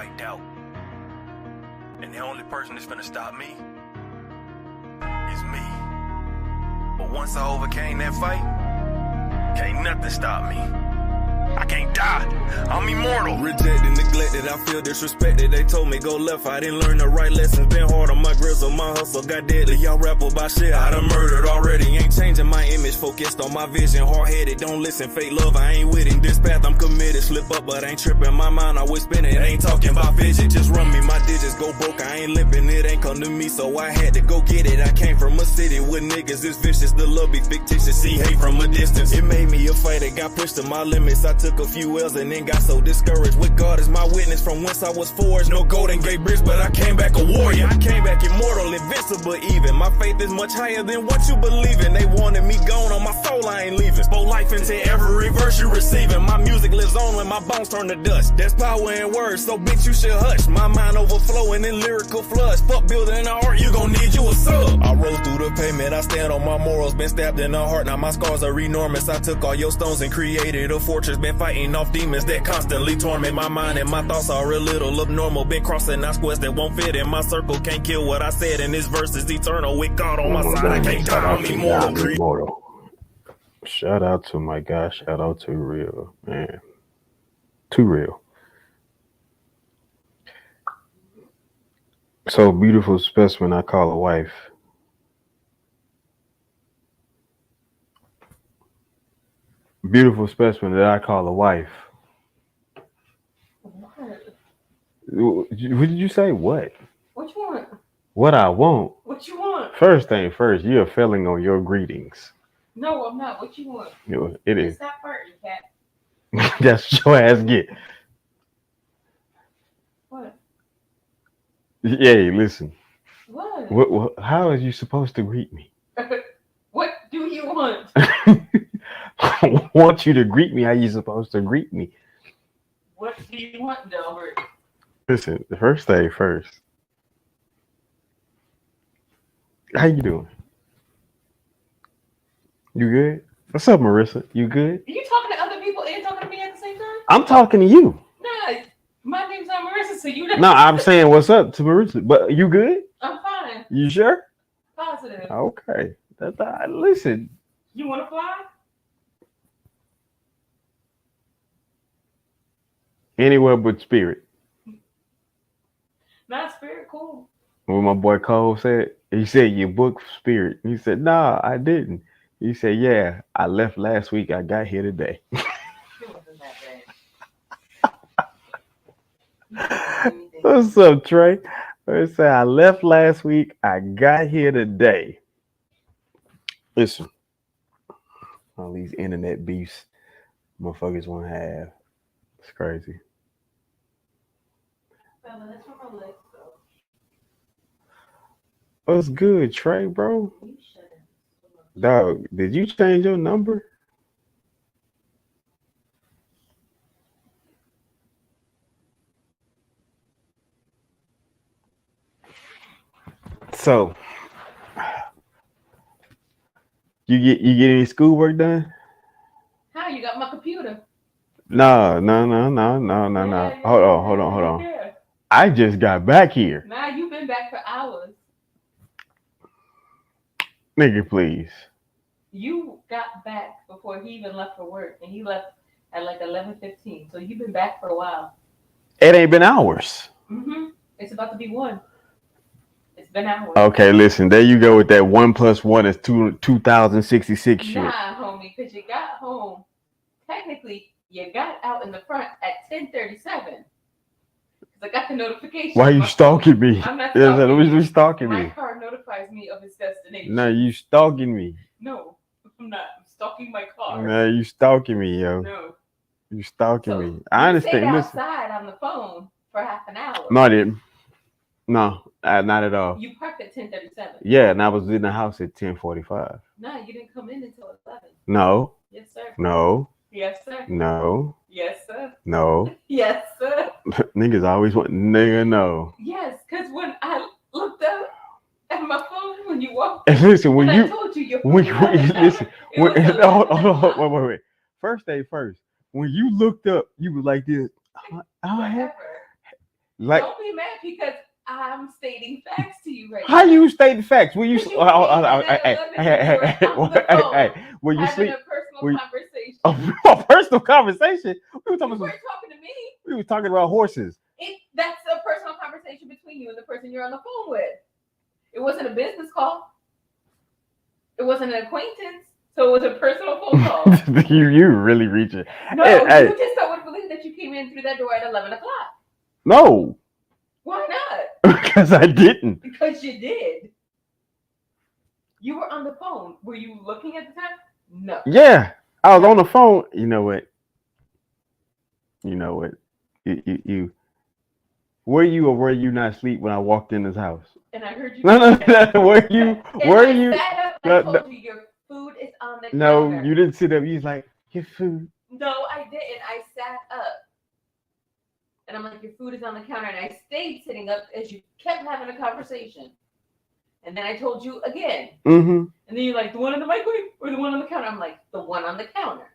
fight doubt. And the only person that's finna stop me is me. But once I overcame that fight, can't nothing stop me. I can't die. I'm immortal. Rejected, neglected, I feel disrespected. They told me go left, I didn't learn the right lessons. Been hard on my grizzle, my hustle got deadly. Y'all rap about shit I done murdered already. Ain't changing my image, focused on my vision. Hard-headed, don't listen, fake love, I ain't with it. This path I'm committed, slip up but ain't tripping. My mind always spinning, ain't talking about vision. Just run me, my digits go broke, I ain't limping. It ain't come to me, so I had to go get it. I came from a city with niggas, it's vicious. The love be fictitious, see hate from a distance. It made me a fighter, got pushed to my limits. I took a few L's and then got so discouraged. With God as my witness, from whence I was forged. No golden gate bridge, but I came back a warrior. I came back immortal, invincible even. My faith is much higher than what you believe in. They wanted me gone on my soul, I ain't leaving. Spoke life into every verse you receiving. My music lives on when my bones turn to dust. There's power in words, so bitch you should hush. My mind overflowing in lyrical floods. Fuck building an art, you gon' need you a sub. I rose through the pavement, I stand on my morals. Been stabbed in the heart, now my scars are enormous. I took all your stones and created a fortress. Been fighting off demons that constantly torment my mind, and my thoughts are a little abnormal. Been crossing out squares that won't fit in my circle. Can't kill what I said, and this verse is eternal. With God on my side, I can't die, I'm immortal. Shout out to my guy. Shout out to Real, man. Too real. So beautiful specimen I call a wife. Beautiful specimen that I call a wife. What did you say? What? What you want? What I want? What you want? First thing first, you're failing on your greetings. No, I'm not. What you want? It is. Stop hurting, cat. That's what your ass get. What? Yeah, listen. What? How are you supposed to greet me? What do you want? I want you to greet me how you supposed to greet me. What do you want, Delbert? Listen, the first thing first. How you doing? You good? What's up, Marissa? You good? Are you talking to other people and talking to me at the same time? I'm talking to you. Nah, my name's not Marissa, so you don't. No, I'm saying what's up to Marissa. But you good? I'm fine. You sure? Positive. Okay. Listen. You want to fly? Anywhere but Spirit. Not Spirit, cool. What my boy Cole said, he said you booked Spirit. He said, nah, I didn't. He said, yeah, I left last week. I got here today. It wasn't that bad. What's up, Trey? He said, I left last week. I got here today. Listen, all these internet beefs motherfuckers want to have. It's crazy. Fella, that's where my legs go. What's good, Trey, bro? You shut up. Dog, did you change your number? So, you get any schoolwork done? How you got my computer? No. Hold on. Yeah. I just got back here. Nah, you've been back for hours. Nigga, please. You got back before he even left for work, and he left at like 11:15. So you've been back for a while. It ain't been hours. It's about to be 1. It's been hours. Okay, listen. There you go with that 1 + 1 is 2066 shit. Nah, homie, because you got home. Technically, you got out in the front at 10:37. Because I got the notification. Why are you stalking me? I'm not stalking you. Stalking My me. car notifies me of its destination. No, you stalking me. No, I'm not. I'm stalking my car. No, you stalking me, yo. No. You stalking So me. I understand. You stayed Listen. outside on the phone for half an hour. No, I didn't. No, not at all. You parked at 10:37. Yeah, and I was in the house at 10:45. No, you didn't come in until 11. No. Yes, sir. No. Yes, sir. No. Yes, sir. No. Yes, sir. Niggas always want nigga no. Yes, because when I looked up at my phone when you walked, And listen, when you I told you, listen, it hold on, wait. First thing first, when you looked up, you was like this. Like, don't be mad because I'm stating facts to you right how now. you state the facts? Will you? Because you came in at 11 and you were on the phone Will you having sleep? a personal Will you- conversation. A personal conversation. We were You talking. weren't talking to me. We were talking about horses. That's a personal conversation between you and the person you're on the phone with. It wasn't a business call. It wasn't an acquaintance. So it was a personal phone call. you really reaching. No, Hey. you just don't believe that you came in through that door at 11 o'clock. No. Why not? Because I didn't. Because you did. You were on the phone. Were you looking at the time? No. Yeah, I was on the phone. You know what? You. Were you or were you not asleep when I walked in this house? And I heard you. No. Were you? Were you? Sat up, I told you your food is on the counter. No, you didn't sit up. You was like, your food. No, I didn't. I sat up. And I'm like, your food is on the counter. And I stayed sitting up as you kept having a conversation. And then I told you again. Mm-hmm. And then you're like, the one in the microwave or the one on the counter? I'm like, the one on the counter.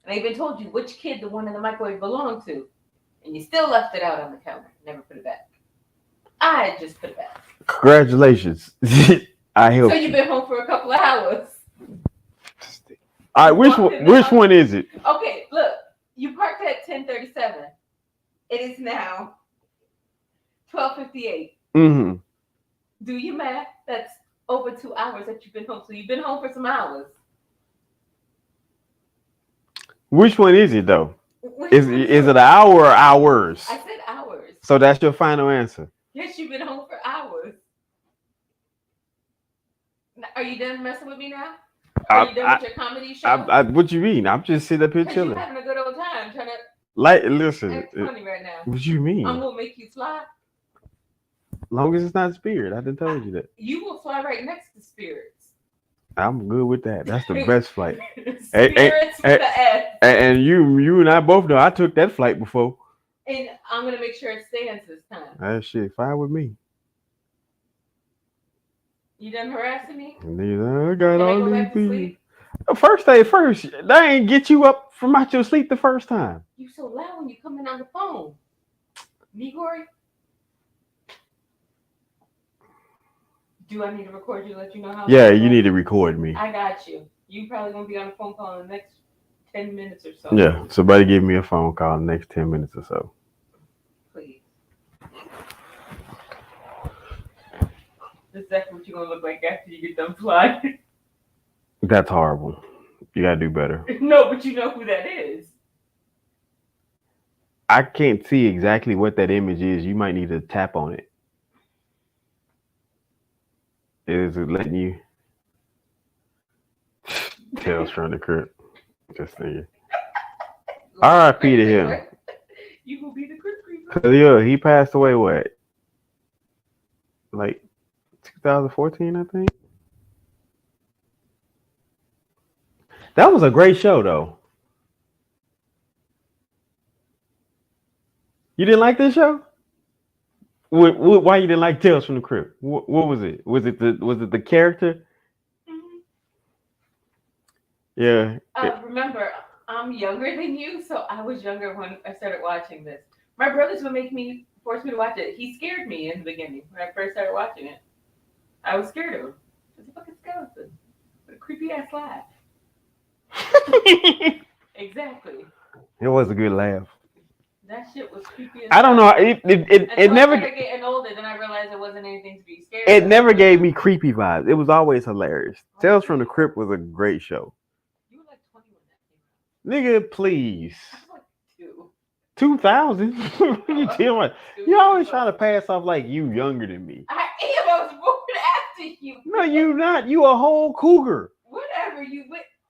And I even told you which kid the one in the microwave belonged to. And you still left it out on the counter. Never put it back. I just put it back. Congratulations. I helped. So you've been home for a couple of hours. All right, which one is it? Okay, look. You parked at 10:37. It is now 12:58. Mm-hmm. Do you math? That's over 2 hours that you've been home. So you've been home for some hours. Which one is it though? Is it an hour or hours? I said hours. So that's your final answer. Yes, you've been home for hours. Are you done messing with me now? Are you done with your comedy show? What you mean? I'm just sitting up here chilling. You're having a good old time trying to. Like, listen. It's funny right now. What you mean? I'm gonna make you fly. Long as it's not Spirit, I didn't tell you that. You will fly right next to Spirits. I'm good with that. That's the best flight. Spirits with the S. And you and I both know I took that flight before. And I'm gonna make sure it stands this time. That shit fine with me. You done harassing me? I got all these people. First Day first. They ain't get you up from out your sleep the first time. You so loud when you come in on the phone. Nigori? Do I need to record you, let you know how? Yeah, you need to record me. I got you. You probably gonna be on a phone call in the next 10 minutes or so. Yeah, somebody give me a phone call in the next 10 minutes or so. Please. That's exactly what you're gonna look like after you get done flying. That's horrible. You gotta do better. No, but you know who that is. I can't see exactly what that image is. You might need to tap on it. Is it letting you? Tales from the Crypt. Just thinking. R.I.P. to him. You gonna be the Crypt Creeper? Yeah, he passed away. What? Like 2014, I think. That was a great show, though. You didn't like this show? Why you didn't like Tales from the Crypt? What was it? Was it the character? Mm-hmm. Yeah. Remember, I'm younger than you, so I was younger when I started watching this. My brothers would force me to watch it. He scared me in the beginning when I first started watching it. I was scared of him. It's a fucking skeleton with a creepy ass laugh. Exactly. It was a good laugh. That shit was creepy. I don't know. It never. I started getting older, then I realized it wasn't anything to be scared. It never gave me creepy vibes. It was always hilarious. Tales from the Crypt was a great show. You were like 20 when that Nigga, came out. please. I was like 2. 2000. You always trying to pass off like you younger than me. I am. I was born after you. No, you not. You a whole cougar. Whatever you.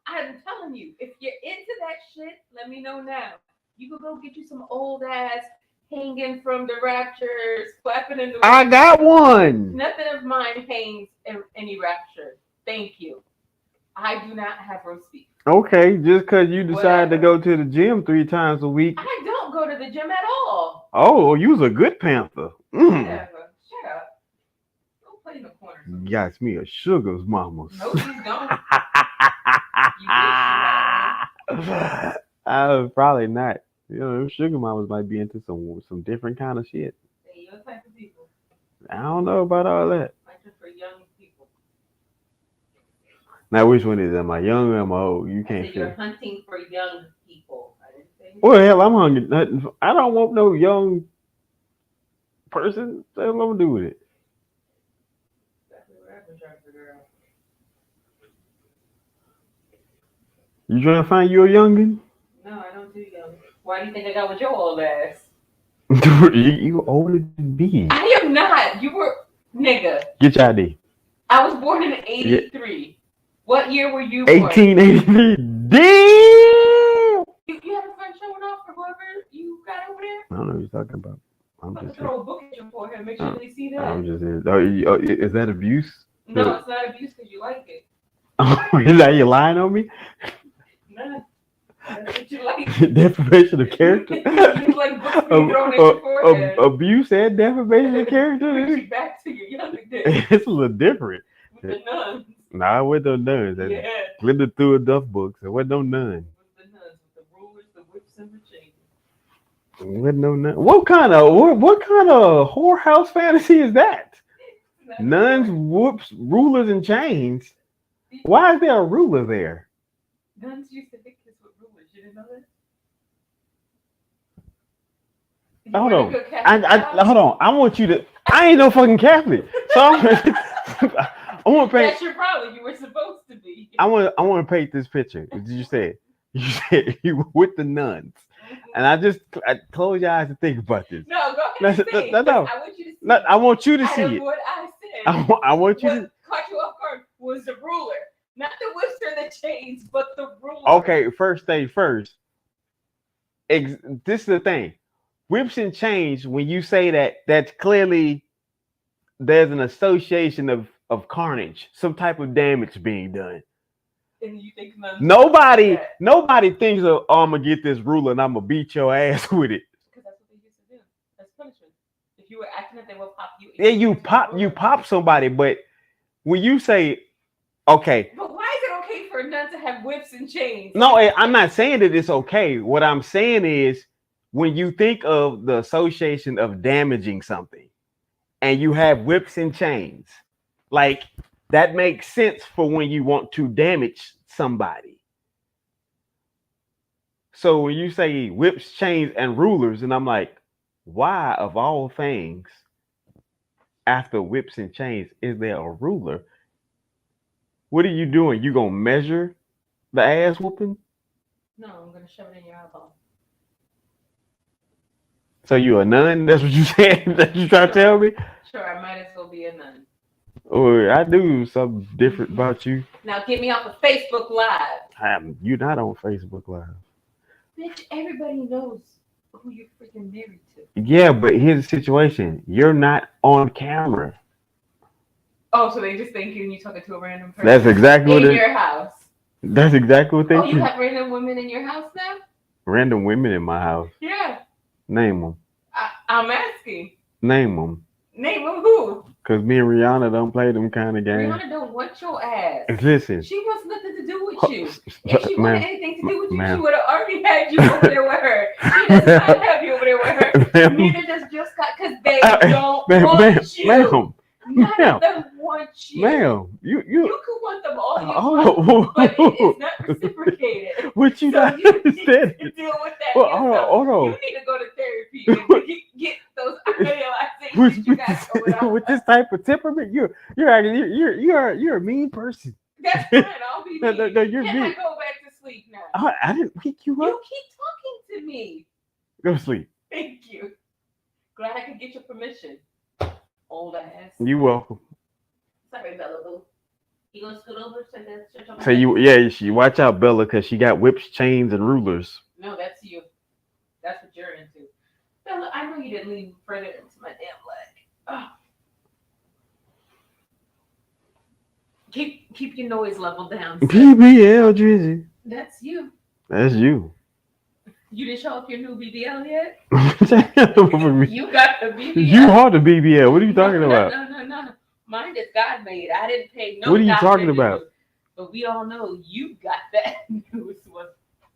I'm telling you, if you're into that shit, let me know now. You could go get you some old ass hanging from the Raptures, flapping in the wind. I got one. Nothing of mine hangs in any Rapture. Thank you. I do not have roast beef. Okay, just because you decide to go to the gym 3 times a week. I don't go to the gym at all. Oh, you was a good Panther. Whatever. Shut up. Don't play in the corner. Got me a sugar's mama. No, you don't. You Probably not. You know, them sugar mamas might be into some different kind of shit. They your type of people. I don't know about all that. Like for young people. Now, which one is it? Am I young or am I old? You I can't said feel. you're hunting for young people. I didn't say Well, hell, I'm hungry. I don't want no young person. What am I gonna do with it? exactly what I've been trying to figure out. You trying to find you a youngin? No, I don't do young. Why do you think I got with your old ass? you older than me. I am not. You were nigga. Get your ID. I was born in '83. What year were you born? 1883. Damn! You have a friend showing off for whoever you got over there? I don't know what you're talking about. I'm I'm just throw a book at your forehead. Make sure they see that. I'm just is that abuse? No, it's not abuse because you like it. Is that you lying on me? No, that's what you like. Defamation of character. You like books being thrown at your forehead. Abuse and defamation of Put character. you back to your younger days It's a little different. with the nuns. Nah, I went no nuns. Yeah. Glenda threw enough books. There wasn't no none. With the nuns, with the rulers, the whips, and the chains. Wasn't no none. What kind of whorehouse fantasy is that? Nuns, whoops, rulers, and chains. Why is there a ruler there? Nuns used to hit kids with rulers. You didn't know that? Hold on. Hold on. I want you to. I ain't no fucking Catholic, so I want to paint. That's your problem. You were supposed to be. I want to paint this picture. You said you were with the nuns, and I close your eyes and think about this. No, go ahead. No. I want you to see. No, I want you to see it. What I said. I want you what to. Caught you off guard was the ruler, not the whips or the chains, but the ruler. Okay, first thing first. This is the thing. Whips and chains, when you say that, that's clearly there's an association of carnage, some type of damage being done. And you think nobody thinks of, oh, I'm gonna get this ruler and I'm gonna beat your ass with it. Because that's what they used to do. That's punishment. If you were acting up, they will pop you. Yeah, you pop somebody, but when you say, okay. But why is it okay for a nun to have whips and chains? No, I'm not saying that it's okay. What I'm saying is, when you think of the association of damaging something and you have whips and chains, like that makes sense for when you want to damage somebody. So when you say whips, chains, and rulers, and I'm like, why of all things, after whips and chains, is there a ruler? What are you doing? You gonna measure the ass whooping? No, I'm gonna shove it in your eyeball. So you a nun? That's what you said? That you trying to tell me? Sure, I might as well be a nun. Or I do something different about you. Now get me off of Facebook Live. You're not on Facebook Live. Bitch, everybody knows who you're freaking married to. Yeah, but here's the situation. You're not on camera. Oh, so they just think you're talking to a random person. That's exactly what in your house. That's exactly what they think. Oh, you have random women in your house now? Random women in my house. Yeah. Name them. I'm asking. Name them. Name them who? Because me and Rihanna don't play them kind of games. Rihanna don't want your ass. Listen. She wants nothing to do with you. If she wanted anything to do with you, she would have already had you over there with her. She does not have you over there with her. Neither does Just Scott, because they don't want you. None of them want you. Ma'am, you could want them all you want, but it is not reciprocated. What you not understand? You deal with that. Well, hold on. You need to go to therapy and get those idealizations you got going on. With this type of temperament, you're a mean person. That's fine. I'll be mean. No, you're Can mean. I go back to sleep now? I didn't wake you up. You keep talking to me. Go to sleep. Thank you. Glad I could get your permission. Old ass. You welcome. Sorry, Bella Boo. You gonna scoot over so that So you watch out, Bella, because she got whips, chains, and rulers. No, that's you. That's what you're into. Bella, I know you didn't lean further into my damn leg. Oh. Keep your noise level down. BBL Drizzy. That's you. That's you. You didn't show off your new BBL yet? You got the BBL. You are the BBL. What are you talking about? No. Mine is God made. I didn't pay no. What are you talking about? But we all know you got that newest one.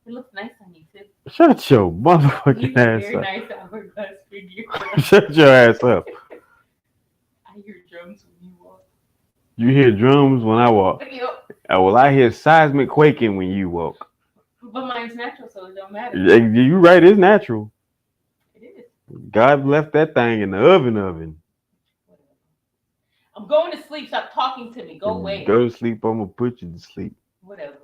It looks nice on you too. Shut your motherfucking He's ass very up. nice hourglass figure. Shut your ass up. I hear drums when you walk. You hear drums when I walk. Yep. Well, I hear seismic quaking when you walk. But mine's natural, so it don't matter. You right, it's natural. It is. God left that thing in the oven. Whatever. I'm going to sleep. Stop talking to me. Go away. Go to sleep. I'm gonna put you to sleep. Whatever.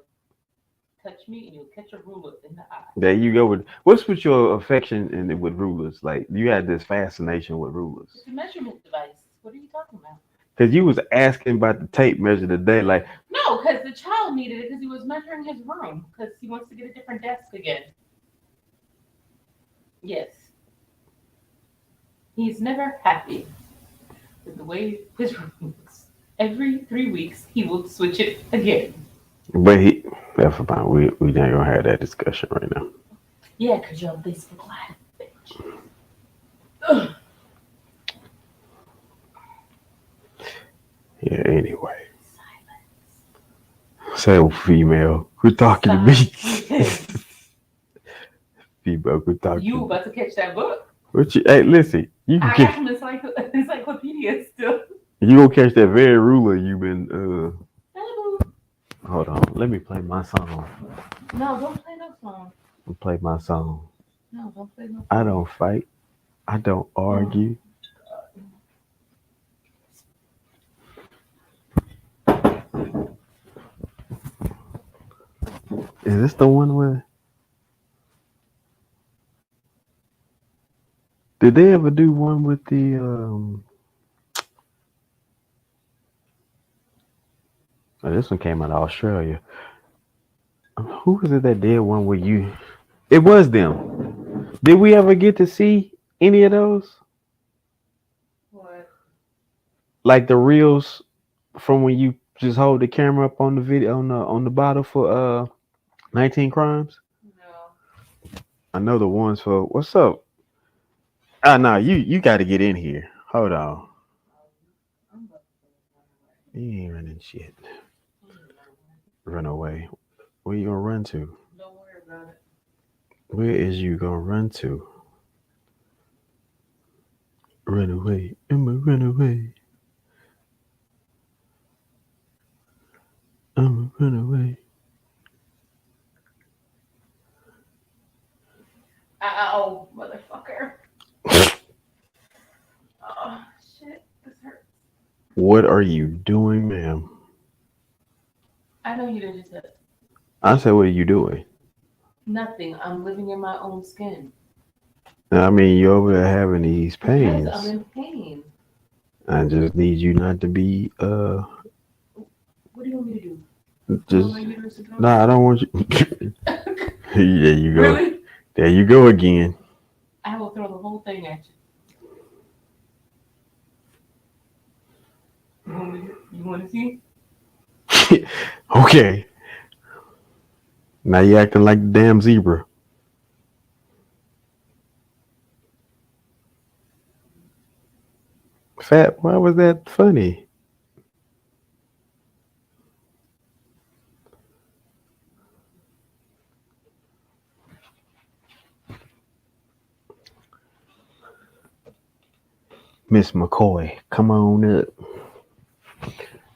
Touch me and you'll catch a ruler in the eye. There you go. What's with your affection with rulers? Like you had this fascination with rulers. It's a measurement device. What are you talking about? Because you was asking about the tape measure today, like no, because the child needed it because he was measuring his room because he wants to get a different desk again. Yes. He's never happy with the way his room looks. Every 3 weeks, he will switch it again. But that's fine. We not gonna have that discussion right now. Yeah, because you're a basic black bitch. Ugh. Yeah, anyway. Silence. Say, female, quit talking to me. Female, quit talking. You about to catch that book? What you? Hey, listen. You can I got some encyclopedia still. You gonna catch that very ruler you been. Hold on. Let me play my song. No, don't play no song. I'll play my song. No, don't play no song. I don't fight. I don't argue. Is this the one where? Did they ever do one with the Oh, this one came out of Australia. Who was it that did one with you? It was them. Did we ever get to see any of those? What? Like the reels from when you just hold the camera up on the video on the bottle for 19 Crimes? No. I know the ones for what's up? No, you got to get in here. Hold on. You ain't running shit. Run away. Where you gonna run to? Don't worry about it. Where is you gonna run to? Run away. I'ma run away. I'ma run away. Ow, motherfucker. Oh, shit. This hurts. What are you doing, ma'am? I know you didn't just say it. I said, what are you doing? Nothing. I'm living in my own skin. I mean, you're over there having these pains. Because I'm in pain. I just need you not to be What do you want me to do? just I don't want you. There you go. Really? There you go again. I will throw the whole thing at you. You want to see? Okay. Now you acting like the damn zebra. Fat, why was that funny? Miss McCoy, come on up.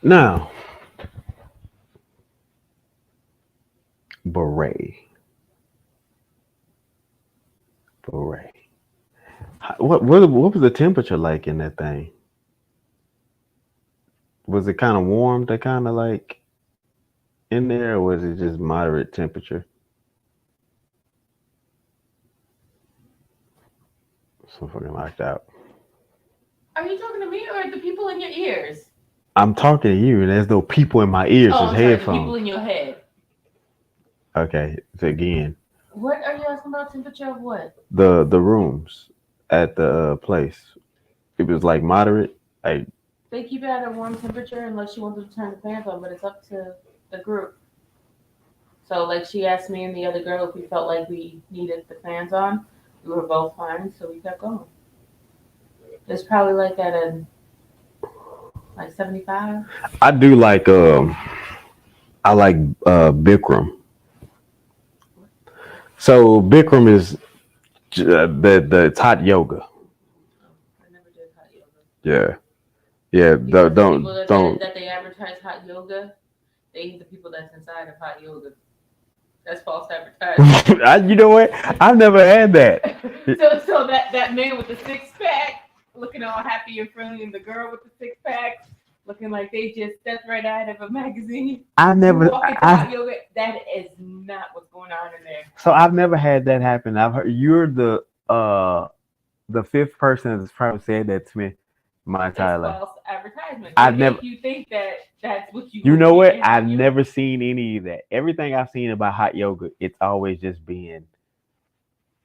Now, Beret. What was the temperature like in that thing? Was it kind of warm to kind of like in there, or was it just moderate temperature? So fucking locked out. Are you talking to me or the people in your ears? I'm talking to you, and there's no people in my ears. Oh, It's I'm sorry, headphones. the people in your head. Okay, so again. What are you asking about? Temperature of what? The rooms at the place. It was like moderate. Like they keep it at a warm temperature unless you want to turn the fans on, but it's up to the group. So like she asked me and the other girl if we felt like we needed the fans on. We were both fine, so we kept going. It's probably like at a 75. I do like I like Bikram. So Bikram is the it's hot yoga. I never did hot yoga. Yeah, yeah. Because the people Don't. that they advertise hot yoga, they ain't the people that's inside of hot yoga. That's false advertising. You know what? I've never had that. So that man with the six pack, looking all happy and friendly, and the girl with the six pack, looking like they just stepped right out of a magazine. I never. You walk into hot yoga, that is not what's going on in there. So I've never had that happen. I've heard you're the fifth person that's probably said that to me my entire life. False advertisement. I've never. You think that that's what you. You know what? I've never seen any of that. Everything I've seen about hot yoga, it's always just being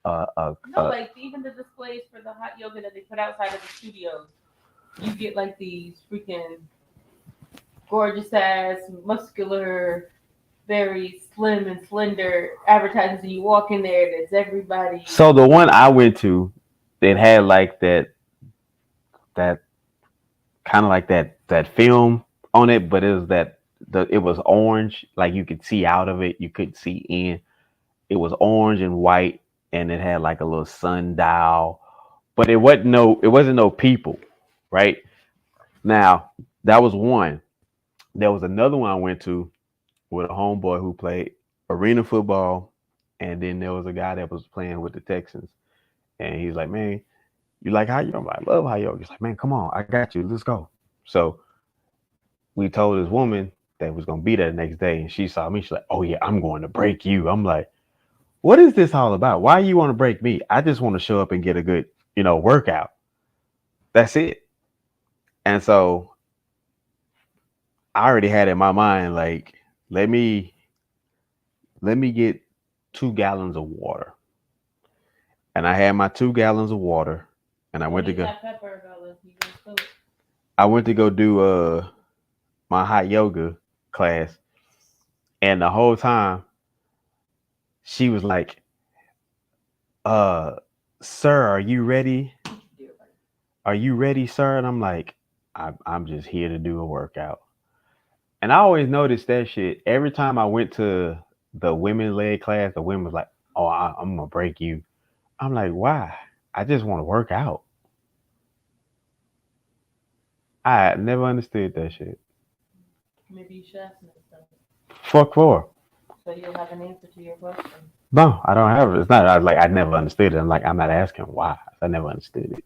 like even the displays for the hot yoga that they put outside of the studios. You get like these freaking gorgeous ass, muscular, very slim and slender advertisements, and you walk in there, there's everybody. So the one I went to, it had like that kind of like that film on it, but it was it was orange, like you could see out of it, you couldn't see in. It was orange and white, and it had like a little sundial, but it wasn't no people, right? Now that was one. There was another one I went to with a homeboy who played arena football, and then there was a guy that was playing with the Texans, and he's like, "Man, you like hot yoga?" I'm like, "I love hot yoga." He's like, "Man, come on, I got you. Let's go." So we told this woman that was gonna be there the next day, and she saw me. She's like, "Oh yeah, I'm going to break you." I'm like, "What is this all about? Why you want to break me? I just want to show up and get a good, workout. That's it." And so I already had in my mind, like, let me get 2 gallons of water. And I had my 2 gallons of water, and I went to go do my hot yoga class, and the whole time she was like, "Sir, are you ready? Are you ready, sir?" And I'm like, I'm just here to do a workout. And I always noticed that shit. Every time I went to the women-led class, the women was like, "Oh, I'm gonna break you." I'm like, why? I just want to work out. I never understood that shit. Maybe you should ask me stuff. Fuck for. So you'll have an answer to your question. No, I don't have it. It's not. I was like, I never understood it. I'm like, I'm not asking why. I never understood it.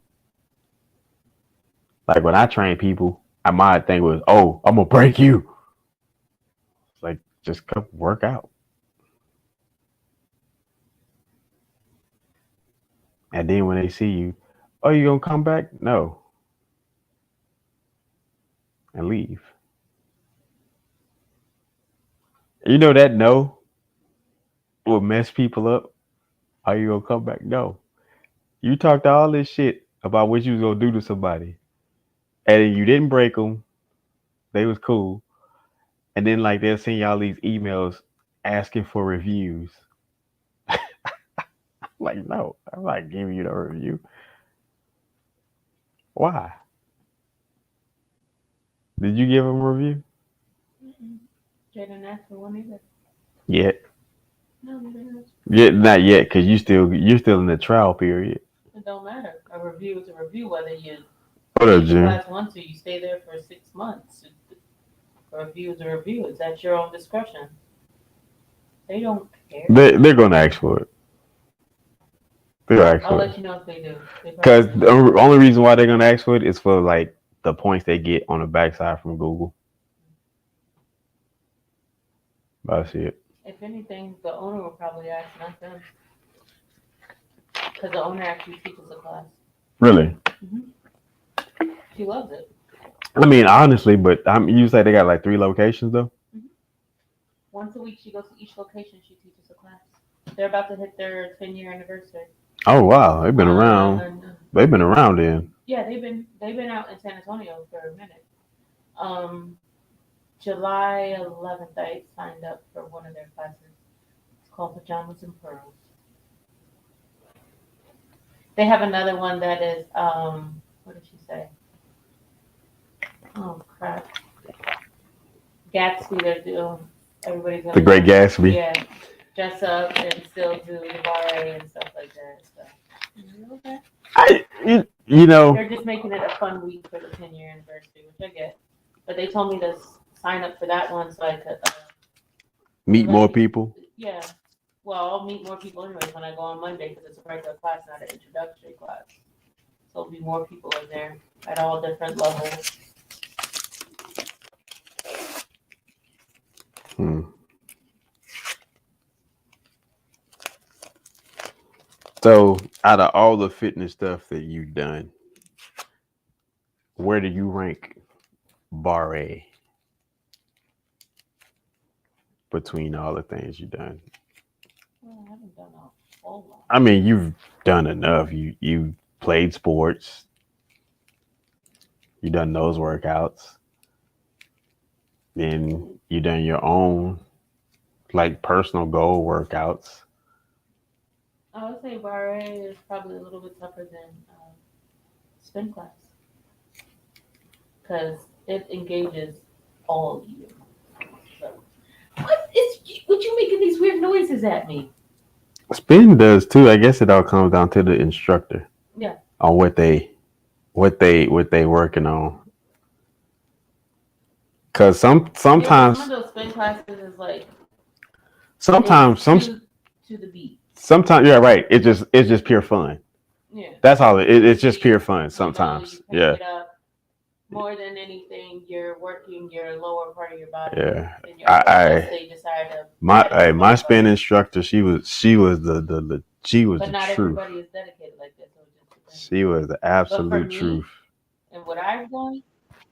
Like when I train people, my thing was, "Oh, I'm gonna break you." It's like, just come work out. And then when they see you, "Oh, you gonna come back?" No. And leave. You know that no will mess people up. Are you gonna come back? No. You talked all this shit about what you was gonna do to somebody, and you didn't break them. They was cool, and then like they'll send y'all these emails asking for reviews. Like, no, I'm not giving you the review. Why? Did you give them a review? They didn't ask for one either. Yet. No, they didn't. Yet, not yet, because you're still in the trial period. It don't matter. A review is a review, whether you What up, Jim? class 1 to you stay there for 6 months. A review is a review. It's at your own discretion. They don't care. They're gonna ask for it. I'll let you know if they do. Because the only reason why they're gonna ask for it is for like the points they get on the backside from Google. That's it. If anything, the owner will probably ask, not them. Because the owner actually teaches a class. Really? Mm-hmm. She loves it. I mean, honestly, but you say they got like 3 locations though? Mm-hmm. Once a week, she goes to each location. She teaches a class. They're about to hit their 10-year anniversary. Oh wow, they've been around. They've been around then. Yeah, they've been out in San Antonio for a minute. July 11th, I signed up for one of their classes. It's called Pajamas and Pearls. They have another one that is, what did she say? Oh crap! Gatsby, they're doing. Everybody's The Great Gatsby. Yeah, dress up and still do the bar and stuff like that. So, okay. You know, They're just making it a fun week for the 10-year anniversary, which I get. But they told me to sign up for that one so I could meet let more me. people. Yeah. Well, I'll meet more people anyways when I go on Monday because it's a regular class, not an introductory class. So there'll be more people in there at all different levels. Hmm. So, out of all the fitness stuff that you've done, where do you rank Bar A between all the things you've done? Well, I haven't done a whole lot. I mean, you've done enough. You played sports. You done those workouts. Then you done your own like personal goal workouts. I would say bar A is probably a little bit tougher than spin class because it engages all of you. So, what you making these weird noises at me? Spin does too. I guess it all comes down to the instructor. Yeah. On what they working on. Cause Some sometimes of those spin classes is like sometimes some to the beat. sometimes yeah right. It's just pure fun. Yeah. That's all it's just pure fun sometimes. You Yeah. it up. More than anything, you're working your lower part of your body. Yeah. And your upper they decide to my spin instructor, she was the she was but the not truth. everybody is dedicated like that, so it just depends. She was the But for absolute me, truth. and what I've done,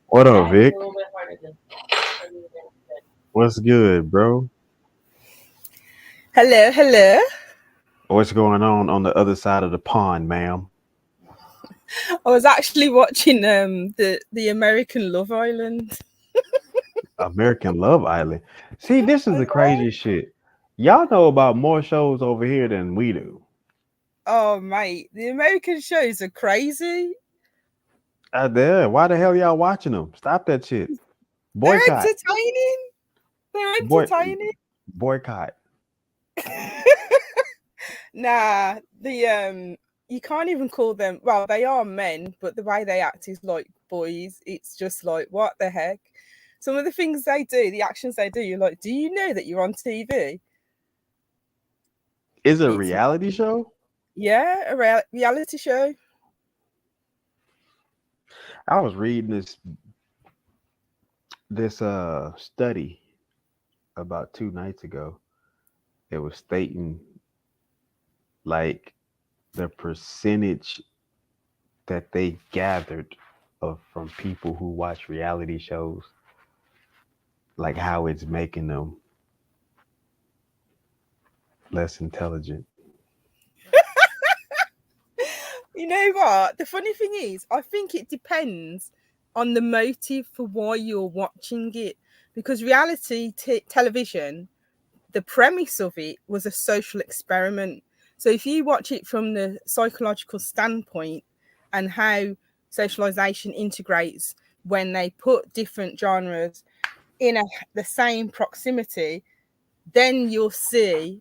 What up, that is Vic? a little bit harder than for me than What's good, bro? Hello, hello. What's going on the other side of the pond, ma'am? I was actually watching the American Love Island. American Love Island. See, this is the crazy shit. Y'all know about more shows over here than we do. Oh mate, the American shows are crazy. There. Why the hell y'all watching them? Stop that shit. They're Boycott. entertaining. They're Boy, entertaining. boycott. Nah, you can't even call them. Well, they are men, but the way they act is like boys. It's just like what the heck. Some of the things they do, the actions they do, you're like, do you know that you're on TV? Is it a It's reality show? yeah, a reality show. I was reading this study about 2 nights ago. It was stating like the percentage that they gathered of from people who watch reality shows, like how it's making them less intelligent. You know what? The funny thing is, I think it depends on the motive for why you're watching it. Because reality television, the premise of it was a social experiment. So if you watch it from the psychological standpoint and how socialization integrates when they put different genres in the same proximity, then you'll see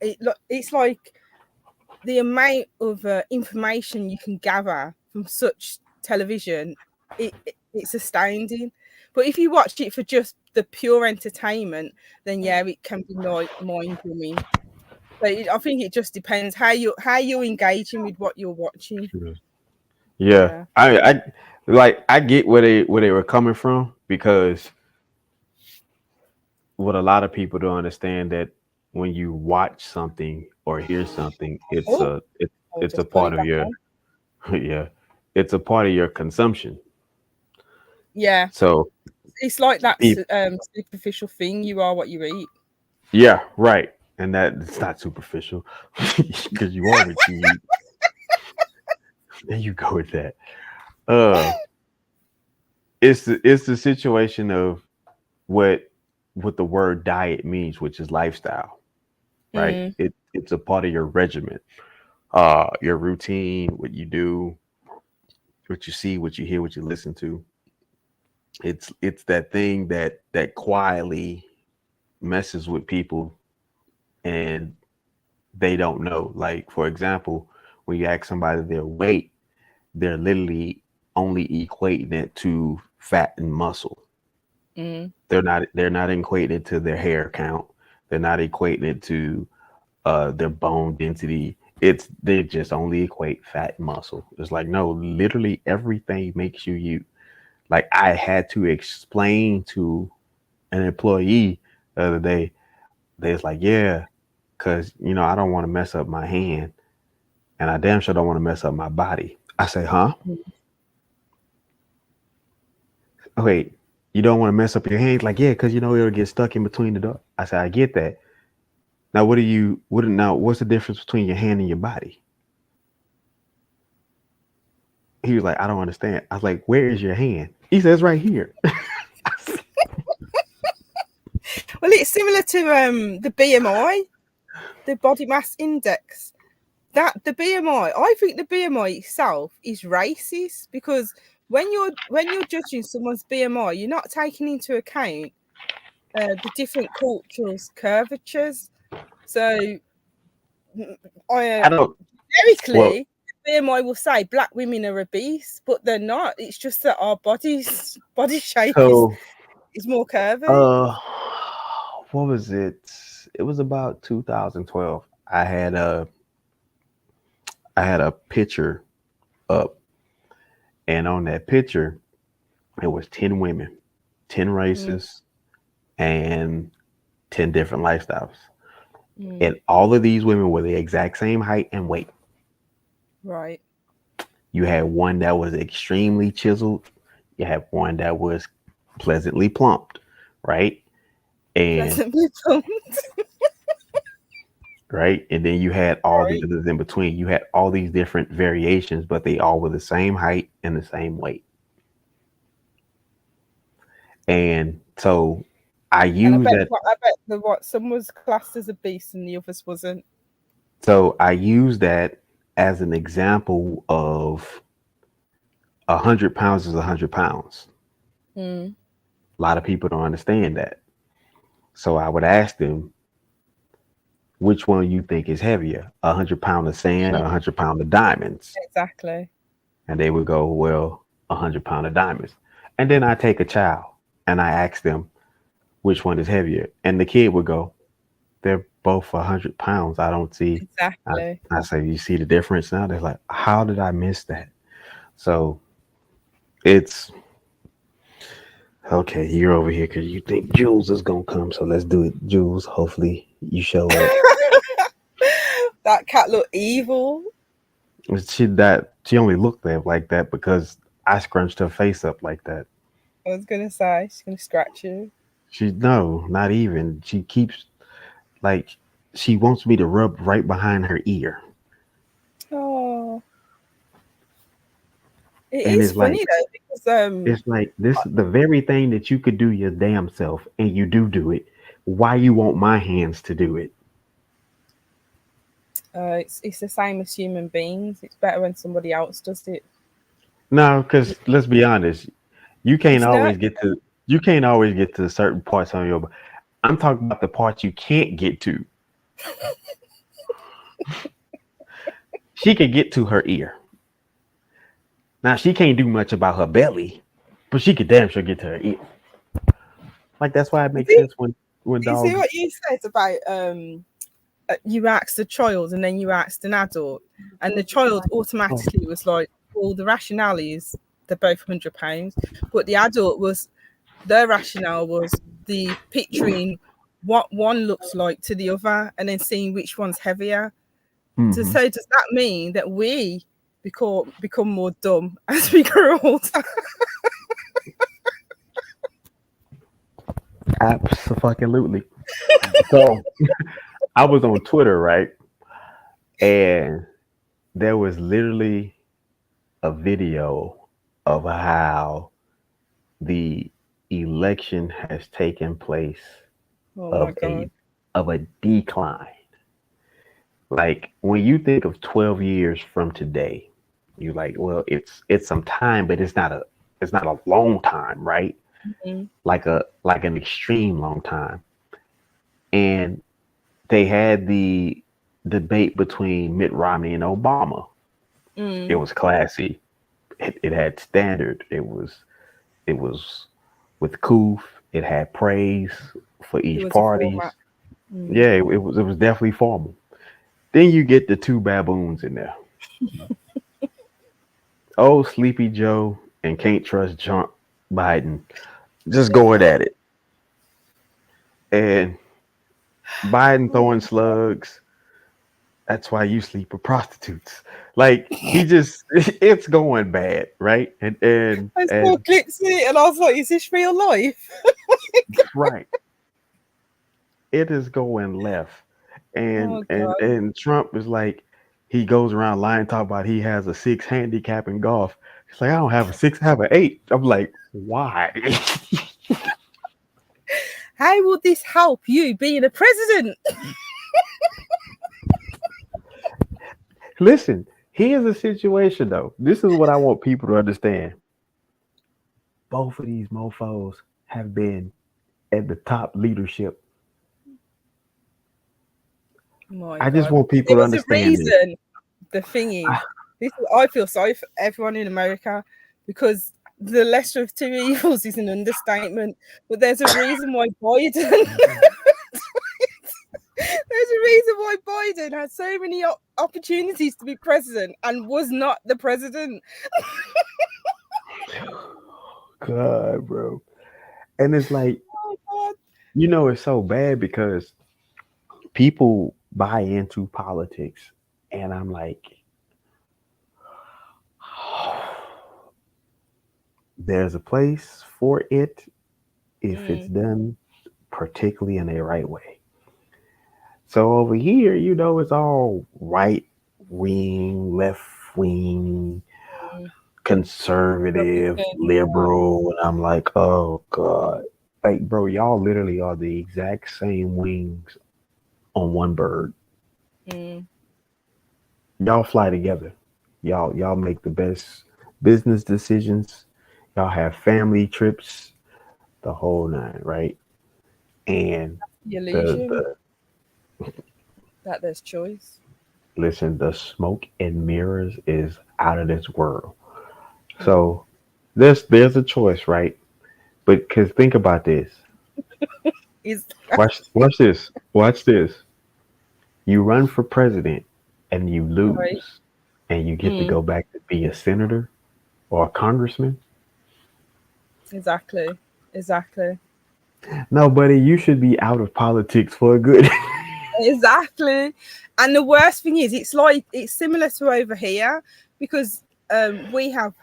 it's like the amount of information you can gather from such television, it's astounding. But if you watch it for just the pure entertainment, then yeah, it can be like mind blowing. But I think it just depends how you're engaging with what you're watching. Yeah, Yeah. I get where they were coming from, because what a lot of people don't understand, that when you watch something or hear something, Oh, I'll it's a just put part it of back your on. yeah, it's a part of your consumption. Yeah, So it's like that if superficial thing. You are what you eat. yeah, right, and that it's not superficial because you are what you eat. There you go with that. Uh, it's the situation of what what the word diet means, which is lifestyle, right? Mm. It's a part of your regimen, your routine, what you do, what you see, what you hear, what you listen to. It's that thing that quietly messes with people and they don't know. Like, for example, when you ask somebody their weight, they're literally only equating it to fat and muscle. Mm. They're not equating it to their hair count. They're not equating it to their bone density. They just only equate fat and muscle. It's like, no, literally everything makes you you. Like, I had to explain to an employee the other day. They was like, yeah, because I don't want to mess up my hand, and I damn sure don't want to mess up my body. I say, huh? Oh, wait, you don't want to mess up your hands? Like, yeah, because it'll get stuck in between the door. I said, I get that. Now, what's the difference between your hand and your body? He was like, I don't understand. I was like, where is your hand? He says, right here. Well, it's similar to the BMI, the body mass index. That the BMI, I think the BMI itself is racist, because when you're judging someone's BMI, you're not taking into account the different cultures' curvatures. So, I don't. Well, generically, BMI will say black women are obese, but they're not. It's just that our body shape so is more curvy. uh, what was it? It was about 2012. I had a picture up, and on that picture, it was 10 women, 10 races, and 10 different lifestyles. And all of these women were the exact same height and weight. Right. You had one that was extremely chiseled. You had one that was pleasantly plumped, right? And Pleasantly plumped. right, and then you had all the Right. others in between. You had all these different variations, but they all were the same height and the same weight. And so I And use that. I bet some was classed as obese and the others wasn't. So I use that as an example of 100 pounds is 100 pounds. Mm. A lot of people don't understand that. So I would ask them, which one you think is heavier, 100 pound of sand or 100 pound of diamonds? Exactly. And they would go, well, 100 pound of diamonds. And then I take a child and I ask them, which one is heavier? And the kid would go, they're both 100 pounds. I don't see. Exactly. I say, you see the difference now? They're like, how did I miss that? So it's okay. You're over here because you think Jules is gonna come. So let's do it, Jules. Hopefully you show up. That cat looked evil. She only looked at like that because I scrunched her face up like that. I was gonna say she's gonna scratch you. No, not even. She keeps like she wants me to rub right behind her ear. Oh, it And is it's like funny though, because it's like this the very thing that you could do your damn self and you do it. Why you want my hands to do it? it's the same as human beings. It's better when somebody else does it. No, because let's be honest, you can't It's always not. get to certain parts on your. I'm talking about the parts you can't get to. She can get to her ear. Now she can't do much about her belly, but she could damn sure get to her ear. Like that's why it makes sense when You see dogs. what you said about you asked a child and then you asked an adult, and the child automatically was like, well, the rationale is they're both £100, but the adult was their rationale was the picturing what one looks like to the other and then seeing which one's heavier. So does that mean that we become more dumb as we grow older? Absolutely. So I was on Twitter, right? And there was literally a video of how the election has taken place Oh my of god. a decline. Like when you think of 12 years from today, you're like, well, it's some time, but it's not a long time, right? Mhm. Like an extreme long time. And they had the debate between Mitt Romney and Obama. It was classy. It had standard. It was with coof. It had praise for It each was a party. format. Yeah, it was definitely formal. Then you get the two baboons in there. Oh, Sleepy Joe and Can't Trust Trump Biden just going at it. And Biden throwing slugs. That's why you sleep with prostitutes. Like he just it's going bad, right? I saw clips of it and I was like, is this real life? right. It is going left. Oh, God. And Trump is like he goes around lying talk about he has a 6 handicap in golf. He's like, I don't have a 6, I have an 8. I'm like, why? How will this help you being a president? Listen, here's a situation though. This is what I want people to understand. Both of these mofos have been at the top leadership. I just want people to understand There was a reason. The thing is, I feel sorry for everyone in America because the lesser of two evils is an understatement. But there's a reason why Biden. There's a reason why Biden had so many opportunities to be president and was not the president. God, bro. And it's like, Oh, God. you know, it's so bad because people buy into politics. And I'm like, there's a place for it if it's done particularly in a right way. So over here, you know, it's all right wing, left wing, conservative, liberal. And I'm like, oh God. Like, bro, y'all literally are the exact same wings on one bird. Y'all fly together. Y'all make the best business decisions. Y'all have family trips, the whole nine, right? And the illusion that there's choice. Listen, the smoke and mirrors is out of this world. So there's a choice, right? But because think about this. Watch this. Watch this. You run for president and you lose, and you get to go back to be a senator or a congressman. Exactly. No, buddy, you should be out of politics for a good. Exactly. And the worst thing is, it's similar to over here because we have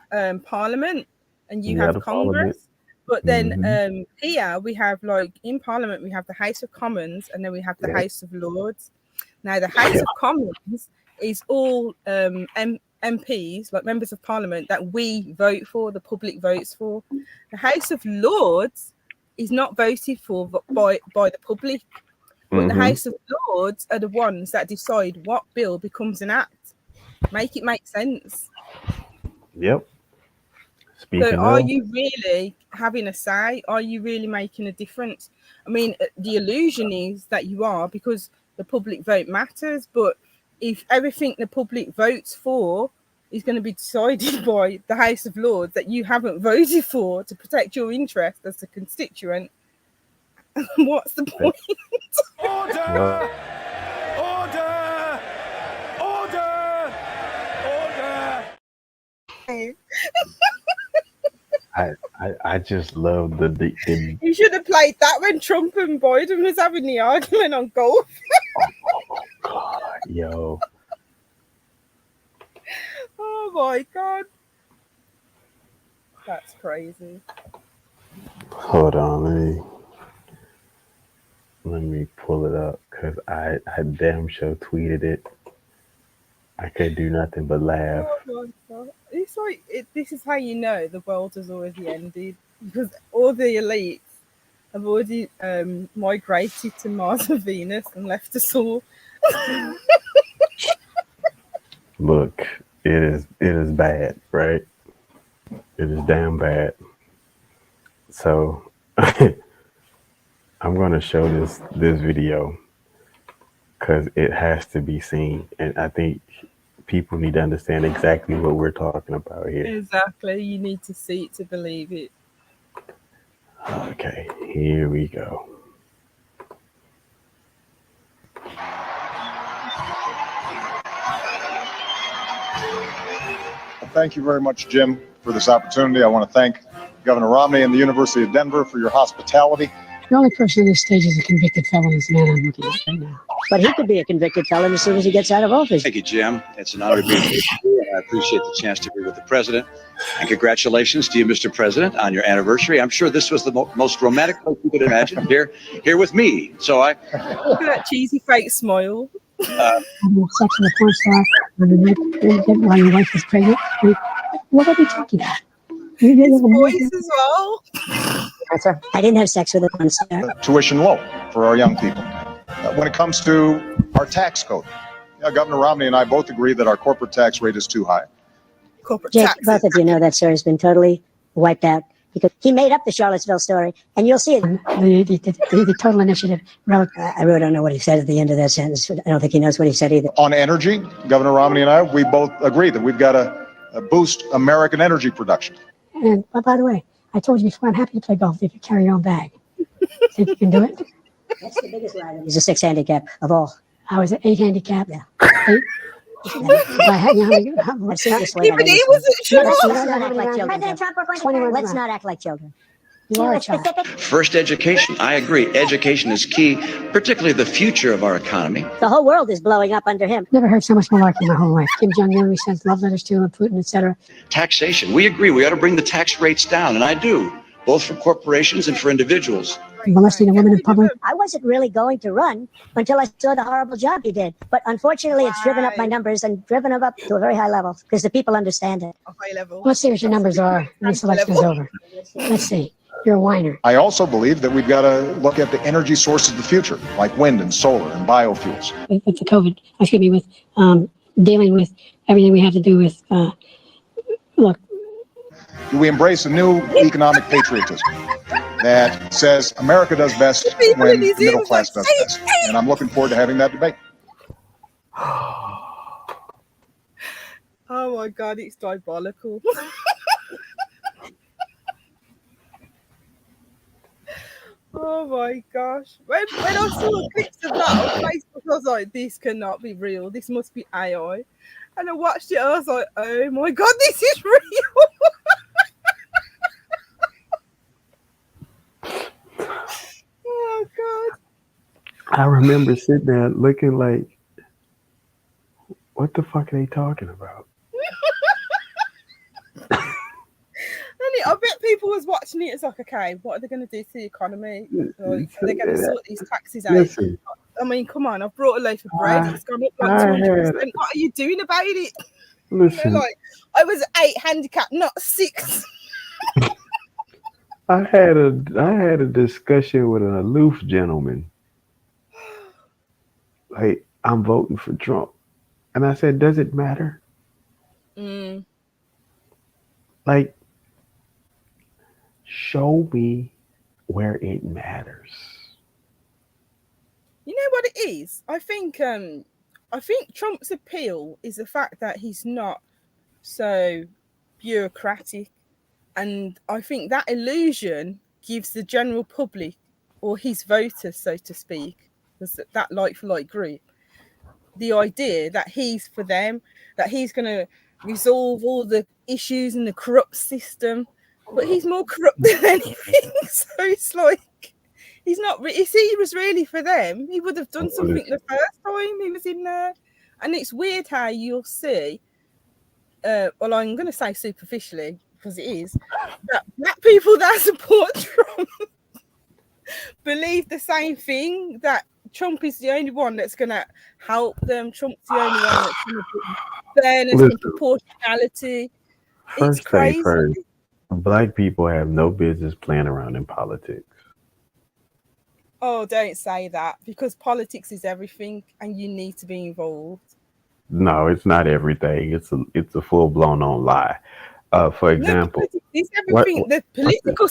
Parliament and you have Congress. But then here we have, like, in Parliament, we have the House of Commons and then we have the House of Lords. Now, the House of Commons is all MPs, like members of Parliament, that we vote for, the public votes for. The House of Lords is not voted for by the public, but the House of Lords are the ones that decide what bill becomes an act. Make it make sense. Yep. So are you really having a say? Are you really making a difference? I mean, the illusion is that you are, because the public vote matters. But if everything the public votes for is going to be decided by the House of Lords that you haven't voted for to protect your interest as a constituent, what's the point? Order! Order! Order! Order! I just love the You should have played that when Trump and Biden was having the argument on golf. Oh God, yo. Oh my God. That's crazy. Hold on, let me pull it up because I damn sure tweeted it. I can't do nothing but laugh. Oh my God. It's like this is how you know the world has already ended, because all the elites have already migrated to Mars and Venus and left us all. Look, it is bad, right? It is damn bad. So I'm gonna show this video. because it has to be seen. And I think people need to understand exactly what we're talking about here. Exactly. You need to see it to believe it. Okay, here we go. Thank you very much, Jim, for this opportunity. I want to thank Governor Romney and the University of Denver for your hospitality. The only person on this stage is a convicted felon, is the man I'm looking at right now. But he could be a convicted felon as soon as he gets out of office. Thank you, Jim. It's an honor to be here. And I appreciate the chance to be with the president. And congratulations to you, Mr. President, on your anniversary. I'm sure this was the most romantic place you could imagine here with me. So Look at that cheesy fake smile. Having sex with a porn star on the night while your wife was pregnant. What are we talking about? His voice as well. Answer. I didn't have sex with a porn star. Tuition low for our young people. When it comes to our tax code, Governor Romney and I both agree that our corporate tax rate is too high. Corporate Jake, taxes. both of you know that story has been totally wiped out because he made up the Charlottesville story, and you'll see it. The total initiative. I really don't know what he said at the end of that sentence. I don't think he knows what he said either. On energy, Governor Romney and I, we both agree that we've got to boost American energy production. And by the way, I told you before, I'm happy to play golf if you carry your own bag. Think you can do it? That's the biggest rider. He's a 6 handicap of all. I was an 8 handicap. Yeah. 8. I've seen this way. Yeah, but he wasn't sure. Let's not act like children. Let's not act like children. You are a child. first, education. I agree. Education is key, particularly the future of our economy. The whole world is blowing up under him. Never heard so much malarkey in my whole life. Kim Jong-un, we sent love letters to him, Putin, etc. Taxation. We agree. We ought to bring the tax rates down, and I do, both for corporations and for individuals. Molesting a woman in public. I wasn't really going to run until I saw the horrible job he did. But unfortunately, it's driven up my numbers and driven them up to a very high level because the people understand it. A high level. Let's see what your numbers are when this election is over. Let's see. You're a whiner. I also believe that we've got to look at the energy sources of the future, like wind and solar and biofuels. With the COVID, with dealing with everything we have to do with, look. Do we embrace a new economic patriotism that says America does best when the middle class does best? And I'm looking forward to having that debate. Oh my God, it's diabolical. Oh my gosh. When I saw clips of that on Facebook, I was like, this cannot be real. This must be AI. And I watched it, I was like, oh my God, this is real. Oh God. I remember sitting there looking like, what the fuck are they talking about? I bet people was watching it. It's like, okay, what are they going to do to the economy? Like, they're going to sort these taxes out. Listen, I mean, come on, I've brought a loaf of bread. It's gone up like 200%. What are you doing about it? listen. Like, I was 8 handicapped, not 6. I had a discussion with an aloof gentleman. Like, I'm voting for Trump. And I said, does it matter? Like, show me where it matters. You know what it is? I think Trump's appeal is the fact that he's not so bureaucratic. And I think that illusion gives the general public, or his voters, so to speak, because that like-for-like group, the idea that he's for them, that he's going to resolve all the issues in the corrupt system. But he's more corrupt than anything. So it's like, he's not. If he was really for them, he would have done something the first time he was in there. And it's weird how you'll see, well, I'm going to say superficially, because it is, that black people that support Trump believe the same thing, that Trump is the only one that's going to help them. Trump's the only one that's going to put fairness and proportionality. It's crazy. First, black people have no business playing around in politics. Oh, don't say that, because politics is everything and you need to be involved. No, it's not everything. It's a full blown on lie. For example, it's everything. The political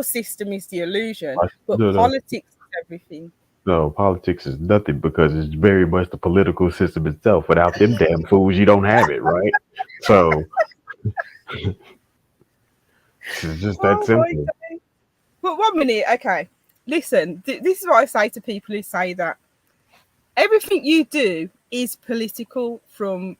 system is the illusion, but politics is everything. No, politics is nothing because it's very much the political system itself. Without them damn fools, you don't have it, right? So it's just that Oh my simple. God. But 1 minute, okay. Listen, this is what I say to people who say that everything you do is political, from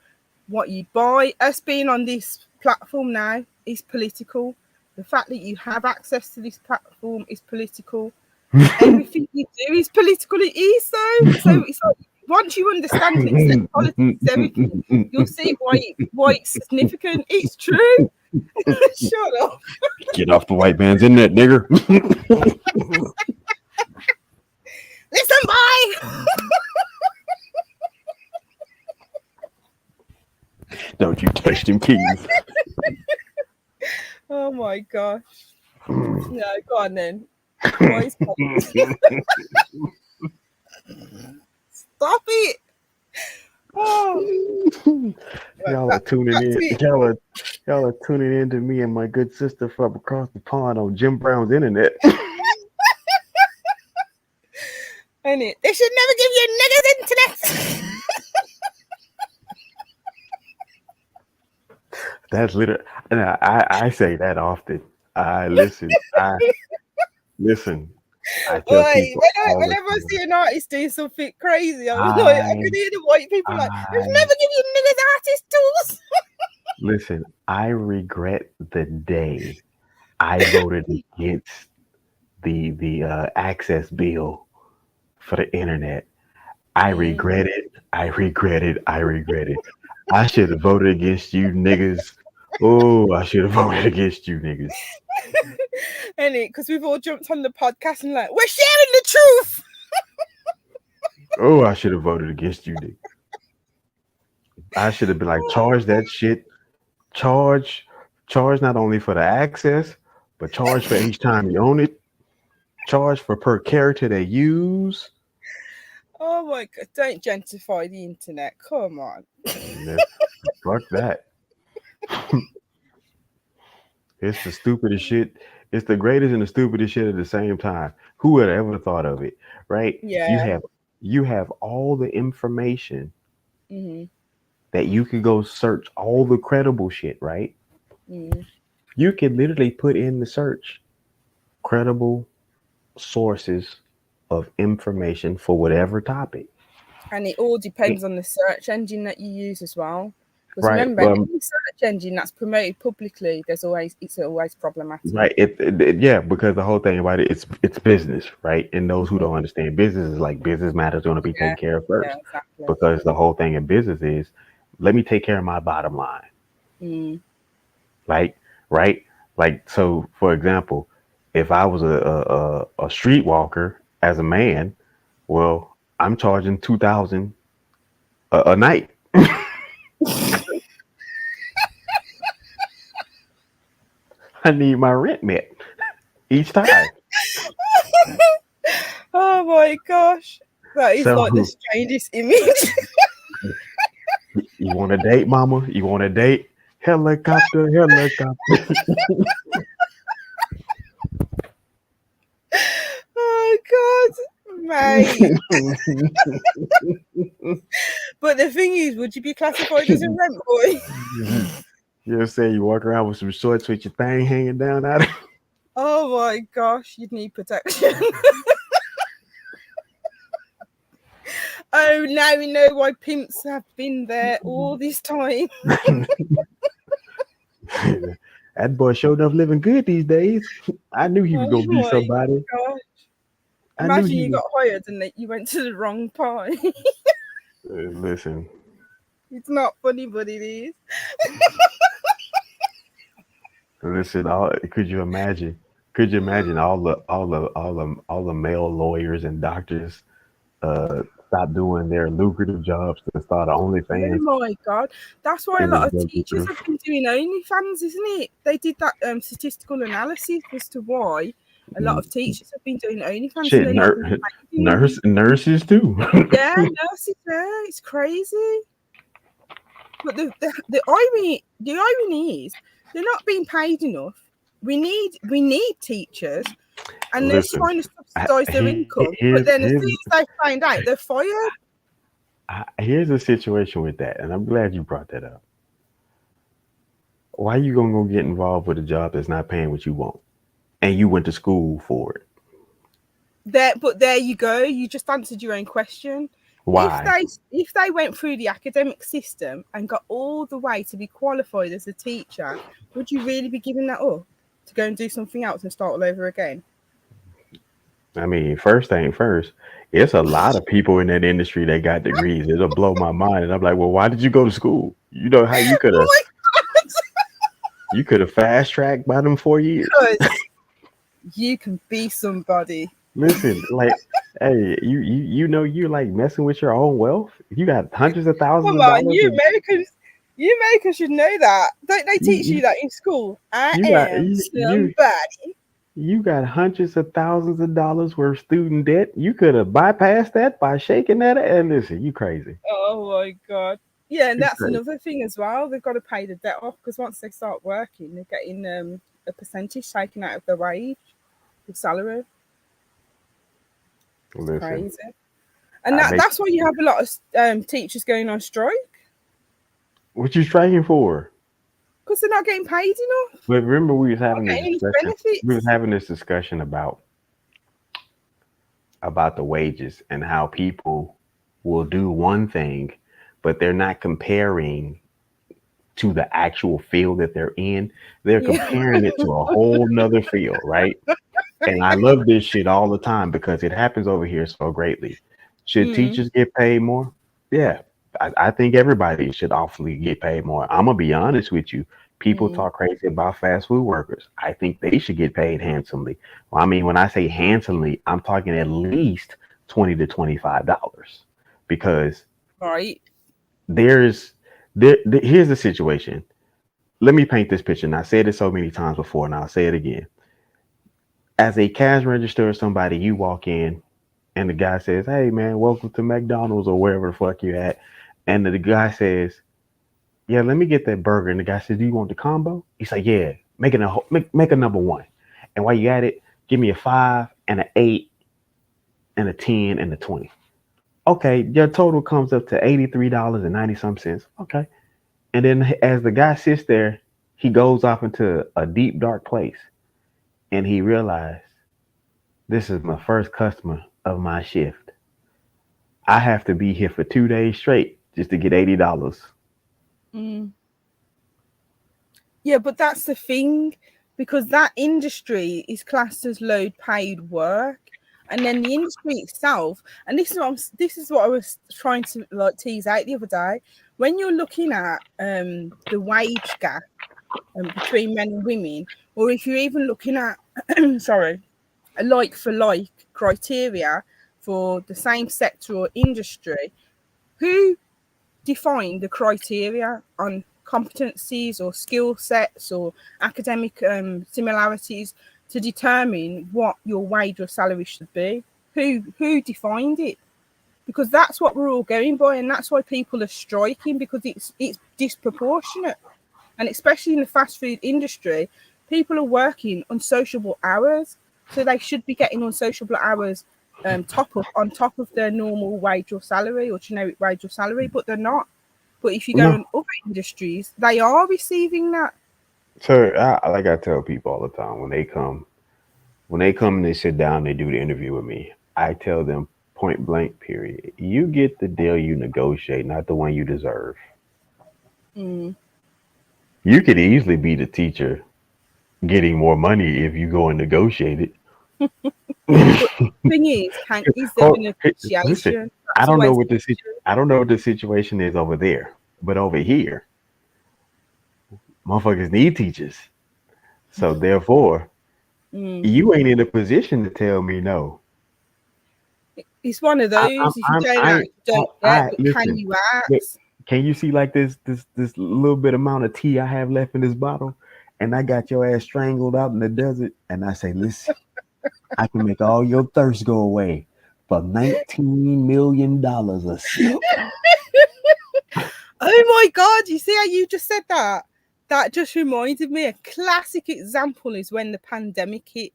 what you buy. Us being on this platform now is political. The fact that you have access to this platform is political. Everything you do is political. It is so it's like once you understand and accept politics, everything, you'll see why it's significant. It's true. Shut up. Get off the white man's internet, nigger. Listen, boy. Don't you touch them keys. Oh my gosh. No, go on then. What is Stop it. Oh. Y'all are tuning in. Y'all are tuning in to me and my good sister from across the pond on Jim Brown's internet. Ain't it? They should never give you niggas internet. That's literally. I say that often. I listen. I tell people Whenever I see an artist doing something crazy, I can hear the white people like, "They should never give you niggas artist tools." Listen, I regret the day I voted against the access bill for the internet. I regret it. I regret it. I regret it. I should have voted against you niggas. Oh, I should have voted against you niggas. And because we've all jumped on the podcast and like, we're sharing the truth. Oh, I should have voted against you niggas. I should have been like, charge that shit. Charge not only for the access, but charge for each time you own it. Charge for per character they use. Oh my God, don't gentrify the internet. Come on. Fuck that. It's the stupidest shit. It's the greatest and the stupidest shit at the same time. Who would have ever thought of it? Right? Yeah. You have all the information that you could go search all the credible shit, right? You can literally put in the search credible sources of information for whatever topic. And it all depends on the search engine that you use as well. Because Right. remember, any search engine that's promoted publicly, it's always problematic. Right. Yeah, because the whole thing about it, it's business, right? And those who don't understand business is like business matters going to be taken care of first. Yeah, exactly. Because the whole thing in business is, let me take care of my bottom line. Like, right? Like, so for example, if I was a streetwalker as a man, well, I'm charging $2,000 a night. I need my rent met each time. Oh my gosh. That is like the strangest image. You want a date, mama? You want a date? Helicopter. Oh God, mate. But the thing is, would you be classified as a rent boy? You ever say you walk around with some shorts with your thing hanging down out of it? Oh my gosh, you'd need protection. Oh, now we know why pimps have been there all this time. That boy showed up living good these days. I knew he was gonna be somebody. Gosh. Imagine you got hired and that you went to the wrong party. Listen, it's not funny, but it is. Listen, could you imagine all the male lawyers and doctors stop doing their lucrative jobs to start OnlyFans? Oh my God, that's why a lot of teachers have been doing OnlyFans, isn't it? They did that statistical analysis as to why a lot of teachers have been doing OnlyFans. Shit, nurses too. Yeah, nurses. Yeah, it's crazy. But the irony is they're not being paid enough. We need teachers, and they're Listen, trying to subsidize their income. But then as soon as they find out, they're fired. Here's the situation with that, and I'm glad you brought that up. Why you gonna go get involved with a job that's not paying what you want, and you went to school for it? But there you go. You just answered your own question. Why? If they went through the academic system and got all the way to be qualified as a teacher, would you really be giving that up to go and do something else and start all over again? I mean, first thing first, it's a lot of people in that industry that got degrees. It'll blow my mind, and I'm like, well, why did you go to school? You know how you could have. You could have fast tracked by them 4 years. Because you can be somebody. Listen, like, hey, you know you're like messing with your own wealth. You got hundreds of thousands Come of on, dollars. you Americans should know that. Don't they teach you that in school? Somebody. You got hundreds of thousands of dollars worth of student debt. You could have bypassed that by shaking that. And listen, you crazy. Oh my God. Yeah, and that's crazy. another thing as well. They've got to pay the debt off because once they start working, they're getting a percentage taken out of their wage, the salary. Listen, crazy. And that's why you have a lot of teachers going on strike. What you striking for? Because they're not getting paid enough. But remember, we was having this discussion. Benefits. We was having this discussion about the wages and how people will do one thing, but they're not comparing to the actual field that they're in. They're comparing it to a whole nother field, right? And I love this shit all the time because it happens over here so greatly. Should teachers get paid more? Yeah, I think everybody should awfully get paid more. I'm gonna be honest with you. People talk crazy about fast food workers. I think they should get paid handsomely. Well, I mean, when I say handsomely, I'm talking at least $20 to $25 because here's the situation. Let me paint this picture. And I said it so many times before, and I'll say it again. As a cash register or somebody, you walk in and the guy says, "Hey man, welcome to McDonald's," or wherever the fuck you at. And the guy says, "Yeah, let me get that burger." And the guy says, "Do you want the combo?" He's like, "Yeah, make a number one. And while you at it, give me a 5 and an 8 and a 10 and a 20. Okay, your total comes up to $83.90 some. Okay. And then as the guy sits there, he goes off into a deep, dark place. And he realized, this is my first customer of my shift. I have to be here for 2 days straight just to get $80. Yeah, but that's the thing, because that industry is classed as low paid work. And then the industry itself, and this is what I was trying to tease out the other day. When you're looking at the wage gap between men and women, or if you're even looking at a like for like criteria for the same sector or industry, who defined the criteria on competencies or skill sets or academic similarities to determine what your wage or salary should be? Who defined it? Because that's what we're all going by, and that's why people are striking, because it's disproportionate. And especially in the fast food industry, people are working unsociable hours, so they should be getting unsociable hours on top of their normal wage or salary or generic wage or salary, but they're not. But if you go in other industries, they are receiving that. So, like I tell people all the time, when they come and they sit down, they do the interview with me, I tell them point blank, period, you get the deal you negotiate, not the one you deserve. You could easily be the teacher getting more money if you go and negotiate it. Thing is there a negotiation? Listen, I don't know what the situation is over there, but over here, motherfuckers need teachers. So therefore, you ain't in a position to tell me no. It's one of those. If you don't get, can you ask? Can you see like this little bit amount of tea I have left in this bottle, and I got your ass strangled out in the desert, and I say, listen, I can make all your thirst go away for $19 million a sip. Oh my God! You see how you just said that? That just reminded me. A classic example is when the pandemic hit.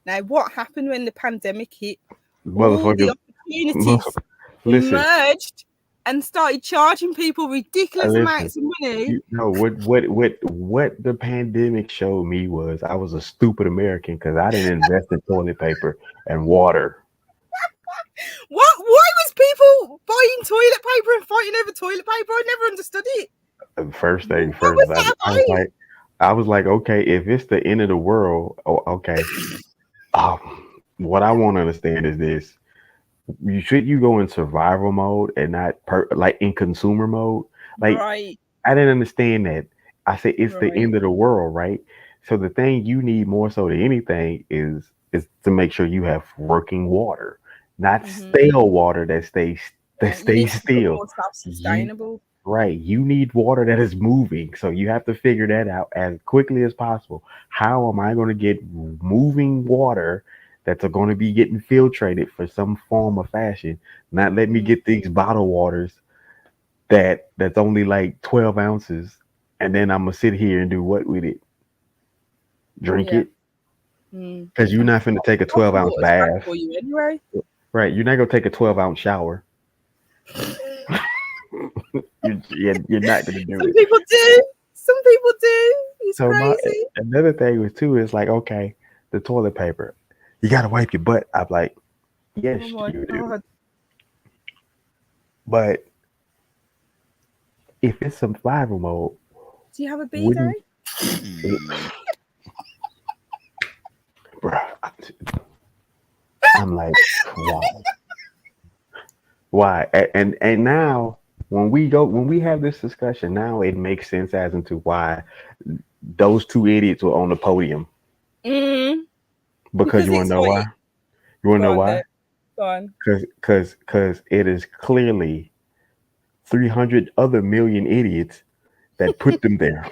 Now, what happened when the pandemic hit? All the Motherfuckers, opportunities listen, emerged and started charging people ridiculous listen. amounts of money. You know what the pandemic showed me was I was a stupid American because I didn't invest in toilet paper and water. What? Why was people buying toilet paper and fighting over toilet paper? I never understood it. First thing What first, was that about? I was like, okay, if it's the end of the world, okay. What I want to understand is this: you go in survival mode and not like in consumer mode? Like Right. I didn't understand that. I said it's the Right. end of the world, right? So the thing you need more so than anything is to make sure you have working water, not stale water that stays You need to become still. more self-sustainable. Right. You need water that is moving. So you have to figure that out as quickly as possible. How am I going to get moving water that's going to be getting filtrated for some form of fashion? Not let me get these bottled waters that's only like 12 ounces. And then I'm going to sit here and do what with it? Drink it? Because you're not finna take a 12-ounce bath. For you anyway. Right. You're not going to take a 12-ounce shower. You're not going to do it. Some people do. Some people do. It's So crazy. another thing was too is like, okay, the toilet paper, you got to wipe your butt. I'm like, yes, Oh my you do. God. But if it's survival mode, Do you have a bidet? Bruh, I'm like, why? And now when we have this discussion, now it makes sense as into why those two idiots were on the podium. Because you want to know why? You want to know why? Go on. Because it is clearly 300 other million idiots that put them there.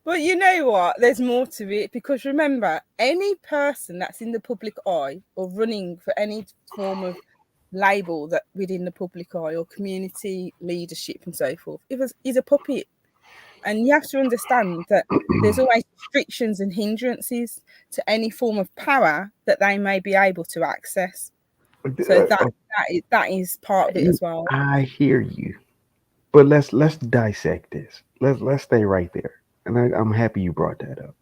But you know what? There's more to it, because remember, any person that's in the public eye or running for any form of label that within the public eye or community leadership and so forth, is a puppet. And you have to understand that there's always restrictions and hindrances to any form of power that they may be able to access. So that is part of it as well. I hear you, but let's dissect this. Let's stay right there, and I'm happy you brought that up.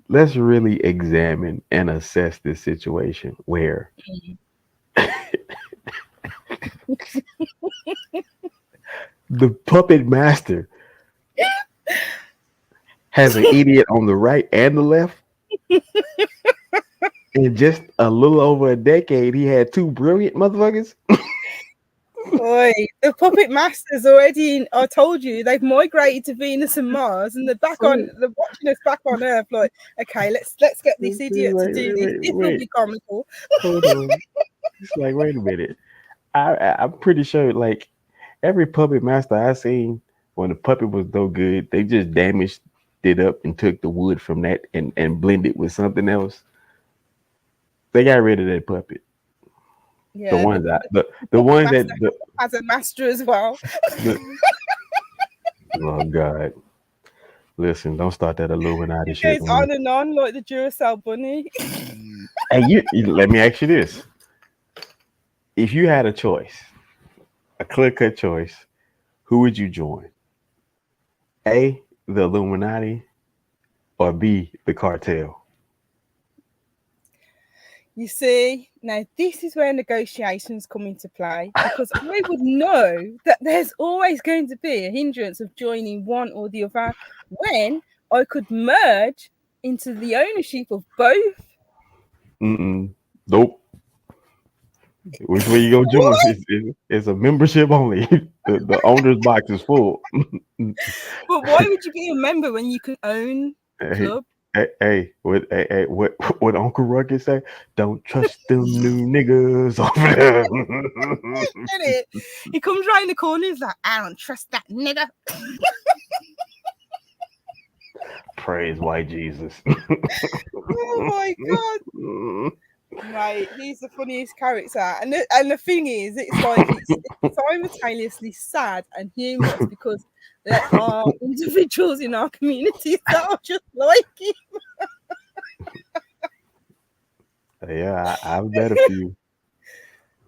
Let's really examine and assess this situation where the puppet master has an idiot on the right and the left. In just a little over a decade, he had two brilliant motherfuckers. Boy, the puppet masters already, I told you, they've migrated to Venus and Mars, and they're watching us back on Earth. Like, okay, let's get this idiot to do this. This will be comical. Hold on. It's like, wait a minute. I'm pretty sure, like, every puppet master I seen, when the puppet was no good, they just damaged it up and took the wood from that and blended with something else. They got rid of that puppet. Yeah, the ones that as a master as well. Oh God! Listen, don't start that Illuminati It shit. goes on and on like the Duracell bunny. Hey, let me ask you this: if you had a choice, a clear-cut choice, who would you join? A, the Illuminati, or B, the cartel? You see, now this is where negotiations come into play, because I would know that there's always going to be a hindrance of joining one or the other when I could merge into the ownership of both. Nope. Which way you gonna join? It's a membership only. The owner's box is full. But why would you be a member when you can own a club? What Uncle Rugged say? Don't trust them new niggas over there. He comes right in the corner. He's like, I don't trust that nigga. Praise white Jesus. Oh my God. Mate, he's the funniest character, and the thing is, it's like it's simultaneously sad and humorous because there are individuals in our communities that are just like him. Yeah, I've met a few.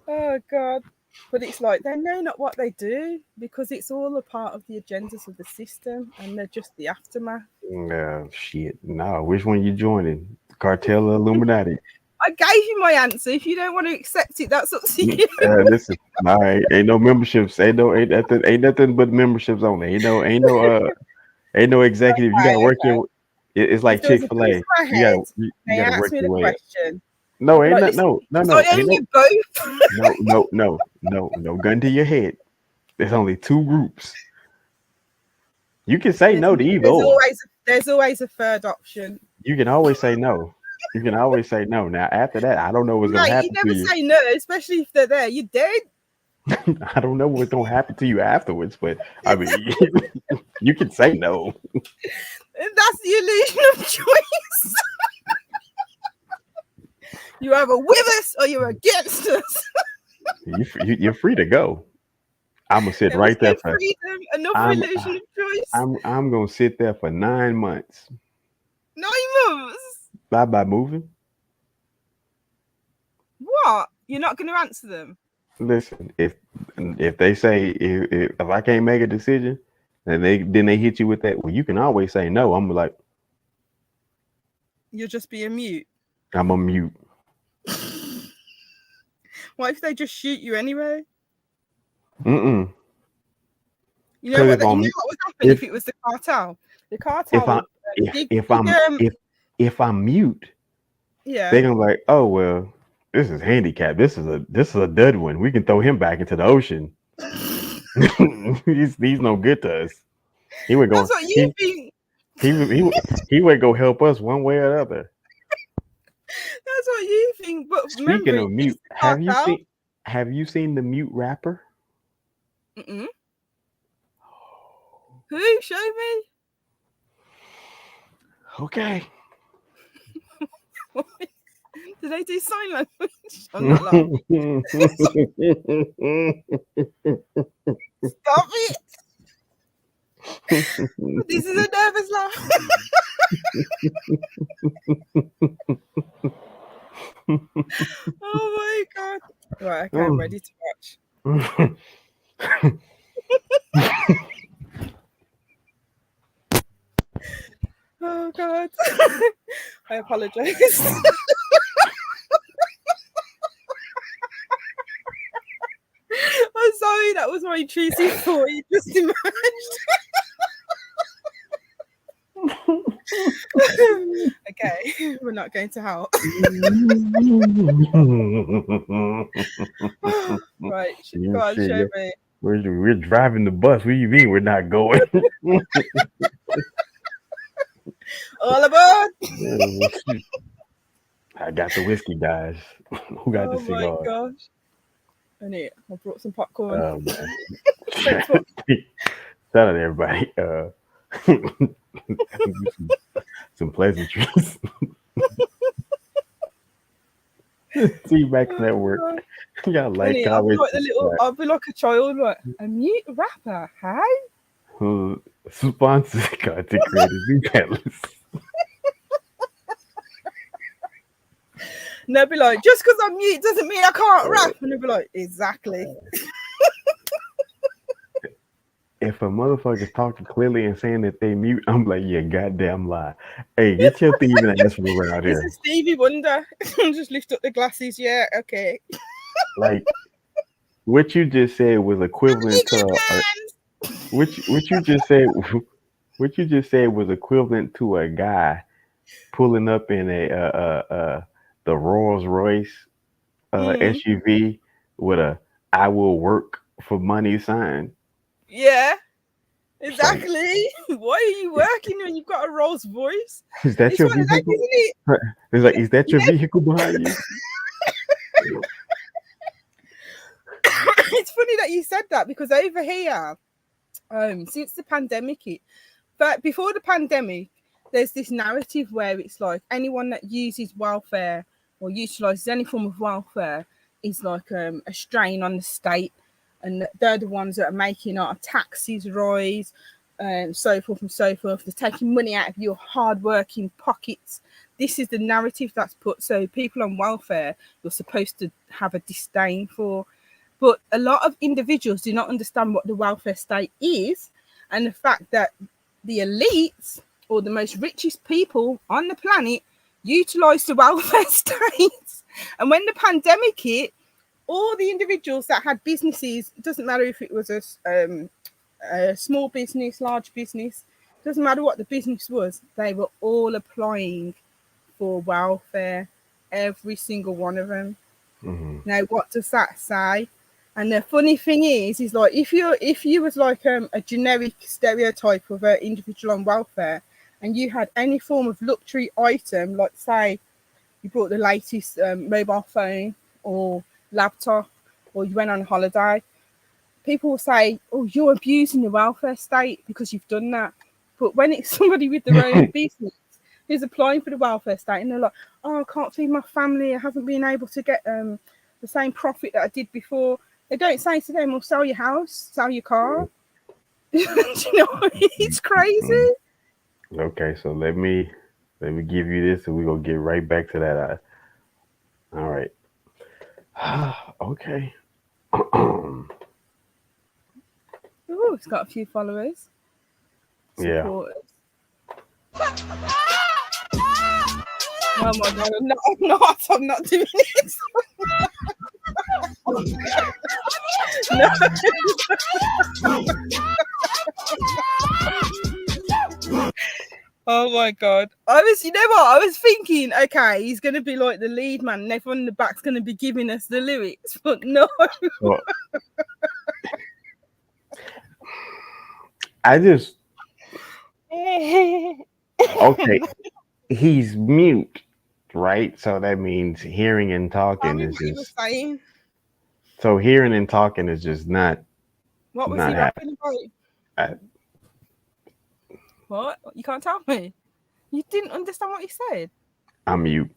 Oh God. But it's like they know not what they do because it's all a part of the agendas of the system and they're just the aftermath. Shit. No, which one you joining? Cartel or Illuminati? I gave you my answer. If you don't want to accept it, that's up to you. Listen, all right, ain't no memberships. Ain't nothing but memberships only. Ain't no executive. You gotta work your. It's like If there was a Chick-fil-A. gun to my You head, gotta you they gotta asked work me your the way up. question. No, I'd be ain't like, no. so I own you both. No gun to your head. There's only two groups. You can say no to either or. There's always a third option. You can always say no. You can always say no. Now after that, I don't know what's gonna Mate, happen you never to you. say no, especially if they're there. You're dead. I don't know what's gonna happen to you afterwards, but I mean, you can say no. That's the illusion of choice. You either with us or you're against us. You're free to go. I'm gonna sit right there for freedom, another illusion of choice. I'm gonna sit there for 9 months. 9 months? By moving. What? You're not going to answer them? Listen, if they say if I can't make a decision, and they hit you with that, well, you can always say no. I'm like, you'll just be a mute. I'm a mute. What if they just shoot you anyway? Mm-mm. You know what would happen if it was the cartel? The cartel. If I'm mute, yeah, they're gonna be like, oh well, this is handicapped. This is a dud one. We can throw him back into the ocean. he's no good to us. He would go. That's what you think. He would go help us one way or the other. That's what you think. But speaking remember, of mute, have you seen the mute rapper? Mm-mm. Who? Show me. Okay. Do they do sign language? I'm not laughing. Stop it. This is a nervous laugh. Oh my God. Right, okay, I'm ready to watch. Oh God. I apologize. I'm sorry, that was my intrusive thought. You just emerged. Okay, we're not going to help. Right, go on, show me. We're driving the bus. What do you mean we're not going? All aboard! I got the whiskey, guys. Who got the cigar? Oh my gosh! I brought some popcorn. Oh man! Shout out to everybody. Some pleasantries. See you back from that work. Y'all like comments. I'll be like a child, like a mute rapper. Hi. Sponsors content creators and panelists. And they'll be like, just because I'm mute doesn't mean I can't rap. And they'll be like, exactly. If a motherfucker's talking clearly and saying that they mute, I'm like, yeah, goddamn lie. Hey, get your thieving ass from around here. This is Stevie Wonder. Just lift up the glasses. Yeah, okay. Like, what you just said was equivalent to what you just said. What you just said was equivalent to a guy pulling up in the Rolls Royce SUV with a "I will work for money" sign. Yeah, exactly. Why are you working when you've got a Rolls Royce? Is that your vehicle? Isn't it? It's like, is that your vehicle behind you? It's funny that you said that because over here, since the pandemic, but before the pandemic, there's this narrative where it's like anyone that uses welfare or utilises any form of welfare is like a strain on the state, and they're the ones that are making our taxes rise, so forth and so forth. They're taking money out of your hard-working pockets. This is the narrative that's put. So people on welfare, you're supposed to have a disdain for. But a lot of individuals do not understand what the welfare state is, and the fact that the elites or the most richest people on the planet utilize the welfare state. And when the pandemic hit, all the individuals that had businesses, it doesn't matter if it was a small business, large business, doesn't matter what the business was, they were all applying for welfare, every single one of them. Mm-hmm. Now, what does that say? And the funny thing is like if you was like a generic stereotype of an individual on welfare, and you had any form of luxury item, like say you bought the latest mobile phone or laptop, or you went on holiday, people will say, "Oh, you're abusing the welfare state because you've done that." But when it's somebody with their own business who's applying for the welfare state, and they're like, "Oh, I can't feed my family. I haven't been able to get the same profit that I did before." They don't say to them, "Well, sell your house, sell your car." Do you know, it's crazy. Okay, so let me give you this, and we're gonna get right back to that. All right. Okay. Oh, it's got a few followers. Yeah. Supporters. Oh my god, I'm not doing this. No. Oh my god. You know what? I was thinking, okay, he's gonna be like the lead man and everyone in the back's gonna be giving us the lyrics, but no. Well, I just okay. He's mute, right? So that means hearing and talking is He was just saying. so hearing and talking is just not. What was not he rapping about? What? You can't tell me. You didn't understand what he said. I'm mute.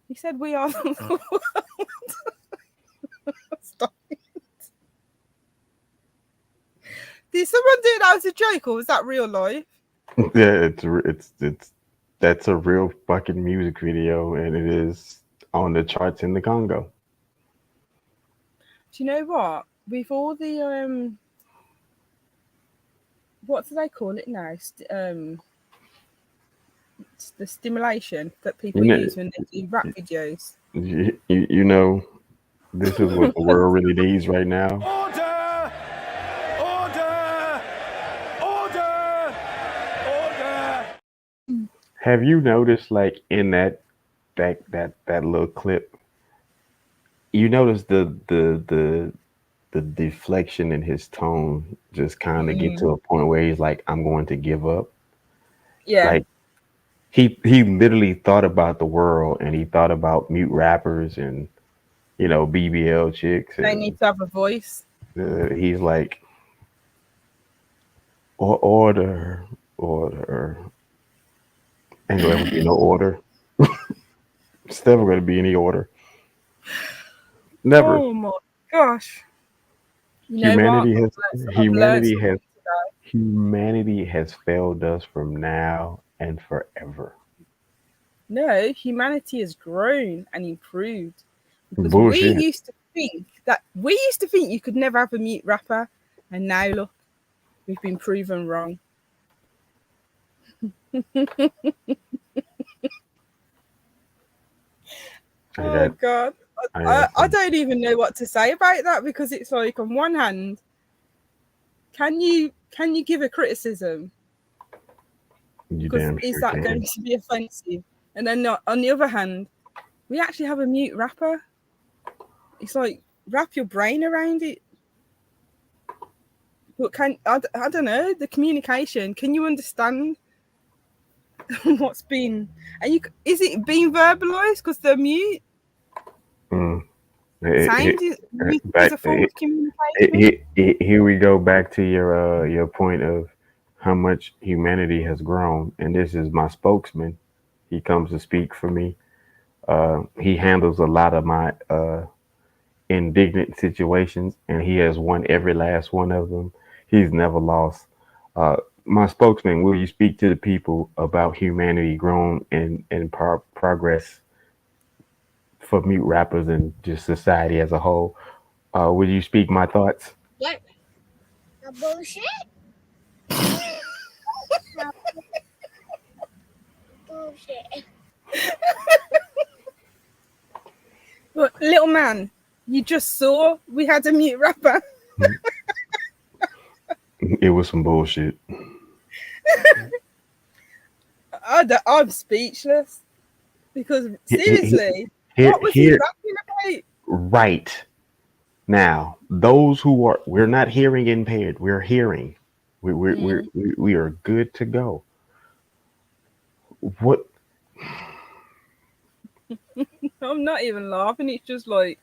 He said we are the world. Stop it. Did someone do that as a joke, or was that real life? Yeah, it's that's a real fucking music video, and it is on the charts in the Congo. Do you know what? With all the what do they call it now? The stimulation that people use when they do rap videos. You know, this is what the world really needs right now. Order! Order! Order! Order! Have you noticed, like, in that little clip, you notice the deflection in his tone just kind of get to a point where he's like, "I'm going to give up." Yeah. Like he literally thought about the world, and he thought about mute rappers and BBL chicks. They need to have a voice. He's like, order. Ain't gonna ever be no order. It's never gonna be any order. Never. Oh my gosh. Humanity has failed us from now and forever. No, humanity has grown and improved. Because Bullshit. we used to think you could never have a mute rapper, and now look, we've been proven wrong. Oh god. I don't even know what to say about that, because it's like, on one hand, can you give a criticism? Because is that going to be offensive? And then on the other hand, we actually have a mute rapper. It's like, wrap your brain around it. But I don't know, the communication, can you understand what's been, is it being verbalized because they're mute? Is a form of communication. Here we go back to your point of how much humanity has grown, and this is my spokesman. He comes to speak for me. He handles a lot of my indignant situations, and he has won every last one of them. He's never lost. My spokesman, will you speak to the people about humanity grown and progress for mute rappers and just society as a whole? Will you speak my thoughts? What? No bullshit. No bullshit. But little man, you just saw we had a mute rapper. It was some bullshit. I'm speechless because seriously, what was he rapping about? Right now, those who we're not hearing impaired, we're hearing. We are good to go. What? I'm not even laughing. It's just like,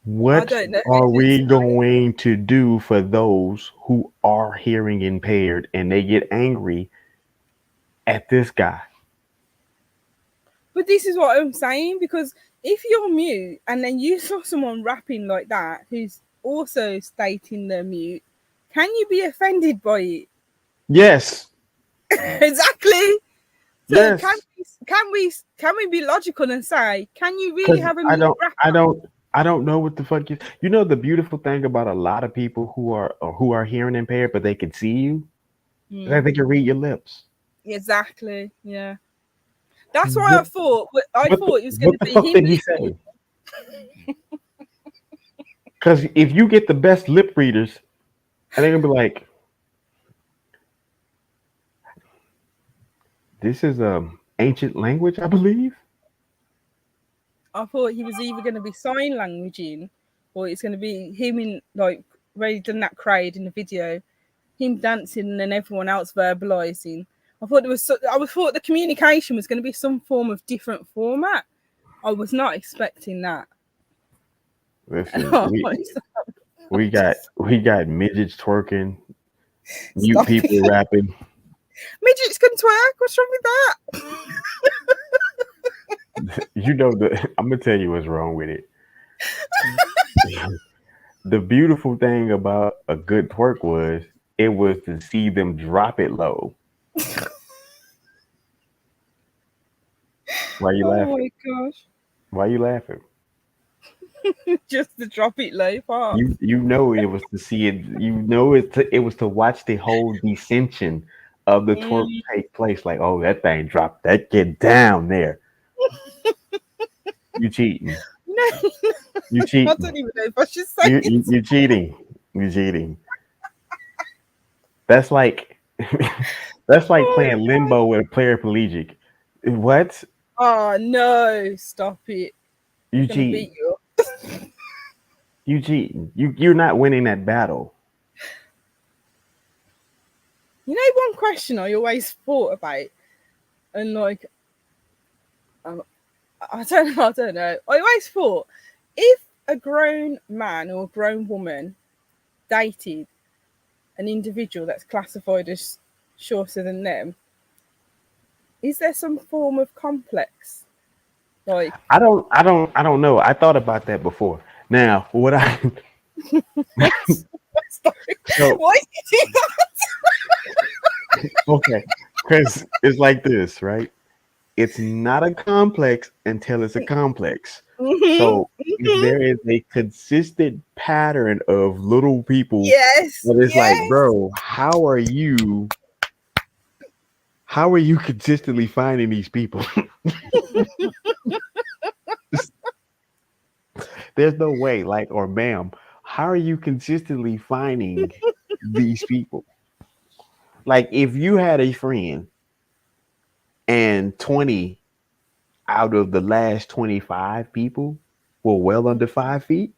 what are we going to do for those who are hearing impaired and they get angry at this guy? But this is what I'm saying, because if you're mute and then you saw someone rapping like that who's also stating they're mute, can you be offended by it? Yes. Exactly. So yes. Can we be logical and say, can you really have a mute rapper? I don't know what the fuck you know. The beautiful thing about a lot of people who are hearing impaired, but they can see you, that they can read your lips. Exactly. Yeah. That's why I thought it was going to be him. What the fuck did he say? Because if you get the best lip readers, and they're gonna be like, "This is ancient language, I believe." I thought he was either going to be sign languaging, or it's going to be him in like really done that crowd in the video, him dancing and then everyone else verbalizing. I thought I thought the communication was going to be some form of different format. I was not expecting that. Listen, we got midgets twerking, mute people rapping. Midgets can twerk. What's wrong with that? You know, I'm gonna tell you what's wrong with it. The beautiful thing about a good twerk was to see them drop it low. Why are you laughing? Oh my gosh! Why are you laughing? Just to drop it low part. You know it was to see it. You know it was to watch the whole descension of the twerk take place. Like, oh, that thing dropped. That get down there. You cheating. No. You cheating. I don't even know if I should say it. You cheating. You cheating. That's like playing limbo with a paraplegic. What? Oh no! Stop it. You cheating. You cheating. You're not winning that battle. You know, one question I always thought about, and like, I don't know. I always thought, if a grown man or a grown woman dated an individual that's classified as shorter than them, is there some form of complex? Like, I don't know. I thought about that before. Now, what I so, why did you do that? Okay, because it's like this, right? It's not a complex until it's a complex. So if there is a consistent pattern of little people, but it's like, bro, how are you consistently finding these people? There's no way, like, or ma'am, how are you consistently finding these people? Like, if you had a friend and 20 out of the last 25 people were well under 5 feet,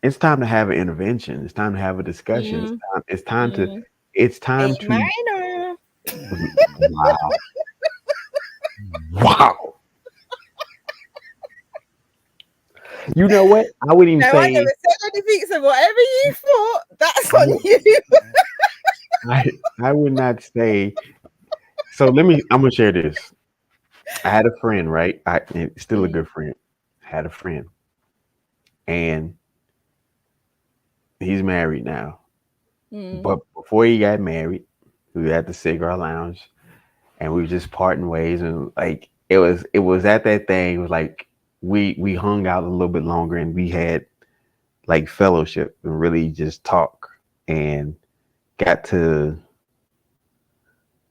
it's time to have an intervention. It's time to have a discussion. It's time to wow. You know what? I wouldn't even say. I never said anything. So whatever you thought, that's on you. I would not say. So I'm gonna share this. I had a friend, right? Still a Mm. good friend. Had a friend, and he's married now. Mm. But before he got married, we were at the cigar lounge, and we were just parting ways, and like it was at that thing. It was like we hung out a little bit longer, and we had like fellowship and really just talk, and got to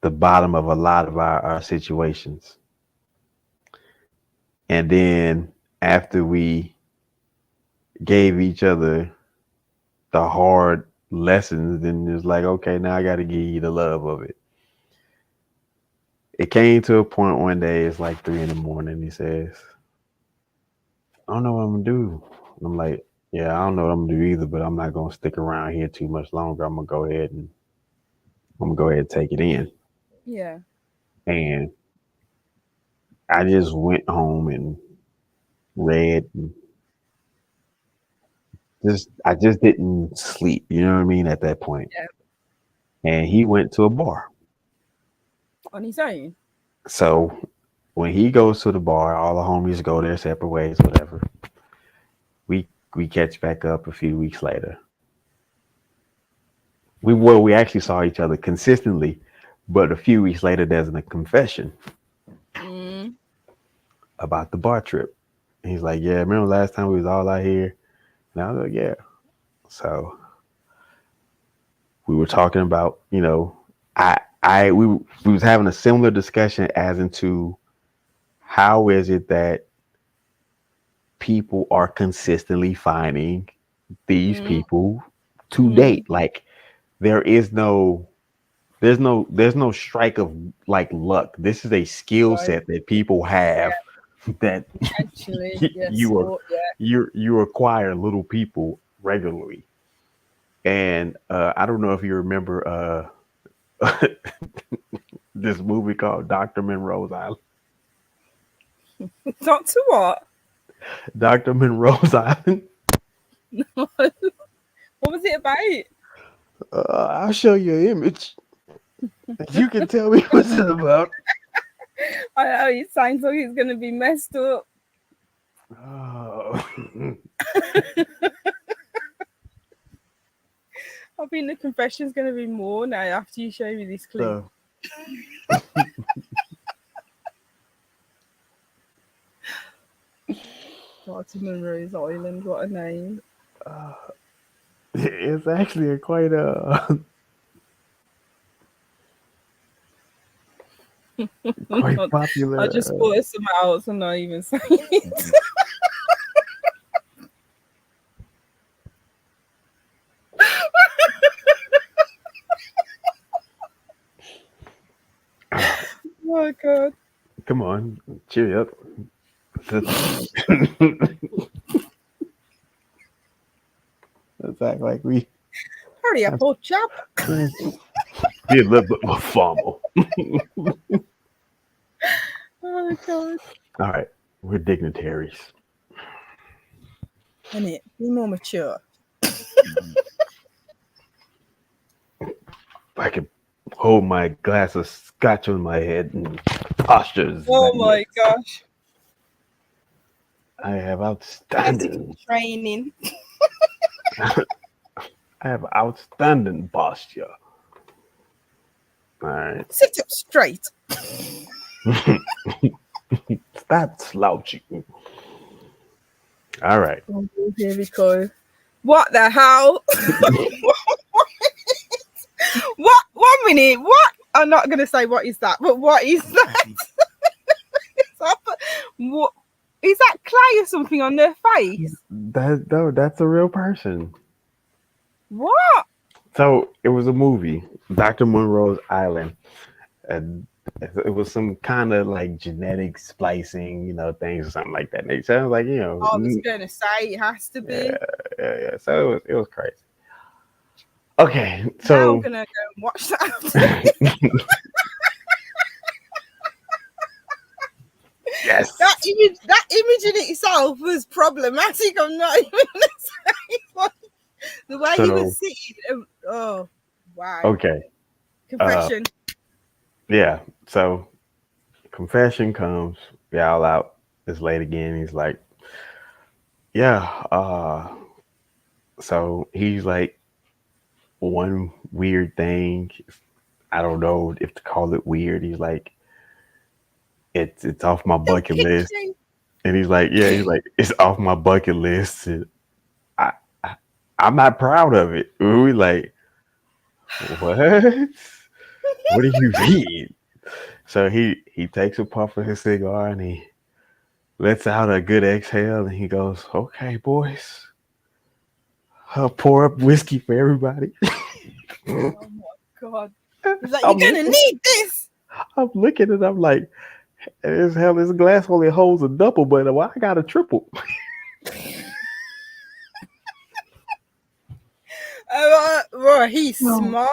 the bottom of a lot of our situations. And then after we gave each other the hard lessons, then it's like, okay, now I got to give you the love of it. It came to a point one day, it's like 3 in the morning. He says, I don't know what I'm gonna do. And I'm like, yeah, I don't know what I'm gonna do either, but I'm not gonna stick around here too much longer. I'm gonna go ahead and take it in. Yeah. And I just went home and read and I just didn't sleep, you know what I mean, at that point. Yeah. And he went to a bar. On his own. So when he goes to the bar, all the homies go their separate ways, whatever. We catch back up a few weeks later. We actually saw each other consistently, but a few weeks later there's a confession Mm. about the bar trip. And he's like, yeah, remember last time we was all out here? And I was like, yeah. So we were talking about, we was having a similar discussion as into how is it that people are consistently finding these Mm. people to Mm. date. Like there's no strike of like luck. This is a skill Right. set that people have that Actually, yes. you acquire little people regularly. And I don't know if you remember this movie called Dr. Monroe's Island. Doctor what? Dr. Monroe's Island. What was it about? I'll show you an image. You can tell me what's it about. I know it sounds like it's gonna be messed up. Oh. I think the confession's gonna be more now after you show me this clip. So, Dr. Monroe's Island, what a name. it's actually a quite quite popular. I just thought of something else and not even saying it. Oh god. Come on, cheer up. Let's act like we Hurry up, old chap. be a little bit more formal. Oh god. All right, we're dignitaries. Innit? Be more mature. I can hold my glass of scotch on my head and postures. Oh my gosh. I have Physical outstanding. training. I have outstanding posture. All right. Sit up straight. Stop slouching. All right. Oh, here we go. What the hell? What? 1 minute. What? I'm not going to say what is that, but what is that? What? Is that clay or something on their face? That's a real person. What? So it was a movie, Dr. Monroe's Island, and it was some kind of like genetic splicing, things or something like that. And it sounds like, I was going to say it has to be. Yeah. So it was crazy. Okay, Now so I'm gonna go and watch that. yes, That image in itself was problematic. I'm not even gonna say what. The way he was sitting. Oh, wow. Okay. Confession. Yeah. So confession comes. We all out. It's late again. He's like, yeah. So he's like, one weird thing. I don't know if to call it weird. He's like, it's off my bucket list. And he's like, yeah. He's like, it's off my bucket list. And I, I I'm not proud of it. We like, what? What do you mean? So he takes a puff of his cigar and he lets out a good exhale and he goes, okay, boys, I'll pour up whiskey for everybody. Oh my God. He's like, you're going to need this. I'm looking and I'm like, as hell, this glass only holds a double, but why I got a triple? Right, he's smart.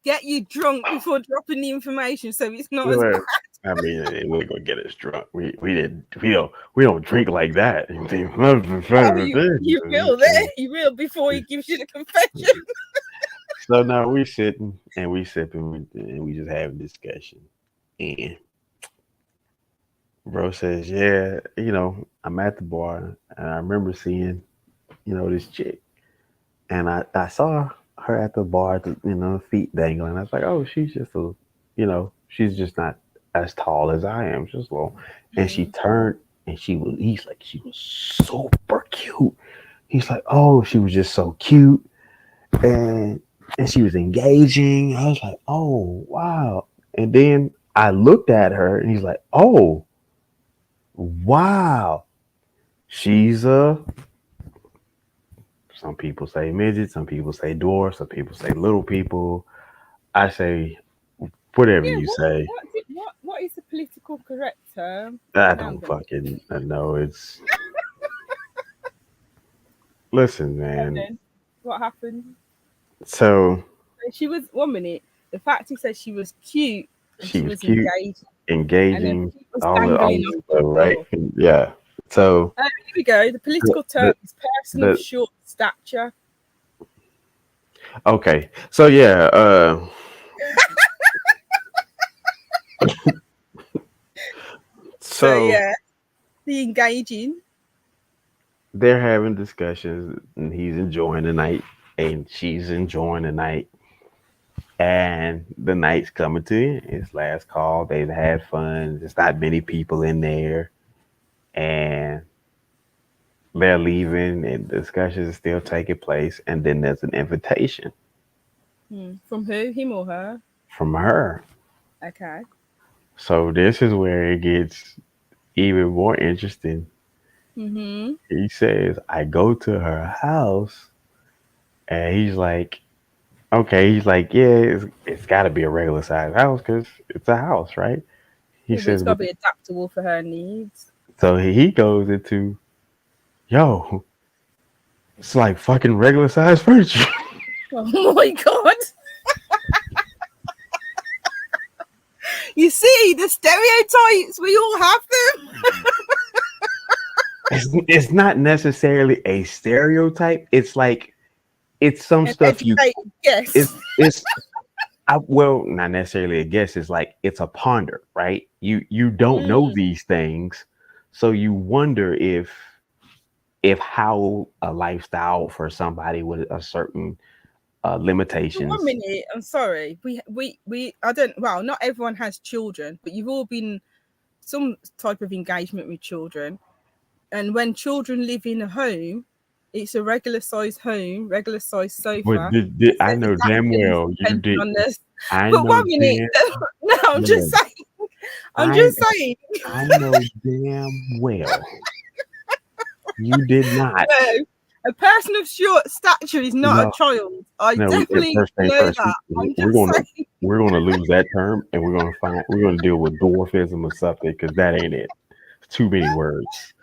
Get you drunk before dropping the information, so it's not as bad. I mean, we're gonna get us drunk. We don't drink like that. You will there. You will before he gives you the confession. So now we sitting and we sipping and we just having discussion. And bro says, yeah, I'm at the bar and I remember seeing, this chick. And I saw her at the bar, feet dangling. I was like, oh, she's just she's just not as tall as I am. She's little. And she turned and she was super cute. He's like, oh, she was just so cute. And she was engaging. I was like, oh, wow. And then I looked at her and he's like, oh, wow. She's some people say midget, some people say dwarf, some people say little people. I say whatever you say. What is the political correct term? I don't fucking know. It's listen, man. What happened? So she was 1 minute. The fact he said she was cute. She was cute, engaging, all the stuff, right? Yeah. So here we go. The political term is person of short stature. Okay. So yeah, so yeah, the engaging. They're having discussions and he's enjoying the night and she's enjoying the night. And the night's coming to you. It's last call. They've had fun. There's not many people in there. And they're leaving and discussions are still taking place. And then there's an invitation. From who? Him or her? From her. Okay. So this is where it gets even more interesting. Mm-hmm. He says, I go to her house. And he's like, okay, he's like, yeah, it's got to be a regular size house because it's a house, right? He says, it's got to be adaptable for her needs. So he goes into, yo, it's like fucking regular size furniture. Oh my God. You see, the stereotypes, we all have them. It's not necessarily a stereotype. It's like, it's some stuff you guess. It's well, not necessarily a guess. It's like it's a ponder, right? You don't know these things, so you wonder if how a lifestyle for somebody with a certain limitations. 1 minute, I'm sorry. I don't. Well, not everyone has children, but you've all been some type of engagement with children, and when children live in a home. It's a regular size home, regular size sofa. But I know damn well you did. But 1 minute, no, I'm just saying. I'm just saying. I know damn well you did not. No, a person of short stature is not a child. I definitely know that. We're gonna lose that term, and we're gonna deal with dwarfism or something because that ain't it. Too many words.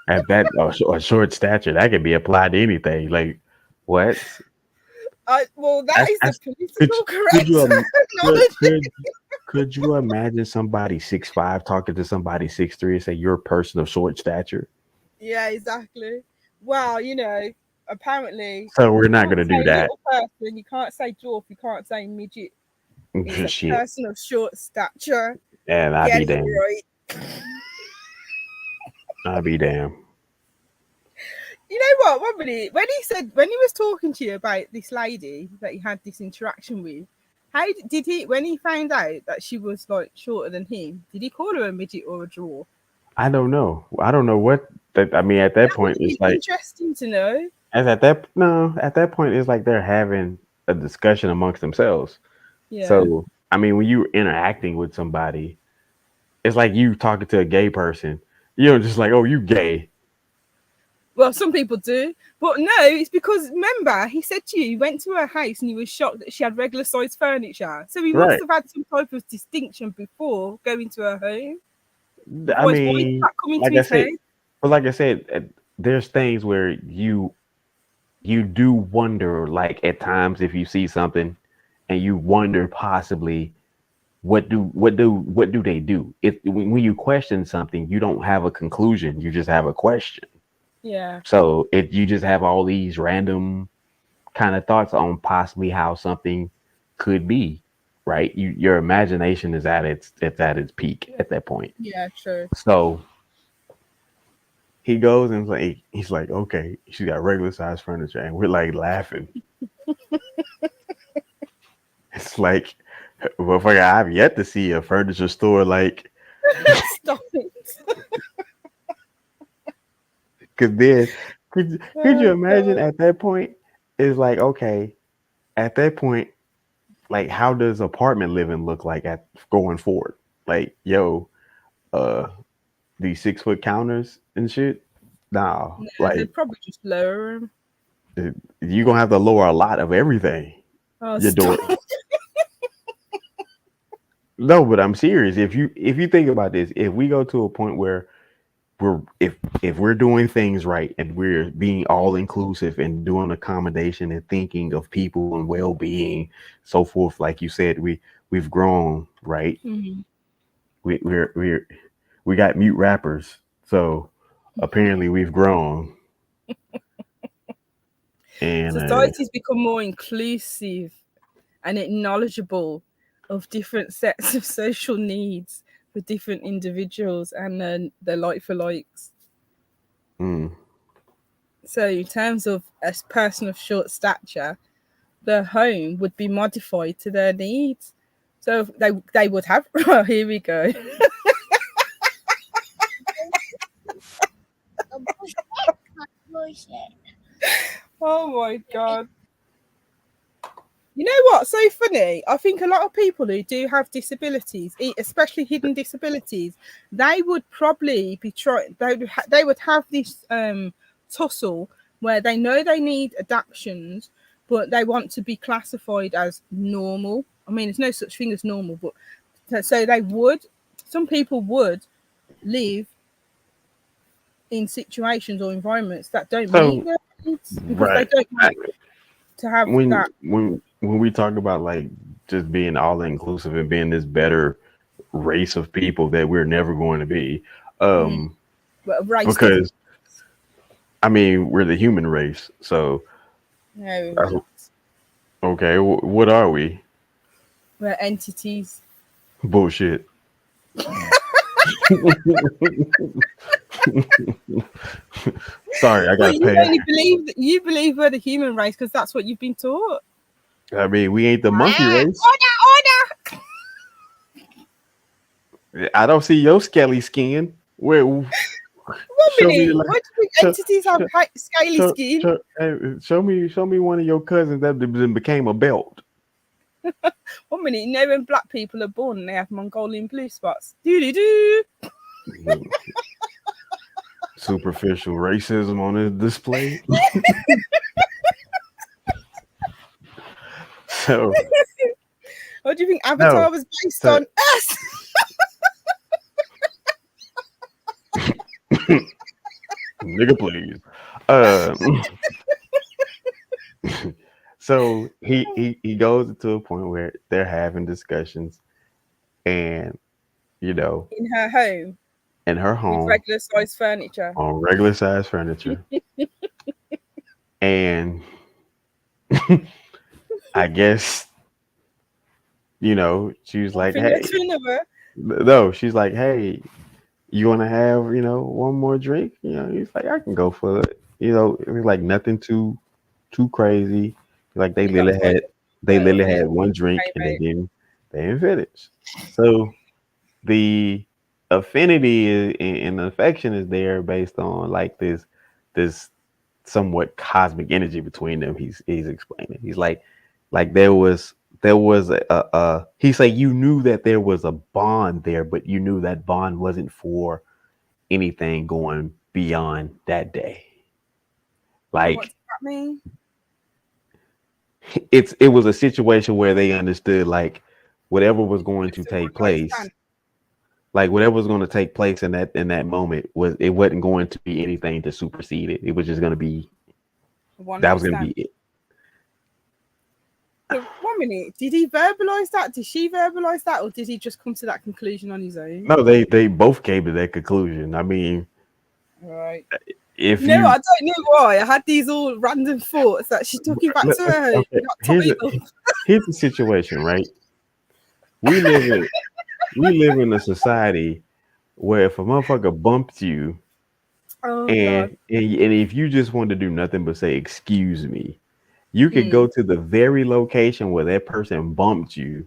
At that a short stature, that can be applied to anything. Like what? Well, that is the political correct. Could you imagine somebody 6'5" talking to somebody 6'3" and say you're a person of short stature? Yeah, exactly. Well, apparently. So we're not going to do that. Person, you can't say dwarf. You can't say midget. It's a person of short stature. And I'd Get be it damned. right. I'd be damned. You know what? One minute, when he was talking to you about this lady that he had this interaction with, how did he? When he found out that she was like shorter than him, did he call her a midget or a draw? I don't know. I don't know what that. I mean, at that That would point, be it's like interesting to know. at that point, it's like they're having a discussion amongst themselves. Yeah. So I mean, when you're interacting with somebody, it's like you talking to a gay person. You're just like, oh, you gay. Well, some people do, but no, it's because remember he said to you, he went to her house and he was shocked that she had regular sized furniture. So he must Right. have had some type of distinction before going to her home. I Otherwise, why did mean, that come into like I his said, head? but like I said, there's things where you do wonder, like at times, if you see something, and you wonder possibly what do they do? If when you question something, you don't have a conclusion, you just have a question. Yeah. So if you just have all these random kind of thoughts on possibly how something could be, right? Your imagination is at its peak at that point. Yeah, true. So he goes and he's like, okay, she got regular size furniture, and we're like laughing. It's like, well, I've yet to see a furniture store like, Stop it. because then could you Oh, imagine God. at that point? It's like, okay, at that point, like, how does apartment living look like at going forward? Like, yo, uh, these 6 foot counters and shit. Nah, No, like they'd probably just lower him. you're gonna have to lower a lot of everything. Oh, Your stop. door. No, but I'm serious. If you think about this, if we go to a point where if we're doing things right and we're being all inclusive and doing accommodation and thinking of people and well being, so forth, like you said, we've grown, right? Mhm. We got mute rappers, so apparently we've grown, and Society's become more inclusive and knowledgeable of different sets of social needs for different individuals and then their like for likes. mm, So, in terms of a person of short stature, their home would be modified to their needs. So they would have. Oh, here we go. Bullshit. Oh my god. You know what's so funny? I think a lot of people who do have disabilities, especially hidden disabilities, they would probably be trying. They would have this tussle where they know they need adaptations, but they want to be classified as normal. I mean, there's no such thing as normal, but so they would. Some people would live in situations or environments that don't meet so their needs because they right. don't want to have when that. when we talk about like just being all inclusive and being this better race of people that we're never going to be, Race because I mean we're the human race. So No, we're not. okay, what are we? We're entities. Bullshit. Sorry, I Well, gotta you pay. only believe that you believe we're the human race because that's what you've been taught. I mean, we ain't the monkey race. Order! I don't see your scaly skin. Where? One Show me, minute. like, What do you think entities have scaly skin? show me one of your cousins that became a belt. 1 minute. You know when black people are born and they have Mongolian blue spots. Doo. Superficial racism on his display. So, What do you think Avatar No. was based So- on? Us. nigga, please. So he goes to a point where they're having discussions, and In her home in her with home regular size furniture. on regular size furniture, and I guess she was One like, thing "Hey, led to another. No, she's like, hey, you want to have, one more drink? He's like, I can go for it. It was like nothing too crazy. Like You got five they literally minutes. had one drink Okay, and mate. they didn't finish. So the affinity and affection is there based on like this somewhat cosmic energy between them. He's explaining. He's like there was a he's like you knew that there was a bond there, but you knew that bond wasn't for anything going beyond that day. And what Like does that mean? it was a situation where they understood like whatever was going to Just a one take night place, stand. like whatever was going to take place in that moment it wasn't going to be anything to supersede it. It was just going to be A one that night was going to stand. be it. So 1 minute, did he verbalize that? Did she verbalize that, or did he just come to that conclusion on his own? No, they both came to that conclusion. I mean, Right. if No, you I don't know why. I had these all random thoughts that she's talking back to her home, okay, not title. here's the situation, right? We live in we live in a society where if a motherfucker bumps you Oh God. and if you just want to do nothing but say excuse me, you could Hmm. go to the very location where that person bumped you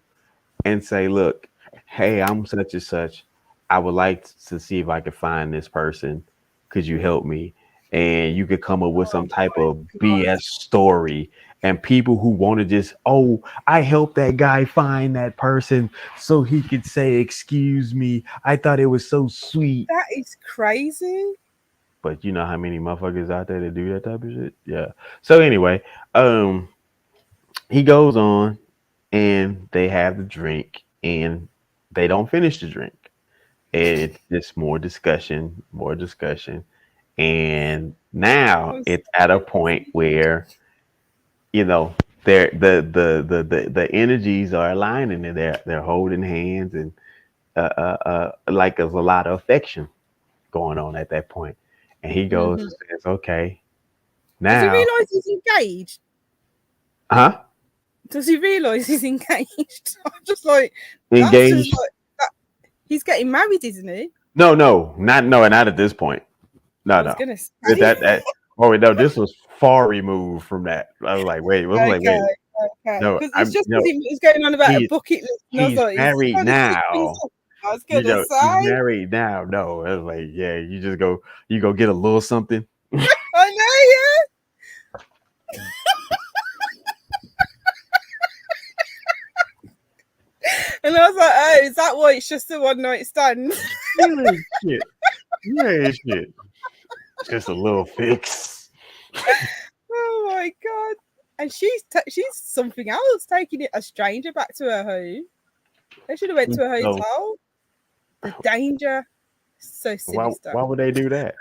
and say, look, hey, I'm such and such. I would like to see if I can find this person. Could you help me? And you could come up with Oh some type my of God. BS story. And people who want to just, oh, I helped that guy find that person so he could say, excuse me. I thought it was so sweet. That is crazy. But you know how many motherfuckers out there that do that type of shit? Yeah. So anyway, he goes on and they have the drink and they don't finish the drink. It's just more discussion. And now I'm it's at a sorry. point where, you know, they're the energies are aligning and they're holding hands and like there's a lot of affection going on at that point. And he goes Mhm. and says, okay, Does he now, realise he's engaged? huh? Does he realise he's engaged? I'm just like, that's just Engaged? like that. He's getting married, isn't he? No, not at this point. I No, was no. gonna That, say. that oh wait, no, this was far removed from that. I was like, wait, Okay, okay. no, Because it's I'm just no, because he was going on about a he's bucket list, and I was he's like, is he married trying to stick things now. up? I was gonna He's say, married now. No, I was like, yeah, you go get a little something. I know, yeah. And I was like, oh, is that why it's just a one night stand? You ain't shit. You ain't shit. Just a little fix. Oh my God. And she's something else, taking it a stranger back to her home. They should have went to a So hotel. The danger, so sinister. why would they do that?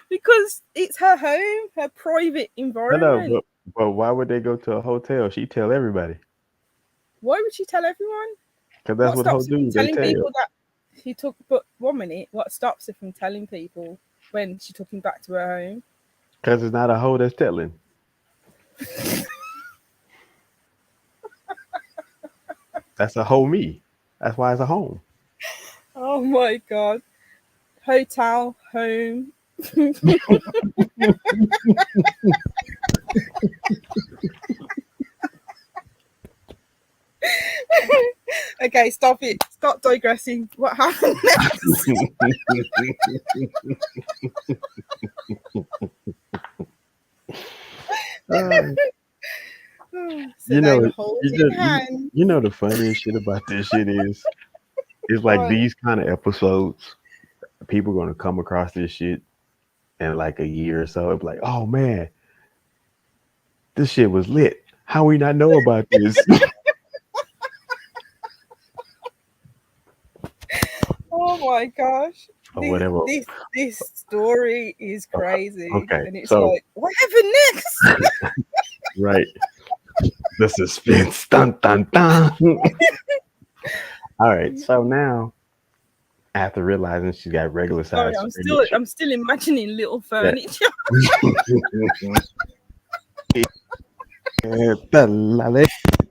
Because it's her home, her private No, environment. but why would they go to a hotel? She tell everybody. Why would she tell everyone? Because that's What what whole stops her from dudes they telling tell. people that she took? But 1 minute, what stops her from telling people when she took him back to her home? Because it's not a hoe that's telling. That's a hoe me. That's why it's a home. Oh my God. Hotel, home. Okay, stop it. Stop digressing. What happened next? Uh, So you they know, were holding hands. you know the funniest shit about this shit is like What? these kind of episodes. People gonna come across this shit in like a year or so. It's like, oh man, this shit was lit. How we not know about this? Oh my gosh. Or whatever. This story is crazy. Okay, And it's so like, what happened next? right, the suspense, dun dun dun. All right, so now after realizing she's got regular Sorry, size furniture, I'm still imagining little yeah. furniture.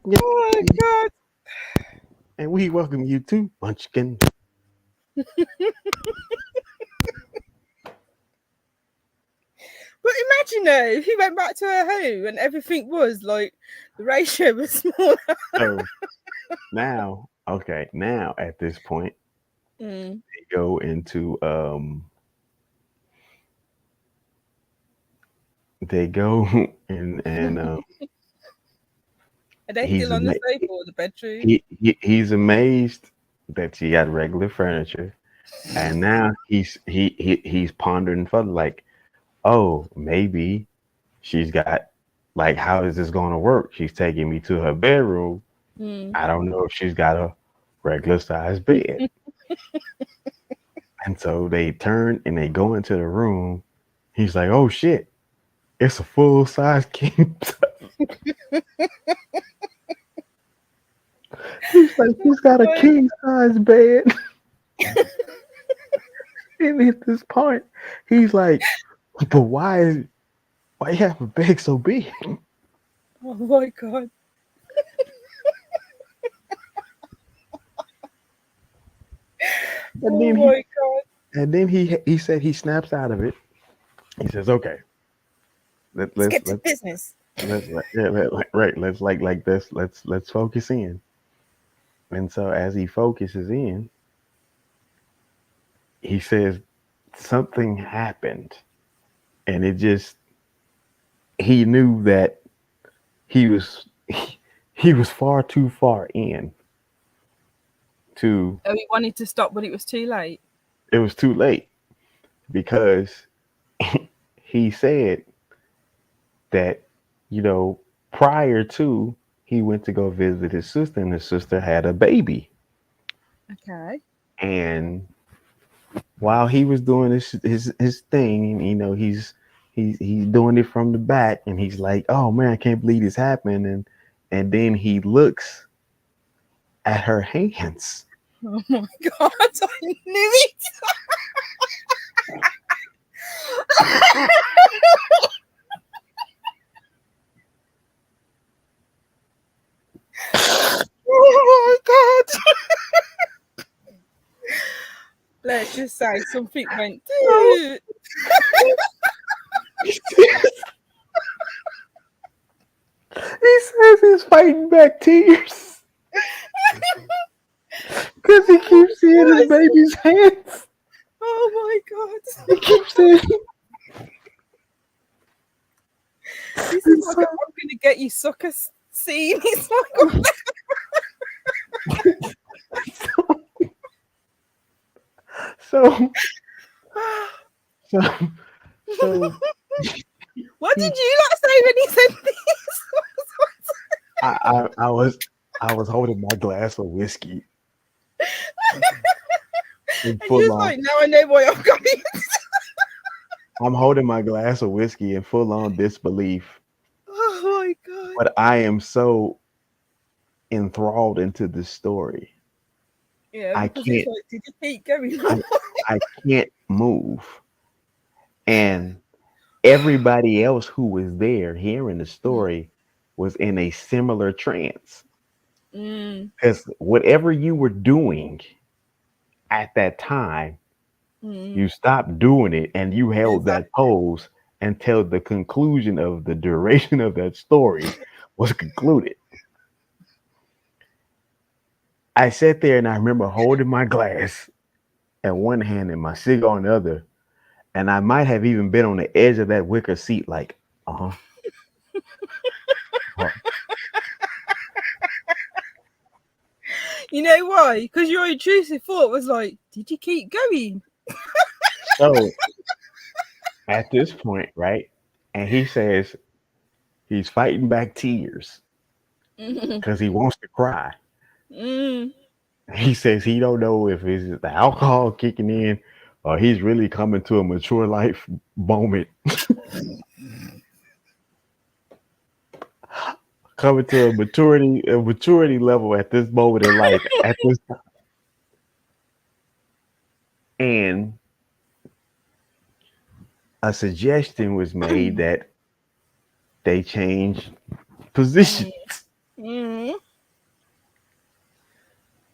Oh my God. and we welcome you to Munchkin. But imagine though, if he went back to her home and everything was like the ratio was smaller. So now, okay, now at this point, Mm. they go into they go and Are they he's still on the ama- sofa or the bedroom? he's amazed that she got regular furniture, and now he's pondering further, like, oh, maybe she's got, like, how is this going to work? She's taking me to her bedroom. Mm. I don't know if she's got a regular size bed. And so they turn and they go into the room. He's like, oh shit, it's a full size king. He's like, he's got a king size bed. And at this point, he's like, but why you have a bed so big? Oh my god. And then Oh my god. and then he said he snaps out of it. He says, okay, Let's get to business. let's like this. Let's focus in. And so as he focuses in, he says something happened, and he knew that he was far too far in to. Oh, he wanted to stop, but it was too late. It was too late, because he said that, prior to, he went to go visit his sister, and his sister had a baby. Okay. And while he was doing his thing, he's doing it from the back, and he's like, oh man, I can't believe this happened. And then he looks at her hands. Oh my god, I knew it. Oh my god. Let's just say something went. He says he's fighting back tears because he keeps seeing his baby's hands. Oh my god. He keeps saying, This is like a I'm gonna get you sucker scene. It's like so what did you like say when he said this? I was holding my glass of whiskey. And he was like, now I know why I've got it. I'm holding my glass of whiskey in full on disbelief. Oh my god. But I am so enthralled into this story. Yeah, I because can't. it's like, did you keep going? I can't move. And everybody else who was there hearing the story was in a similar trance. Because whatever you were doing at that time, you stopped doing it, and you held that pose until the conclusion of the duration of that story was concluded. I sat there and I remember holding my glass in one hand and my cigar on the other. And I might have even been on the edge of that wicker seat, like, You know why? Because your intrusive thought was like, did you keep going? So at this point, right? And he says he's fighting back tears because he wants to cry. He says he don't know if it's the alcohol kicking in or he's really coming to a mature life moment. Coming to a maturity level at this moment in life, at this time. And a suggestion was made that they change positions.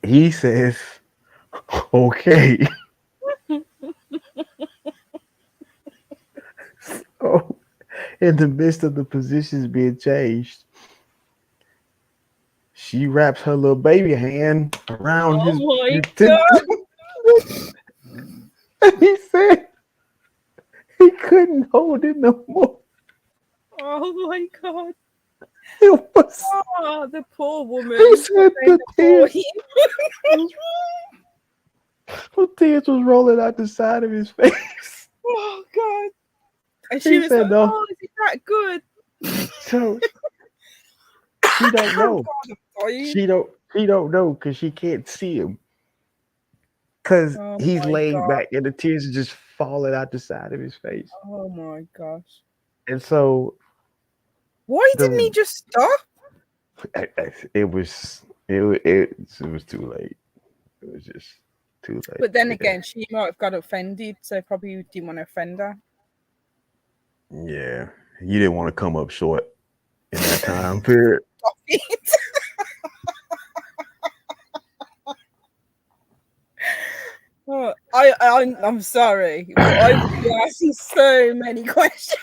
He says, okay. So, in the midst of the positions being changed, she wraps her little baby hand around Oh his my tentacle. And he said he couldn't hold it no more. Oh my God. It was, Oh, the poor woman. he said And the poor him. the tears was rolling out the side of his face. Oh God. And He she was said, like, no. oh, is it that good? So she don't know. Dying. She don't know because she can't see him. Because Oh he's my laying God. back and the tears are just falling out the side of his face. Oh my gosh. And so Why didn't he the just stop? it was too late. It was just too late. But then Yeah. again, she might have got offended, so probably didn't want to offend her. Yeah. You didn't want to come up short in that time period. Stop it. Oh, I'm sorry, but I would be asking so many questions.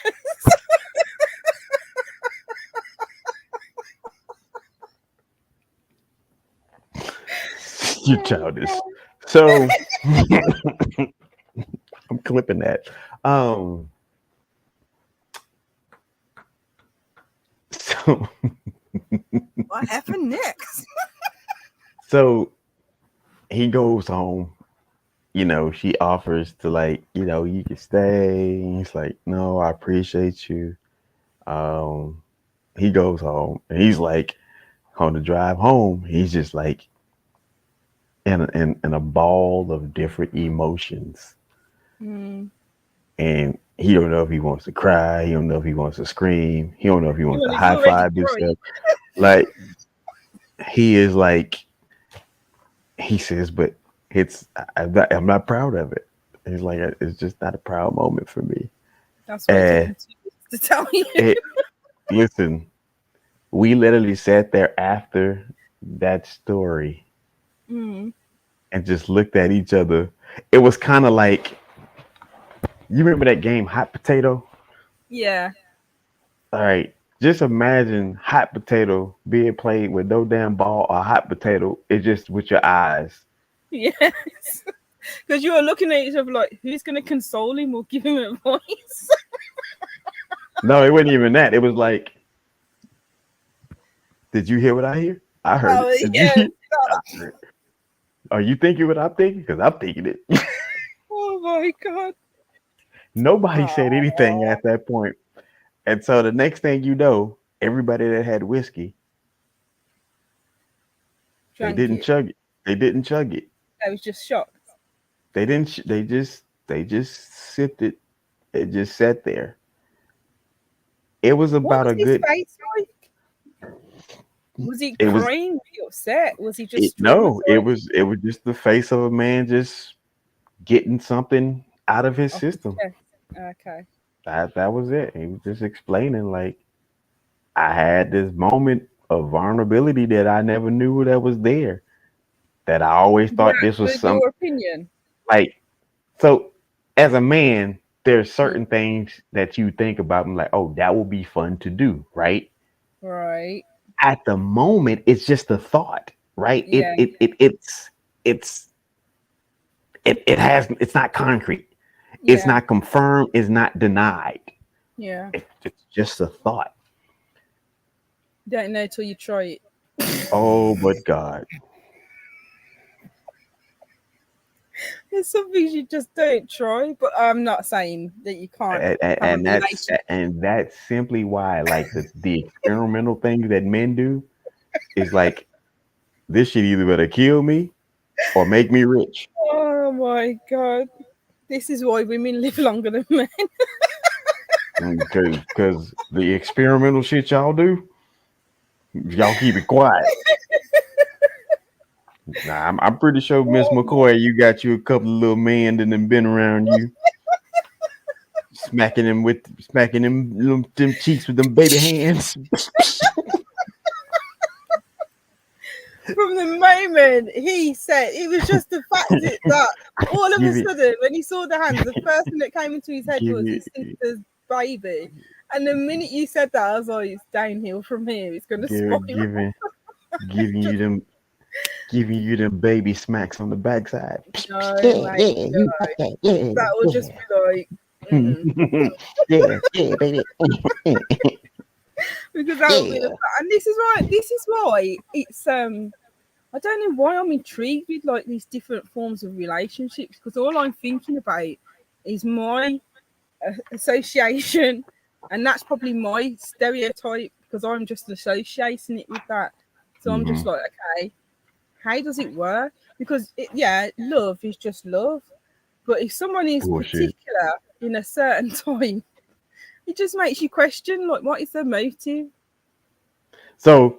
You childish. So I'm clipping that. So What happened next? so he goes home. You know, she offers to like, you know, you can stay. He's like, no, I appreciate you. He goes home and he's like, on the drive home, he's just like in a ball of different emotions. Mm. And he don't know if he wants to cry. He don't know if he wants to scream. He don't know if he wants Well, to he's high already five crying. himself. Like he is like, he says, but I'm not proud of it. He's like, it's just not a proud moment for me. That's what it And took to tell you. listen, we literally sat there after that story Mm. and just looked at each other. It was kind of like, you remember that game Hot Potato? Yeah. All right. Just imagine hot potato being played with no damn ball or hot potato. It's just with your eyes. Yes. Because you were looking at each other like, who's going to console him or give him advice? No, it wasn't even that. It was like, did you hear what I hear? I heard Oh, it. Did yeah. you? I heard it. Are you thinking what I'm thinking? Because I'm thinking it. Oh my God. Nobody said anything at that point. And so the next thing you know, everybody that had whiskey, they didn't chug it. They didn't chug it. I was just shocked. They didn't. They just sipped it. It just sat there. It was What about was a his good. face like? Was he It was crying? Was he upset? Was he just no. It traumatized? was just the face of a man just getting something out of his Off his system. chest. Okay. That was it. He was just explaining like I had this moment of vulnerability that I never knew that was there. That I always thought this was With some your opinion. like so as a man, there's Mm. certain things that you think about and like, oh, that would be fun to do, right? Right. At the moment, it's just a thought, right? Yeah. It's not concrete. It's Yeah. not confirmed. It's not denied. Yeah. It's just a thought. Don't know till you try it. Oh, but God. There's some things you just don't try, but I'm not saying that you can't have a And relationship. that's simply why, like the experimental things that men do is like this shit either better kill me or make me rich. Oh my God. This is why women live longer than men. Because the experimental shit y'all do, y'all keep it quiet. Nah, I'm pretty sure Miss McCoy, you got you a couple of little men that have been around you, smacking them cheeks with them baby hands. from the moment he said, it was just the fact that all of a sudden, when he saw the hands, the first thing that came into his head was his sister's baby. And the minute you said that, I was like, it's downhill from here. It's going to spiral. Giving you them baby smacks on the backside. No, that would just be like, yeah, baby. Because that would be the fact. And this is why it's I don't know why I'm intrigued with like these different forms of relationships, because all I'm thinking about is my association, and that's probably my stereotype because I'm just associating it with that. So I'm just like, okay, how does it work? Because love is just love, but if someone is particular in a certain time, it just makes you question like, what is their motive? So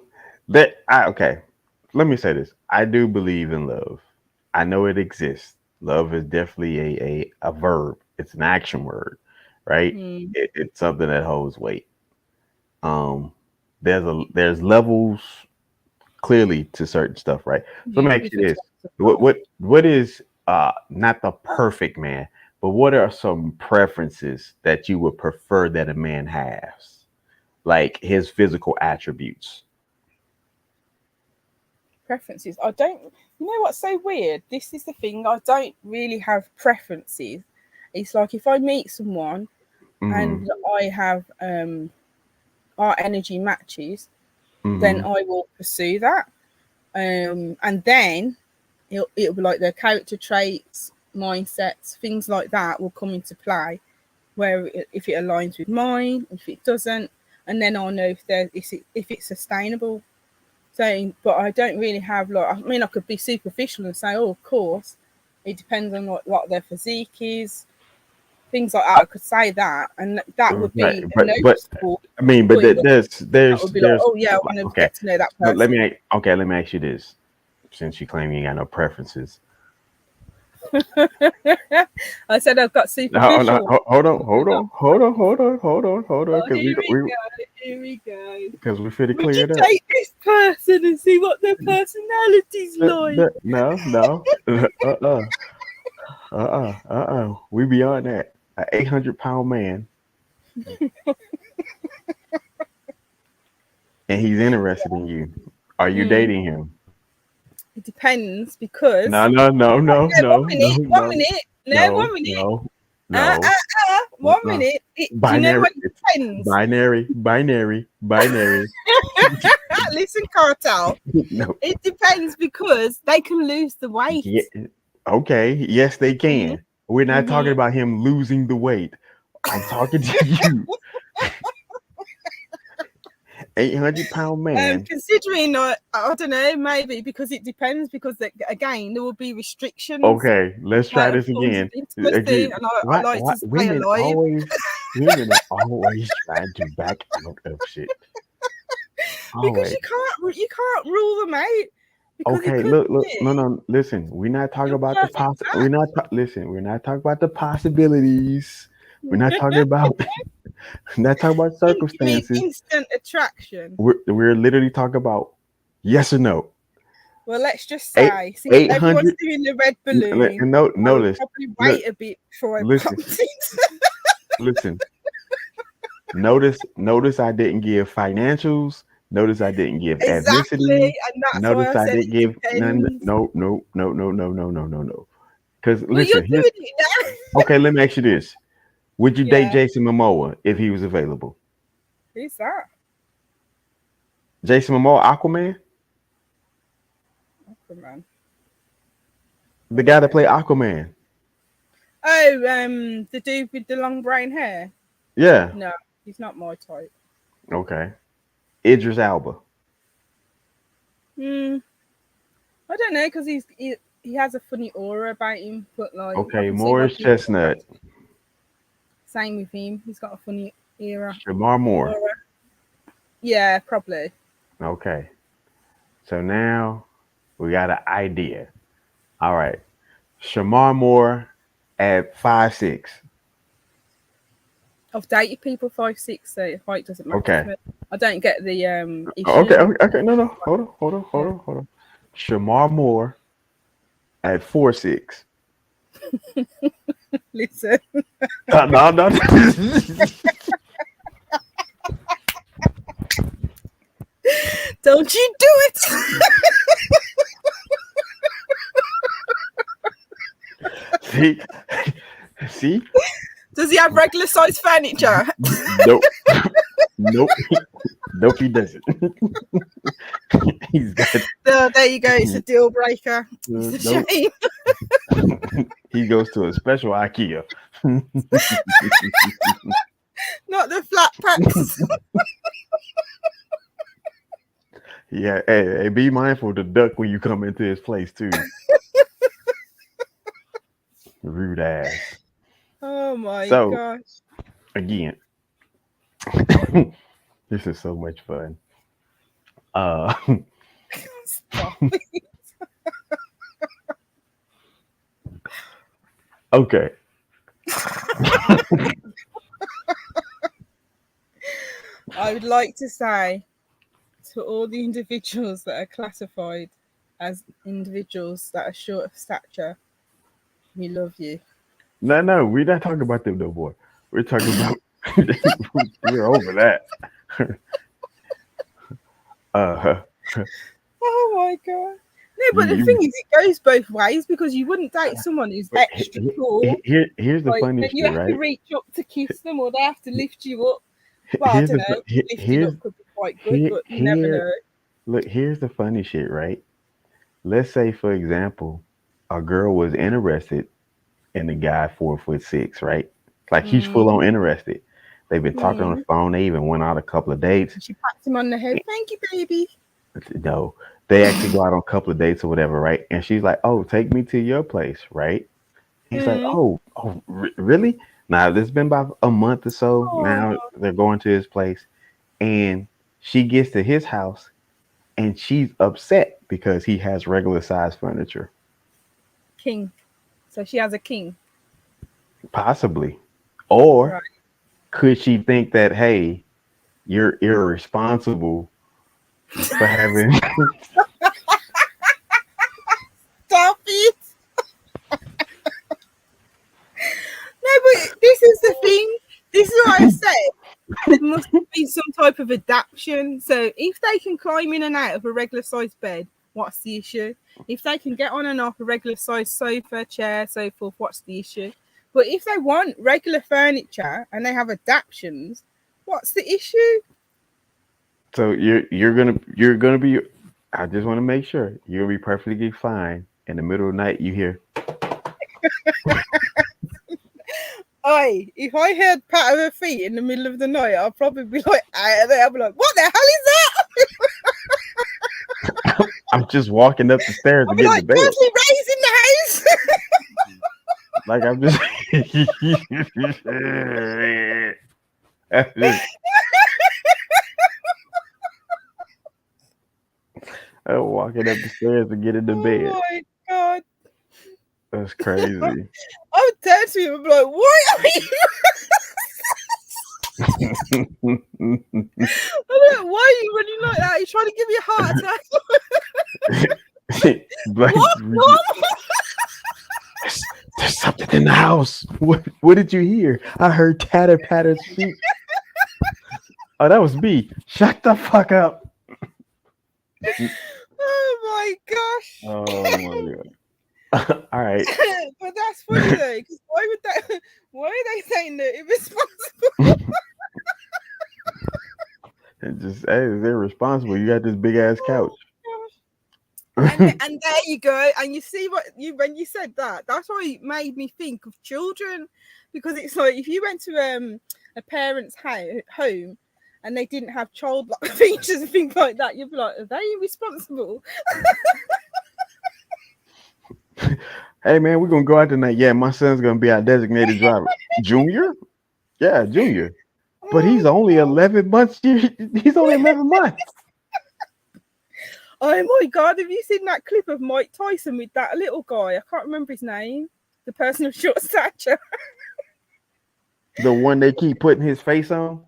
okay. Let me say this. I do believe in love. I know it exists. Love is definitely a verb. It's an action word, right? It's something that holds weight. There's levels clearly to certain stuff, right? So let me ask you this. What is not the perfect man, but what are some preferences that you would prefer that a man has? Like his physical attributes. Preferences. I don't, you know what's so weird? This is the thing. I don't really have preferences. It's like if I meet someone and I have our energy matches, then I will pursue that. And then it'll be like their character traits, mindsets, things like that will come into play. Where if it aligns with mine, if it doesn't, and then I'll know if it's sustainable. So, but I don't really have like. I mean, I could be superficial and say, "Oh, of course." It depends on what their physique is, things like that. I could say that, and that would be a noticeable. I mean, but there's that would be like, oh yeah, I want to get to know that person. Let me ask you this, since you claim you ain't got no preferences. I said I've got superficial. No, hold on. Oh, here we go. Because we're fit to clear it up. Take this person and see what their personality's like. No. We beyond that. An 800-pound man. And he's interested in you. Are you dating him? It depends because no. One minute. Do you know what it depends? Binary. Listen, Cartel. No. It depends because they can lose the weight. Yeah, okay, yes, they can. We're not talking about him losing the weight. I'm talking to you. 800-pound man. Considering, I don't know, maybe because it depends. Because again, there will be restrictions. Okay, let's try this again. And I like to stay alive. Women are always trying to back out of shit. Because you can't rule them out. Okay, look, no. Listen, we're not talking about the We're not talking about the possibilities. We're not talking about. Not talking about circumstances. Instant attraction. We're literally talking about yes or no. Well, let's just say, everyone's doing the red balloon. Notice. Probably wait a bit before I listen. Listen. Notice I didn't give financials. Notice I didn't give ethnicity. And that's notice why I didn't give none. No. Because listen, okay, let me ask you this. Would you date Jason Momoa if he was available? Who's that? Jason Momoa, Aquaman? The guy that played Aquaman. Oh, the dude with the long brown hair? Yeah. No, he's not my type. Okay. Idris Elba. I don't know, because he has a funny aura about him. But like, okay, Morris Chestnut. Same with him. He's got a funny era. Shamar Moore. Yeah, probably. Okay. So now we got an idea. All right. Shamar Moore at 5'6". I've dated people 5'6", so height doesn't matter. Okay. I don't get the issue. Okay. No. Hold on. Shamar Moore at 4'6". Listen, No. don't you do it. See? Does he have regular size furniture? Nope. Nope. Nope, he doesn't. He's got. There you go. It's a deal breaker. It's a Nope. shame. He goes to a special IKEA. Not the flat packs. Yeah, hey, be mindful to duck when you come into his place too. Rude ass. Oh my So, gosh. Again, this is so much fun. Stop. Okay. I would like to say to all the individuals that are classified as individuals that are short of stature, we love you. No, we're not talking about them no more. We're talking about we're over that. Oh my god. No, but the thing is, it goes both ways because you wouldn't date someone who's extra tall. Here's the Like, funny then shit, you have right? to reach up to kiss them, or they have to lift you up. Well, I don't know. Lifting up could be quite good, but you never know. Look, here's the funny shit, right? Let's say, for example, a girl was interested in the guy 4'6", right? Like he's full on interested. They've been talking on the phone. They even went out a couple of dates. She pats him on the head. Thank you, baby. No, they actually go out on a couple of dates or whatever, right? And she's like, "Oh, take me to your place," right? He's like, "Oh, really?" Now, this has been about a month or so. Aww. Now they're going to his place, and she gets to his house, and she's upset because he has regular size furniture. King. So she has a king. Possibly. Or Right. could she think that, hey, you're irresponsible for having Stop it. No, but this is the thing. This is what I said. There must be some type of adaptation. So if they can climb in and out of a regular sized bed, what's the issue? If they can get on and off a regular sized sofa, chair, so forth, what's the issue? But if they want regular furniture and they have adaptations, what's the issue? So you're gonna be. I just want to make sure you'll be perfectly fine. In the middle of the night, you hear. Oi, if I heard pat of her feet in the middle of the night, I'll probably be like out of there. I'll be like, what the hell is that? I'm just walking up the stairs I'll to be get like, in the bed. Leslie Ray's in the house. Like I'm just. I'm walking up the stairs to get in the bed. Oh my god. That's crazy. I would turn to him and be like, what are you? I'm like, why are you running like that? You're trying to give me a heart attack. Like, What? there's something in the house. What did you hear? I heard patter's feet. Oh, that was me. Shut the fuck up. Oh my gosh. Oh my god. All right. But that's funny though, because why are they saying that irresponsible? It's just, hey, they're responsible. You got this big ass couch. And there you go. And you see when you said that, that's why it made me think of children, because it's like if you went to a parent's home and they didn't have childlike features and things like that, you'd be like, are they irresponsible? Hey man, we're gonna go out tonight. Yeah, my son's gonna be our designated driver. Junior? Yeah, Junior. But he's only 11 months. He's only 11 months. Oh my god, have you seen that clip of Mike Tyson with that little guy? I can't remember his name. The person of short stature. The one they keep putting his face on?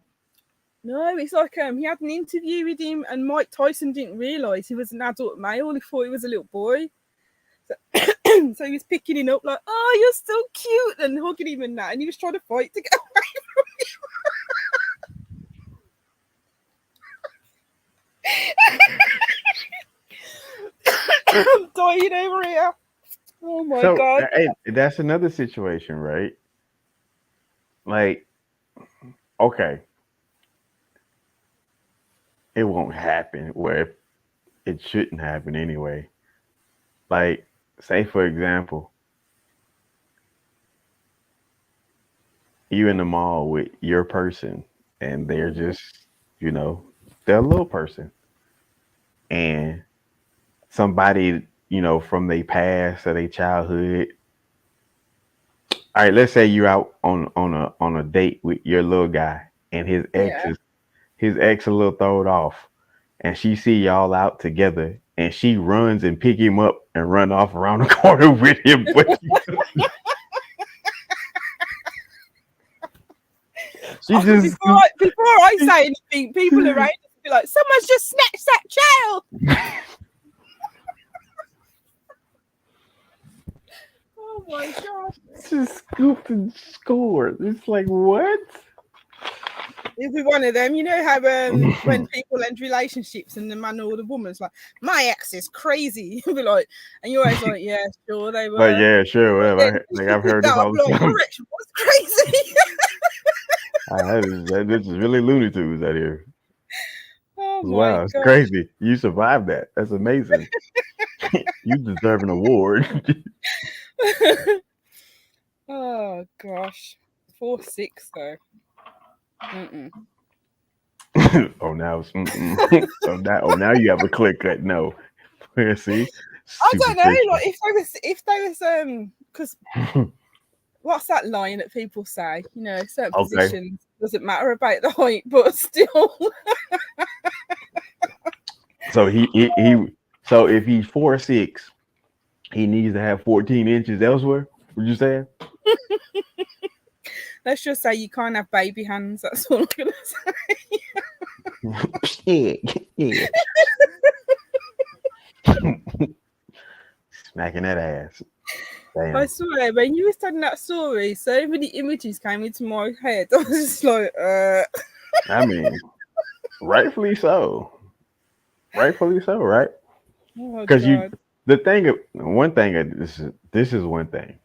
No, it's like he had an interview with him, and Mike Tyson didn't realise he was an adult male. He thought he was a little boy. So, so he was picking him up like, "Oh, you're so cute," and hugging him and that, and he was trying to fight to get away from him. I'm dying over here. Oh my God. Hey, that's another situation, right? Like, okay, it won't happen where it shouldn't happen anyway. Like, say for example, you in the mall with your person and they're just, they're a little person. And somebody, from their past or their childhood. All right, let's say you're out on a date with your little guy and his ex a little thrown off, and she see y'all out together and she runs and pick him up and run off around the corner with him. Before I say anything, people around us be like, "Someone's just snatched that child." Oh my God! Just scooped and scored. It's like, what? It'd be one of them. You know how when people end relationships and the man or the woman's like, "My ex is crazy," you'd be like, and you're always like, "Yeah, sure they were." But yeah, sure, whatever. I've heard this all the time. Your ex was crazy. This is really Looney Tunes out here. Oh my wow, it's God. crazy. You survived that. That's amazing. You deserve an award. Oh gosh, 4-6 though. Oh, now it's now you have a clear cut no. See, I don't know. Like if they was because what's that line that people say? Certain positions doesn't matter about the height, but still. So so if he's 4'6", he needs to have 14 inches elsewhere. Would you say? Let's just say you can't have baby hands. That's all I'm gonna say. Yeah. Smacking that ass. Damn. I swear, when you were telling that story, so many images came into my head. I was just like, I mean, rightfully so. Rightfully so, right? Because this is one thing.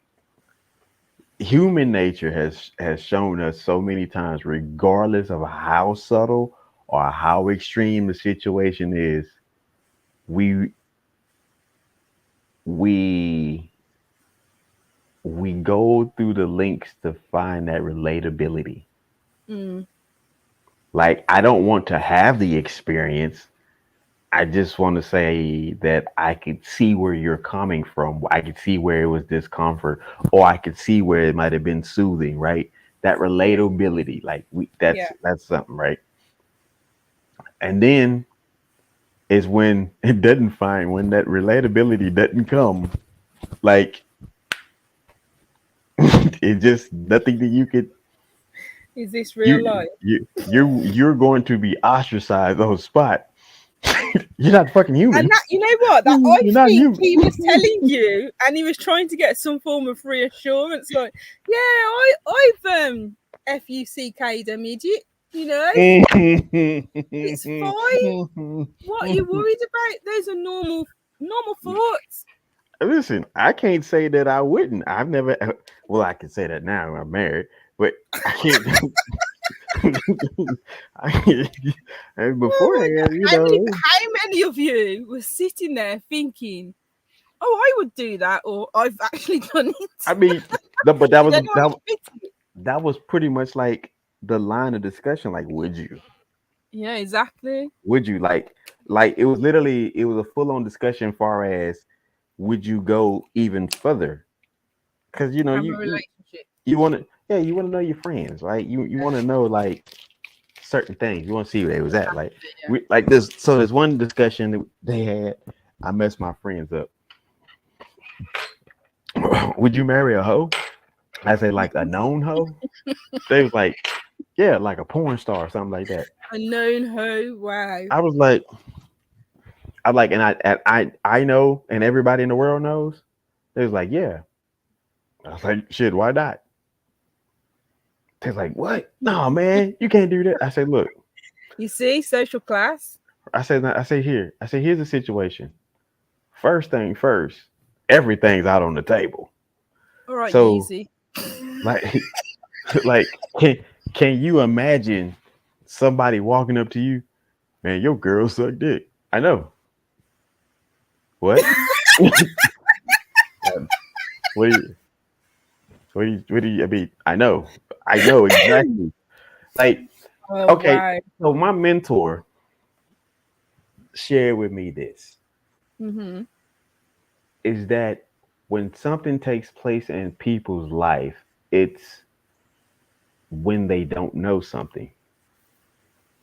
Human nature has shown us so many times, regardless of how subtle or how extreme the situation is, we go through the links to find that relatability. Like, I don't want to have the experience. I just want to say that I could see where you're coming from. I could see where it was discomfort, or I could see where it might have been soothing, right? That relatability, like that's something, right? And then is when it doesn't find, when that relatability doesn't come, like it's just nothing that you could. Is this real life? You're going to be ostracized on spot. You're not fucking human. And that, you know what? That I think he was telling you, and he was trying to get some form of reassurance, like, yeah, I've FUCK'd a midget, it's fine. What are you worried about? Those are normal thoughts. Listen, I can't say that I wouldn't. I've never. Well, I can say that now. I'm married, but I can't. Beforehand, how many of you were sitting there thinking, "Oh, I would do that," or "I've actually done it"? I mean, but that was pretty much like the line of discussion. Like, would you? Yeah, exactly. Would you like it was a full-on discussion far as would you go even further? Because you want to know your friends, right? You want to know like certain things. You want to see where they was at. Like this. So there's one discussion that they had. I messed my friends up. Would you marry a hoe? I say, like, a known hoe. They was like, Yeah, like a porn star or something like that. A known hoe. Wow. I was like, and I know, and everybody in the world knows. They was like, yeah. I was like, shit, why not? They're like, what? No, man, you can't do that. I said, look. You see, social class. I said, here's the situation. First thing first, everything's out on the table. All right, so, easy. Like, like, can you imagine somebody walking up to you, man, your girl suck dick? I know. What? What do you? I mean, I know exactly. Like, okay, wow. So my mentor shared with me this. Mm-hmm. Is that when something takes place in people's life, it's when they don't know something,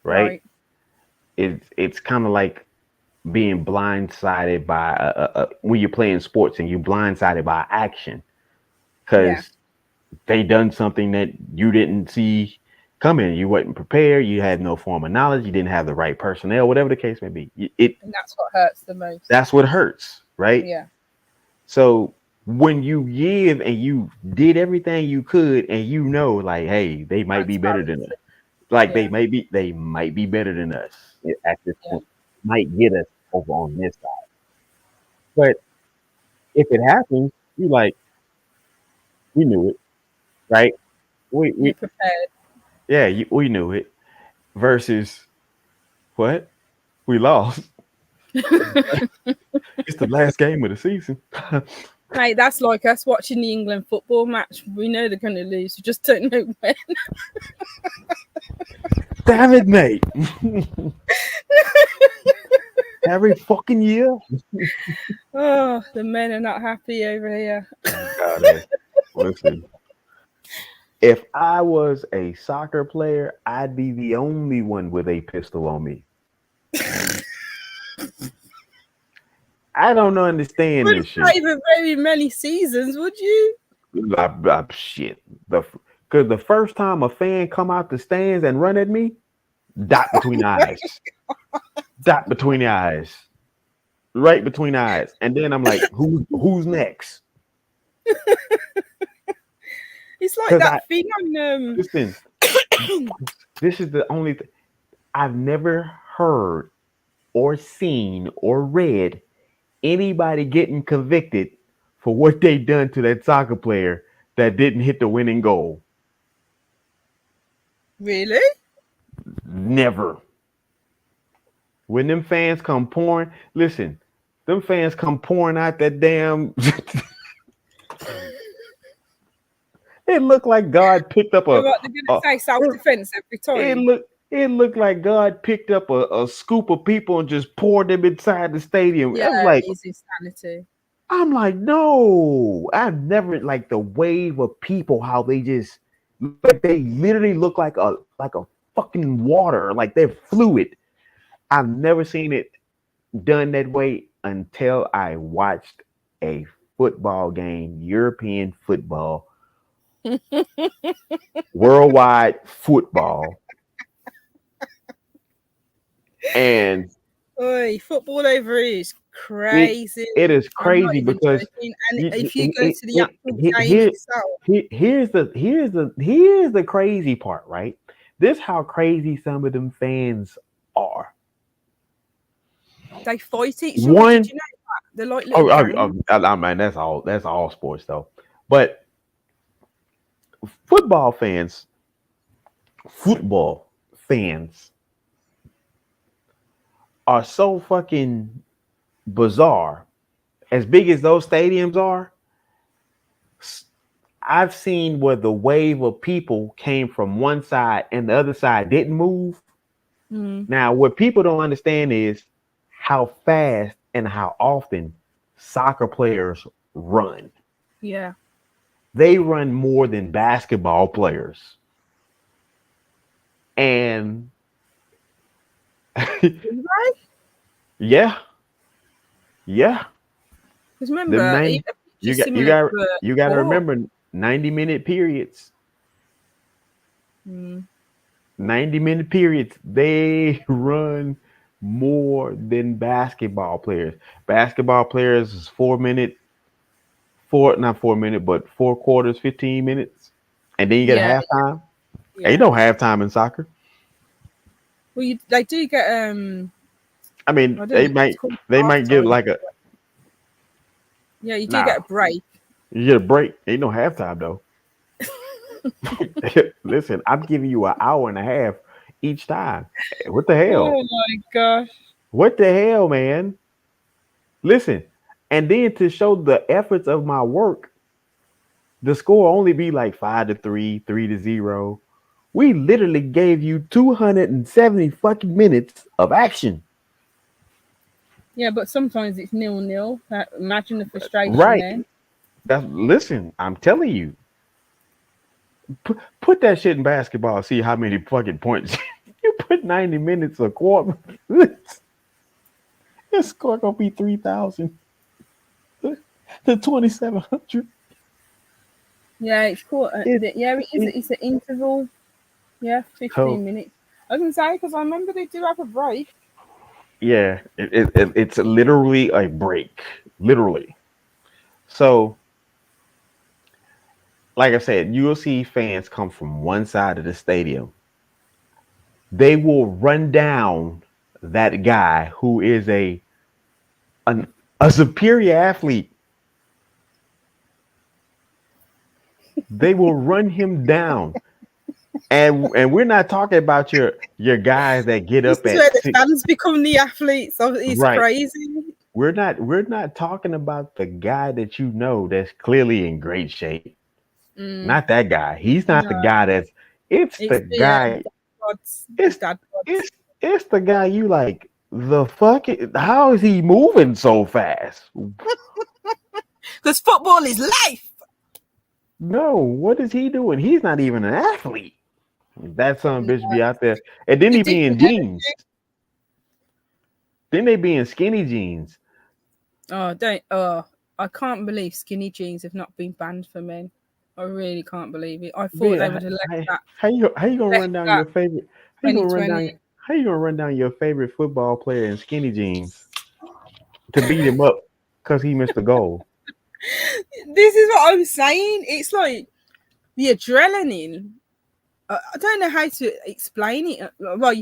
right? It's kind of like being blindsided by when you're playing sports and you're blindsided by action because they done something that you didn't see coming. You wasn't prepared. You had no form of knowledge. You didn't have the right personnel, whatever the case may be. And that's what hurts the most. That's what hurts, right? Yeah. So when you give and you did everything you could, and you know, like, hey, they might be better than us. Like they might be better than us at this point. Might get us over on this side. But if it happens, you like, we knew it, right? We prepared. Yeah, we knew it. Versus what? We lost. It's the last game of the season. Mate, that's like us watching the England football match. We know they're going to lose. We just don't know when. Damn it, mate. Every fucking year. Oh, the men are not happy over here. Listen. If I was a soccer player, I'd be the only one with a pistol on me. I don't understand this shit. Not even very many seasons, would you? Shit. Because the first time a fan come out the stands and run at me, dot between the eyes. Dot between the eyes. Right between the eyes. And then I'm like, who's next? It's like that thing on Listen, this is the only thing. I've never heard or seen or read anybody getting convicted for what they done to that soccer player that didn't hit the winning goal. Really? Never. When them fans come pouring, listen, them fans come pouring out that damn. It looked like God picked up They're going to say self-defense every time. It looked like God picked up a scoop of people and just poured them inside the stadium. Yeah, I was like, it's insanity. I'm like, no, I've never like the wave of people, how they just like they literally look like a fucking water, like they're fluid. I've never seen it done that way until I watched a football game, European football, worldwide football. And football over here is crazy. It is crazy because if you go to the actual game itself, here's the crazy part, right? This how crazy some of them fans are. They fight each other. Did you know that? They're like little I mean, that's all sports though. But football fans are so fucking bizarre. As big as those stadiums are, I've seen where the wave of people came from one side and the other side didn't move. Now, what people don't understand is how fast and how often soccer players run. Yeah. They run more than basketball players. And yeah. Because remember, you got to remember 90-minute periods. 90-minute periods, they run more than basketball players. Basketball players is 4 minute, not 4 minute, but 4 quarters, 15 minutes. And then you get Yeah, halftime. yeah. Ain't no halftime in soccer. Well, they do get I mean, I don't they know. It's might called they half might get time. like a Yeah, you do nah. get a break. You get a break. Ain't no halftime though. Listen, I'm giving you an hour and a half each time. What the hell? Oh my gosh. What the hell, man? Listen, and then to show the efforts of my work, the score only be like 5-3, 3-0. We literally gave you 270 fucking minutes of action. Yeah, but sometimes it's 0-0. Imagine the frustration Right. then. Listen, I'm telling you. Put that shit in basketball. See how many fucking points you put 90 minutes a quarter. This score gonna be 3,000 to 2,700. Yeah, it's cool. Yeah, it is. It's an interval. Yeah, 15 minutes. I was gonna say because I remember they do have a break. Yeah, it's literally a break, literally. So, like I said, you will see fans come from one side of the stadium. They will run down that guy who is a superior athlete. They will run him down. And we're not talking about your guys that get This up is at where the 6. fans become the athletes. So it's Right. crazy. We're not talking about the guy that you know that's clearly in great shape. Not that guy. He's not the No, guy that's it's the guy. It's dad it's it's the guy you like. The fuck? How is he moving so fast? Because football is life. No, what is he doing? He's not even an athlete. That son bitch be out there, and then he be in jeans. Then they be in skinny jeans. I can't believe skinny jeans have not been banned for men. I really can't believe it. I thought they would have left that. How you gonna run down your favorite? How you gonna run 2020. down? How you gonna run down your favorite football player in skinny jeans to beat him up because he missed a goal? This is what I'm saying. It's like the adrenaline. I don't know how to explain it. Well,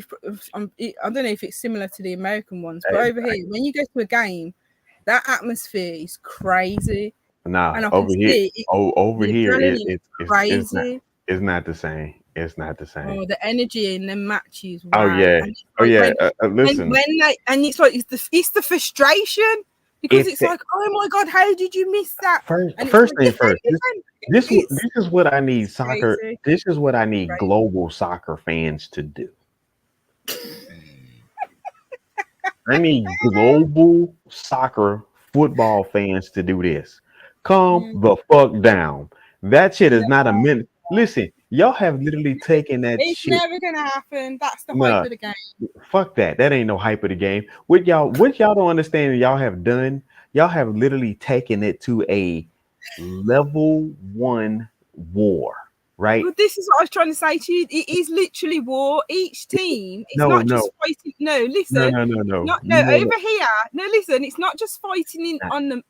I don't know if it's similar to the American ones, but over here, when you go to a game, that atmosphere is crazy. Nah, And I over can here, see over the here, adrenaline is it's crazy. not the same. It's not the same. Oh, the energy in the matches! Wow. Oh yeah, and like listen, when and it's like it's the frustration because it's like, oh my god, how did you miss that? First thing first. This is what I need soccer. crazy. This is what I need global soccer fans to do. I need global soccer football fans to do this. Calm the fuck down. That shit is not a minute. Listen, y'all have literally taken that It's shit. never gonna happen. That's the hype of the game. Fuck that. That ain't no hype of the game. What y'all don't understand y'all have done, y'all have literally taken it to a level 1 war, right? But this is what I was trying to say to you. It is literally war. Each team, it's not just fighting. No, listen. No. Over here. No, listen. It's not just fighting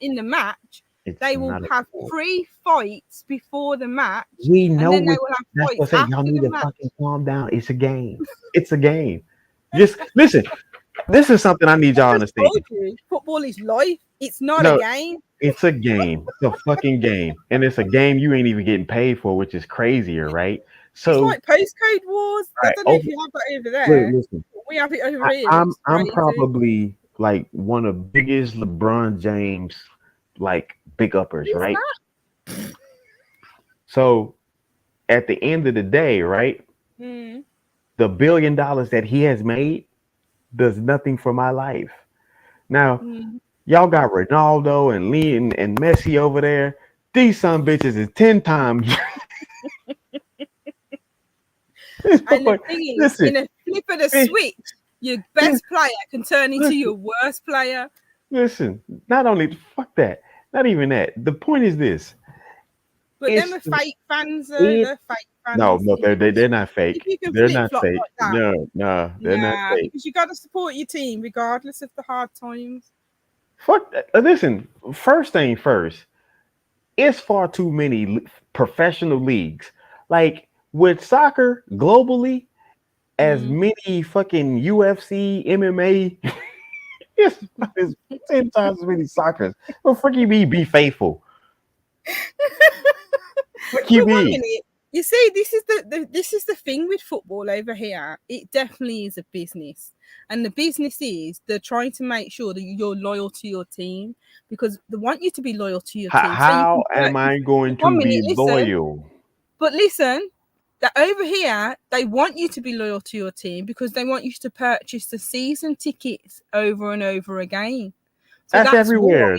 in the match. They will have 3 fights before the match. We know. And then they will have fights after y'all need the to match. fucking calm down. It's a game. It's a game. Just listen. This is something I need y'all to understand. Football is life. It's not a game. It's a game. It's a fucking game. And it's a game you ain't even getting paid for, which is crazier, right? So it's like postcode wars. Right, I don't know if you have that over there. Listen, we have it over here. I'm probably like one of the biggest LeBron James like big uppers, right? So at the end of the day, right? The $1 billion that he has made does nothing for my life. Now, y'all got Ronaldo and Lee and Messi over there. These son bitches is 10 times. And the thing is, in a flip of the switch, your best player can turn into your worst player. Listen, not only fuck that, not even that. The point is this. But them are fake fans, though. They're fake No, fans. no, they're not If fake. you can They're flip not flop fake. like that, No, they're not nah, fake. because you got to support your team regardless of the hard times. Fuck that. Listen, first thing first, it's far too many professional leagues. Like with soccer globally, as Mm. many fucking UFC, MMA, it's 10 times as many soccer. Well, fuck you mean be faithful? Fuck you But one mean? minute, you see, this is the thing with football over here. It definitely is a business, and the business is they're trying to make sure that you're loyal to your team because they want you to be loyal to your team. So you How can am I going one to minute, be listen, loyal? but listen. That over here, they want you to be loyal to your team because they want you to purchase the season tickets over and over again. So That's that's why. everywhere.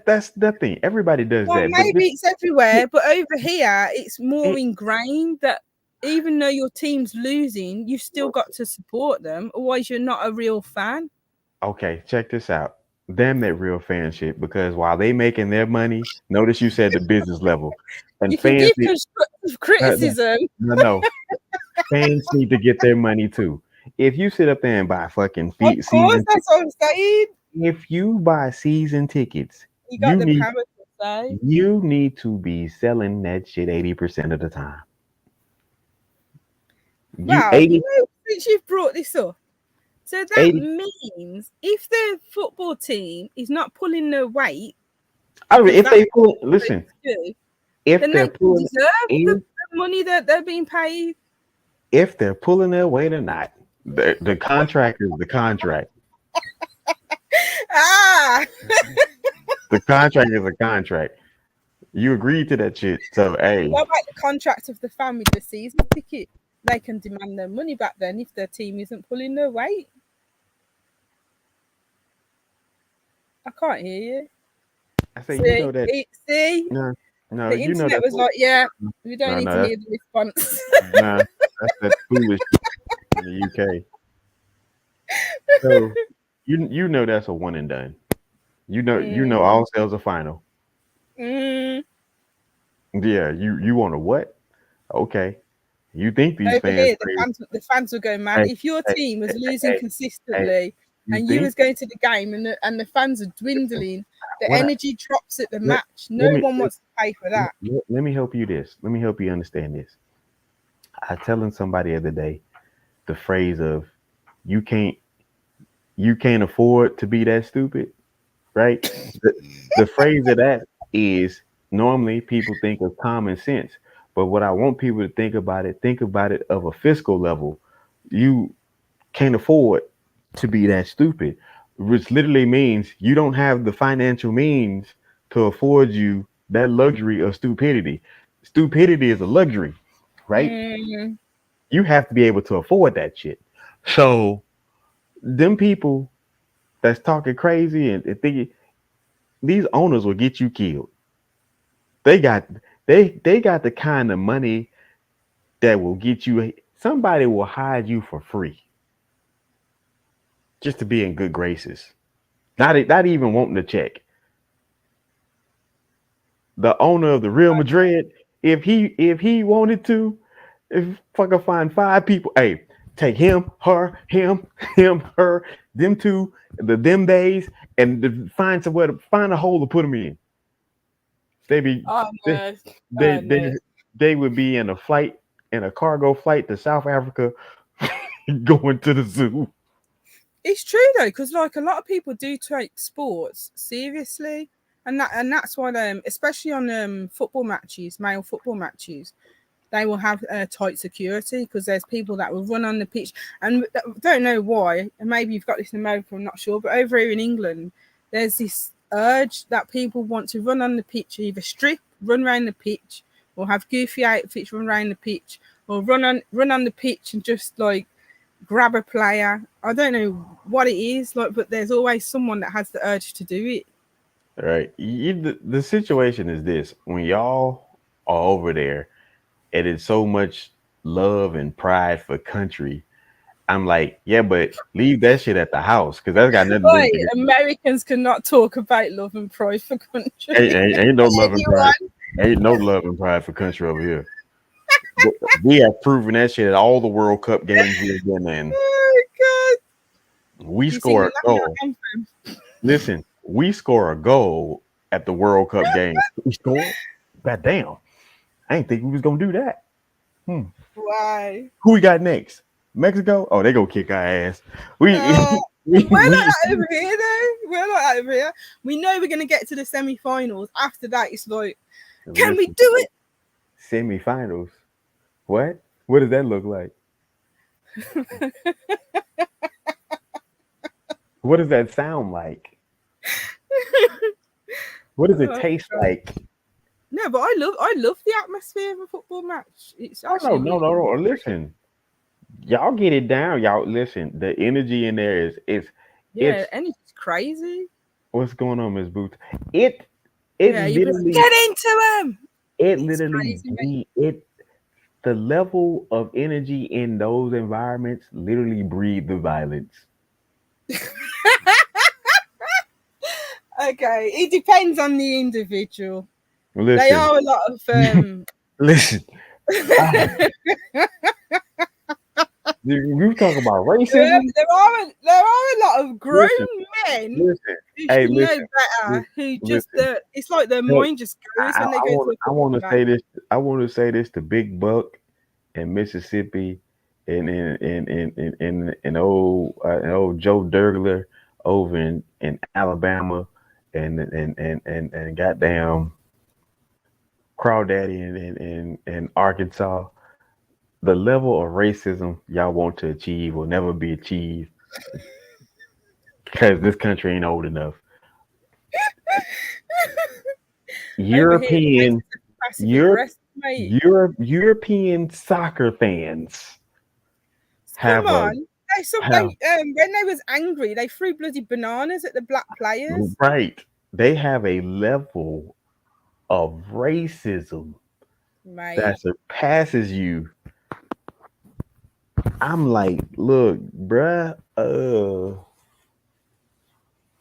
That's nothing. Everybody does Well, that. But maybe it's everywhere, but over here, it's more it, ingrained that even though your team's losing, you've still got to support them. Otherwise, you're not a real fan. okay, check this out. Damn that real fan shit. Because while they making their money, notice you said the business level, and You can fans give need, constructive no, criticism. no, fans need to get their money too. If you sit up there and buy fucking Of course, season, that's what I'm saying. if you buy season tickets, You got you the need power to say. you need to be selling that shit 80% of the time. You Well, 80, since you've brought this up, so that 80. means if the football team is not pulling their weight, I mean, because if that's they pull, what they listen, do, if then they're they can pulling, deserve if, the money that they're being paid. if they're pulling their weight or not, the contract is the contract. Ah, The contract is a contract. You agreed to that shit. So hey, what about the contract of the fan with the season ticket? They can demand their money back then if their team isn't pulling their weight. I can't hear you. I say you know See, that see, no, no, the you know internet that was like, yeah, we don't no, need no, to that's hear the response. nah, that's that foolish in the UK. So you know that's a one and done. You know Mm, all sales are final. mm. Yeah, you want a what? Okay. You think these Over fans here, crazy? the fans were going mad. Hey, If your hey, team was hey, losing hey, hey, consistently you and you think was going to the game and the fans are dwindling, the what? energy drops at the Let, match. No let me one wants to pay for that. let me help you this. Let me help you understand this. I telling somebody the other day the phrase of you can't you can't afford to be that stupid, right? The, the phrase of that is normally people think of common sense, but what I want people to think about it of a fiscal level. You can't afford to be that stupid, which literally means you don't have the financial means to afford you that luxury of stupidity. Stupidity is a luxury, right? Mm. You have to be able to afford that shit. So them people that's talking crazy and thinking these owners will get you killed. They got they got the kind of money that will get you. Somebody will hire you for free just to be in good graces. Not even wanting to check. The owner of the Real Madrid, if he wanted to, if fucking find five people, hey, take him, her, him, her, them two, them days, and find somewhere to find a hole to put them in. They be Oh they no, they oh they, no. they would be in a cargo flight to South Africa, going to the zoo. It's true though, because like a lot of people do take sports seriously, and that's why especially on football matches, male football matches, they will have tight security because there's people that will run on the pitch and don't know why. And maybe you've got this in America, I'm not sure, but over here in England, there's this urge that people want to run on the pitch, either strip, run around the pitch, or have goofy outfits, run around the pitch, or run on the pitch and just like grab a player. I don't know what it is like, but there's always someone that has the urge to do it. All right, the situation is this: when y'all are over there, and it's so much love and pride for country. I'm like, yeah, but leave that shit at the house because that's got nothing to do with Right, Americans cannot talk about love and pride for country. ain't no love and pride. Anyone? Ain't no love and pride for country over here. We have proven that shit at all the World Cup games we've been in. Oh God! We You sing score a the national goal. anthem. Listen, we score a goal at the World Cup game. We score. God damn. I didn't think we was gonna do that. Why? Who we got next? Mexico? Oh, they gonna kick our ass. We We're not over here though. We're not over here. We know we're gonna get to the semi-finals. After that, it's like, can we do it? Semi-finals. What? What does that look like? What does that sound like? What does it taste like? No, but I love the atmosphere of a football match. It's actually No. Listen, y'all get it down. Y'all listen. The energy in there is and it's crazy. what's going on, Miss Boots? It You literally get into them. it It's literally crazy, the level of energy in those environments literally breed the violence. Okay, it depends on the individual. Listen, They are a lot of listen. You talk about racism. There are a lot of grown men who should know better. Who just it's like their mind just goes when they go to a I want to football say match. this. I want to say this to Big Buck in Mississippi, and old Joe Dergler over in Alabama, and goddamn Crawdaddy in Arkansas. The level of racism y'all want to achieve will never be achieved because this country ain't old enough. European soccer fans when they was angry, they threw bloody bananas at the black players. Right. They have a level of racism that surpasses you. I'm like, look, bruh,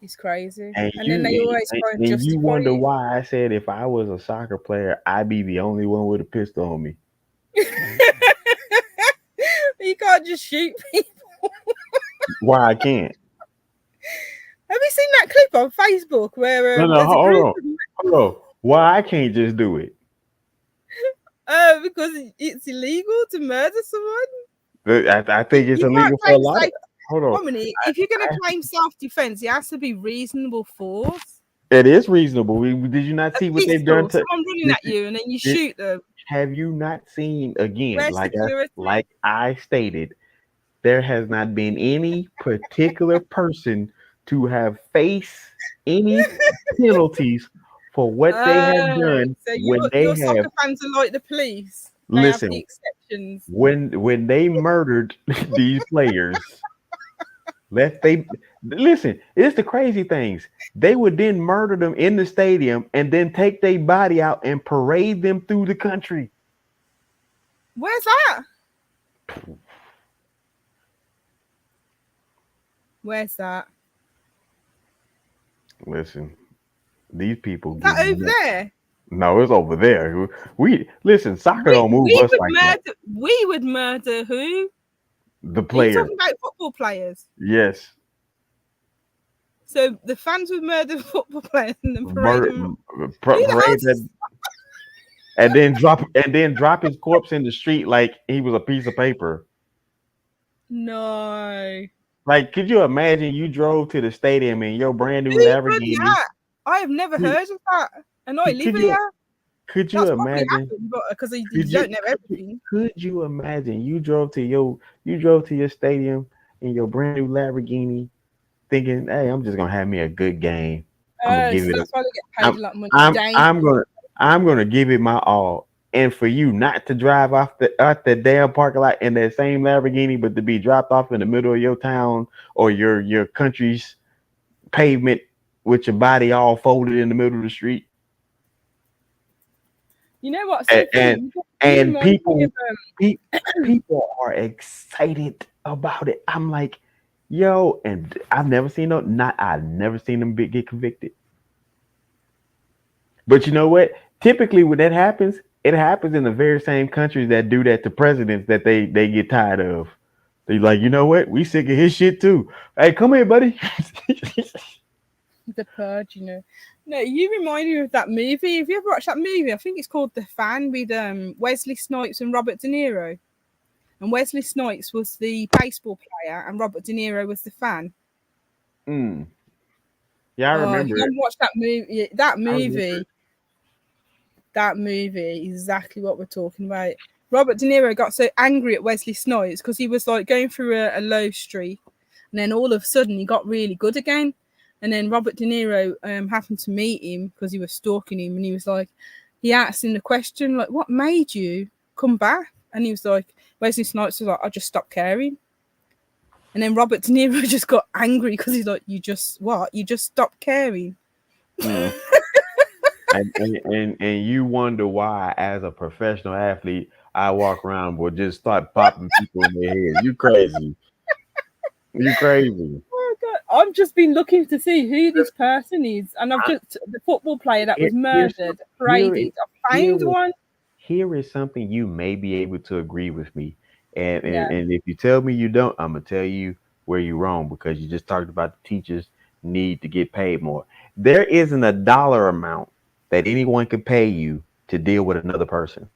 it's crazy. And then they always try and justify you wonder why I said if I was a soccer player, I'd be the only one with a pistol on me. You can't just shoot people. Why I can't? Have you seen that clip on Facebook where hold on. Why I can't just do it? Because it's illegal to murder someone. I think it's illegal for a lot. Hold on. 1 minute. If you're going to claim self-defense, it has to be reasonable force. It is reasonable. Did you not see what they've done to someone running at you and then you shoot them? Have you not seen again? Where's like I stated, there has not been any particular person to have faced any penalties for what they have done. So your soccer fans are like the police. They listen, have the exceptions. When they murdered these players, listen. It's the crazy things. They would then murder them in the stadium and then take their body out and parade them through the country. Where's that? Where's that? Listen, these people. Is that over there? No, it's over there. Soccer don't move us like that. We would murder who? The players. Are you talking about football players? Yes. So the fans would murder football players and then and then drop his corpse in the street like he was a piece of paper. No. Like, could you imagine you drove to the stadium in your brand new Lamborghini? I have never heard of that. And I live here. Could you imagine? Because you don't know everything. Could you imagine you drove to your stadium in your brand new Lamborghini, thinking, "Hey, I'm just gonna have me a good game. I'm gonna give it. That's why they get paid a lot of money. I'm gonna give it my all." And for you not to drive out the damn parking lot in that same Lamborghini, but to be dropped off in the middle of your town or your country's pavement with your body all folded in the middle of the street. You know what? And people are excited about it. I'm like, yo, and I've never seen them get convicted. But you know what? Typically, when that happens, it happens in the very same countries that do that to presidents that they get tired of. They like, you know what? We sick of his shit too. Hey, come here, buddy. The Purge, No, you remind me of that movie. Have you ever watched that movie? I think it's called The Fan with Wesley Snipes and Robert De Niro. And Wesley Snipes was the baseball player, and Robert De Niro was the fan. Mm. Yeah, I remember. You haven't watched that movie? That movie is exactly what we're talking about. Robert De Niro got so angry at Wesley Snipes because he was like going through a low streak, and then all of a sudden he got really good again. And then Robert De Niro happened to meet him because he was stalking him, and he was like, he asked him the question like, "What made you come back?" And he was like, Wesley Snipes was like, "I just stopped caring." And then Robert De Niro just got angry because he's like, "You just what? You just stopped caring." Mm. and you wonder why, as a professional athlete, I walk around will just start popping people in their head. You crazy. You crazy. Oh God. I've just been looking to see who this person is, and I've just the football player that was murdered, paraded. I found one. Here is something you may be able to agree with me. And if you tell me you don't, I'm gonna tell you where you're wrong, because you just talked about the teachers need to get paid more. There isn't a dollar amount that anyone could pay you to deal with another person.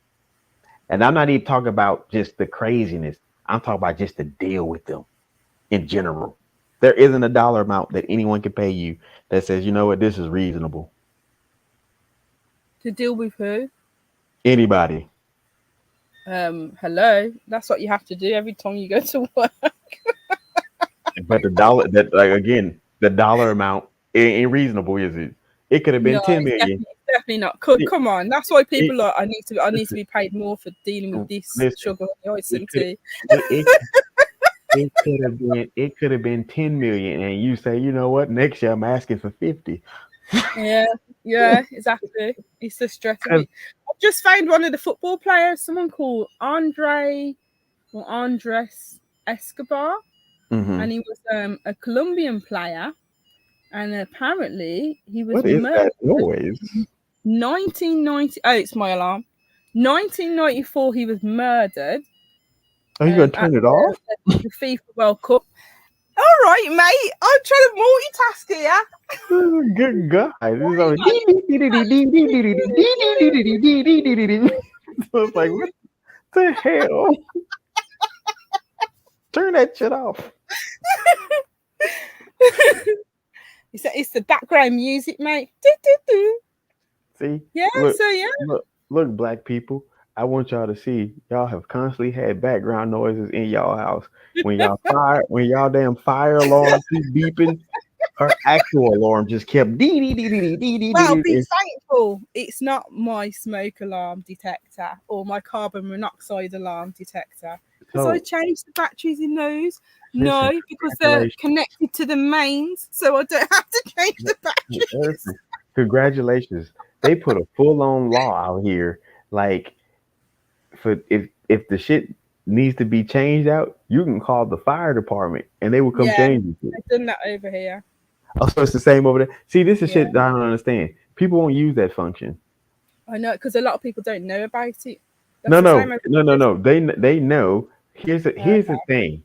And I'm not even talking about just the craziness. I'm talking about just to deal with them in general. There isn't a dollar amount that anyone can pay you that says, you know what, this is reasonable. To deal with who? Anybody. Hello. That's what you have to do every time you go to work. But the dollar amount ain't reasonable, is it? It could have been 10 million. Definitely not. Come on. That's why people are. I need to be paid more for dealing with this sugar, ice, and tea. It could have been 10 million, and you say, you know what? Next year I'm asking for 50. Yeah, exactly. It's the stress of it. I've just found one of the football players, someone called Andres Escobar, and he was a Colombian player, and apparently he was. What is that noise? 1990. Oh, it's my alarm. 1994, he was murdered. Are you gonna turn it off? The FIFA World Cup. All right, mate. I'm trying to multitask here. Good God. So it's like, what the hell? Turn that shit off. It's the background music, mate. See? Yeah, Look, black people. I want y'all to see y'all have constantly had background noises in y'all house. When y'all damn fire alarm keep beeping, her actual alarm just kept dee. Well, be thankful it's not my smoke alarm detector or my carbon monoxide alarm detector. Because I changed the batteries in those. No, because they're connected to the mains, so I don't have to change the batteries. Congratulations. They put a full-on law out here, like, for if the shit needs to be changed out, you can call the fire department and they will come change it. I've done that over here. Oh, so it's the same over there. See, this is shit that I don't understand. People won't use that function. I know, because a lot of people don't know about it. No. They know. Here's the thing.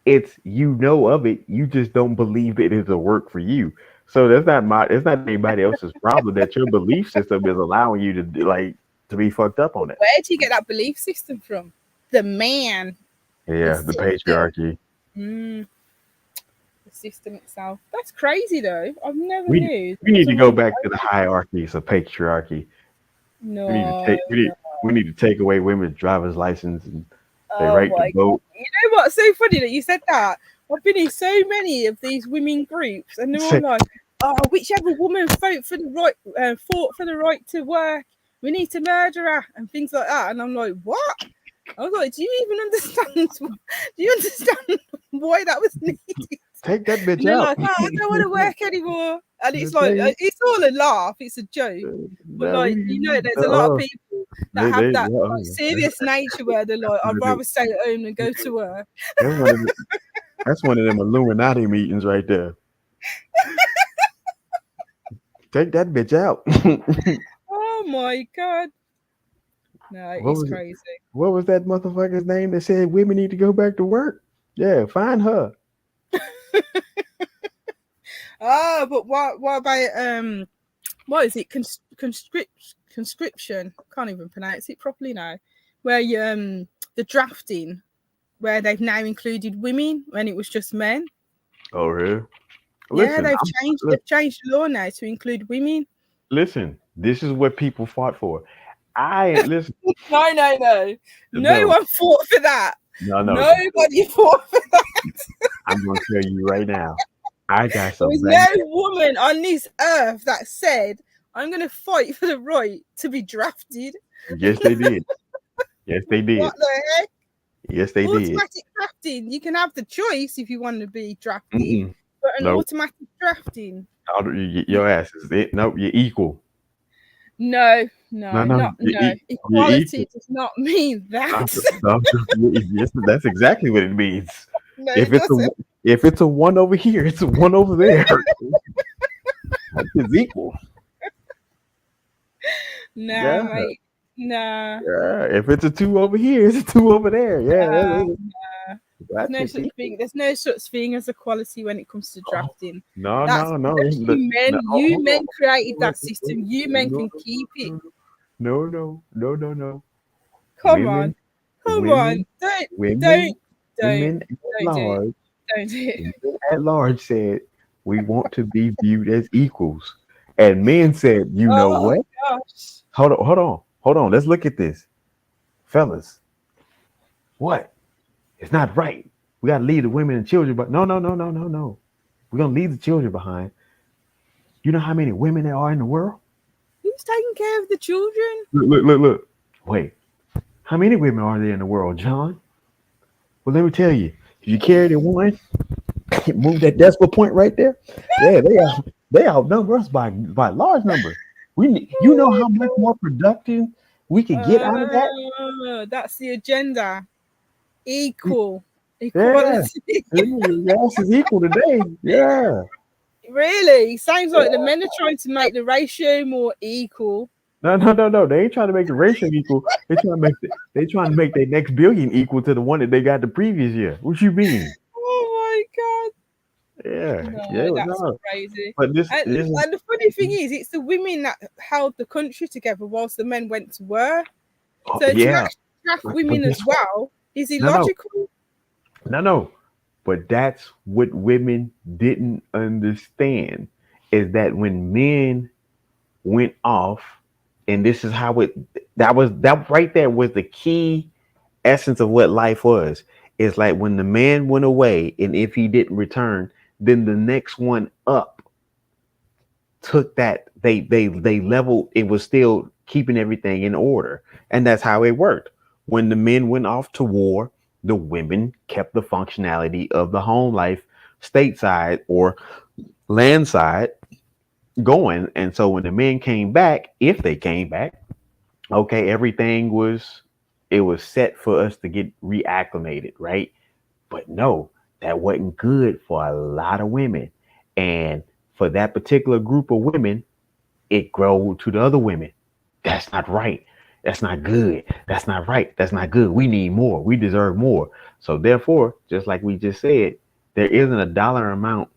It's, you know of it, you just don't believe it is a work for you. So it's not anybody else's problem that your belief system is allowing you to be fucked up on it. Where do you get that belief system from? The man. Yeah, the patriarchy. The system itself. That's crazy, though. I've never knew. We need to go back to the hierarchies of patriarchy. No. We need to take away women's driver's license and they right to vote. You know what's so funny that you said that? I've been in so many of these women groups, and they're all like, "Oh, whichever woman fought for the right to work, we need to murder her," and things like that. And I'm like, "What?" I was like, "Do you even understand? Do you understand why that was needed?" Take that bitch out. Like, "Oh, I don't want to work anymore," and it's like it's all a laugh, it's a joke, but there's a lot of people that have that serious nature where they're like, "I'd rather stay at home than go to work." That's one of them Illuminati meetings right there. Take that bitch out. Oh my God. No, What it's was crazy. what was that motherfucker's name that said women need to go back to work? Yeah, find her. But what about what is it? Conscription. Can't even pronounce it properly now. Where you the drafting, where they've now included women when it was just men. Oh, really? Yeah, Listen, they've changed the law now to include women. listen. This is what people fought for. I listen. No. No No, one fought for that. no, no. Nobody fought for that. I'm gonna tell you right now. I got There some was bad. no woman on this earth that said, I'm going to fight for the right to be drafted. Yes, they did. Yes, they did. What the heck? Yes, they did. Automatic drafting. You can have the choice if you want to be drafted, Mm-mm. but an Nope. automatic drafting. Your ass is it. Nope, you're equal. No, No. You're Equality equal. does not mean that. No, yes, that's exactly what it means. No, If it it's doesn't. if it's a one over here, it's a one over there. It's equal. Nah, Yeah. mate. Nah. Yeah. If it's a two over here, it's a two over there. Yeah. There's no That's such equal. thing. There's no such thing as equality when it comes to drafting. No. That's men. No, You men created hold on. that system. You men can keep it. No. Come on. Women, Don't women at do large, it. Don't do it. women at large said we want to be viewed as equals, and men said, you know Oh what? gosh. Hold on. Let's look at this, fellas. What? It's not right. We got to leave the women and children, but no. We're gonna leave the children behind. You know how many women there are in the world? Who's taking care of the children? Look. Wait, how many women are there in the world, John? Well, let me tell you. If you carry the one, move that decimal point right there. Yeah, they outnumber us by a large number. You know how much more productive we could get out of that? That's the agenda. Equality. Yeah, yes, is equal today. Yeah. Really? Sounds like the men are trying to make the ratio more equal. No. They ain't trying to make the ratio equal. They trying to make their next billion equal to the one that they got the previous year. What you mean? Oh my god. Yeah. That's crazy. But this And the funny thing is, it's the women that held the country together whilst the men went to work. So to draft women as well is illogical. No. But that's what women didn't understand is that when men went off, and this is how that right there was the key essence of what life was. It's like when the man went away, and if he didn't return, then the next one up took that they leveled. It was still keeping everything in order, and that's how it worked. When the men went off to war, the women kept the functionality of the home life stateside or landside going. And so when the men came back, if they came back, okay, everything was set for us to get reacclimated, right? But no, that wasn't good for a lot of women. And for that particular group of women, it grew to the other women. That's not right. That's not good. That's not right. That's not good. We need more. We deserve more. So therefore, just like we just said, there isn't a dollar amount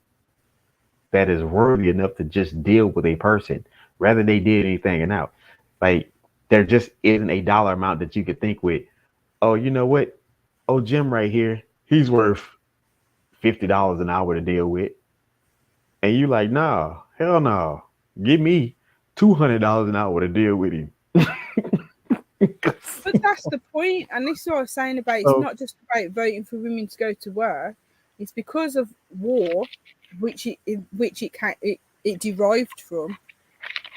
that is worthy enough to just deal with a person, rather they did anything and out. Like there just isn't a dollar amount that you could think with, oh, you know what? Oh, Jim right here, he's worth $50 an hour to deal with. And you like, nah, hell no. Give me $200 an hour to deal with him. But that's the point, and this is what I was saying about it's not just about voting for women to go to work. It's because of war, which it derived from.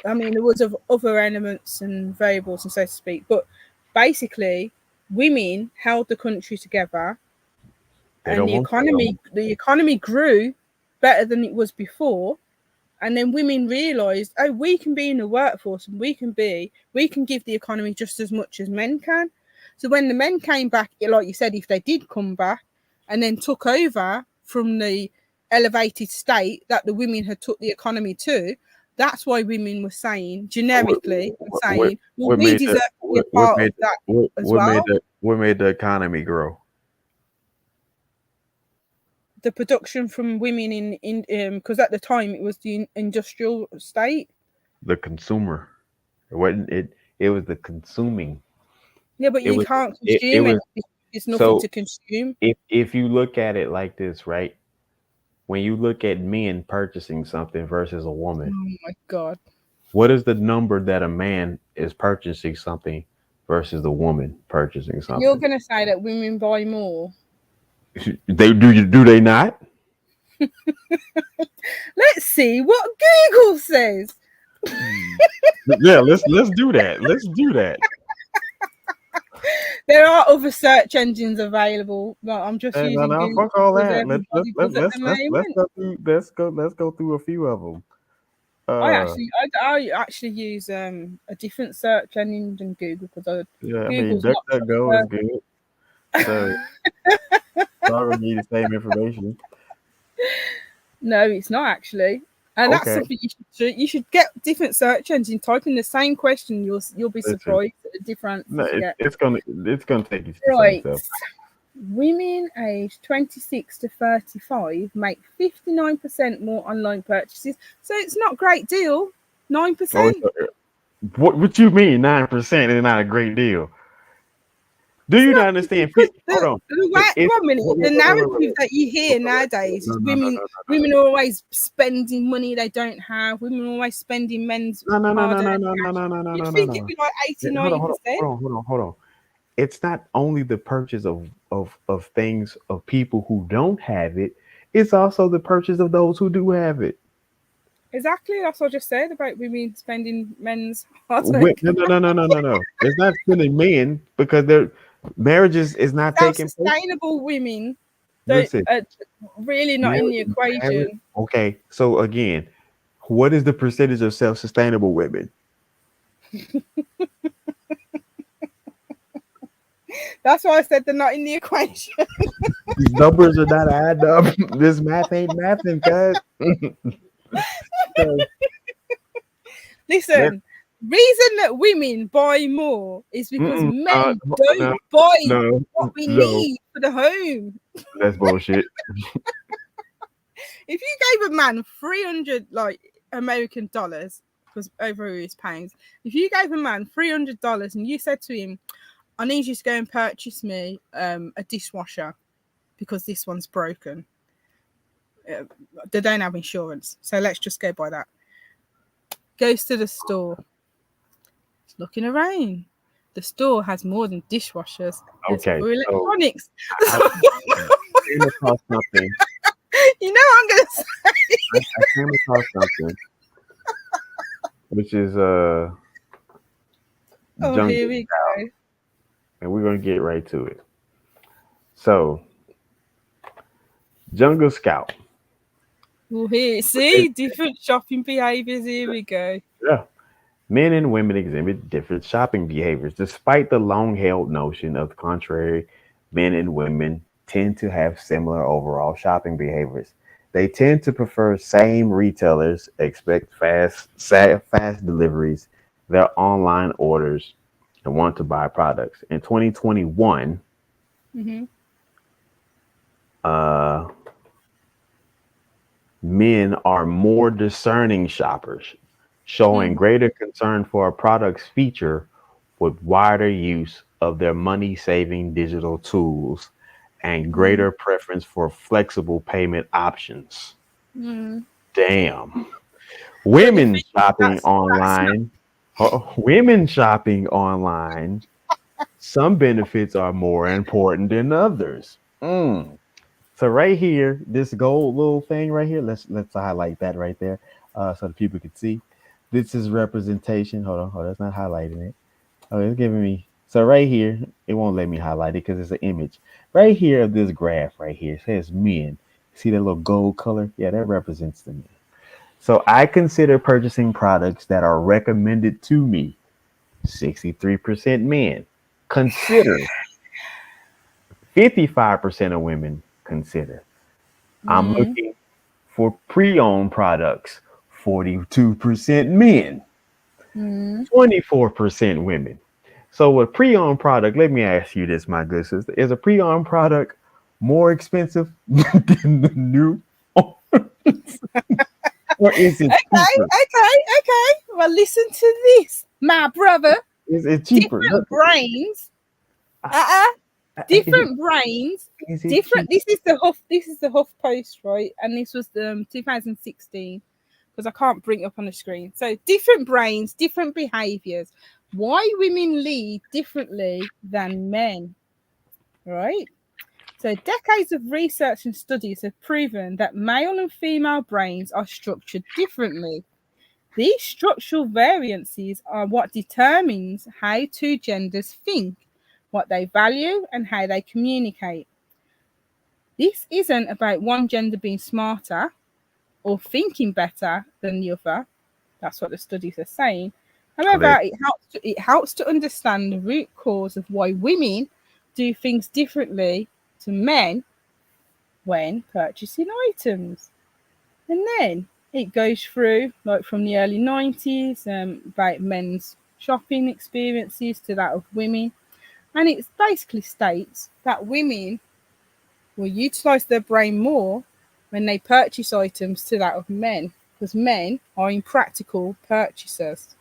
I mean, there was of other elements and variables, and so to speak, but basically, women held the country together, and the economy grew better than it was before. And then women realised, oh, we can be in the workforce and we can give the economy just as much as men can. So when the men came back, like you said, if they did come back and then took over from the elevated state that the women had took the economy to, That's why women were saying generically, What, saying, "Well, what we made deserve the to be a part of that as well." what made the economy grow? The production from women in because at the time it was the industrial state. The consumer. It wasn't it. It was the consuming. Yeah, but It you was can't it consume was anything. It's nothing so to consume. if you look at it like this, right? When you look at men purchasing something versus a woman, Oh my god! what is the number that a man is purchasing something versus the woman purchasing You're something? gonna say that women buy more? Do they not? Let's see what Google says. Yeah, let's do that. Let's do that. There are other search engines available, but I'm just No, using no, Google fuck all because that. everybody does at the moment. Let's go through a few of them. I actually use a different search engine than Google because Yeah, I mean, Google's not DuckDuckGo is good. So it's all gonna be the same information. No, it's not actually, and that's Okay, something you should get different search engine. Type in the same question, you'll be listen. surprised at the difference No, you get. it's gonna take you to the same Right. stuff. Women aged 26 to 35 make 59% more online purchases. So it's not a great deal. 9%. What you mean 9% is not a great deal? Do you not understand? Because Hold on. one minute, Wait, the wait, wait, narrative wait. that you hear nowadays is No, no, no, no, women are always spending money they don't have. Women are always spending men's no, no, no, no, hard-earned no, no, cash. no, no, no, You'd no, no, think no. it'd be like 80, Hold on, 90%. hold on. It's not only the purchase of things of people who don't have it. It's also the purchase of those who do have it. Exactly. That's what I just said about women spending men's hard-earned No, cash. no, no, no, no, no, no. It's not spending men because their marriages is not taking place. Self-sustainable women Listen, really not in the equation. okay, so again, what is the percentage of self-sustainable women? That's why I said they're not in the equation. These numbers are not adding up. This math ain't mathing, guys. So, Listen, reason that women buy more is because men don't buy what we need for the home. That's bullshit. If you gave a man 300 like American dollars, because over here is pounds, if you gave a man $300 and you said to him, I need you to go and purchase me a dishwasher because this one's broken. They don't have insurance, so let's just go by that. Goes to the store. It's looking around. The store has more than dishwashers. Okay, There's electronics. I came across something. You know what I'm going to say? I came across something, which is Oh, here we go. And we're gonna get right to it. So, Jungle Scout. Well, here, see, different shopping behaviors. Here we go. Yeah. Men and women exhibit different shopping behaviors. Despite the long-held notion of the contrary, men and women tend to have similar overall shopping behaviors. They tend to prefer same retailers, expect fast deliveries, their online orders, and want to buy products. In 2021, men are more discerning shoppers, showing greater concern for a product's feature with wider use of their money-saving digital tools and greater preference for flexible payment options. Damn. Women shopping online. Some benefits are more important than others. So right here, this gold little thing right here, let's highlight that right there, so the people can see. This is representation. Hold on, it's not highlighting it. Oh, it's giving me. So right here, it won't let me highlight it because it's an image. Right here of this graph right here, it says men. See that little gold color? Yeah, that represents the men. So I consider purchasing products that are recommended to me. 63% men consider. 55% of women consider. I'm looking for pre-owned products. 42% men, 24% women. So a pre-owned product, let me ask you this, my good sister. Is a pre-owned product more expensive than the new? Or is it cheaper? Okay. Well, listen to this, my brother. Is it cheaper? Different brains. Different brains. Is it Different. cheaper? This is the Huff Post, right? And this was the 2016, because I can't bring it up on the screen. So different brains, different behaviors. Why women lead differently than men, right? So decades of research and studies have proven that male and female brains are structured differently. These structural variances are what determines how two genders think, what they value, and how they communicate. This isn't about one gender being smarter or thinking better than the other. That's what the studies are saying. However, it helps to understand the root cause of why women do things differently to men when purchasing items. And then it goes through, like from the early 90s, about men's shopping experiences to that of women. And it basically states that women will utilize their brain more when they purchase items to that of men, because men are impractical purchasers.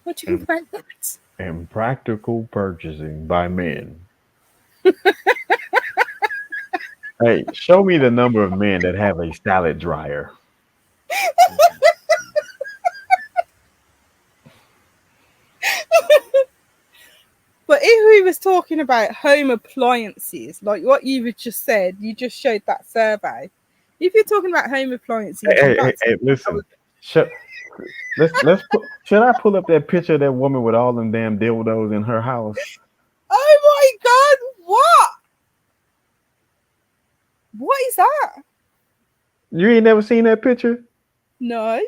What do you think about that? Impractical purchasing by men. Hey, show me the number of men that have a salad dryer. But if we was talking about home appliances, like what you just said, you just showed that survey. If you're talking about home appliances, Hey, listen. Should I pull up that picture of that woman with all them damn dildos in her house? Oh my God, what? What is that? You ain't never seen that picture? No.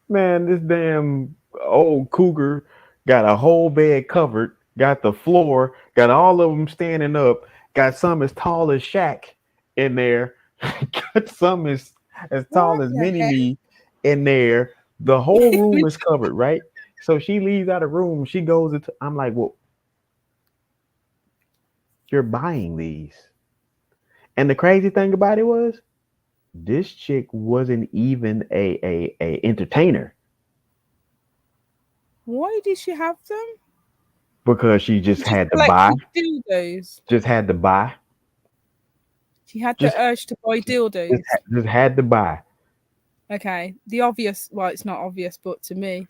Man, this damn old cougar got a whole bed covered, got the floor, got all of them standing up, got some as tall as Shaq in there, got some as tall as Mini-Me in there. The whole room is covered, right? So she leaves out of the room. She goes into, I'm like, well, you're buying these. And the crazy thing about it was, this chick wasn't even a entertainer. Why did she have them? Because she just had to buy. Dildos. Just had to buy. She had the urge to buy dildos. Just had to buy. Okay. The obvious, well, it's not obvious, but to me,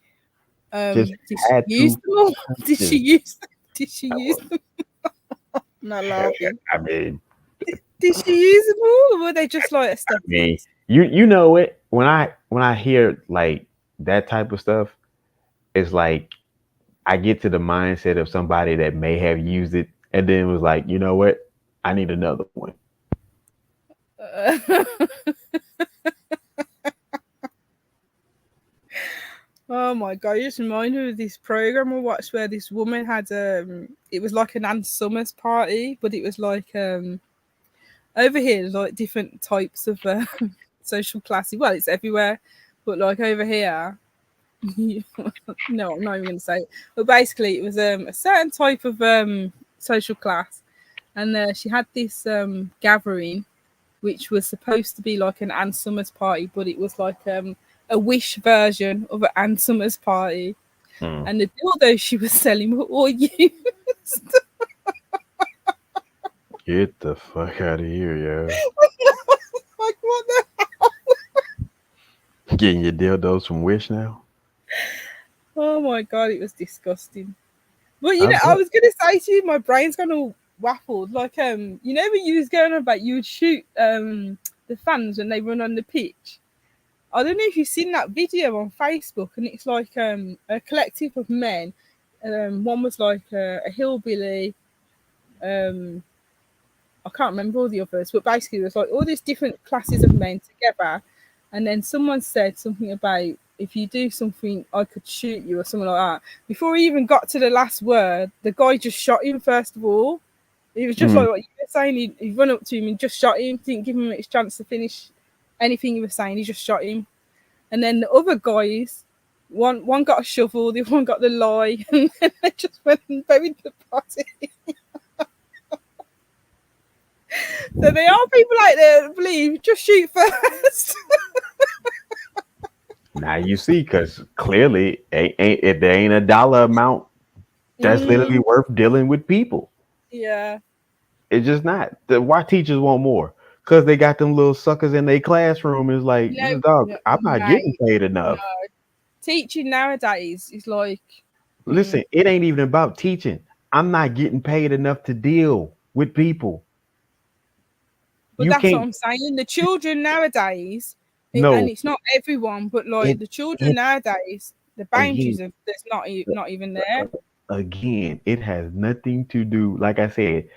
Did she use them? Did she use them? Did she use them? Not laughing. I mean, did she use them all, or were they just like aesthetics? I mean, you know it. When I hear like that type of stuff, it's like I get to the mindset of somebody that may have used it and then was like, you know what? I need another one. Oh my God, you just reminded me of this program I watched where this woman had it was like an Ann Summers party, but it was like over here like different types of social classes. Well, it's everywhere, but like over here, no, I'm not even gonna say it. But basically it was a certain type of social class, and she had this gathering which was supposed to be like an Ann Summers party, but it was like a Wish version of an Ann Summers party. And the dildos she was selling were all used. Get the fuck out of here, yo. Like, what the hell? Getting your dildos from Wish now? Oh my God, it was disgusting. But you know, I was gonna say to you, my brain's gone all waffled. Like you know when you was going on about you would shoot the fans when they run on the pitch. I don't know if you've seen that video on Facebook, and it's like a collective of men. One was like a hillbilly. I can't remember all the others, but basically there's like all these different classes of men together. And then someone said something about, if you do something, I could shoot you or something like that. Before he even got to the last word, the guy just shot him first of all. It was just like what you were saying. He run up to him and just shot him. Didn't give him a chance to finish anything he was saying. He just shot him. And then the other guys, one got a shovel, the other one got the lie, and then they just went and buried the body. So there are people out there that believe just shoot first. Now you see, because clearly if there ain't a dollar amount that's literally worth dealing with people. Yeah. It's just not. Why teachers want more? Because they got them little suckers in their classroom. Is like, dog, I'm not getting paid enough. No. Teaching nowadays is like... Listen, it ain't even about teaching. I'm not getting paid enough to deal with people. But that's what I'm saying. The children nowadays, and it's not everyone, but like the children nowadays, the boundaries of there's not even there. Again, it has nothing to do. Like I said,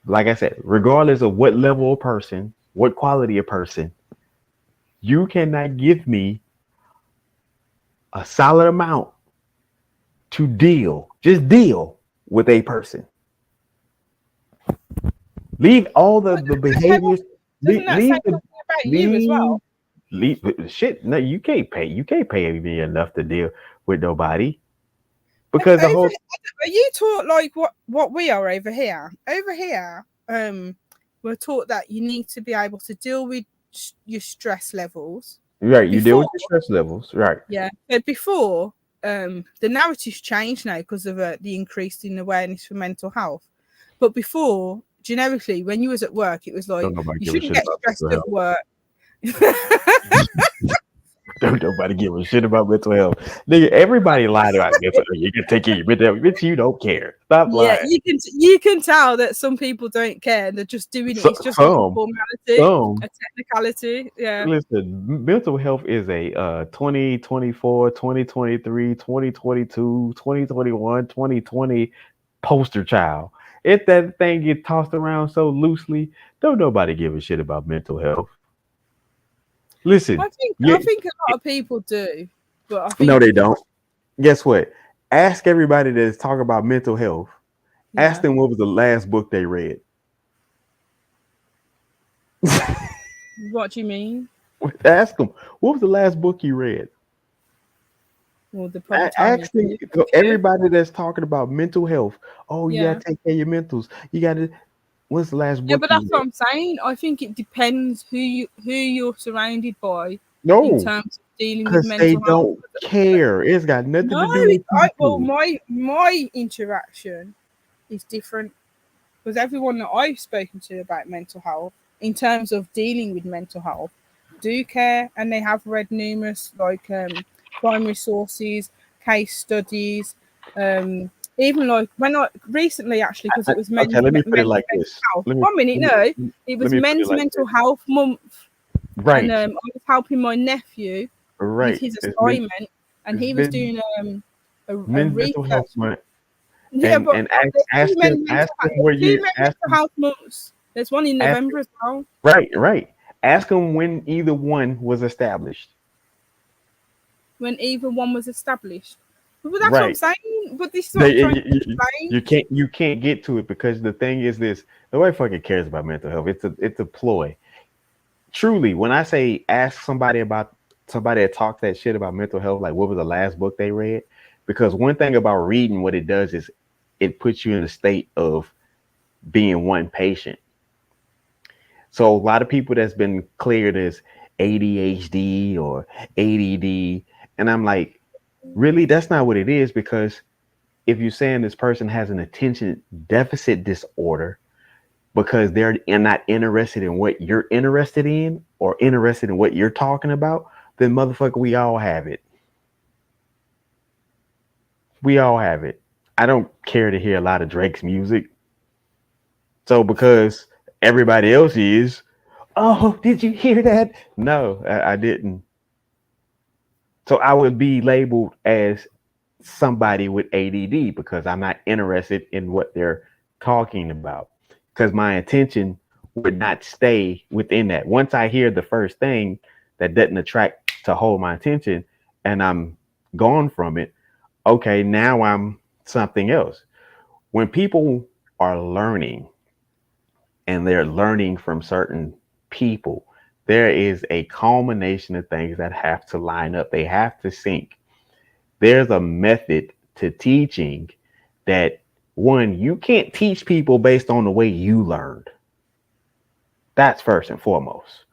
regardless of what level of person, what quality of person, you cannot give me a solid amount to just deal with a person. Leave all the behaviors. Doesn't that say something about you as well? Shit, no, you can't pay me enough to deal with nobody. Because are you taught like what we are over here? Over here, we're taught that you need to be able to deal with your stress levels. Right, you deal with your stress levels, right? Yeah. But before, the narrative's changed now because of the increase in awareness for mental health. But before, generically, when you was at work, it was like you shouldn't get stressed at work. Don't nobody give a shit about mental health. Nigga, everybody lied about mental health. You can take care of your mental health. Bitch, you don't care. Stop lying. Yeah, you can tell that some people don't care. They're just doing it. It's just a formality, a technicality. Yeah. Listen, mental health is a 2024, 2023, 2022, 2021, 2020 poster child. If that thing gets tossed around so loosely, don't nobody give a shit about mental health. Listen, I think a lot of people do, but I think no, they don't. Guess what? Ask everybody that's talking about mental health. Yeah. Ask them what was the last book they read. What do you mean? Ask them what was the last book you read. Well, ask them, everybody that's talking about mental health. Oh, you gotta take care of your mentals. You gotta. What's the last book? Yeah, but that's what I'm saying. I think it depends who you're surrounded by. No, in terms of dealing with mental health. Because they don't care. It's got nothing to do with well, my interaction is different because everyone that I've spoken to about mental health, in terms of dealing with mental health, do care, and they have read numerous primary sources, case studies. Even like when I recently, actually, because it was men's let me put it like this. Health. 1 minute, it was Men's Mental Health Month, right? And I was helping my nephew with his assignment, and he was doing a Men's Mental Health Month. Yeah, but ask them where you ask mental health months. There's one in November as well. Right. Ask them when either one was established. When either one was established. But that's what I'm saying. But this is what I'm trying to explain. You can't get to it because the thing is this: nobody fucking cares about mental health. It's a ploy. Truly, when I say ask somebody that talks that shit about mental health, like what was the last book they read? Because one thing about reading, what it does is it puts you in a state of being one patient. So a lot of people that's been cleared as ADHD or ADD, and I'm like, really, that's not what it is, because if you're saying this person has an attention deficit disorder because they're not interested in what you're interested in or interested in what you're talking about, then motherfucker, we all have it. We all have it. I don't care to hear a lot of Drake's music. So because everybody else is, oh, did you hear that? No, I didn't. So I would be labeled as somebody with ADD because I'm not interested in what they're talking about, because my attention would not stay within that. Once I hear the first thing that doesn't attract to hold my attention and I'm gone from it, okay, now I'm something else. When people are learning, and they're learning from certain people, there is a culmination of things that have to line up. They have to sync. There's a method to teaching that, one, you can't teach people based on the way you learned. That's first and foremost.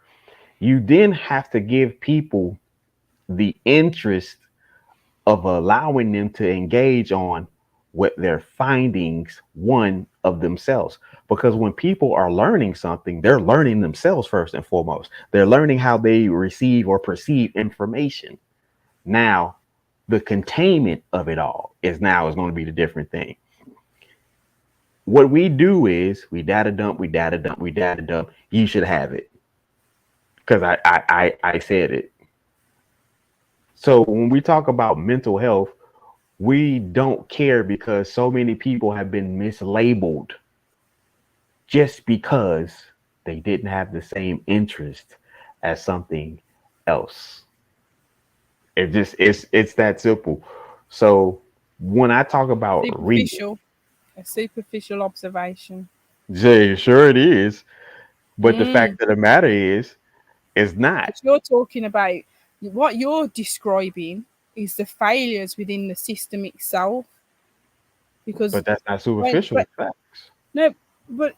You then have to give people the interest of allowing them to engage on what their findings, one, of themselves. Because when people are learning something, they're learning themselves first and foremost. They're learning how they receive or perceive information. Now, the containment of it all is going to be the different thing. What we do is we data dump. You should have it because I said it. So when we talk about mental health, we don't care because so many people have been mislabeled just because they didn't have the same interest as something else. It's that simple. So when I talk about superficial, a superficial observation. Sure it is. But the fact of the matter is not. But you're talking about what you're describing is the failures within the system itself. Because but that's not superficial facts. No, but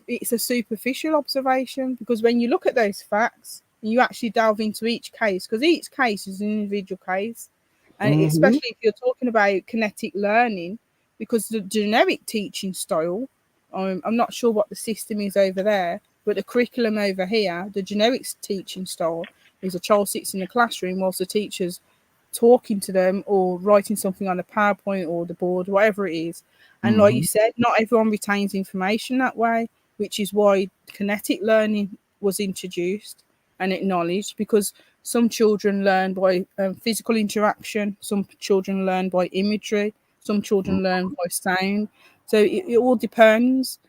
it's a superficial observation, because when you look at those facts, you actually delve into each case, because each case is an individual case, and especially if you're talking about kinetic learning, because the generic teaching style, I'm not sure what the system is over there, but the curriculum over here, the generic teaching style is a child sits in the classroom whilst the teacher's talking to them or writing something on a PowerPoint or the board, whatever it is. And like you said, not everyone retains information that way, which is why kinetic learning was introduced and acknowledged, because some children learn by physical interaction, some children learn by imagery, some children learn by sound. So it all depends.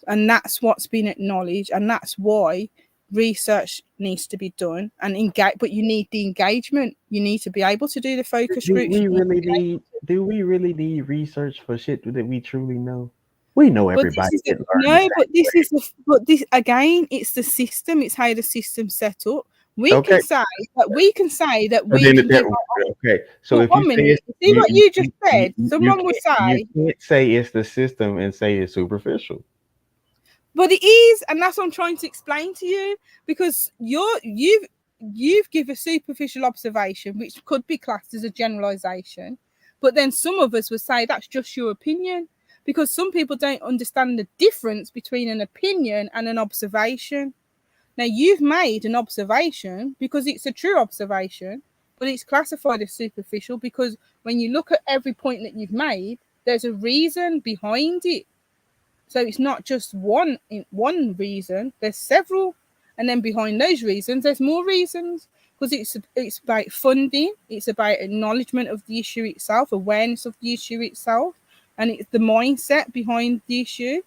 And that's what's been acknowledged. And that's why research needs to be done and engage, but you need the engagement. You need to be able to do the focus groups. Do we really need research for shit that we truly know? We know everybody. But this again, it's the system. It's how the system's set up. We can say that okay. So if one minute, see what you just said. Someone would say you can't say it's the system and say it's superficial. But it is, and that's what I'm trying to explain to you, because you've given a superficial observation, which could be classed as a generalization, but then some of us would say that's just your opinion, because some people don't understand the difference between an opinion and an observation. Now, you've made an observation because it's a true observation, but it's classified as superficial because when you look at every point that you've made, there's a reason behind it. So it's not just one reason, there's several. And then behind those reasons, there's more reasons, because it's about funding, it's about acknowledgement of the issue itself, awareness of the issue itself, and it's the mindset behind the issue.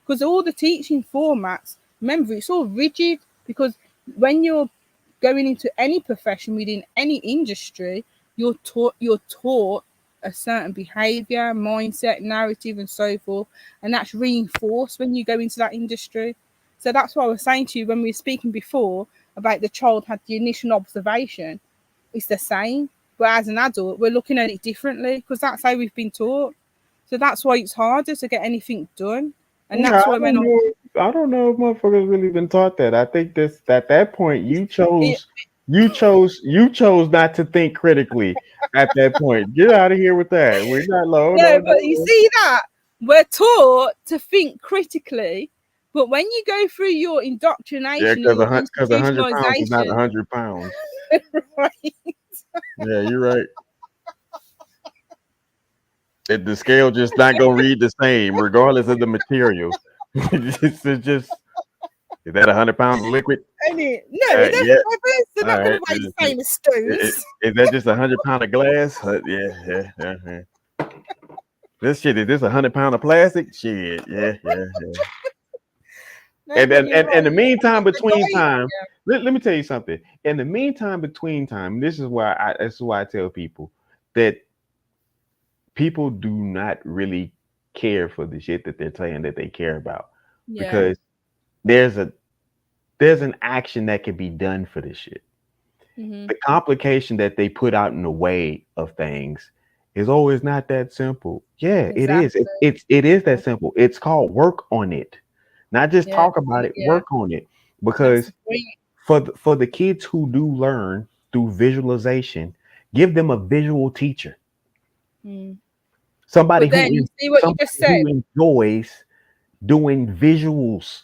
Because all the teaching formats, remember, it's all rigid, because when you're going into any profession within any industry, you're taught a certain behavior, mindset, narrative, and so forth, and that's reinforced when you go into that industry. So that's what I was saying to you when we were speaking before about the child had the initial observation. It's the same, but as an adult, we're looking at it differently because that's how we've been taught. So that's why it's harder to get anything done, and that's why when I don't know if motherfuckers really been taught that. I think this at that point you chose not to think critically at that point. Get out of here with that. We're not low. No, but you see that we're taught to think critically, but when you go through your indoctrination, because 100 pounds is not 100 pounds. Right. Yeah, you're right. The scale just not gonna read the same regardless of the material. It's just is that 100 pounds of liquid? No, they're not going to weigh the same as stones. Is that just 100 pounds of glass? Yeah. This shit, is this 100 pounds of plastic? Shit, yeah. No, and in the meantime, between time, let me tell you something. In the meantime, between time, this is why I tell people that people do not really care for the shit that they're saying that they care about. Because there's an action that can be done for this shit. The complication that they put out in the way of things is always not that simple. Yeah, it is. It is that simple. It's called work on it, not just talk about it. Work on it, because for the kids who do learn through visualization, give them a visual teacher. Somebody But then who you see what you just said. who enjoys doing visuals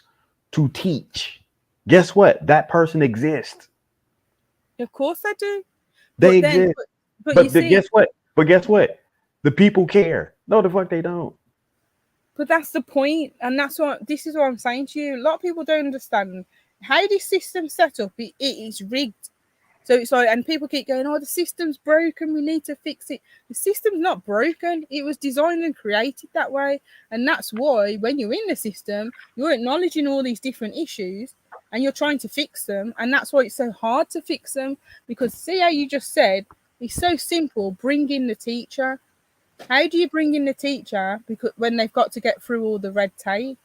to teach. Guess what? That person exists. Of course I do. They But then, exist. but But you see, guess what? But guess what? The people care. No, the fuck they don't. but that's the point, and this is what I'm saying to you. A lot of people don't understand how this system's set up. It is rigged. So it's like, and people keep going, "Oh, the system's broken. We need to fix it." The system's not broken. It was designed and created that way, and that's why when you're in the system, you're acknowledging all these different issues, and you're trying to fix them. And that's why it's so hard to fix them, because see how you just said, it's so simple. Bring in the teacher. How do you bring in the teacher? Because when they've got to get through all the red tape,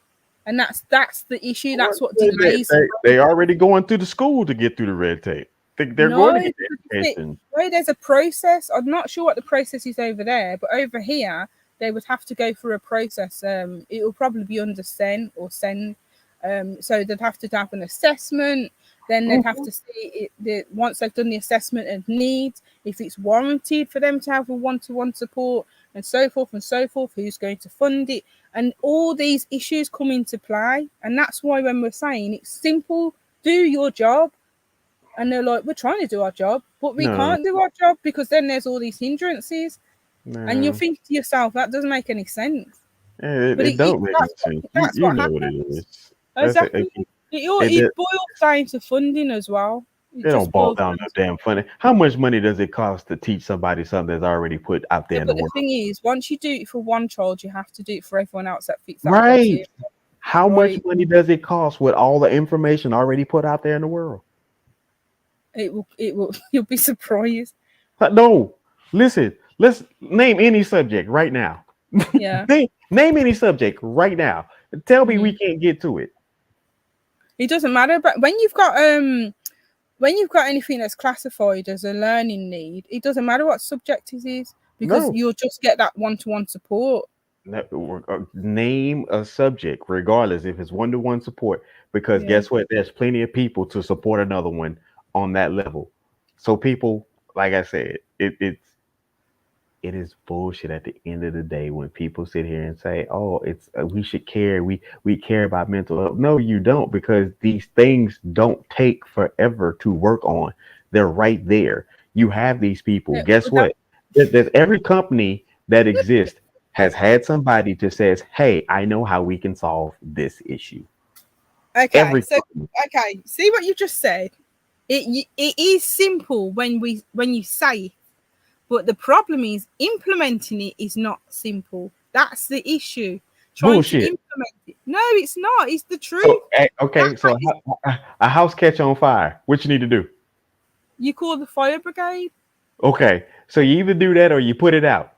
and that's the issue. That's what delays. They already going through the school to get through the red tape. They're going to get the education. No, there's a process. I'm not sure what the process is over there, but over here they would have to go through a process. It will probably be under send. So they'd have to have an assessment. Then they'd have to see once they've done the assessment of needs, if it's warranted for them to have a one-to-one support, and so forth and so forth. Who's going to fund it? And all these issues come into play. And that's why when we're saying it's simple, do your job. And they're like, we're trying to do our job, but we can't do our job because then there's all these hindrances. And you think to yourself, that doesn't make any sense. It don't make any sense. That's you what know happens. what it is. Exactly. It boils down to funding as well. It don't boil down to damn funding. How much money does it cost to teach somebody something that's already put out there in the world? But the thing is, once you do it for one child, you have to do it for everyone else that fits that right. How much money does it cost with all the information already put out there in the world? It will. You'll be surprised. No, listen. Let's name any subject right now. Yeah. name any subject right now. Tell me we can't get to it. It doesn't matter. But when you've got anything that's classified as a learning need, it doesn't matter what subject it is, because you'll just get that one-to-one support. Name a subject, regardless if it's one-to-one support, because guess what? There's plenty of people to support another one on that level. So people, like I said, it is bullshit at the end of the day when people sit here and say, "Oh, it's we should care. We care about mental health." No, you don't, because these things don't take forever to work on. They're right there. You have these people. Yeah, guess what? There's every company that exists has had somebody that says, "Hey, I know how we can solve this issue." Okay, see what you just said. It is simple when you say it, but the problem is implementing it is not simple. That's the issue. Trying to implement it. No, it's not. It's the truth. So a house catch on fire. What you need to do? You call the fire brigade. Okay, so you either do that or you put it out.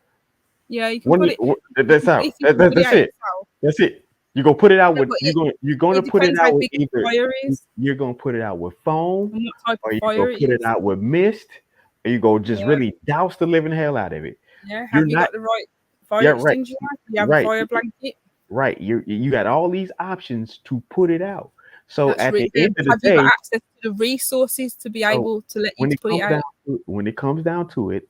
Yeah, you can put it. That's out. That's it. That's it. You go put it out with you're going to put it out with either you're going to put it out with foam, or you go put it out with mist, and you go just really douse the living hell out of it. Yeah, have you got the right fire extinguisher? You have a fire blanket. Right, you got all these options to put it out. So at the end of the day, have you got access to the resources to be able to let you put it out? When it comes down to it,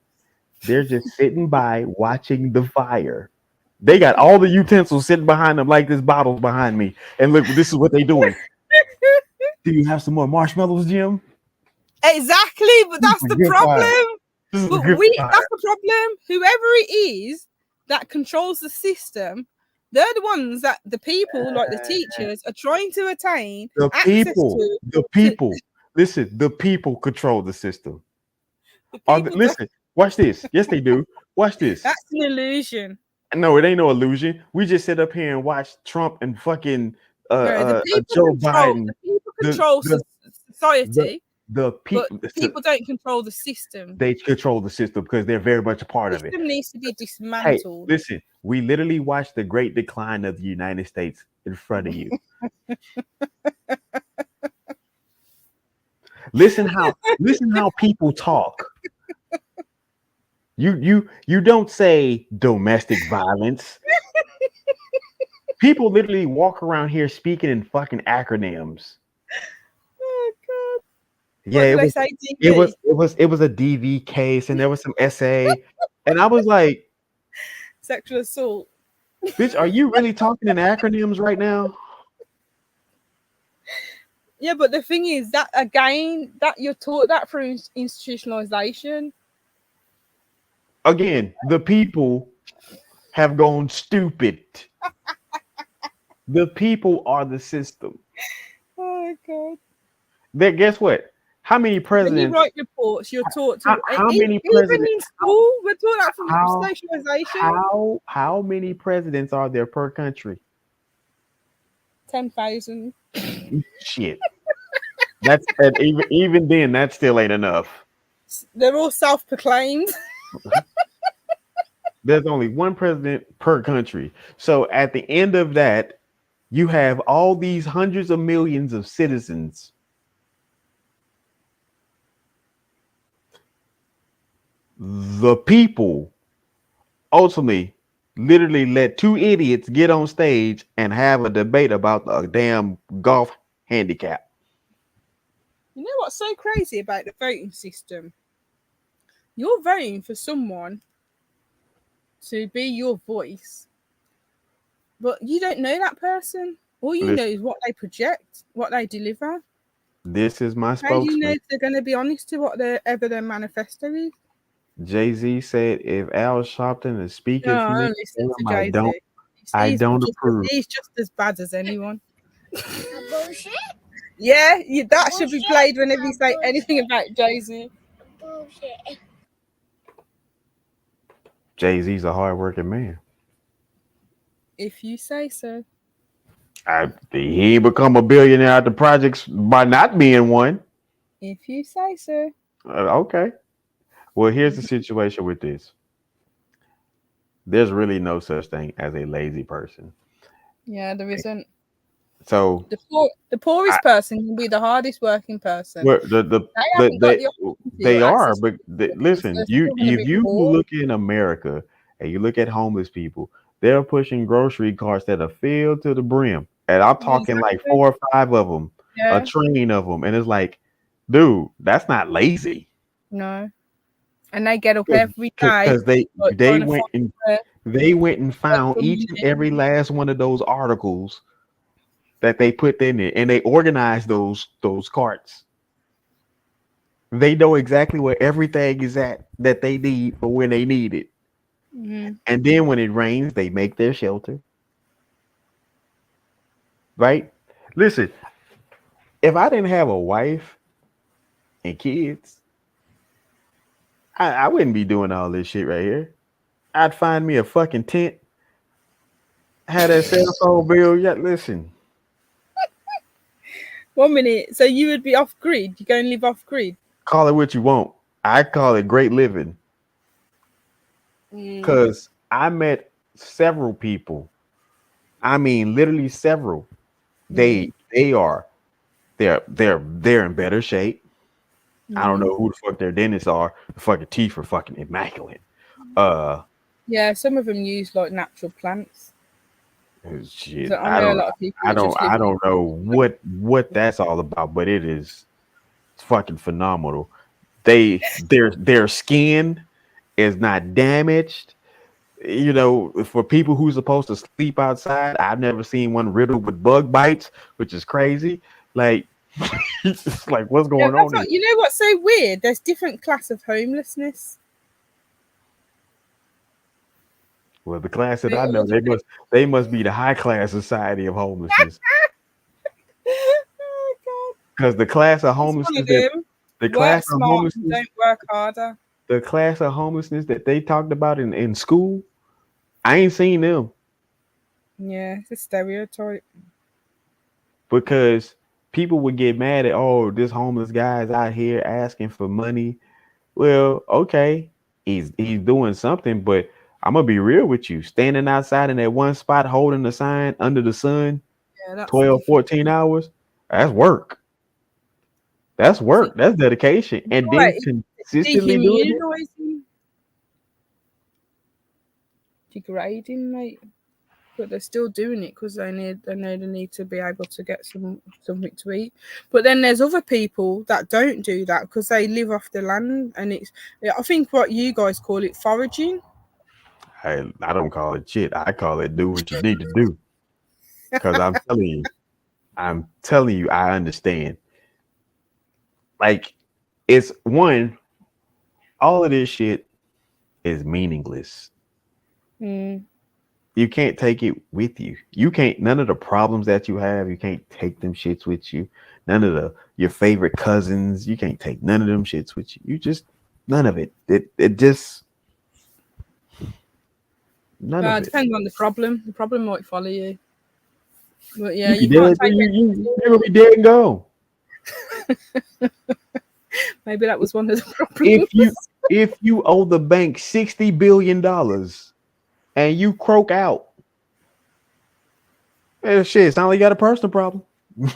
they're just sitting by watching the fire. They got all the utensils sitting behind them, like this bottle's behind me. And look, this is what they're doing. Do you have some more marshmallows, Jim? Exactly, but that's the problem. That's the problem. Whoever it is that controls the system, they're the ones that the people, like the teachers, are trying to attain access to. The people. Listen, the people control the system. Listen, watch this. Yes, they do. Watch this. That's an illusion. No, it ain't no illusion. We just sit up here and watch Trump and fucking Joe Biden. The people control society. But people don't control the system. They control the system because they're very much a part of it. The system needs to be Hey, dismantled. listen, we literally watched the great decline of the United States in front of you. Listen how people talk. You don't say domestic violence. People literally walk around here speaking in fucking acronyms. Oh god. Yeah, what it was a DV case and there was some SA. And I was like, sexual assault. bitch, are you really talking in acronyms right now? Yeah, but the thing is that again, that you're taught that through institutionalization. Again, the people have gone stupid. The people are the system. Oh my god. Then guess what? How many presidents? When you write reports, you're taught to. How many even presidents? in school, we're taught that from socialization. How many presidents are there per country? 10,000. Shit. That's and even then, that still ain't enough. They're all self-proclaimed. There's only one president per country. So at the end of that, you have all these hundreds of millions of citizens. The people ultimately literally let two idiots get on stage and have a debate about the damn golf handicap. You know what's so crazy about the voting system? You're voting for someone to be your voice, but you don't know that person. All you know is what they project, what they deliver. This is my spokesman. How do you know if they're going to be honest to whatever their manifesto is? Jay-Z said, "If Al Sharpton is speaking for me, I don't approve." He's just as bad as anyone. Bullshit. Yeah, that should be played whenever you say anything about Jay-Z. Bullshit. Jay-Z's a hard-working man. If you say so. He ain't become a billionaire at the projects by not being one. If you say so. Okay. Well, here's the situation with this. There's really no such thing as a lazy person. Yeah, there isn't. So the poorest person can be the hardest working person. Well, they are, but listen, if you look in America and you look at homeless people, they're pushing grocery carts that are filled to the brim. And I'm talking like 4 or 5 of them, a train of them. And it's like, dude, that's not lazy. No. And they get up every day because they went and found each and every last one of those articles that they put in it, and they organized those carts. They know exactly where everything is at that they need for when they need it. Mm-hmm. And then when it rains, they make their shelter. Right? Listen, if I didn't have a wife and kids, I wouldn't be doing all this shit right here. I'd find me a fucking tent, had that cell phone bill. Yeah, listen. 1 minute. So you would be off grid? You go and live off grid? Call it what you want. I call it great living. Because I met several people. I mean, literally several. They're in better shape. I don't know who the fuck their dentists are. The fucking teeth are fucking immaculate. Yeah, some of them use like natural plants. Shit, so I don't know what that's all about, but it's fucking phenomenal. Their skin is not damaged. You know, for people who's supposed to sleep outside, I've never seen one riddled with bug bites, which is crazy. Like, it's like, what's going on? You know what's so weird? There's different class of homelessness. Well, the class that I know, they must be the high class society of homelessness. Because the class of homelessness, don't work harder. The class of homelessness that they talked about in school, I ain't seen them. Yeah, it's a stereotype. Because people would get mad at, oh, this homeless guy's out here asking for money. Well, okay, he's doing something, but I'm gonna be real with you. Standing outside in that one spot holding the sign under the sun, Yeah, that's 12, different. 14 hours, that's work. That's work. That's dedication. And then Right, consistently doing it. dehumanizing, degrading, mate. But they're still doing it because they know they need to be able to get something to eat. But then there's other people that don't do that because they live off the land, and I think what you guys call it foraging. I don't call it shit. I call it do what you need to do. Because I'm telling you, I understand. Like, it's one, all of this shit is meaningless. You can't take it with you. You can't, none of the problems that you have, you can't take them shits with you. None of your favorite cousins, you can't take none of them shits with you. You just, none of it. It just, none of It it. depends on the problem. The problem might follow you. But yeah, You you can't dead, take it. you're gonna be dead and gone. Maybe that was one of the problems. If you owe the bank $60 billion and you croak out, shit, it's not like you got a personal problem.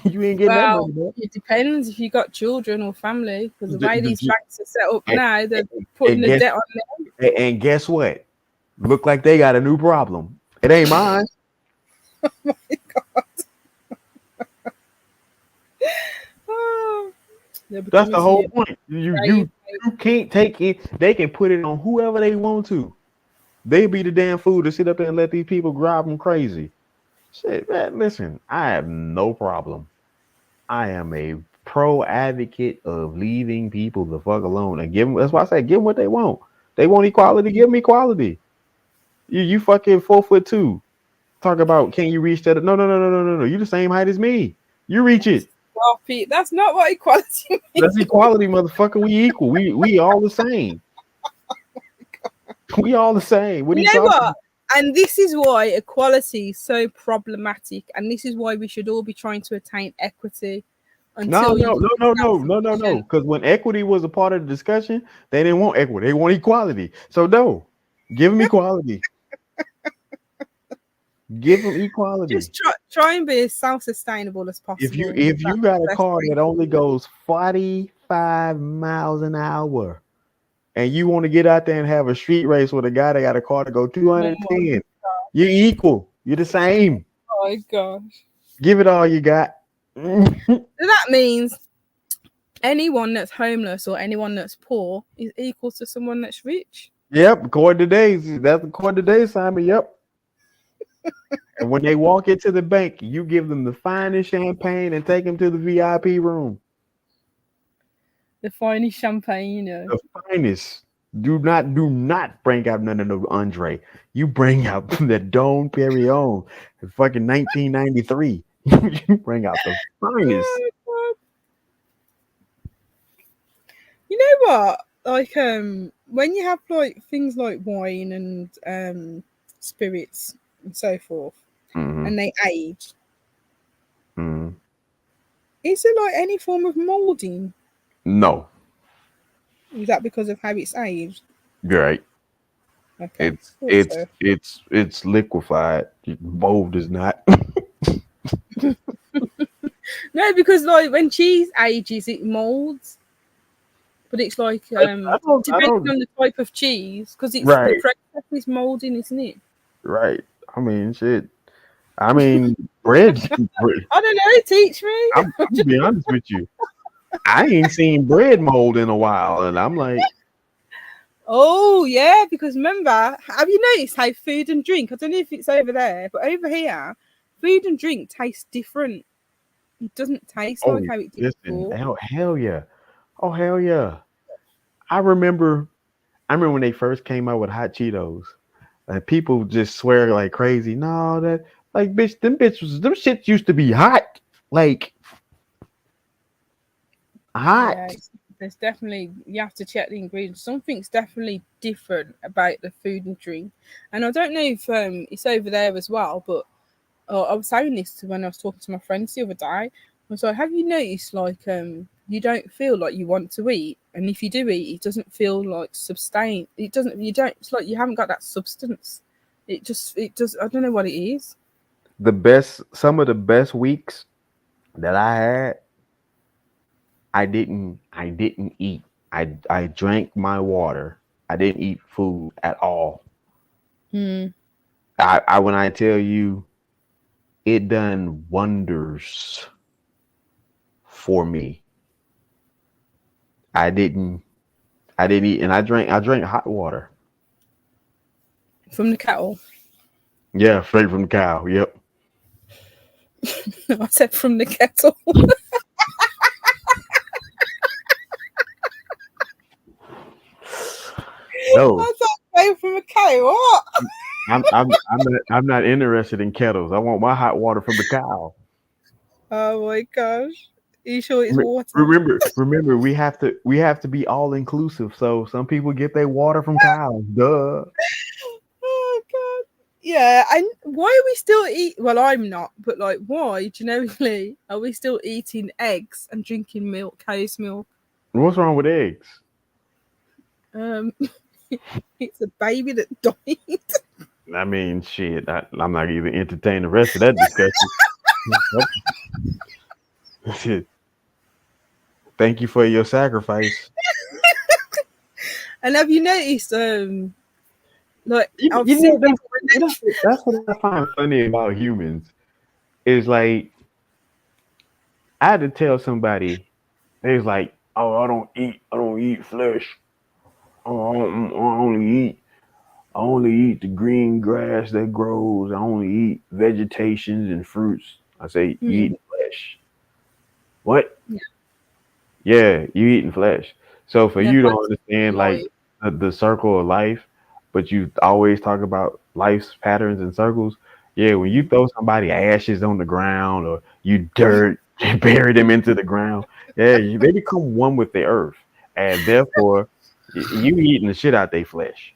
You ain't getting that money back. It depends if you got children or family, because the way these banks are set up and, now, they're putting the debt on them. And guess what? Look like they got a new problem. It ain't mine. Oh my god. Oh, that's the whole point. You can't take it. They can put it on whoever they want to. They be the damn fool to sit up there and let these people drive them crazy. Shit, man, listen, I have no problem. I am a pro advocate of leaving people the fuck alone and give them. That's why I say give them what they want. They want equality, give them equality. You fucking 4'2". Talk about can you reach that? No. You the same height as me. You reach it. Stop it. That's not what equality means. That's equality, motherfucker. We equal. We all the same. We all the same. What you know what? And this is why equality is so problematic, and this is why we should all be trying to attain equity. No. Because when equity was a part of the discussion, they didn't want equity. They want equality. So no, give them equality. Give them equality. Just try and be as self-sustainable as possible. If you got a car that only goes 45 miles an hour, and you want to get out there and have a street race with a guy that got a car to go 210, you're equal. You're the same. Oh my gosh. Give it all you got. That means anyone that's homeless or anyone that's poor is equal to someone that's rich. Yep, according to today's Simon. Yep. And when they walk into the bank, you give them the finest champagne and take them to the VIP room. The finest champagne, you know. The finest. Do not bring out none of no Andre. You bring out the Dom Perignon, fucking 1993. You bring out the finest. Oh, you know what? Like when you have like things like wine and spirits and so forth, and they age, is there like any form of molding? No. Is that because of how it's aged? Right. Okay. It's liquefied. Mold is not. No, because like when cheese ages, it molds. But it's like depending on the type of cheese, because it's right. The process is molding, isn't it? Right. I mean, shit. I mean, bread. I don't know. Teach me. I'm to be honest with you. I ain't seen bread mold in a while, and I'm like, oh yeah, because remember, have you noticed how food and drink? I don't know if it's over there, but over here, food and drink taste different. It doesn't taste like how it did before. Hell yeah. Oh hell yeah. I remember when they first came out with hot Cheetos, and people just swear like crazy. No, that like bitch, them shits used to be hot. Like hot. Yeah, there's definitely, you have to check the ingredients. Something's definitely different about the food and drink. And I don't know if it's over there as well, but I was saying this when I was talking to my friends the other day. was like, have you noticed, like, you don't feel like you want to eat, and if you do eat, it doesn't feel like sustain. It doesn't. You don't. It's like you haven't got that substance. It just. I don't know what it is. Some of the best weeks that I had, I didn't eat. I drank my water. I didn't eat food at all. I when I tell you, it done wonders for me. I didn't eat, and I drank hot water. From the kettle. Yeah, straight from the cow. Yep. I said from the kettle. No, I thought from a cow. What? I'm not interested in kettles. I want my hot water from the cow. Oh my gosh. Are you sure it's water? Remember, we have to be all inclusive. So some people get their water from cows. Duh. Oh god. Yeah, and why are we still well, I'm not, but like why generically are we still eating eggs and drinking milk, cow's milk? What's wrong with eggs? It's a baby that died. I mean, shit. I'm not even entertain the rest of that discussion. Thank you for your sacrifice. And have you noticed, like that's what I find funny about humans is like I had to tell somebody they was like, oh, I don't eat flesh. Oh, I only eat the green grass that grows. I only eat vegetations and fruits. I say, you eating flesh. What? Yeah, you eating flesh. So for you to understand like the circle of life, but you always talk about life's patterns and circles. Yeah, when you throw somebody ashes on the ground or you dirt and bury them into the ground, yeah, they become one with the earth. And therefore, you eating the shit out their flesh.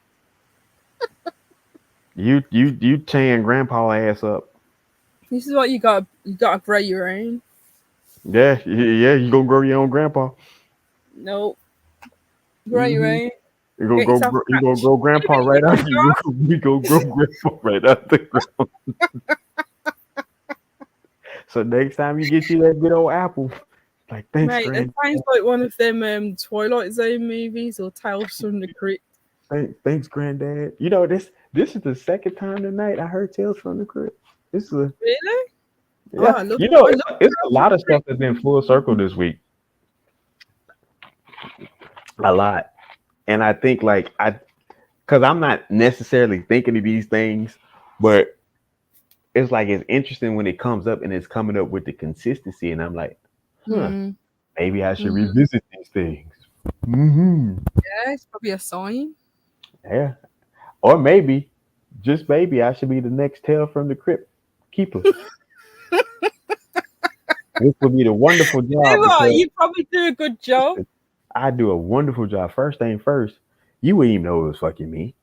You tearing grandpa ass up. This is what you gotta grow your own. Yeah, you gonna grow your own grandpa. Nope. Grow your own. You gonna grow grandpa right out. You gonna grow grandpa right out the ground. So next time you get you that good old apple, like thanks, mate, it sounds like one of them Twilight Zone movies or Tales from the Crypt. Thanks, granddad. You know this is the second time tonight I heard Tales from the Crypt. This is really. Yeah, it's a lot of stuff that's in full circle this week. A lot. And I think because I'm not necessarily thinking of these things, but it's like it's interesting when it comes up and it's coming up with the consistency. And I'm like, maybe I should revisit these things. Yeah, it's probably a sign. Yeah. Or maybe, just maybe, I should be the next Tale from the Crypt keeper. This would be the wonderful job. You probably do a good job. I do a wonderful job. First thing first, you wouldn't even know it was fucking me.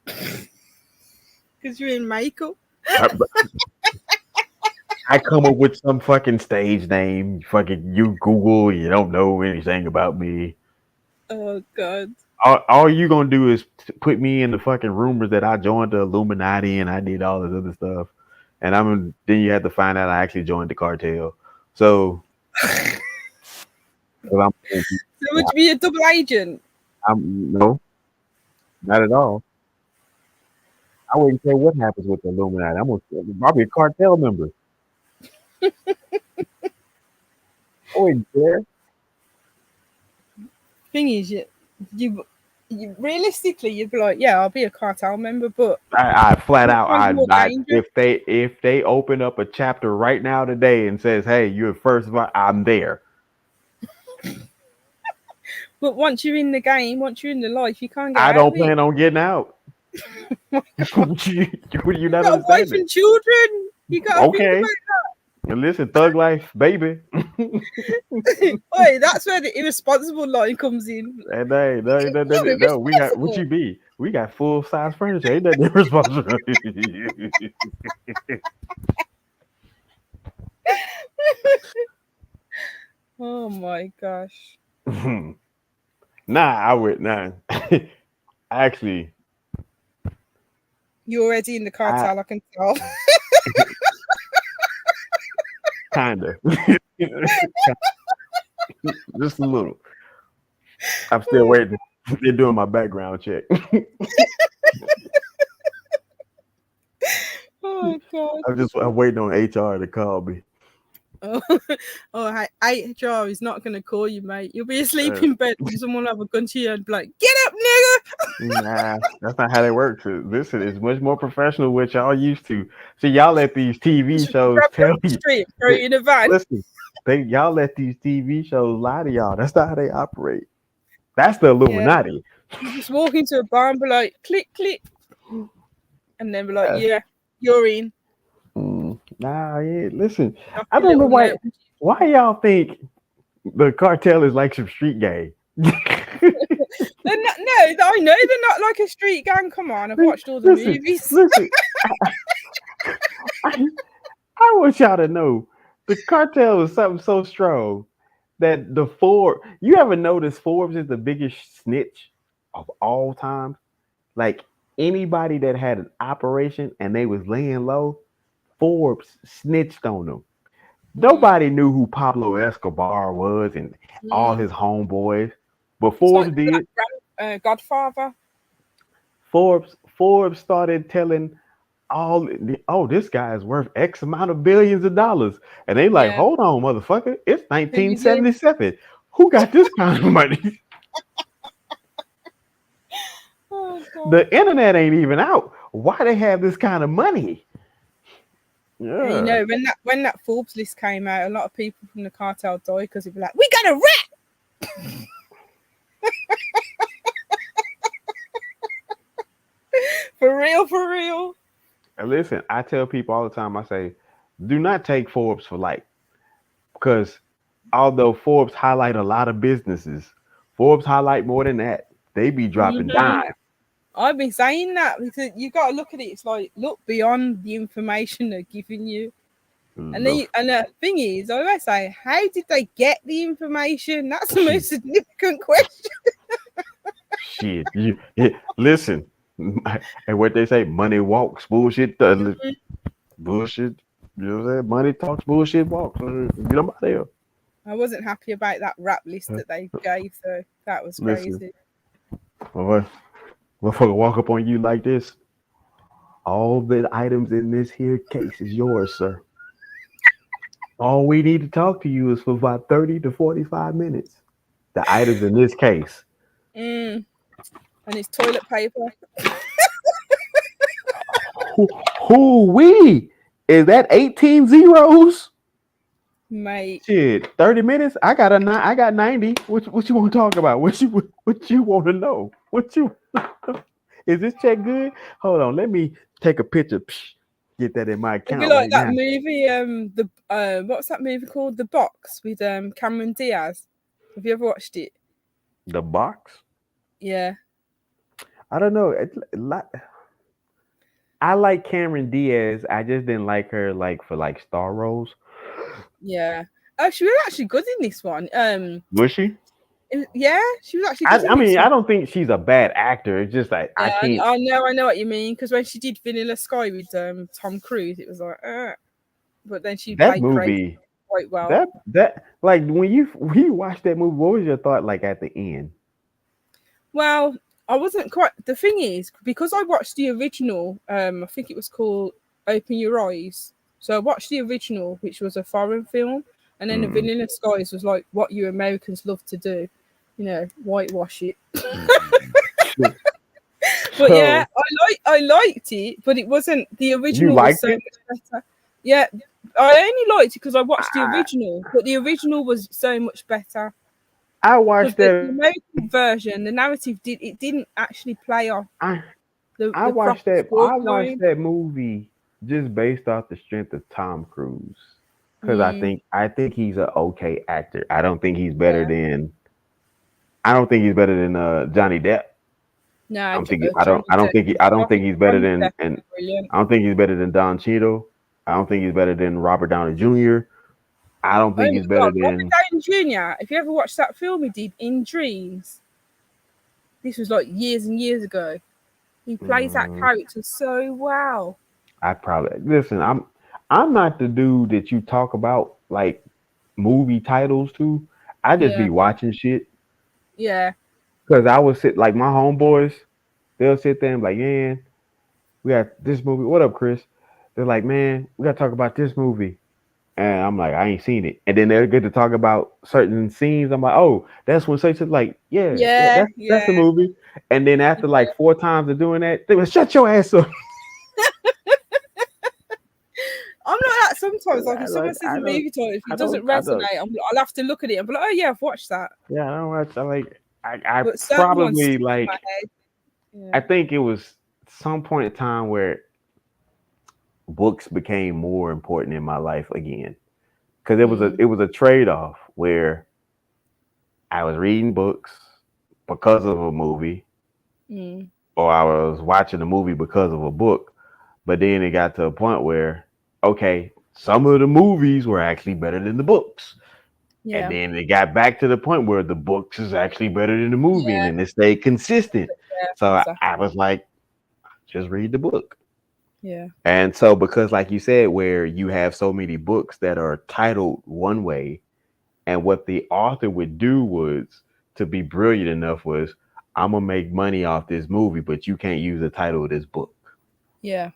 Because you're in makeup. I come up with some fucking stage name. Fucking you Google, you don't know anything about me. Oh god. All you gonna do is put me in the fucking rumors that I joined the Illuminati and I did all this other stuff. And then you have to find out I actually joined the cartel. So would you be a double agent? No, not at all. I wouldn't care what happens with the Illuminati. I'll be a cartel member. I wouldn't care. Thing is, you realistically, you'd be like, yeah, I'll be a cartel member, but I flat out, if they open up a chapter right now today and says, hey, you're first of all, I'm there. But once you're in the game, once you're in the life, you can't get out. I don't plan on getting out. you not got a wife and children. You got to think about that. Listen, thug life, baby. Oi, that's where the irresponsible line comes in. No, we got what you be. We got full size furniture. Ain't that irresponsible? Oh my gosh. Nah, I would nah. Actually, You're already in the I cartel, I can tell. kind of just a little. I'm still waiting. They're doing my background check. Oh god. I'm waiting on HR to call me. Oh, oh, HR is not going to call you, mate. You'll be asleep Uh, in bed and someone will have a gun to you and be like, get up, nigga. Nah, that's not how they work. Listen, it's much more professional, what y'all used to. See, y'all let these TV Just shows grab you tell off the you. street, throw you in a van. Listen, y'all let these TV shows lie to y'all. That's not how they operate. That's the Illuminati. You just walk into a bar and be like, click, click. And then be like, Yes. yeah, you're in. Nah, yeah. Listen, Knock I your don't know little note. why y'all think the cartel is like some street gang. They're not, no, I know they're not like a street gang. Come on, I've watched all the movies. Listen, I want y'all to know the cartel is something so strong that you ever notice Forbes is the biggest snitch of all time? Like anybody that had an operation and they was laying low, Forbes snitched on them. Nobody knew who Pablo Escobar was and all his homeboys, but Forbes did. Godfather. Forbes started telling this guy is worth X amount of billions of dollars, and they like, hold on, motherfucker, it's 1977. Who got this kind of money? Oh, God. The internet ain't even out. Why they have this kind of money? Yeah. And you know, when that Forbes list came out, a lot of people from the cartel died because they'd be like, we got a rat. For real. And listen, I tell people all the time, I say, do not take Forbes for light. Because although Forbes highlight a lot of businesses, Forbes highlight more than that. They be dropping dimes. I've been saying that because you got to look at it. It's like, look beyond the information they're giving you. And the thing is, I always say, how did they get the information? That's the most significant question. Shit, listen, and what they say, money walks, bullshit, bullshit. You know what I'm saying? Money talks, bullshit walks. Get them out of there. I wasn't happy about that rap list that they gave, so that was crazy. Motherfucker walk up on you like this. All the items in this here case is yours, sir. All we need to talk to you is for about 30 to 45 minutes. The items in this case. And it's toilet paper. We? Is that 18 zeros? Mate. Shit, 30 minutes? I got 90. What you want to talk about? What you want to know? Is this check good? Hold on, let me take a picture. Get that in my account. It'd be like that movie, what's that movie called? The Box with Cameron Diaz. Have you ever watched it? The Box? Yeah. I don't know. I like Cameron Diaz. I just didn't like her for star roles. Yeah. Oh, she was actually good in this one. Was she? Yeah, she was actually good. I mean, I don't think she's a bad actor. It's just like I can't. I know what you mean. Because when she did Vanilla Sky with Tom Cruise, it was like, but then she played movie quite well. That like when you watched that movie, what was your thought like at the end? Well, I wasn't quite. The thing is, because I watched the original, I think it was called Open Your Eyes. So I watched the original, which was a foreign film, and then the Vanilla Skies was like what you Americans love to do, whitewash it. But yeah, I liked it, but it wasn't the original. Was so much better. Yeah, I only liked it because I watched the original, but the original was so much better. I watched the American version. The narrative didn't actually play off. I watched that movie just based off the strength of Tom Cruise, because I think he's an okay actor. I don't think he's better than. I don't think he's better than Johnny Depp. No, I don't think he's better than I don't think he's better than Don Cheadle. I don't think he's better than Robert Downey Jr. I don't Oh think my it's better God, Robert than. Downey Jr. If you ever watched that film he did In Dreams, this was like years and years ago. He plays that Mm, character so well. I probably listen. I'm not the dude that you talk about like movie titles to. I just Yeah, be watching shit yeah, because I would sit like my homeboys. They'll sit there and be like, man, we got this movie. What up, Chris? They're like, man, we got to talk about this movie. And I'm like, I ain't seen it. And then they'll get to talk about certain scenes. I'm like, oh, that's when such like, yeah, yeah, that's yeah. the movie. And then after like 4 times of doing that, they would shut your ass up. I'm like that sometimes. Like if someone Like says a movie title, if it doesn't I don't. resonate, I'll have to look at it and be like, oh yeah, I've watched that. Yeah, I don't watch. I like. I But certain ones probably stick in my like. head. I Yeah. think it was some point in time where books became more important in my life again, because it was a trade off where I was reading books because of a movie, Mm. or I was watching a movie because of a book. But then it got to a point where, okay, some of the movies were actually better than the books. And Yeah. then it got back to the point where the books is actually better than the movie, and Yeah. then it stayed consistent. Yeah. So I Exactly. was like, just read the book. Yeah. And so, because like you said, where you have so many books that are titled one way, and what the author would do was to be brilliant enough was, I'm gonna make money off this movie, but you can't use the title of this book. Yeah.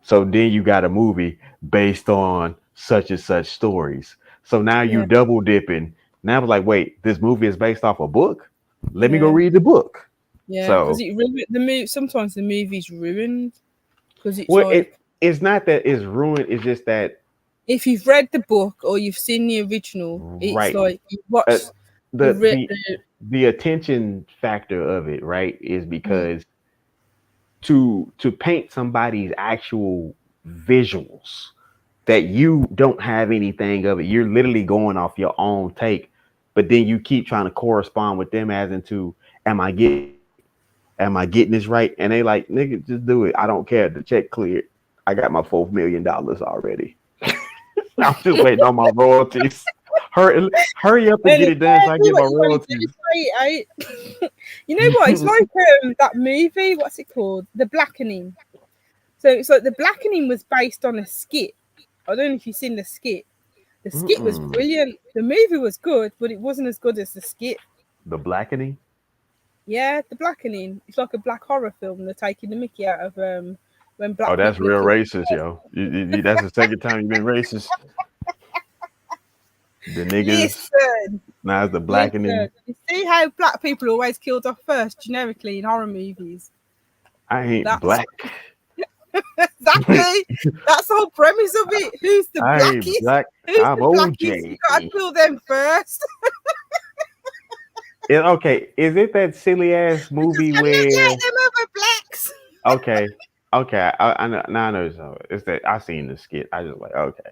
So then you got a movie based on such and such stories. So now you Yeah. double dipping. Now I was like, wait, this movie is based off a book? Let me go Yeah. read the book. Yeah. Because So it the movie. Sometimes the movie's ruined because it's well, like it's not that it's ruined, it's just that if you've read the book or you've seen the original, it's right. like you Uh, watch the the re- the the the attention factor of it, right, is mm, because to paint somebody's actual visuals that you don't have anything of it. You're literally going off your own take, but then you keep trying to correspond with them as into, am I getting this right? Am I getting this right? And they like, nigga, just do it. I don't care. The check cleared. I got my $4 million already. I'm just waiting on my royalties. Hurry up and and get it's it done so I do get my what you want to do, royalties. right? You know what? It's like that movie. What's it called? The Blackening. So it's like The Blackening was based on a skit. I don't know if you've seen the skit. The skit was Mm-mm. brilliant. The movie was good, but it wasn't as good as the skit. The blackening. Yeah, The Blackening. It's like a black horror film. They're taking the mickey out of when Oh, black that's people are real killed. racist, yo. That's the second time you've been racist. The niggas. Listen, Now it's the listen. blackening. You see how black people are always killed off first, generically in horror movies. I ain't That's black. exactly. That's the whole premise of it. Who's the I ain't blackest? black. Who's I'm the blackest? You OJ. gotta kill them first. Okay, is it that silly ass movie I'm not where? like them other blacks. Okay, okay, I know. Now I know. So it's that I seen the skit. I just like okay.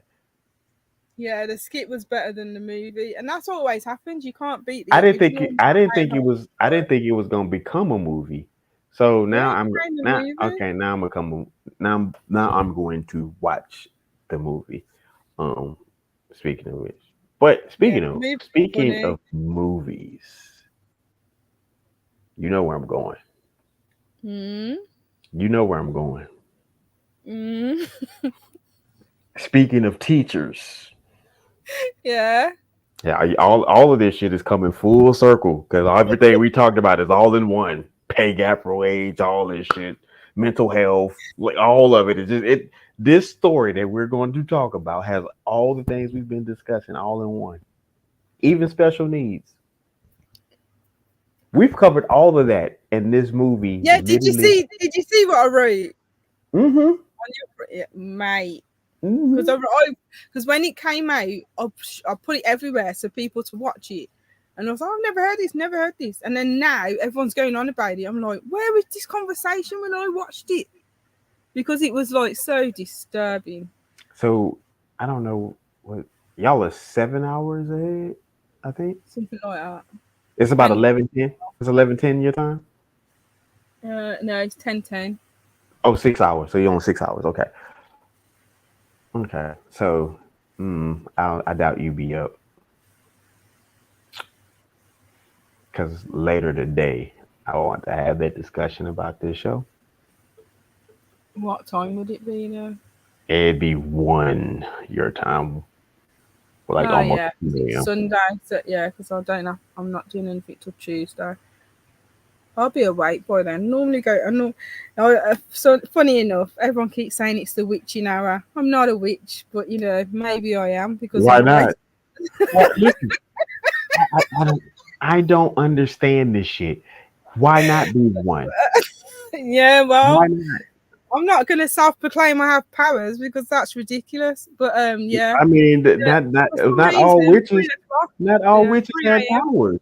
Yeah, the skit was better than the movie, and that's what always happens. You can't beat the I didn't think. original. I didn't think it was. I didn't think it was gonna become a movie. So Yeah, now it I'm became the now movie. okay. Now I'm gonna come. Now I'm going to watch the movie. Um, speaking of which, but Yeah, the movie was speaking funny. of movies, you know where I'm going. Mm, You know where I'm going. mm, Speaking of teachers, yeah, yeah, all of this shit is coming full circle because everything we talked about is all in one. Pay gap for age, all this shit, mental health, like all of it is just it. This story that we're going to talk about has all the things we've been discussing all in one, even special needs. We've covered all of that in this movie. yeah. Literally, Did you see what I wrote mm-hmm, on your mate? mm-hmm. Because when it came out, I put it everywhere so people to watch it, and I was like, I've never heard this, and then now everyone's going on about it. I'm like, where was this conversation when I watched it? Because it was like so disturbing. So I don't know what y'all are 7 hours ahead. I think Something like that. it's about 10, 11:10. It's 11:10 your time. no, it's 10:10. Oh, 6 hours. So you're on 6 hours. Okay. Okay. So I doubt you be up. Because later today, I want to have that discussion about this show. What time would it be now? It'd be 1 your time, like Oh almost yeah, 2 it's a.m. Sunday. So yeah, because I don't know. I'm not doing anything till Tuesday. I'll be awake by then. Normally go. So funny enough, everyone keeps saying it's the witching hour. I'm not a witch, but maybe I am because Why of the way. not? Well, listen, I don't understand this shit. Why not be one? Yeah, Why well, not? I'm not gonna self-proclaim I have powers because that's ridiculous. But yeah, I mean, yeah. For some not all reason, witches, 3 o'clock. not all Yeah, witches 3 have a.m. powers.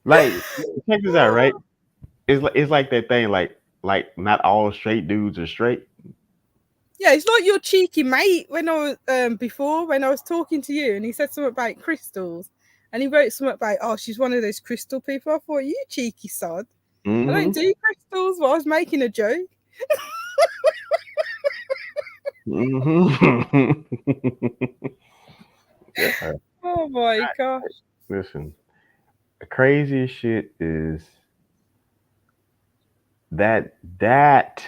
Like, check this out, right? It's like that thing, like not all straight dudes are straight. Yeah, it's like your cheeky mate when I was before when I was talking to you, and he said something about crystals, and he wrote something about she's one of those crystal people. I thought you cheeky sod. I Mm-hmm. don't do crystals. Well, I was making a joke. Mm-hmm. Yeah. Oh my gosh. Listen, the craziest shit is that that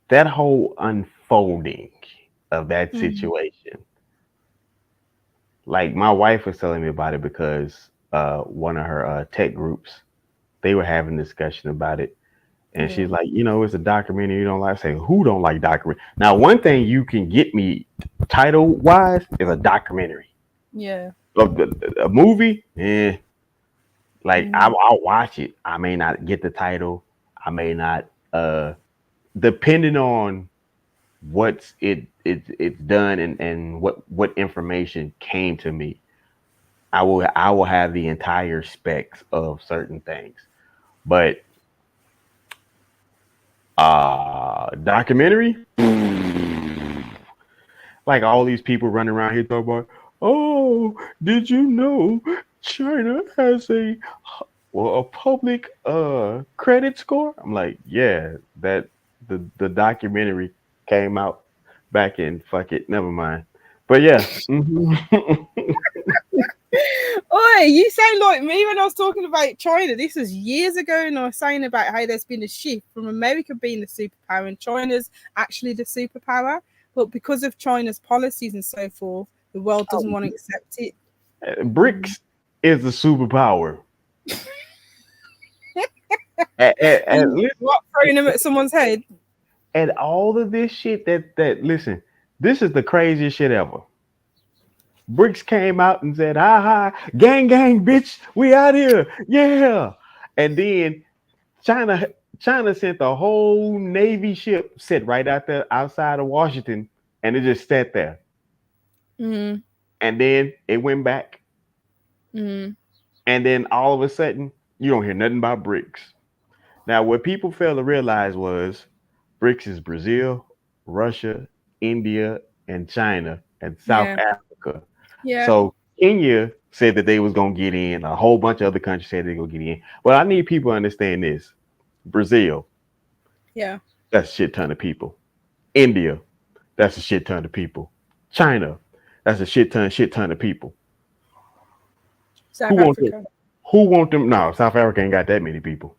that whole unfolding of that situation. Like my wife was telling me about it because one of her tech groups, they were having a discussion about it. And Yeah. she's like, it's a documentary you don't like. I say, who don't like documentary? Now, one thing you can get me title wise is a documentary. Yeah. A movie, like Mm. I'll watch it. I may not get the title. I may not, depending on what's it's done and what information came to me. I will have the entire specs of certain things, but documentary, like all these people running around here talking about, oh, did you know China has a public credit score? I'm like, yeah, that the documentary came out back in, fuck it, never mind. But yeah. Oi, you sound like me when I was talking about China. This was years ago, and I was saying about how there's been a shift from America being the superpower and China's actually the superpower. But because of China's policies and so forth, the world doesn't want to accept it. BRICS is a superpower. and What, throwing them at someone's head? And all of this shit that listen, this is the craziest shit ever. BRICS came out and said, ha, gang, bitch, we out here. Yeah. And then China sent the whole Navy ship, sit right out there outside of Washington, and it just sat there. Mm. And then it went back. Mm. And then all of a sudden, you don't hear nothing about BRICS. Now, what people fail to realize was BRICS is Brazil, Russia, India, and China, and South Africa. Yeah. So Kenya said that they was gonna get in. A whole bunch of other countries said they're gonna get in. Well, I need people to understand this. Brazil, yeah, that's a shit ton of people. India, that's a shit ton of people. China, that's a shit ton of people. South Africa. Who want them? No, South Africa ain't got that many people.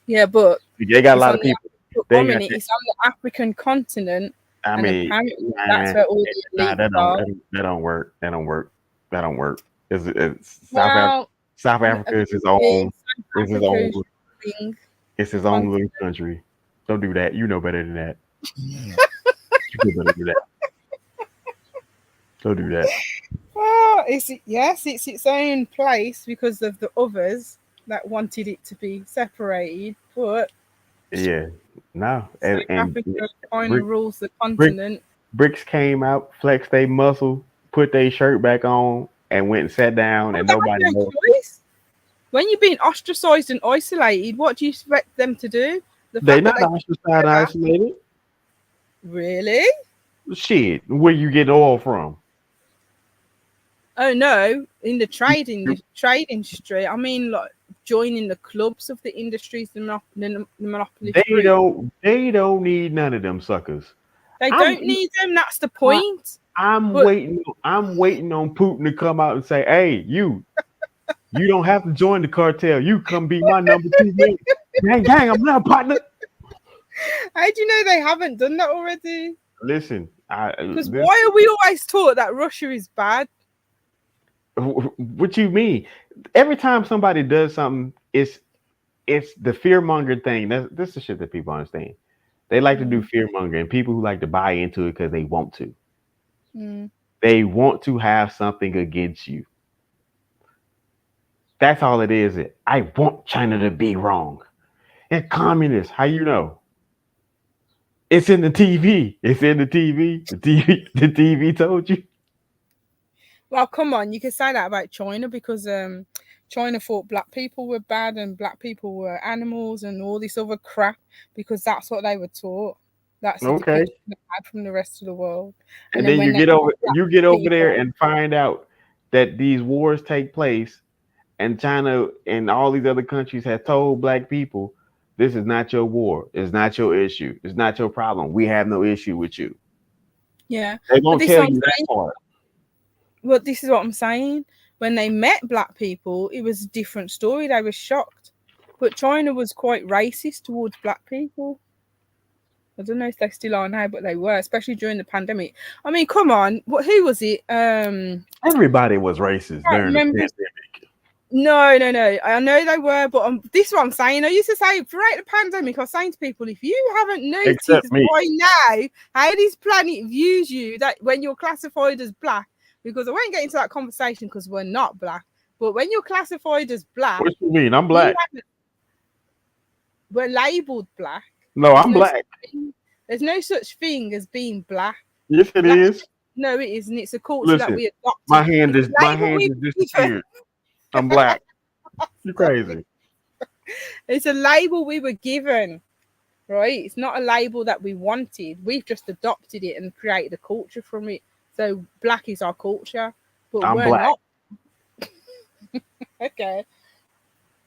Yeah, but they got a lot of people. It's on the African continent. I mean, that's where all the elites are. That don't work. South Africa is his own. It's his own little country. Don't do that. You know better than that. You know better than that. Don't do that. Well, it's its own place because of the others that wanted it to be separated, but yeah, no. South Africa finally rules the continent. BRICS came out, flexed their muscle, put their shirt back on, and went and sat down, and nobody knows. When you're being ostracized and isolated, what do you expect them to do? They're not ostracized and isolated. Really? Shit, where you get oil from? Oh no, in the trade industry. I mean, like joining the clubs of the industries, the monopoly They free. don't need none of them suckers. They I'm- don't need them. That's the point. I'm But- waiting on Putin to come out and say, "Hey, you don't have to join the cartel. You come be my number 2 man. Gang, I'm not a partner." How do you know they haven't done that already? Listen, Because why are we always taught that Russia is bad? what you mean? Every time somebody does something, it's the fear monger thing. That's the shit that people understand. They like to do fear mongering. People who like to buy into it because they want to. They want to have something against you. That's all it is. I want China to be wrong. It's communist. How you know? It's in the TV. It's in the TV. The TV told you. Well, come on, you can say that about China because China thought black people were bad and black people were animals and all this other crap because that's what they were taught. That's the depiction they had from the rest of the world. And then you get over there and find out that these wars take place, and China and all these other countries have told black people, "This is not your war. It's not your issue. It's not your problem. We have no issue with you." Yeah, they won't tell you that part. Well, this is what I'm saying. When they met black people, it was a different story. They were shocked. But China was quite racist towards black people. I don't know if they still are now, but they were, especially during the pandemic. I mean, come on. Who was it? Everybody was racist during the pandemic. No. I know they were, but this is what I'm saying. I used to say throughout the pandemic, I was saying to people, if you haven't noticed by now how this planet views you, that when you're classified as black, because I won't get into that conversation because we're not black, but when you're classified as black, what you mean? I'm black. We're labeled black. No, I'm black. There's no such thing as being black. Yes, it is. No, it isn't. It's a culture that we adopted. My hand is disappeared. I'm black. You're crazy. It's a label we were given, right? It's not a label that we wanted. We've just adopted it and created a culture from it. So black is our culture, but we're black. Not. Okay.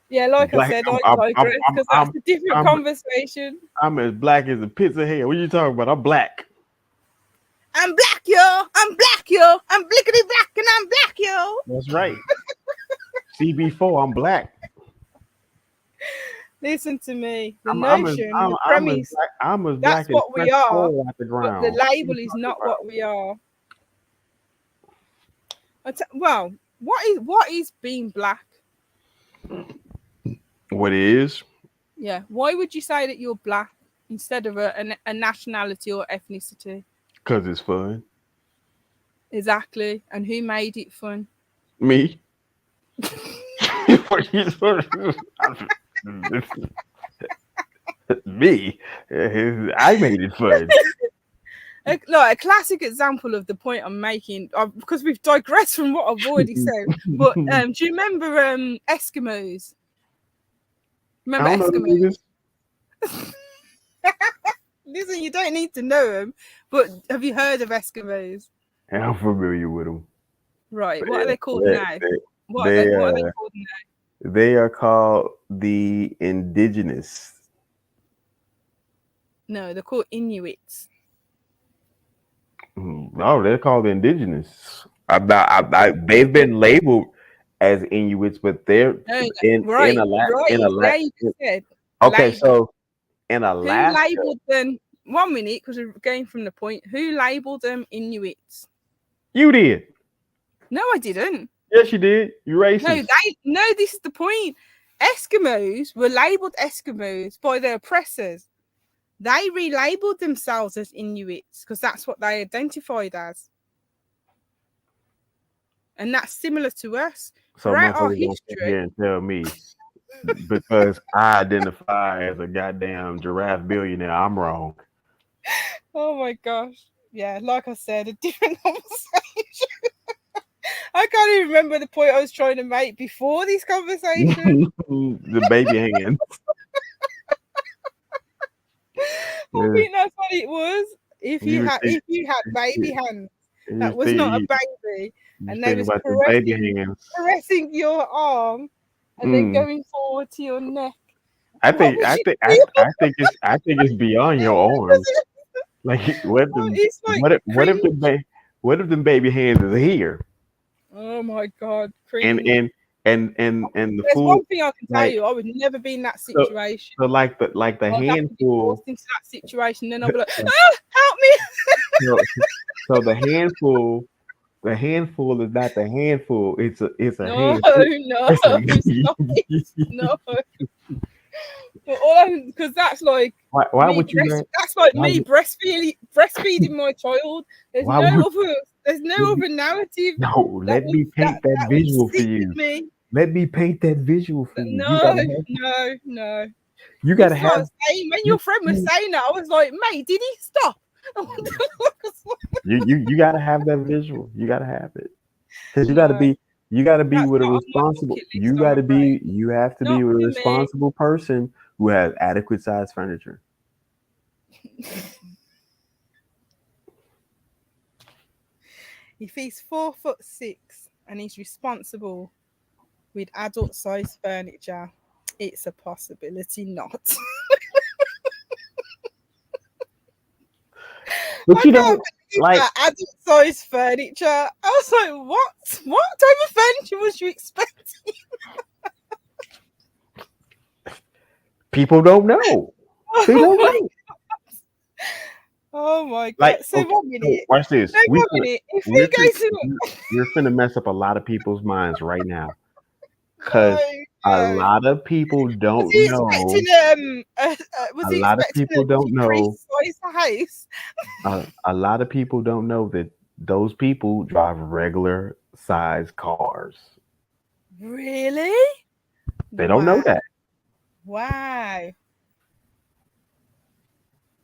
Yeah, like black, I said, I digress because that's a different conversation. I'm as black as a pizza head. What are you talking about? I'm black. I'm black, yo. I'm black, yo. I'm blickety black and I'm black, yo. That's right. CB4, I'm black. Listen to me. The the premise, I'm as that's black what we are. At the ground. But the label is not what we are. Well, what is being black? What it is? Yeah. Why would you say that you're black instead of a nationality or ethnicity? Because it's fun. Exactly. And who made it fun? Me. Me. I made it fun. Like a classic example of the point I'm making, because we've digressed from what I've already said. But do you remember Eskimos? Remember Eskimos? Listen, you don't need to know them, but have you heard of Eskimos? I'm familiar with them. Right. What are they called now? What are they called now? They are called the indigenous. No, they're called Inuits. No, they're called indigenous. They've been labeled as Inuits, but they're in Alaska. Okay, so in Alaska. Who labeled them? 1 minute, because we're going from the point. Who labeled them Inuits? You did. No, I didn't. Yes, you did. You racist. No, this is the point. Eskimos were labeled Eskimos by their oppressors. They relabeled themselves as Inuits because that's what they identified as. And that's similar to us. So throughout our history, here and tell me because I identify as a goddamn giraffe billionaire, I'm wrong. Oh my gosh. Yeah, like I said, a different conversation. I can't even remember the point I was trying to make before this conversation. The baby hands. I think that's what it was. If you had baby hands, that was not a baby, and they was caressing your arm, and then going forward to your neck. I What think would I you think feel? I think it's beyond your arms. Like It's like what if the baby hands is here oh my god, and cringe. the There's full one thing I can tell like you, I would never be in that so, situation. so like the I'd have to be handful forced into that situation, then I'll be like, help me. so, so the handful is not the handful. It's a No, handful. no, stop it. No. But because that's like why would you not? that's like Why me would, breastfeeding my child. There's why no would other narrative no? that Let me paint that would visual for sit with you. me. Let me paint that visual for you. No. You This gotta is what have I'm saying. When your friend was saying that, I was like, mate, did he stop? you gotta have that visual. You gotta have it because you No, gotta be that's with a not on my responsible. bucket list, I'm afraid. You have to Not be with a for me. responsible person who has adequate size furniture. If he's 4'6" and he's responsible with adult size furniture, it's a possibility not. But you know, like adult size furniture. I was like, what type of furniture was you expecting? people don't know. They don't know. Oh my god! Like, So okay, 1 minute. watch this. So 1 minute. If we go to We're finna mess up a lot of people's minds right now because a lot of people don't was he know. expecting A lot of people don't know. Size house? A lot of people don't know that those people drive regular size cars. Really? They don't know that. Wow.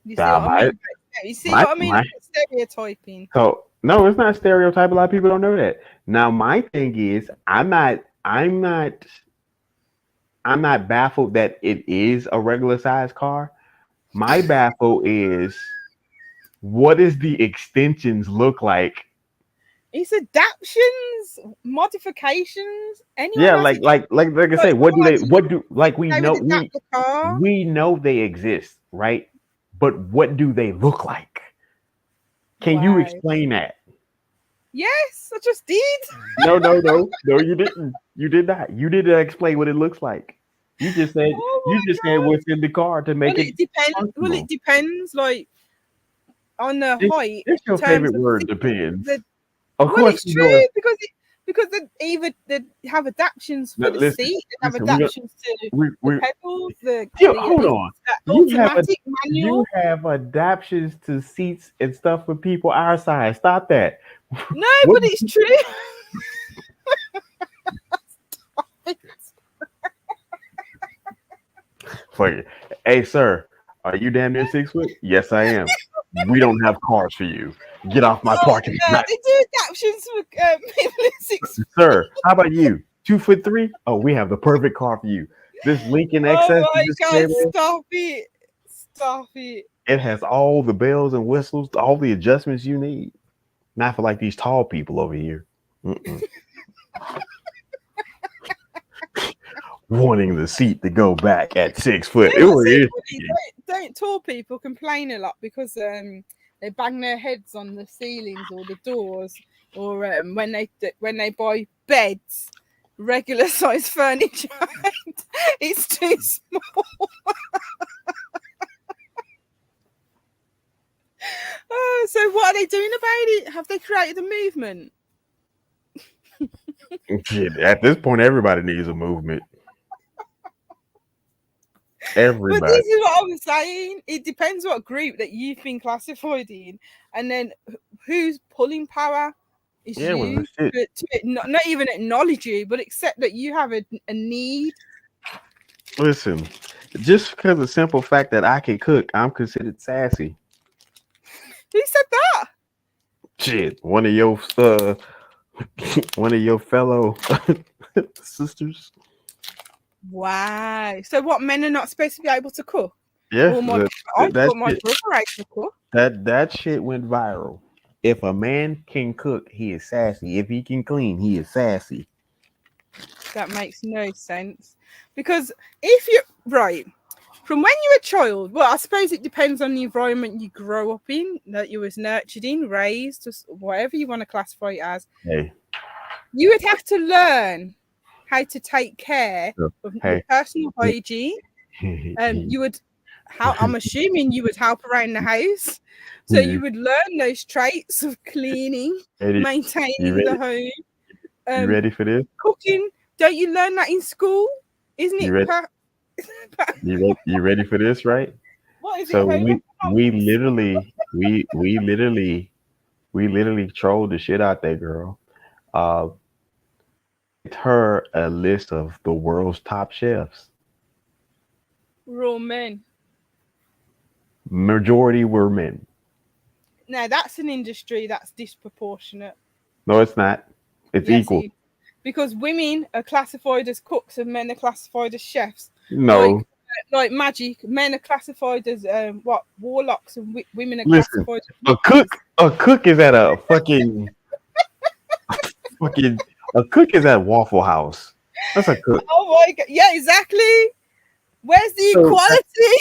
You see Now, what I mean? You see what I mean? Stereotyping. So no, it's not a stereotype. A lot of people don't know that. Now, my thing is, I'm not baffled that it is a regular size car. My baffle is, what does the extensions look like? It's adaptations, modifications. Yeah, like I say, we know they exist, right? But what do they look like? Can you explain that? Yes, I just did. No, you didn't. You did not. You didn't explain what it looks like. You just said said what's in the car to make it. Depends. Well, it depends, like on the height. It's your favorite word, depends. Of course, it's true because they have adaptations for the seat. They have adaptations to the pedals. Hold on. Automatic manual. You have adaptions to seats and stuff for people our size. Stop that. No, but it's true. Fuck it. Hey, sir, are you damn near 6 foot? Yes, I am. We don't have cars for you. Get off my parking lot. They do adaptions for people in 6 foot. Sir, how about you? 2'3"? Oh, we have the perfect car for you. This Lincoln XS. Oh my god! Stop it! Stop it! It has all the bells and whistles, all the adjustments you need. Not for like these tall people over here. Wanting the seat to go back at 6 foot. Don't tall people complain a lot because they bang their heads on the ceilings or the doors, or when they buy beds, regular size furniture, it's too small. So what are they doing about it? Have they created a movement? Shit, at this point, everybody needs a movement. Everybody. But this is what I was saying. It depends what group that you've been classified in, and then whose pulling power is you to not even acknowledge you, but accept that you have a need. Listen, just because of the simple fact that I can cook, I'm considered sassy. Who said that? Shit, one of your fellow sisters. Wow. So what, men are not supposed to be able to cook? Yeah. My brother able to cook. That shit went viral. If a man can cook, he is sassy. If he can clean, he is sassy. That makes no sense. Because if you right, from when you're a child, well, I suppose it depends on the environment you grow up in, that you was nurtured in, raised, whatever you want to classify it as. Hey. You would have to learn how to take care of your personal hygiene. You would, I'm assuming you would help around the house. So you would learn those traits of cleaning, maintaining the home. You ready for this? Cooking. Don't you learn that in school? Isn't it? You ready for this, right? What is so it? we literally trolled the shit out that girl. Her a list of the world's top chefs. We're all men. Majority were men. Now that's an industry that's disproportionate. No, it's not. It's equal. Because women are classified as cooks and men are classified as chefs. No. Like magic, men are classified as warlocks and women are classified as a cook is at a fucking a cook is at Waffle House. That's a cook. Oh my god. Yeah, exactly. Where's the equality?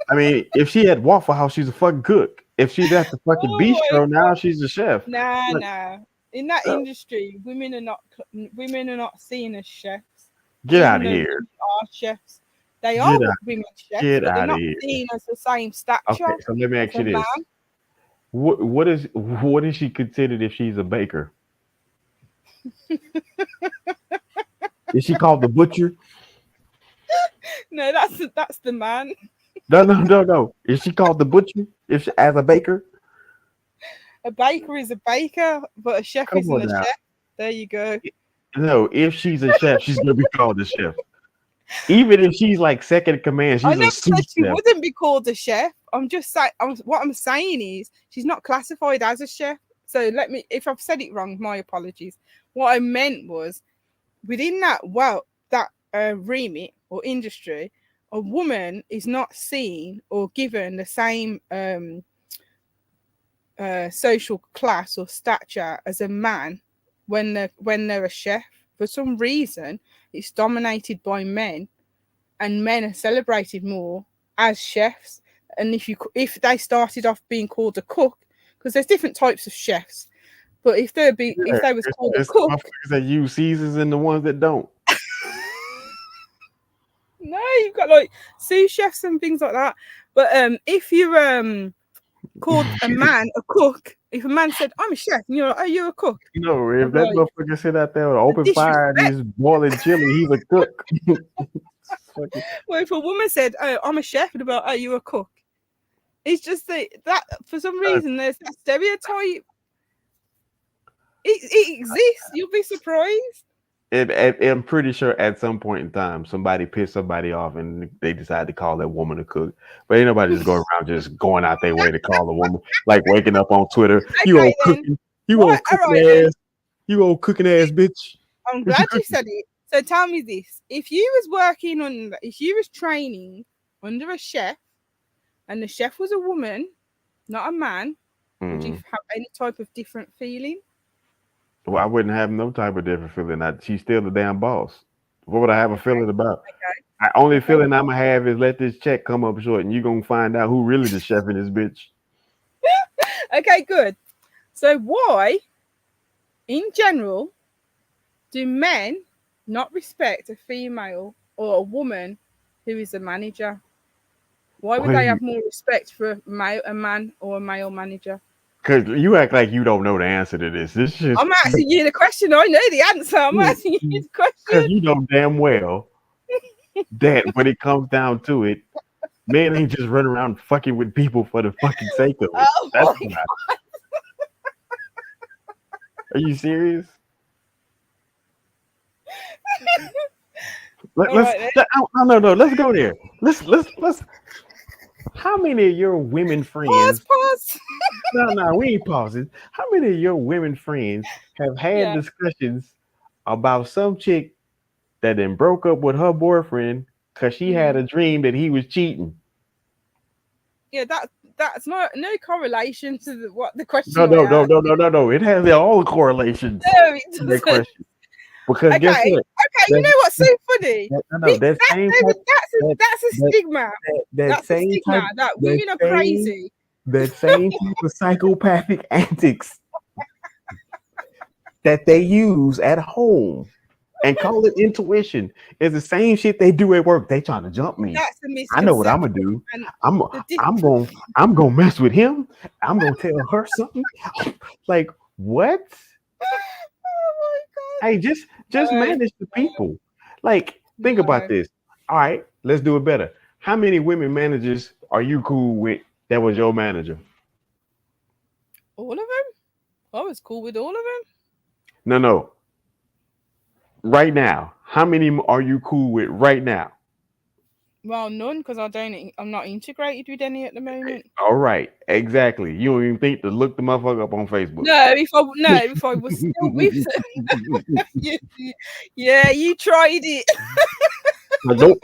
I mean, if she at Waffle House, she's a fucking cook. If she's at the fucking bistro now, she's a chef. Nah. In that industry, women are not seen as chefs. Get out of here. Are chefs. They are women chefs, but they're not seen as the same stature. Okay, so let me ask you this. What is she considered if she's a baker? Is she called the butcher? No, that's the man. No. Is she called the butcher as a baker? A baker is a baker, but a chef isn't a chef. There you go. No, if she's a chef, she's gonna be called a chef. Even if she's like second in command, she's a sous chef. She wouldn't be called a chef. I'm just saying. What I'm saying is she's not classified as a chef. So if I've said it wrong, my apologies. What I meant was within that remit or industry, a woman is not seen or given the same social class or stature as a man when they're a chef. For some reason, it's dominated by men, and men are celebrated more as chefs. And if they started off being called a cook, because there's different types of chefs, but if they was called a cook, that use seasons and the ones that don't. No, you've got like sous chefs and things like that. But if you called a man a cook, if a man said, "I'm a chef," and you're like, "Oh, you're a cook." You know, if that motherfucker sit out there with open fire and he's boiling chili, he's a cook. Well, if a woman said, "Oh, I'm a chef," and about, "Oh, you're a cook," it's just that for some reason there's that stereotype. It exists. You'll be surprised. I'm pretty sure at some point in time somebody pissed somebody off and they decided to call that woman a cook. But ain't nobody just going around just going out their way to call a woman, like waking up on Twitter. Okay, you old cooking ass bitch. I'm glad you said it. So tell me this: if you was training under a chef, and the chef was a woman, not a man, would you have any type of different feeling? Well, I wouldn't have no type of different feeling. She's still the damn boss. What would I have a feeling about? Okay. Only feeling I'm gonna have is let this check come up short, and you're gonna find out who really the chef in this bitch. Okay, good. So why, in general, do men not respect a female or a woman who is a manager? Why would they have more respect for a man or a male manager? Because you act like you don't know the answer to this. I'm asking you the question. I know the answer. I'm asking you the question. Because you know damn well that when it comes down to it, men ain't just running around fucking with people for the fucking sake of it. Oh, that's not. Are you serious? No. Let's go there. Let's. How many of your women friends? Pause. No, we ain't pausing. How many of your women friends have had discussions about some chick that then broke up with her boyfriend because she had a dream that he was cheating? Yeah, that's no correlation to what the question. No. It has all the correlations. No, it doesn't. Because guess Okay, what? you know what's so funny? That same type, That's a stigma. that That's a same stigma type, that women are crazy. that same type of psychopathic antics that they use at home and call it intuition is the same shit they do at work. They trying to jump me. That's a I know what I'm gonna misconception. do. And I'm gonna mess with him. I'm gonna tell her something. Like what? Oh my Hey, just No. manage the people. Like, think about this. All right, let's do it better. How many women managers are you cool with that was your manager? All of them? I was cool with all of them. No. Right now, how many are you cool with right now? Well, none, because I'm not integrated with any at the moment. All right, exactly. You don't even think to look the motherfucker up on Facebook. No, if I was still with them. Yeah, you tried it. Nope.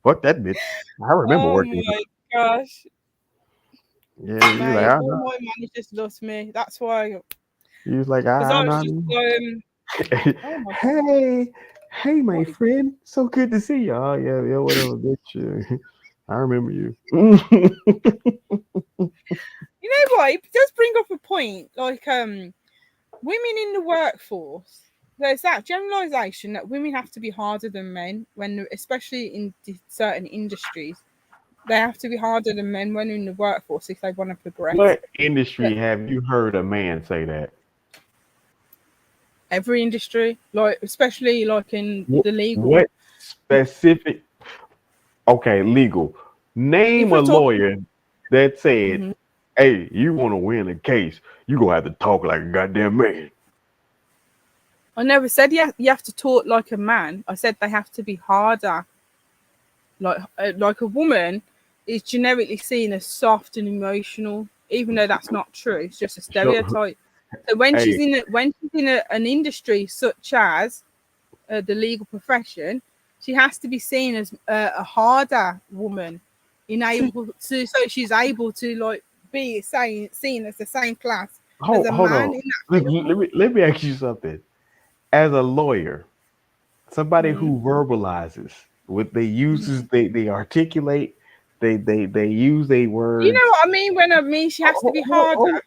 Fuck that bitch. I remember working. Oh my gosh. Yeah, you like, all my managers loves me. That's why. He was like, I was just hey, my friend. So good to see you. Oh, yeah, whatever, bitch. I remember you. You know what? It does bring up a point. Like, women in the workforce, there's that generalization that women have to be harder than men especially in certain industries. They have to be harder than men when in the workforce if they want to progress. What industry have you heard a man say that? Every industry, like especially like in the legal. What specific? Okay, legal. Name a lawyer that said, "Hey, you want to win a case? You gonna have to talk like a goddamn man." I never said you have to talk like a man. I said they have to be harder. Like a woman is generically seen as soft and emotional, even though that's not true. It's just a stereotype. So when she's in an industry such as the legal profession, she has to be seen as a harder woman, so she's able to like be seen as the same class as a man. In that let me ask you something. As a lawyer, somebody who verbalizes, what they uses, they articulate, they use their words. You know what I mean when I mean she has to be harder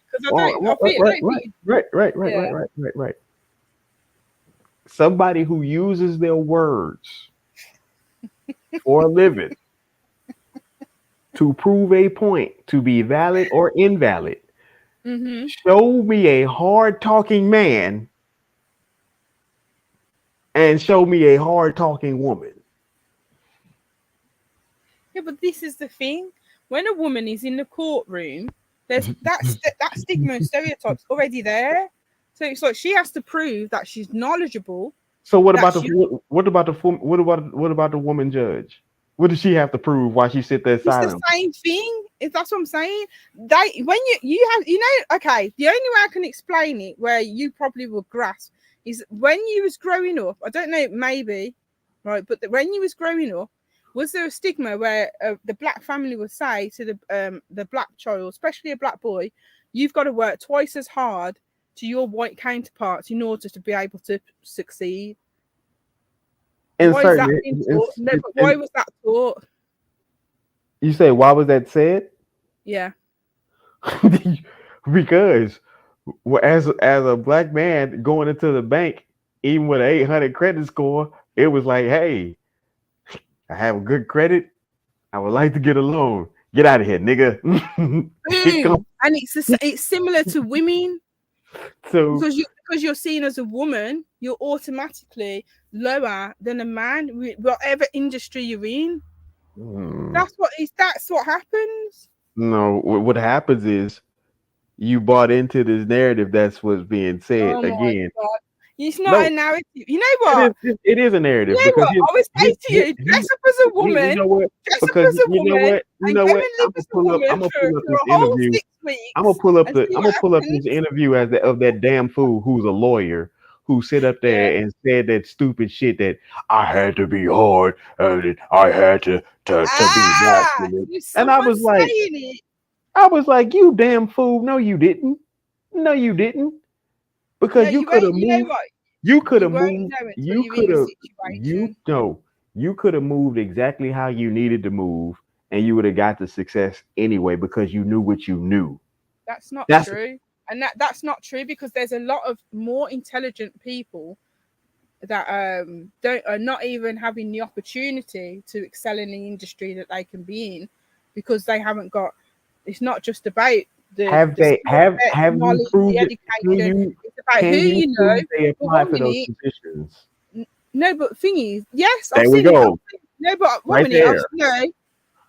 Right. Somebody who uses their words for a living to prove a point, to be valid or invalid. Show me a hard talking man and show me a hard talking woman. Yeah, but this is the thing. When a woman is in the courtroom, there's that stigma and stereotypes already there. So it's like she has to prove that she's knowledgeable. So what about the woman judge? What does she have to prove? Why she sit there silent? It's the same thing. That's what I'm saying. Okay. The only way I can explain it, where you probably will grasp, is when you was growing up. I don't know, maybe, right? But when you was growing up, was there a stigma where the black family would say to the black child, especially a black boy, you've got to work twice as hard to your white counterparts in order to be able to succeed? Why was that taught? You say, why was that said? Yeah. Because as a black man going into the bank, even with an 800 credit score, it was like, hey, I have a good credit. I would like to get a loan. Get out of here, nigga. And it's similar to women. So because you're seen as a woman, you're automatically lower than a man, whatever industry you're in. That's what happens. No, what happens is you bought into this narrative. That's what's being said again. It's not a narrative. You know what? It is a narrative. You know what? I always say to you, dress up as a woman. You know what? Dress up as a woman. You know what? I'm gonna pull up this interview. I'm gonna pull up this interview of that damn fool who's a lawyer who sit up there and said that stupid shit that I had to be hard and I had to be masculine. And I was like, you damn fool. No, you didn't. Because you could have moved. You could You have won't moved. know until You you're could in the have. situation. You could have moved exactly how you needed to move, and you would have got the success anyway because you knew what you knew. That's not That's true. And that's not true because there's a lot of more intelligent people that don't are not even having the opportunity to excel in the industry that they can be in because they haven't got. It's not just about the skill set, have you knowledge, the proved it? education. It's about who Can you you know. prove they For apply one for those minute, positions? no, but thing is, yes, I've There we seen it. go. No, but one Right minute, there. no.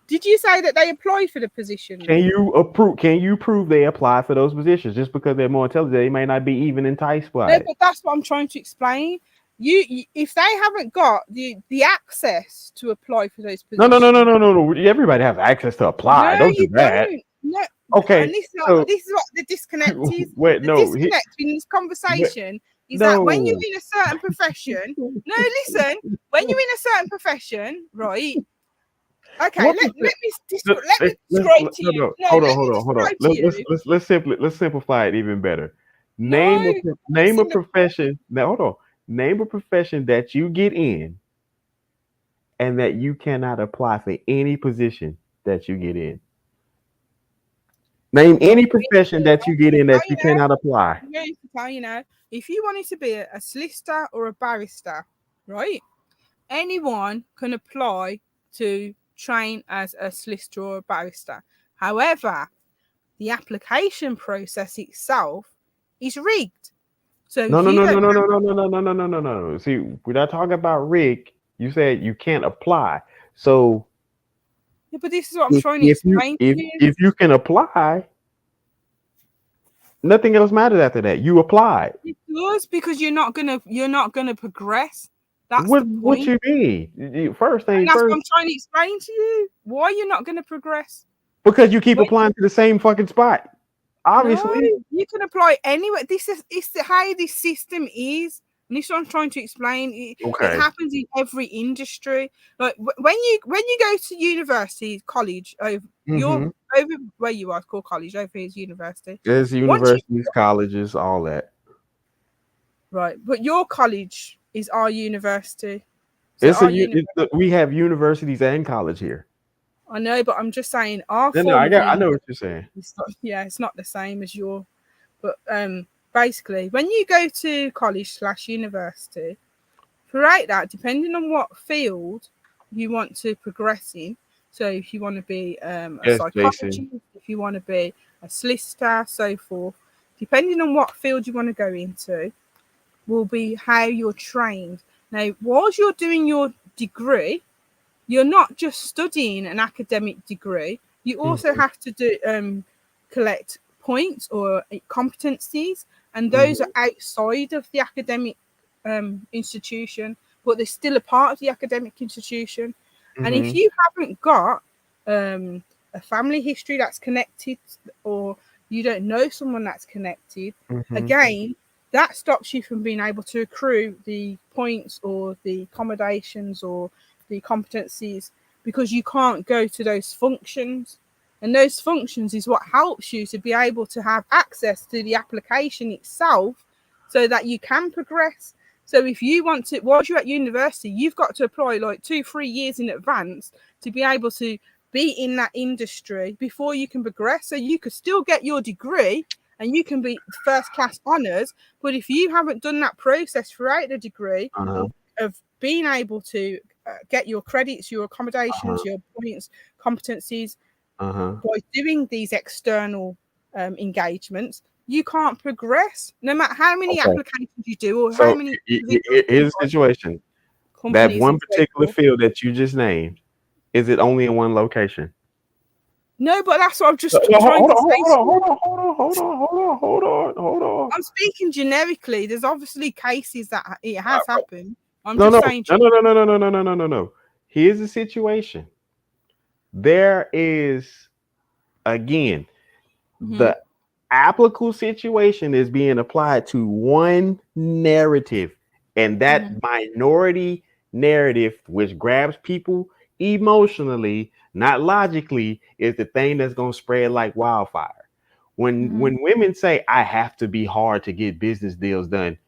Did you say that they applied for the position? Can you prove they apply for those positions? Just because they're more intelligent, they may not be even enticed by No, it. but that's what I'm trying to explain. You if they haven't got the access to apply for those No, positions, no. Everybody has access to apply. no, Don't do you that. don't. No, Okay, and so this is what the disconnect is. wait, The no, disconnect in this wait, conversation is that when you're no. in a certain profession, no, listen, when you're in a certain profession, right? Okay, What let percent? me let me describe to you. No, Hold let me on. describe to you. Let's simplify it even better. No, Name a listen, profession. Now hold on. Name a profession that you get in and that you cannot apply for any position that you get in. Name any profession that you get in that you cannot apply. I'm going to tell you now. If you wanted to be a solicitor or a barrister, right? Anyone can apply to train as a solicitor or a barrister. However, the application process itself is rigged. So No, if no, you no, no, don't no, have, no, no, no, no, no, no, no, no. See, we're not talking about rig. You said you can't apply. So yeah, but this is what I'm trying to explain to you. if you can apply, nothing else matters after that. You applied. It does because you're not gonna progress. That's What the what point. you mean? First And thing that's what first, I'm trying to explain to you. Why you're not gonna progress. because you keep When applying to the same fucking spot. No, Obviously. you can apply anywhere. This is it's how this system is. And this is what I'm trying to explain. It Okay. happens in every industry. Like when you go to university, college, over Mm-hmm. over where you are, it's called college. Over here is university. There's Once you universities, colleges, all that. right, but your college is our university. So our university. We have universities and college here. I know, but I'm just saying our No, form of I know university. what you're saying. It's not the same as your. But basically, when you go to college/university, throughout that, depending on what field you want to progress in, so if you want to be a Yes, psychologist, Jason. if you want to be a solicitor, so forth, depending on what field you want to go into, will be how you're trained. Now, whilst you're doing your degree, you're not just studying an academic degree. You also have to collect points or competencies, and those are outside of the academic institution, but they're still a part of the academic institution. And if you haven't got a family history that's connected, or you don't know someone that's connected, again, that stops you from being able to accrue the points or the accommodations or the competencies, because you can't go to those functions. And those functions is what helps you to be able to have access to the application itself so that you can progress. So if you want to, whilst you're at university, you've got to apply like 2-3 years in advance to be able to be in that industry before you can progress. So you could still get your degree and you can be first class honours. But if you haven't done that process throughout the degree of being able to get your credits, your accommodations, your points, competencies, by doing these external engagements, you can't progress no matter how many applications you do or how So many here's the situation. That companies one and so particular forth. field that you just named, is it only in one location? No, but that's what I'm just Hold trying to say. on. I'm speaking generically. There's obviously cases that it has happened. I'm No. just saying. No. Here's the situation. There is, again, the applicable situation is being applied to one narrative, and that minority narrative, which grabs people emotionally, not logically, is the thing that's going to spread like wildfire. When women say, I have to be hard to get business deals done,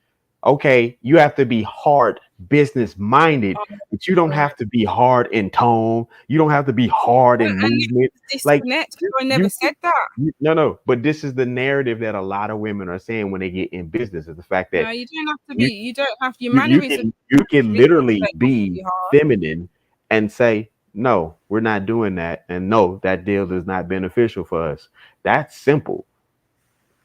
Okay, you have to be hard business minded, but you don't have to be hard in tone. You don't have to be hard in movement. Like Disconnect. I never said that. no. But this is the narrative that a lot of women are saying when they get in business, is the fact that No, you don't have to be. You don't have your you mannerisms. can literally Like, be hard. feminine and say, no, we're not doing that, and no, that deal is not beneficial for us. That's simple.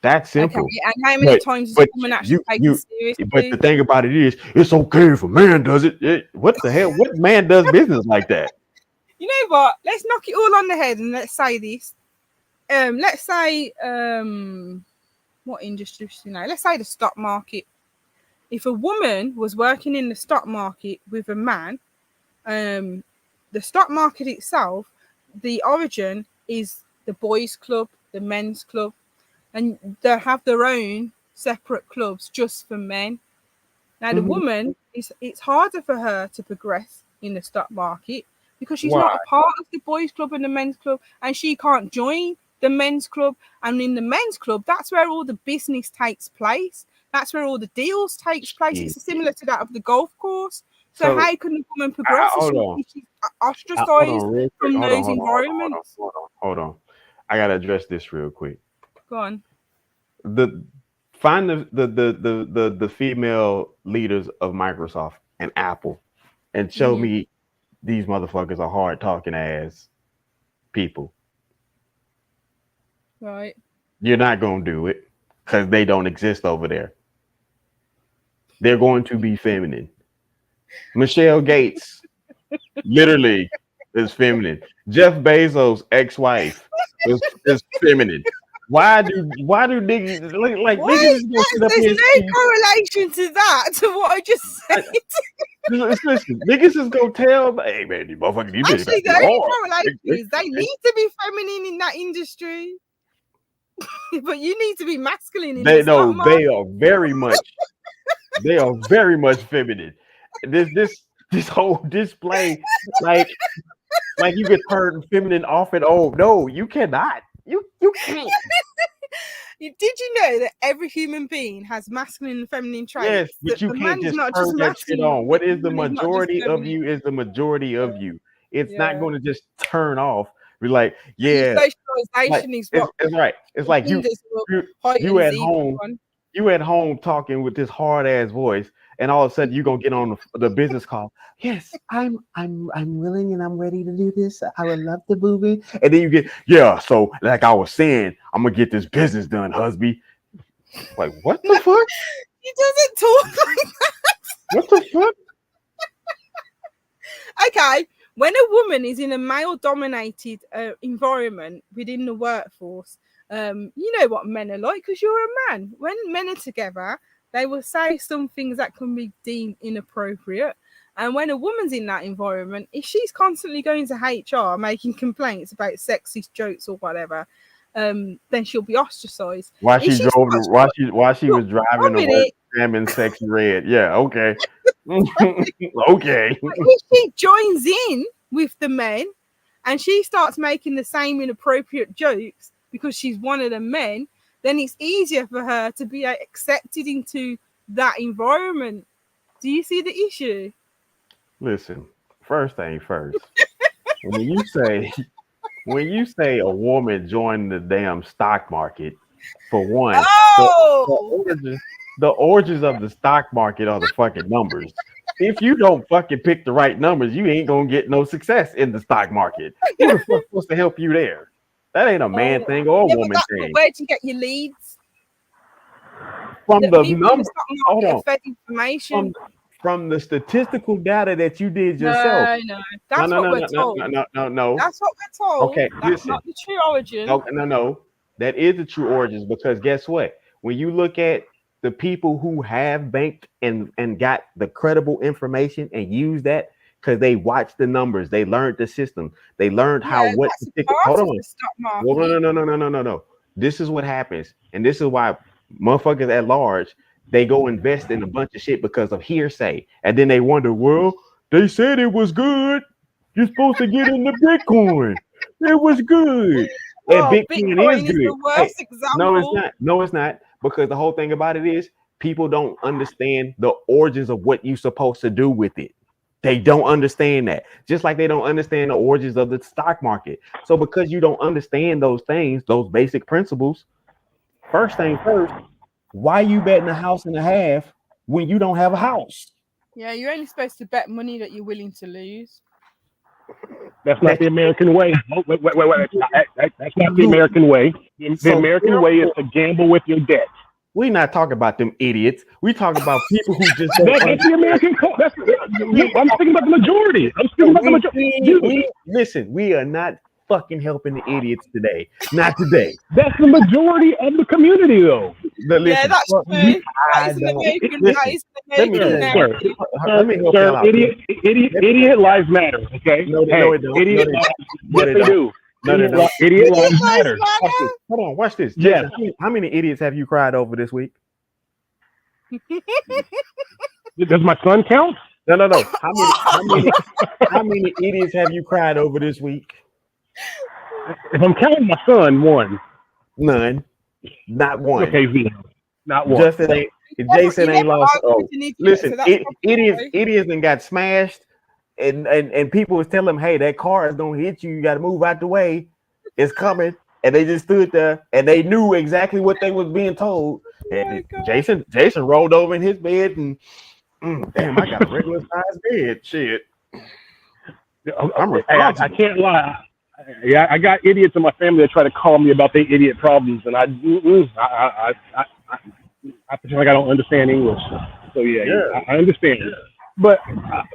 That's simple. Okay, and how many times does a woman actually take it seriously? But the thing about it is, it's okay if a man does it. What the hell? What man does business like that? You know what? Let's knock it all on the head and let's say this. Let's say what industry? Let's say the stock market. If a woman was working in the stock market with a man, the stock market itself, the origin is the boys' club, the men's club, and they have their own separate clubs just for men. Now, the woman, it's harder for her to progress in the stock market because she's not a part of the boys' club and the men's club, and she can't join the men's club. And in the men's club, that's where all the business takes place. That's where all the deals takes place. It's similar to that of the golf course. So how can a woman progress if she's ostracized from those environments? Hold on. I gotta address this real quick. Go on. Find the female leaders of Microsoft and Apple and show me these motherfuckers are hard talking ass people. Right. You're not gonna do it because they don't exist over there. They're going to be feminine. Michelle Gates literally is feminine. Jeff Bezos' ex-wife is feminine. Why do niggas like niggas is gonna sit up here? There's no correlation to that to what I just said. Listen, niggas is gonna tell, hey man, these motherfuckers, you actually the only correlation is they need to be feminine in that industry, but you need to be masculine in they are very much feminine. This whole display, like you get turned feminine off and no, you cannot. You can't. Did you know that every human being has masculine and feminine traits? Yes, but you can't just turn that shit on. What is the majority of you is the majority of you. It's not going to just turn off. Be like, yeah. Socialization is what it's right. It's like you at home. You at home talking with this hard ass voice, and all of a sudden you're gonna get on the business call. Yes, I'm willing and I'm ready to do this. I would love to move in. And then you get, so like I was saying, I'm gonna get this business done, husband. Like, what the fuck? He doesn't talk like that. What the fuck? Okay, when a woman is in a male-dominated environment within the workforce, you know what men are like because you're a man. When men are together, they will say some things that can be deemed inappropriate. And when a woman's in that environment, if she's constantly going to HR making complaints about sexist jokes or whatever, then she'll be ostracized. While she was driving to work, salmon sexy red. Yeah, okay. Okay. If she joins in with the men and she starts making the same inappropriate jokes because she's one of the men, then it's easier for her to be accepted into that environment. Do you see the issue? Listen, first thing first. when you say a woman joined the damn stock market, for one, the origins of the stock market are the fucking numbers. If you don't fucking pick the right numbers, you ain't gonna get no success in the stock market. Who the fuck's supposed to help you there? That ain't a man thing or a woman thing. Where'd you get your leads? From the numbers. Hold on. Information. From the statistical data that you did yourself. No. That's what we're told. No. That's what we're told. Okay, that's not the true origin. No. That is the true origins because guess what? When you look at the people who have banked and got the credible information and use that because they watched the numbers, they learned the system, they learned what to pick. Hold on. No. This is what happens, and this is why motherfuckers at large they go invest in a bunch of shit because of hearsay, and then they wonder, well, they said it was good. You're supposed to get into Bitcoin. It was good. And Bitcoin is good. The worst example. No, it's not. Because the whole thing about it is people don't understand the origins of what you're supposed to do with it. They don't understand that. Just like they don't understand the origins of the stock market. So because you don't understand those things, those basic principles, first thing first, why you betting a house and a half when you don't have a house? Yeah, you're only supposed to bet money that you're willing to lose. That's not the American way. Wait. That's not the American way. The American way is to gamble with your debt. We're not talking about them idiots. We talking about people who just that's the American. I'm speaking about the majority. Listen, we are not fucking helping the idiots today. Not today. That's the majority of the community, though. Listen, yeah, that's true. Let me help y'all out. Idiot lives matter. Okay. No, they don't. Idiot lives do. No, they don't. Idiot lives matter. Hold on, watch this. Yeah. How many idiots have you cried over this week? Does my son count? No. How many idiots have you cried over this week? If I'm counting my son, one. None. Not one. Okay, zero. Not one. Jason ain't lost. Oh, listen, idiots and got smashed. And people was telling them, hey, that car is gonna hit you. You got to move out the way. It's coming. And they just stood there and they knew exactly what they was being told. And Jason rolled over in his bed and damn, I got a regular sized bed. Shit. I can't lie. Yeah, I got idiots in my family that try to call me about their idiot problems, and I pretend like I don't understand English. So yeah. I understand. Yeah. But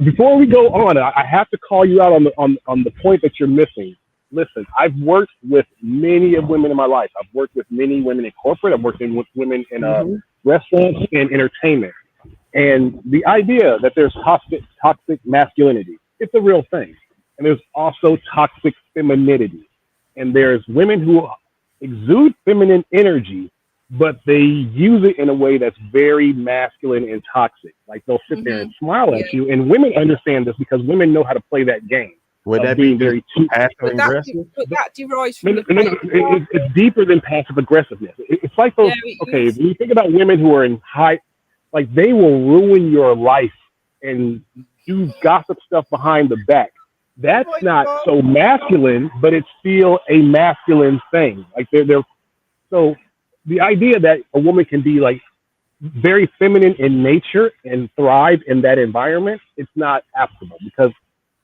before we go on, I have to call you out on the point that you're missing. Listen, I've worked with many women in my life. I've worked with many women in corporate. I've worked with women in restaurants and entertainment. And the idea that there's toxic masculinity, it's a real thing. And there's also toxic femininity. And there's women who exude feminine energy, but they use it in a way that's very masculine and toxic. Like they'll sit there and smile at you. And women understand this because women know how to play that game. Would that be very passive aggressive? But that derives from it's deeper than passive aggressiveness. It's like those. Okay, when you think about women who are in high, like they will ruin your life and do gossip stuff behind the back. That's not so masculine, but it's still a masculine thing. Like they're so the idea that a woman can be like very feminine in nature and thrive in that environment, it's not applicable because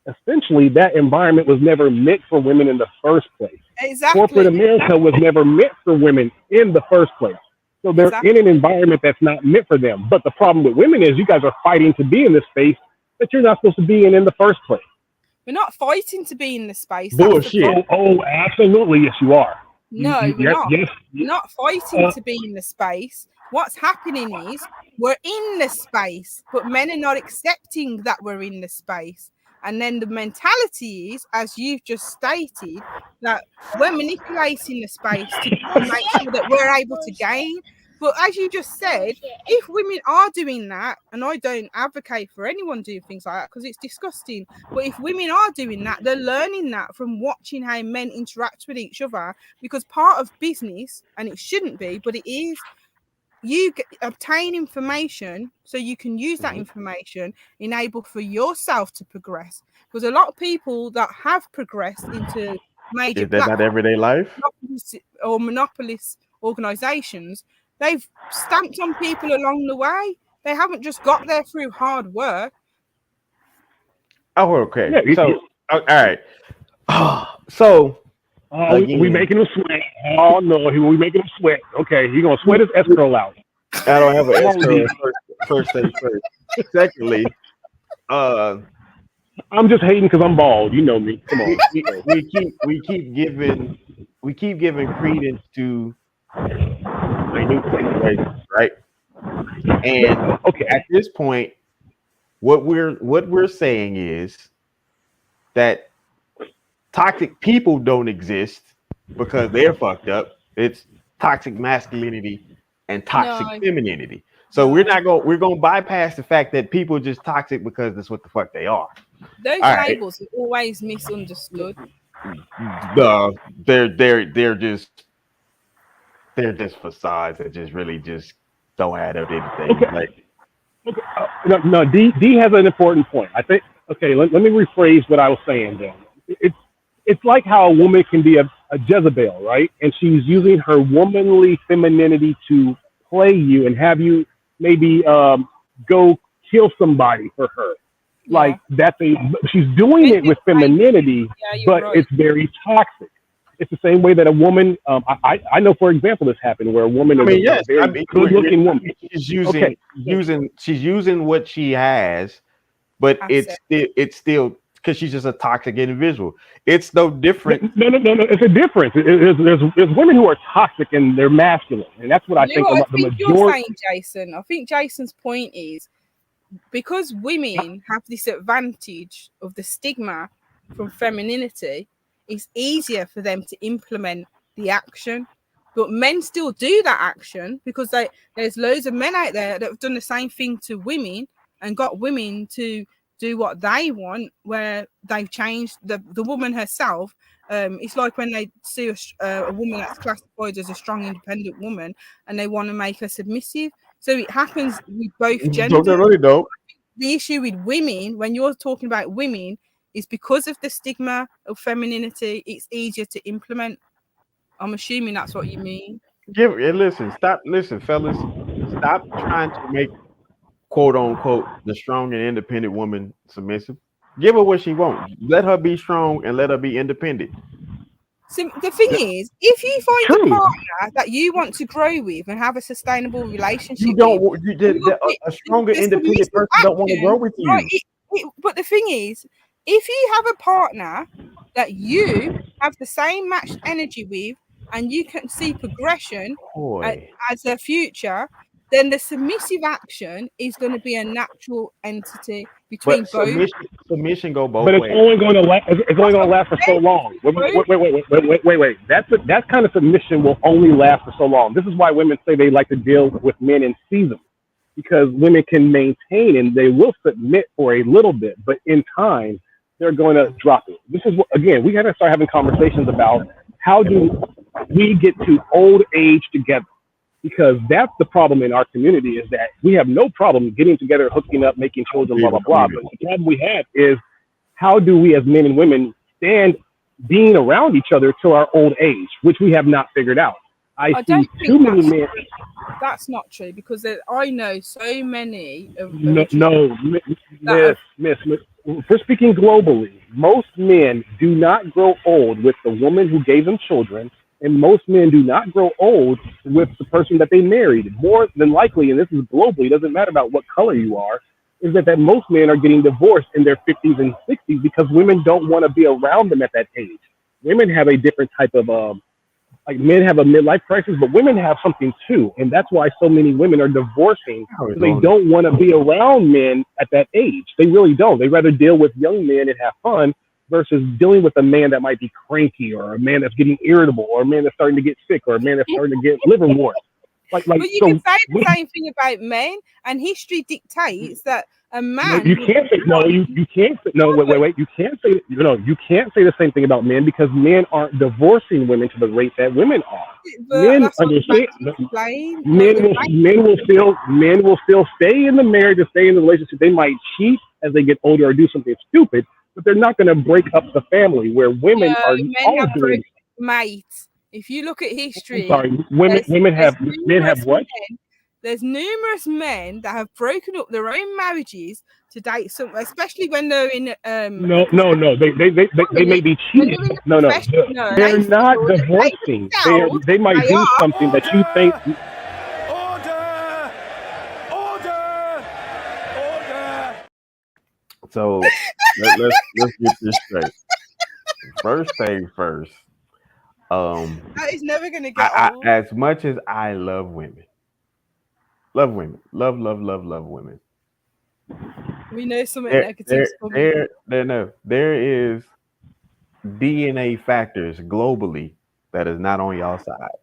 essentially that environment was never meant for women in the first place. Exactly. Corporate America was never meant for women in the first place. So they're in an environment that's not meant for them. But the problem with women is you guys are fighting to be in this space that you're not supposed to be in the first place. We're not fighting to be in the space. Bullshit. Oh, absolutely. Yes, you are. No, we're not. Yes. We're not fighting to be in the space. What's happening is we're in the space, but men are not accepting that we're in the space. And then the mentality is, as you've just stated, that we're manipulating the space to make sure that we're able to gain. But as you just said, if women are doing that, and I don't advocate for anyone doing things like that because it's disgusting, but if women are doing that, they're learning that from watching how men interact with each other, because part of business, and it shouldn't be, but it is, you obtain information so you can use that information, enable for yourself to progress. Because a lot of people that have progressed into major everyday life or monopolist organizations, they've stamped on people along the way. They haven't just got there through hard work. Oh, okay. Yeah, so, all right. So, we making him sweat. Oh no, we making him sweat. Okay, he's gonna sweat his escrow out. I don't have an escrow. First thing first. Secondly, I'm just hating because I'm bald. You know me. Come on. we keep giving credence to minute situations, right? And at this point, what we're saying is that toxic people don't exist because they're fucked up. It's toxic masculinity and toxic femininity. So we're gonna bypass the fact that people are just toxic because that's what the fuck they are. Those labels are always misunderstood. They're just facades that just really just don't add up to anything. Okay. Like, No, D has an important point. I think. Okay, let me rephrase what I was saying. Then it's like how a woman can be a Jezebel, right? And she's using her womanly femininity to play you and have you maybe go kill somebody for her. Yeah. Like she's doing it with femininity, Yeah, you're but right. it's very toxic. It's the same way that a woman. I know, for example, this happened where a woman is a very good-looking woman. She's using what she has, but it's still because she's just a toxic individual. It's no different. No. It's a difference. There's women who are toxic and they're masculine, and that's what I think. I The think majority. you're saying, Jason. I think Jason's point is because women have this advantage of the stigma from femininity, it's easier for them to implement the action. But men still do that action because there's loads of men out there that have done the same thing to women and got women to do what they want, where they've changed the woman herself. It's like when they see a woman that's classified as a strong, independent woman and they want to make her submissive. So it happens with both genders. The issue with women, when you're talking about women, is because of the stigma of femininity, it's easier to implement. I'm assuming that's what you mean. Listen, fellas, stop trying to make quote unquote the strong and independent woman submissive. Give her what she wants. Let her be strong and let her be independent. So the thing is, if you find a partner that you want to grow with and have a sustainable relationship, a stronger independent person don't want to grow with you. Right? But the thing is, if you have a partner that you have the same matched energy with and you can see progression as a future, then the submissive action is going to be a natural entity between both. Submission go both ways. But it's only going to last. It's only going to last for so long. Wait. That kind of submission will only last for so long. This is why women say they like to deal with men in season, because women can maintain and they will submit for a little bit, but in time they're going to drop it. This is what, again, we got to start having conversations about how do we get to old age together. Because that's the problem in our community, is that we have no problem getting together, hooking up, making children, blah, blah, blah. But the problem we have is how do we as men and women stand being around each other till our old age, which we have not figured out. I see too many men. That's not true, because I know so many of Miss, if we're speaking globally, most men do not grow old with the woman who gave them children. And most men do not grow old with the person that they married. More than likely, and this is globally, it doesn't matter about what color you are, is that most men are getting divorced in their 50s and 60s because women don't want to be around them at that age. Women have a different type of, like men have a midlife crisis, but women have something too. And that's why so many women are divorcing. They don't want to be around men at that age. They really don't. They rather deal with young men and have fun versus dealing with a man that might be cranky, or a man that's getting irritable, or a man that's starting to get sick, or a man that's starting to get liver warts. But you can say the same thing about men, and history dictates that a man. You can't say You can't say wait. You can't say You can't say the same thing about men, because men aren't divorcing women to the rate that women are. Men understand. Men will still stay in the marriage and stay in the relationship. They might cheat as they get older or do something stupid, but they're not going to break up the family, where women are all doing. Mates, if you look at history, men have what? There's numerous men that have broken up their own marriages to date some, especially when they're in. No. They may be cheating. No. They're not divorcing. They might do something that you think. So let's get this straight. First thing first. That is never gonna get old. As much as I love women, love women. We know some negatives. There is DNA factors globally that is not on y'all side.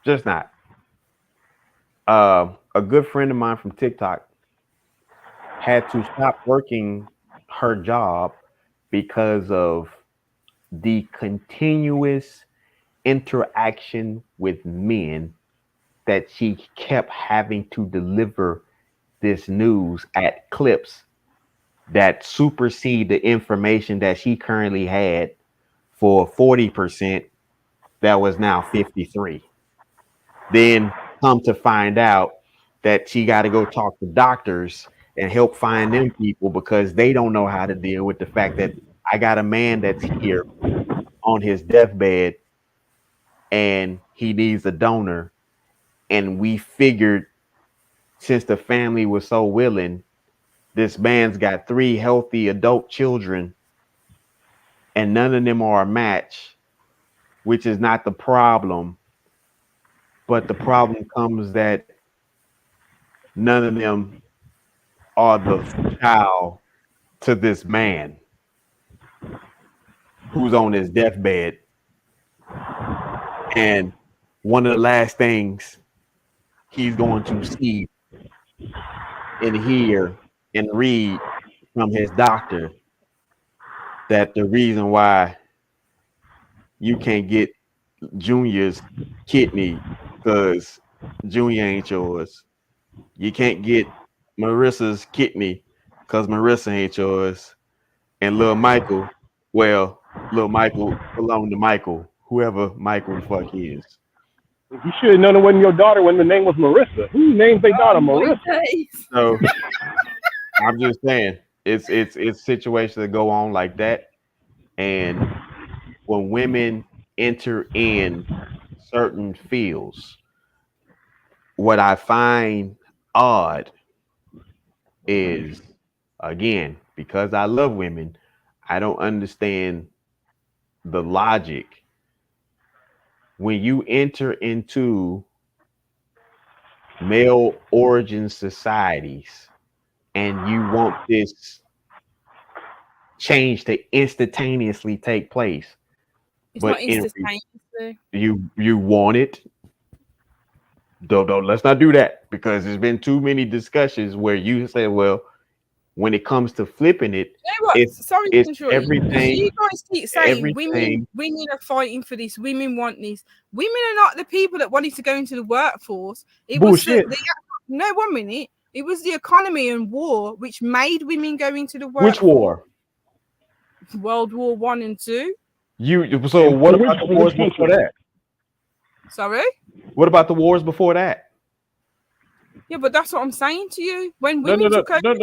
Just not. A good friend of mine from TikTok had to stop working her job because of the continuous interaction with men that she kept having to deliver this news at clips that supersede the information that she currently had for 40% that was now 53. Then come to find out that she got to go talk to doctors and help find them people because they don't know how to deal with the fact that I got a man that's here on his deathbed and he needs a donor. And we figured since the family was so willing, this man's got 3 healthy adult children and none of them are a match, which is not the problem. But the problem comes that none of them are the child to this man who's on his deathbed. And one of the last things he's going to see and hear and read from his doctor that the reason why you can't get Junior's kidney because Junior ain't yours. You can't get Marissa's kidney because Marissa ain't yours. And little Michael, well, little Michael belonged to Michael, whoever Michael the fuck is. You should have known it wasn't your daughter when the name was Marissa. Who named their daughter Marissa? So I'm just saying, it's situations that go on like that, and when women enter in certain fields, what I find odd is, again, because I love women, I don't understand the logic. When you enter into male origin societies and you want this change to instantaneously take place, It's but not instantaneously. you want it. Don't let's not do that because there's been too many discussions where you say, well, when it comes to flipping it, You know what? it's everything. You guys keep saying everything. women are fighting for this. Women want this. Women are not the people that wanted to go into the workforce. It Bullshit. was no 1 minute. It was the economy and war which made women go into the workforce. Which war? World War 1 and 2. So what about the wars before that? Sorry? What about the wars before that? Yeah, but that's what I'm saying to you. When No. women took over, No.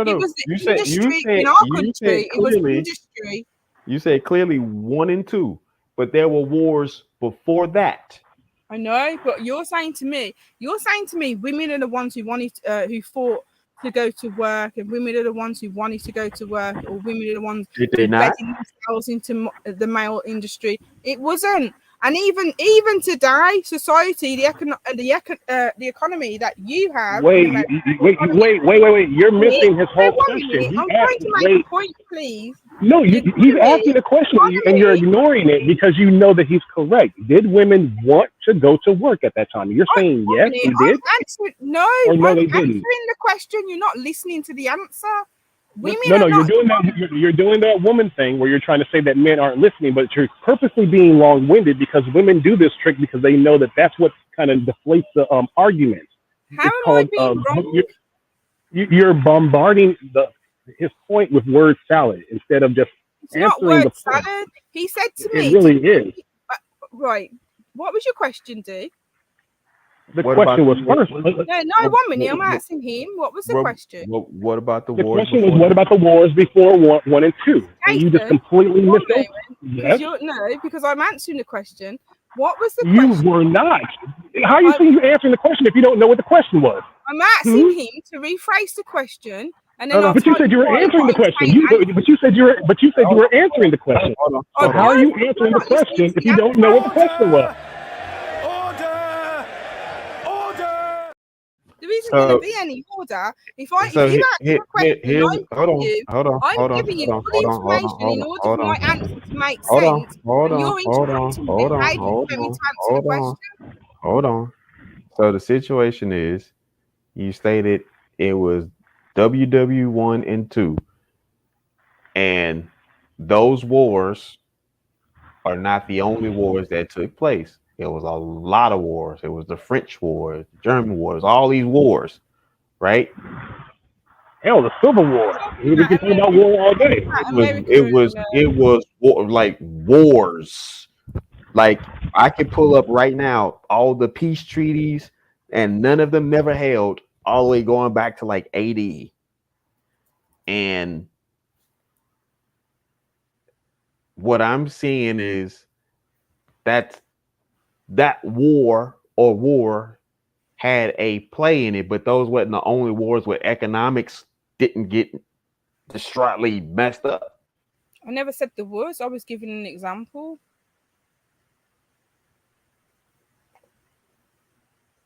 it was the industry in our country. It was industry. You said clearly 1 and 2, but there were wars before that. I know, but you're saying to me, women are the ones who wanted, who fought to go to work, and women are the ones who wanted to go to work, or women are the ones Did they not? getting themselves into the male industry. It wasn't. And even today, society, the economy that you have. Wait. You're missing his whole question. I'm trying to make a point, please. No, he's asking a question and you're ignoring it because you know that he's correct. Did women want to go to work at that time? You're saying yes, they did? No, or no, I'm they answering didn't. the question. You're not listening to the answer. Women No, you're doing that woman thing where you're trying to say that men aren't listening, but you're purposely being long-winded because women do this trick because they know that that's what kind of deflates the argument. How am I being wrong? You're bombarding his point with word salad instead of just it's not answering word the point. salad. He said to me, it really is. Right. What was your question, D? The question was first. No, 1 minute. I'm asking him. What was the question? What about the The wars? question was, what about the wars before 1 and 2? And you just completely missed it. Yes. No, because I'm answering the question. What was the You question? were not. How are you saying you're answering the question if you don't know what the question was? I'm asking him to rephrase the question, and then but you said you were answering the question. But you said you were answering the question. So how are you answering the question if you don't know what the question was? There isn't going to be any order. If you answer a question, I'm giving you all the information in order for my answer to make sense. And you're interrupting me and waiting for me to answer the question. Hold on. So the situation is, you stated it was WW1 and 2, and those wars are not the only wars that took place. It was a lot of wars. It was the French War, the German wars, all these wars, right? Hell, the Civil War. We can talk about war all day. It was like wars. Like I could pull up right now all the peace treaties, and none of them never held, all the way going back to like AD. And what I'm seeing is that war had a play in it, but those weren't the only wars where economics didn't get distraughtly messed up. I never said the words. I was giving an example.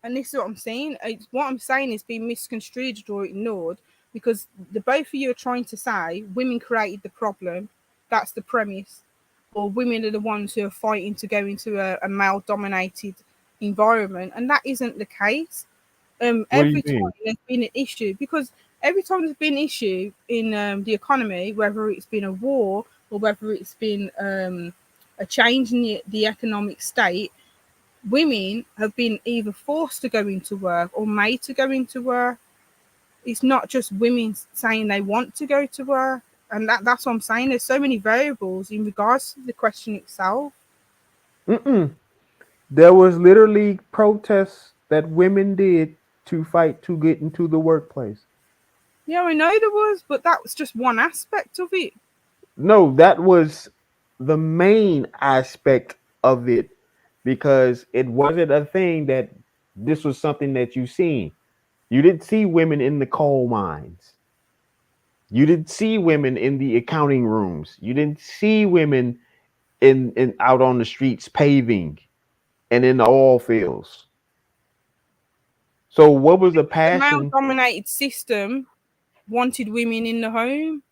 And this is what I'm saying. What I'm saying is being misconstrued or ignored because the both of you are trying to say women created the problem. That's the premise. Or women are the ones who are fighting to go into a male-dominated environment. And that isn't the case. Every time there's been an issue, because every time there's been an issue in the economy, whether it's been a war or whether it's been a change in the economic state, women have been either forced to go into work or made to go into work. It's not just women saying they want to go to work. And that's what I'm saying. There's so many variables in regards to the question itself. There was literally protests that women did to fight to get into the workplace. Yeah, I know there was, but that was just one aspect of it. No, that was the main aspect of it, because it wasn't a thing that this was something that you seen. You didn't see women in the coal mines. You didn't see women in the accounting rooms. You didn't see women in out on the streets paving and in the oil fields. So what was the passion? The male-dominated system wanted women in the home.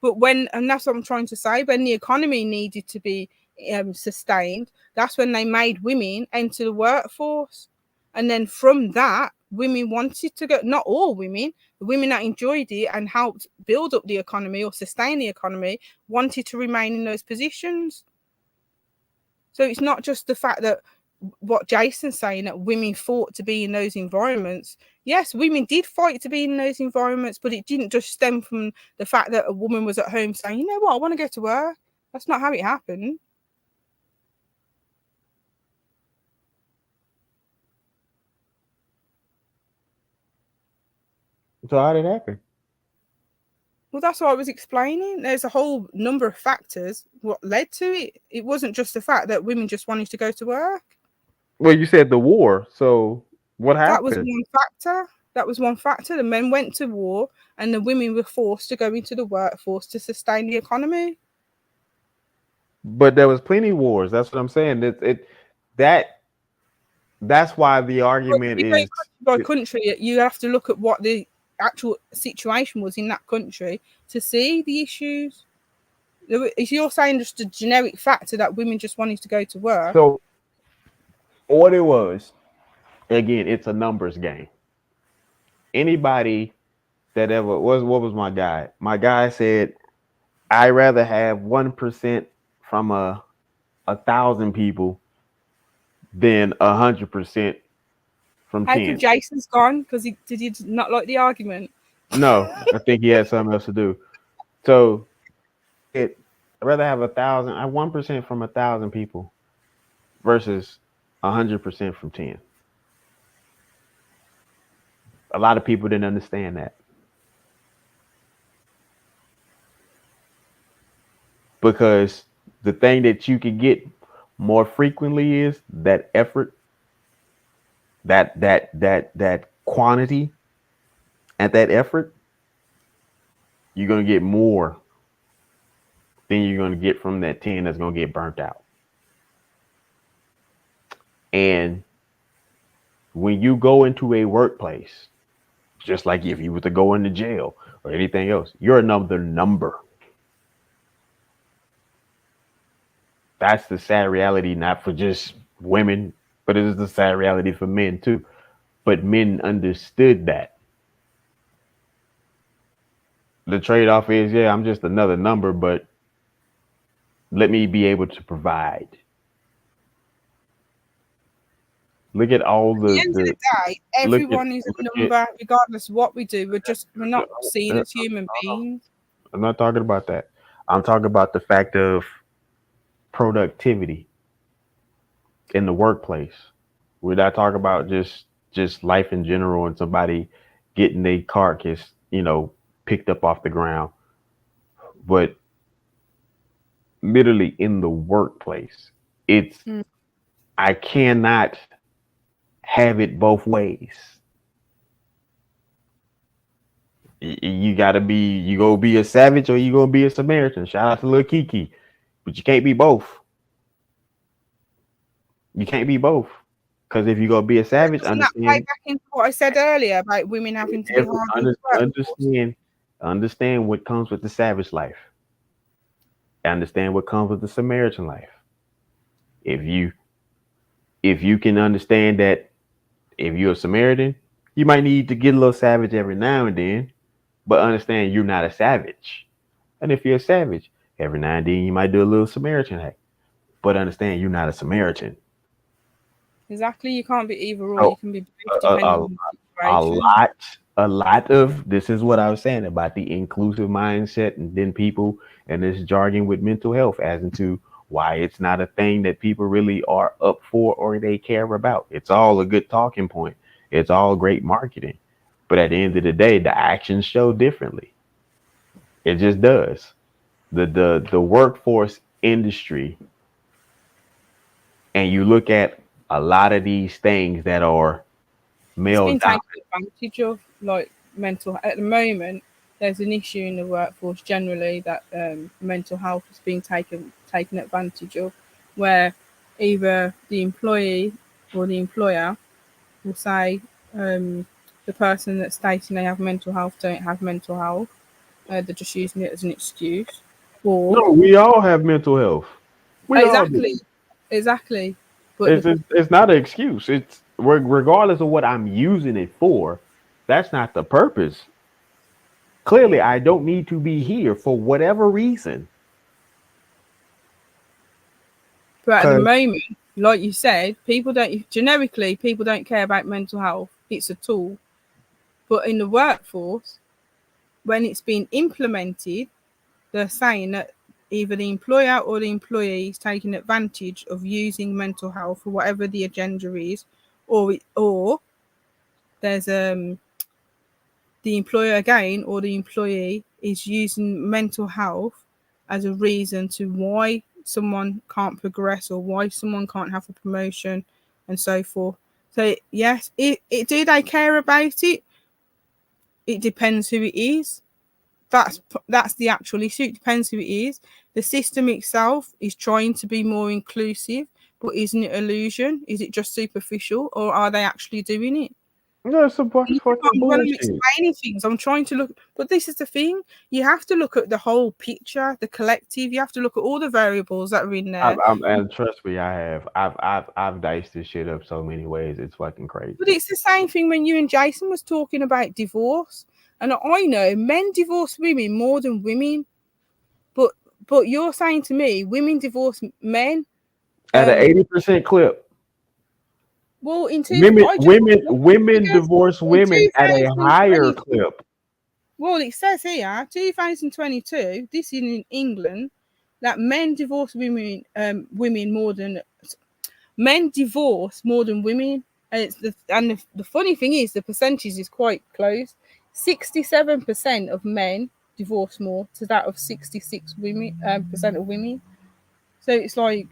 But and that's what I'm trying to say, when the economy needed to be sustained, that's when they made women enter the workforce. And then from that, women wanted to go, not all women, the women that enjoyed it and helped build up the economy or sustain the economy, wanted to remain in those positions. So it's not just the fact that what Jason's saying, that women fought to be in those environments. Yes, women did fight to be in those environments, but it didn't just stem from the fact that a woman was at home saying, you know what, I want to go to work. That's not how it happened. So how did it happen? Well, that's what I was explaining. There's a whole number of factors what led to it. It wasn't just the fact that women just wanted to go to work. Well, you said the war. So what happened? That was one factor. That was one factor. The men went to war and the women were forced to go into the workforce to sustain the economy. But there was plenty of wars. That's what I'm saying. That's why the argument is by country. You have to look at what the actual situation was in that country to see the issues. If you're saying just a generic factor that women just wanted to go to work. So what it was, again, it's a numbers game. Anybody that ever was, what was my guy? My guy said, I'd rather have 1% from 1,000 people than 100% from 10. Jason's gone because did he not like the argument? No, I think he had something else to do. So I'd rather have 1% from 1,000 people versus 100% from 10. A lot of people didn't understand that. Because the thing that you can get more frequently is that effort, that quantity, and that effort, you're going to get more than you're going to get from that 10 that's going to get burnt out. And when you go into a workplace, just like if you were to go into jail or anything else, you're another number. That's the sad reality, not for just women, but it is the sad reality for men too. But men understood that. The trade-off is, yeah, I'm just another number, but Let me be able to provide. Look at all At the end of the the day, everyone is a look at number, regardless of what we do. We're not seen as human beings. I'm not talking about that. I'm talking about the fact of productivity in the workplace. We're not talking about just life in general and somebody getting their carcass, picked up off the ground, but literally in the workplace. It's Mm. I cannot have it both ways. You gotta be you gonna be a savage or you gonna be a Samaritan. Shout out to Lil Kiki, but you can't be both. You can't be both. Because if you're gonna be a savage, Doesn't that play understand back into what I said earlier about women having to be every hard in the workforce? understand what comes with the savage life. Understand what comes with the Samaritan life. If you can understand that if you're a Samaritan, you might need to get a little savage every now and then, but understand you're not a savage. And if you're a savage, every now and then you might do a little Samaritan act, but understand you're not a Samaritan. Exactly, you can't be either or. So You can be both a, depending a, on the a situation. lot of this is what I was saying about the inclusive mindset and then people and this jargon with mental health as into why it's not a thing that people really are up for or they care about. It's all a good talking point. It's all great marketing. But at the end of the day, the actions show differently. It just does. The workforce industry, and you look at a lot of these things that are It's male been dominant. taken advantage of, like mental. At the moment, there's an issue in the workforce generally that mental health is being taken advantage of, where either the employee or the employer will say the person that's stating they have mental health don't have mental health. They're just using it as an excuse, or No, we all have mental health. We all do. exactly, exactly. But It's not an excuse. It's regardless of what I'm using it for. That's not the purpose. Clearly, I don't need to be here for whatever reason. But at the Cause moment, like you said, people don't care about mental health. It's a tool. But in the workforce, when it's been implemented, they're saying that either the employer or the employee is taking advantage of using mental health for whatever the agenda is, or there's the employer again or the employee is using mental health as a reason to why someone can't progress or why someone can't have a promotion and so forth. So yes, do they care about it? It depends who it is. That's the actual issue. It depends who it is. The system itself is trying to be more inclusive, but isn't it illusion? Is it just superficial, or are they actually doing it? no, it's a bunch of fucking When I'm bullshit. explaining things, I'm trying to look, but this is the thing: you have to look at the whole picture, the collective. You have to look at all the variables that are in there. And trust me, I have. I've diced this shit up so many ways. It's fucking crazy. But it's the same thing when you and Jason was talking about divorce, and I know men divorce women more than women, but you're saying to me women divorce men At an 80% clip. Well, Women divorce in women at a higher 2020. clip. Well, it says here, 2022. This is in England, that men divorce women more than men divorce more than women. And the funny thing is, the percentage is quite close. 67% of men divorce more to that of 66 women percent of women. So it's like,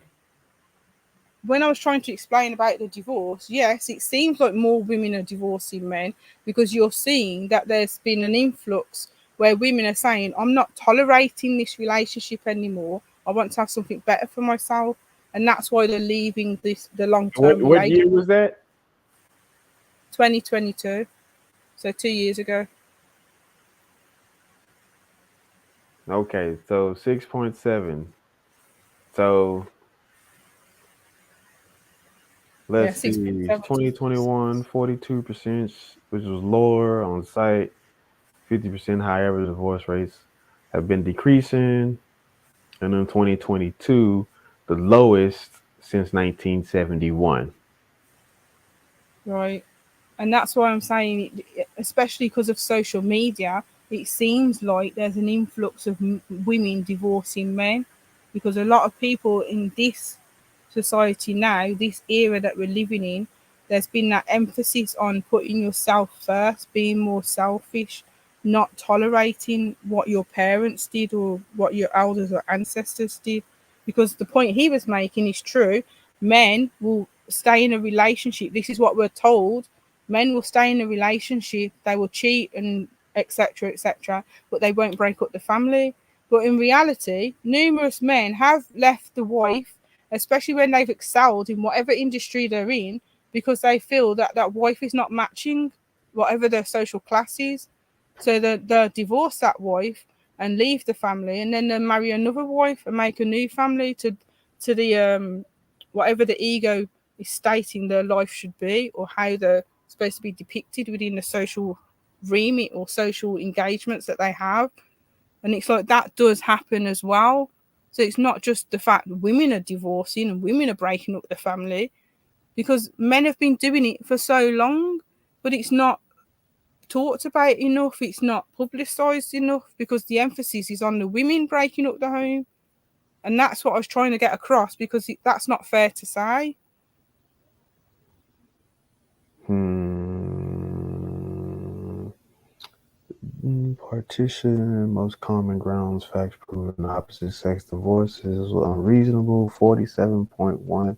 when I was trying to explain about the divorce, yes, it seems like more women are divorcing men because you're seeing that there's been an influx where women are saying, I'm not tolerating this relationship anymore. I want to have something better for myself. And that's why they're leaving the long-term What year relationship. was that? 2022. So 2 years ago. Okay, so 6.7. So let's see, 6.7. 2021, 42%, which was lower on site, 50% higher. Average divorce rates have been decreasing. And in 2022, the lowest since 1971. Right. And that's why I'm saying, especially because of social media, it seems like there's an influx of women divorcing men, because a lot of people in this society now, this era that we're living in, there's been that emphasis on putting yourself first, being more selfish, not tolerating what your parents did or what your elders or ancestors did. Because the point he was making is true. Men will stay in a relationship. This is what we're told. Men will stay in a relationship, they will cheat and etc. etc., but they won't break up the family. But in reality, numerous men have left the wife, especially when they've excelled in whatever industry they're in, because they feel that that wife is not matching whatever their social class is. So they'll divorce that wife and leave the family, and then they'll marry another wife and make a new family to the whatever the ego is stating their life should be, or how they're supposed to be depicted within the social remit or social engagements that they have. And it's like that does happen as well. So it's not just the fact that women are divorcing and women are breaking up the family, because men have been doing it for so long, but it's not talked about enough, it's not publicized enough, because the emphasis is on the women breaking up the home. And that's what I was trying to get across, because that's not fair to say. Partition, most common grounds, facts proving opposite sex divorces unreasonable, 47.1.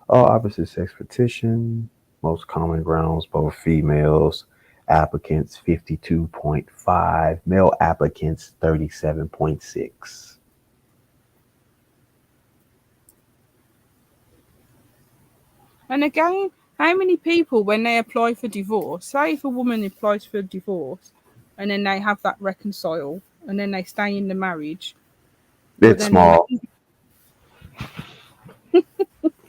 All opposite sex petition, most common grounds, both females applicants 52.5, male applicants 37.6. And again, how many people, when they apply for divorce, say if a woman applies for divorce and then they have that reconcile and then they stay in the marriage, but It's then the small.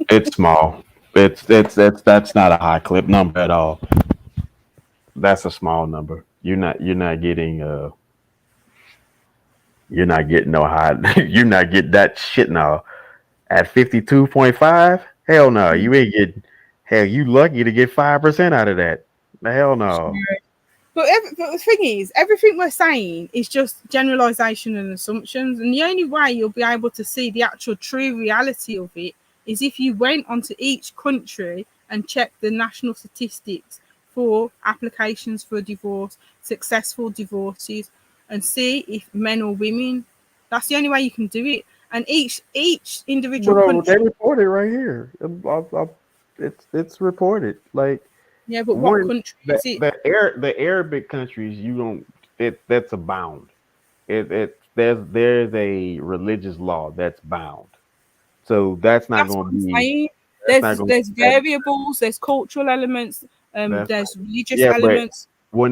It's small. That's not a high clip number at all. That's a small number. You're not getting no high. You're not getting that shit now. At 52.5, hell no. You ain't getting. Hell, you lucky to get 5% out of that. The hell no. But the thing is, everything we're saying is just generalization and assumptions. And the only way you'll be able to see the actual true reality of it is if you went onto each country and checked the national statistics for applications for divorce, successful divorces, and see if men or women. That's the only way you can do it. And each individual Bro, they country. reported right here. It's reported. Like Yeah, but what one, country the is it? the Arabic countries, you don't. That's a bound. There's a religious law that's bound. So that's not That's going what to I'm be. saying. That's not going. There's variables, there's cultural elements, That's there's religious yeah, but elements. when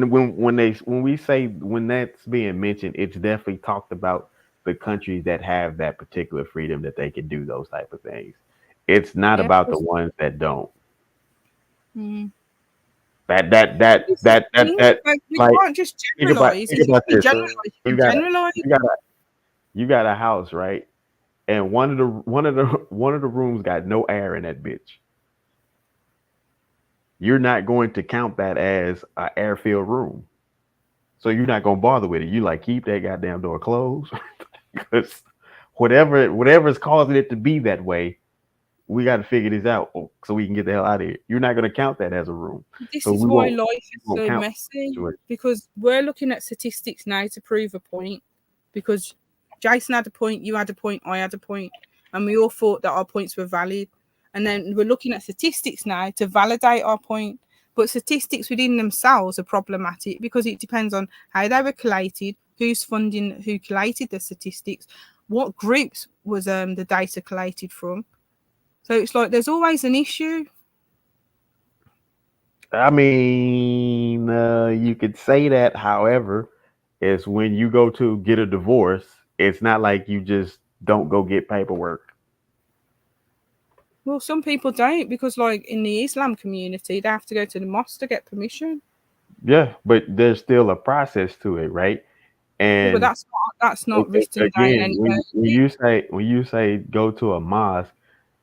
that's being mentioned, it's definitely talked about the countries that have that particular freedom that they can do those type of things. It's not Yeah, about the ones that don't. mm. That that that This is that the that thing. that Like, we like can't just generalize. think If you about can this. generalize, you You can got a generalize. you got a you got a house, right? And one of the rooms got no air in that bitch. You're not going to count that as an air-filled room. So you're not gonna bother with it. You like keep that goddamn door closed because whatever's causing it to be that way, we got to figure this out so we can get the hell out of here. You're not gonna count that as a room, This so is we why life is won't so count messy, to it. because we're looking at statistics now to prove a point. Because Jason had a point, you had a point, I had a point, and we all thought that our points were valid. And then we're looking at statistics now to validate our point. But statistics within themselves are problematic because it depends on how they were collated, who's funding, who collated the statistics, what groups was the data collated from. So it's like there's always an issue. I mean, you could say that. However, it's when you go to get a divorce, it's not like you just don't go get paperwork. Well, some people don't, because, like in the Islam community, they have to go to the mosque to get permission. Yeah, but there's still a process to it, right? Yeah, but And that's not written down Again, anywhere. when you say go to a mosque,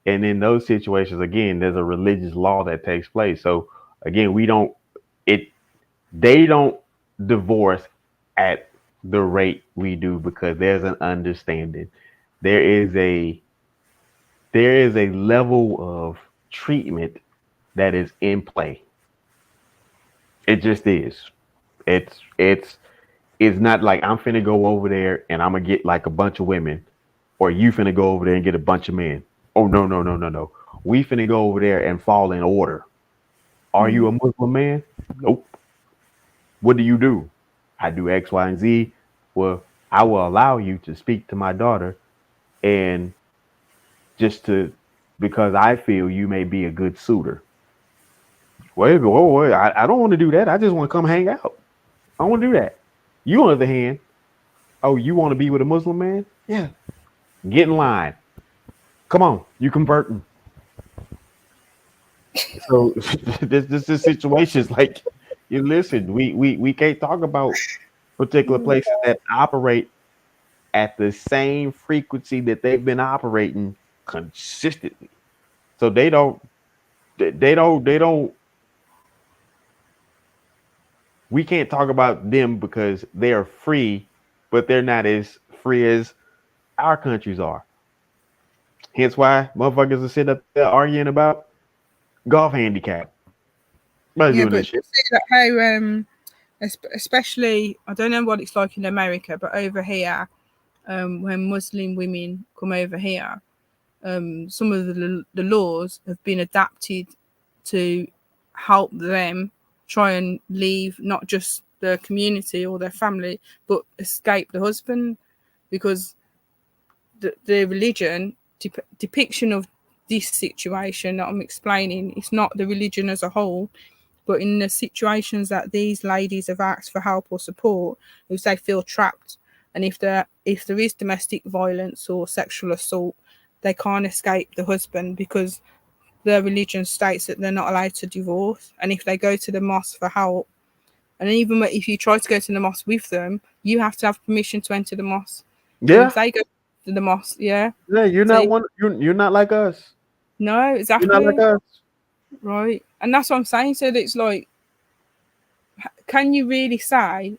and in those situations, again, there's a religious law that takes place. So again, it they don't divorce at the rate we do because there's an understanding. There is a level of treatment that is in play. It just is. It's not like I'm finna go over there and I'm gonna get like a bunch of women, or you finna go over there and get a bunch of men. Oh no, no, no, no, no. We finna go over there and fall in order. Are you a Muslim man? Nope. What do you do? I do X, Y, and Z. Well, I will allow you to speak to my daughter and just to because I feel you may be a good suitor. Wait. I don't want to do that. I just want to come hang out. I don't want to do that. You, on the other hand, oh, you want to be with a Muslim man? Yeah. Get in line. Come on, you converting. So this is situations like you listen. We can't talk about particular places that operate at the same frequency that they've been operating consistently. So they don't. We can't talk about them because they are free, but they're not as free as our countries are. Hence why motherfuckers are sitting up there arguing about golf handicap. By Yeah, doing but this shit. see that how especially I don't know what it's like in America, but over here, when Muslim women come over here, some of the laws have been adapted to help them try and leave not just their community or their family, but escape the husband, because the religion depiction of this situation that I'm explaining, it's not the religion as a whole, but in the situations that these ladies have asked for help or support, if they feel trapped, and if there is domestic violence or sexual assault, they can't escape the husband because their religion states that they're not allowed to divorce. And if they go to the mosque for help, and even if you try to go to the mosque with them, you have to have permission to enter the mosque. So Yeah. if they go to the mosque, Yeah, you're so not one. You're not like us. no, You're exactly. not like us. Right. And that's what I'm saying. So that it's like, can you really say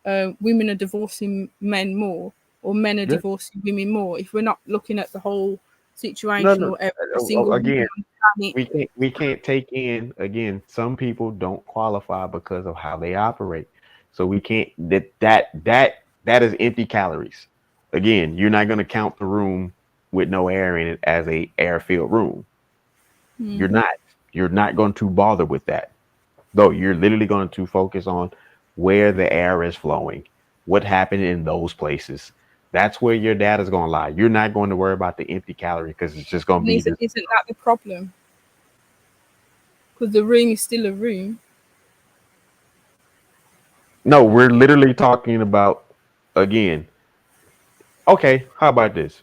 women are divorcing men more, or men are Yeah. divorcing women more, if we're not looking at the whole No, situation no. or every single woman Again, on the planet? we can't take in again. Some people don't qualify because of how they operate. So we can't that is empty calories. Again, you're not going to count the room with no air in it as a air filled room. You're not. You're not going to bother with that. Though you're literally going to focus on where the air is flowing, what happened in those places. That's where your data is going to lie. You're not going to worry about the empty calorie because it's just going to And be isn't that the problem? Because the room is still a room. No, we're literally talking about again. Okay, how about this?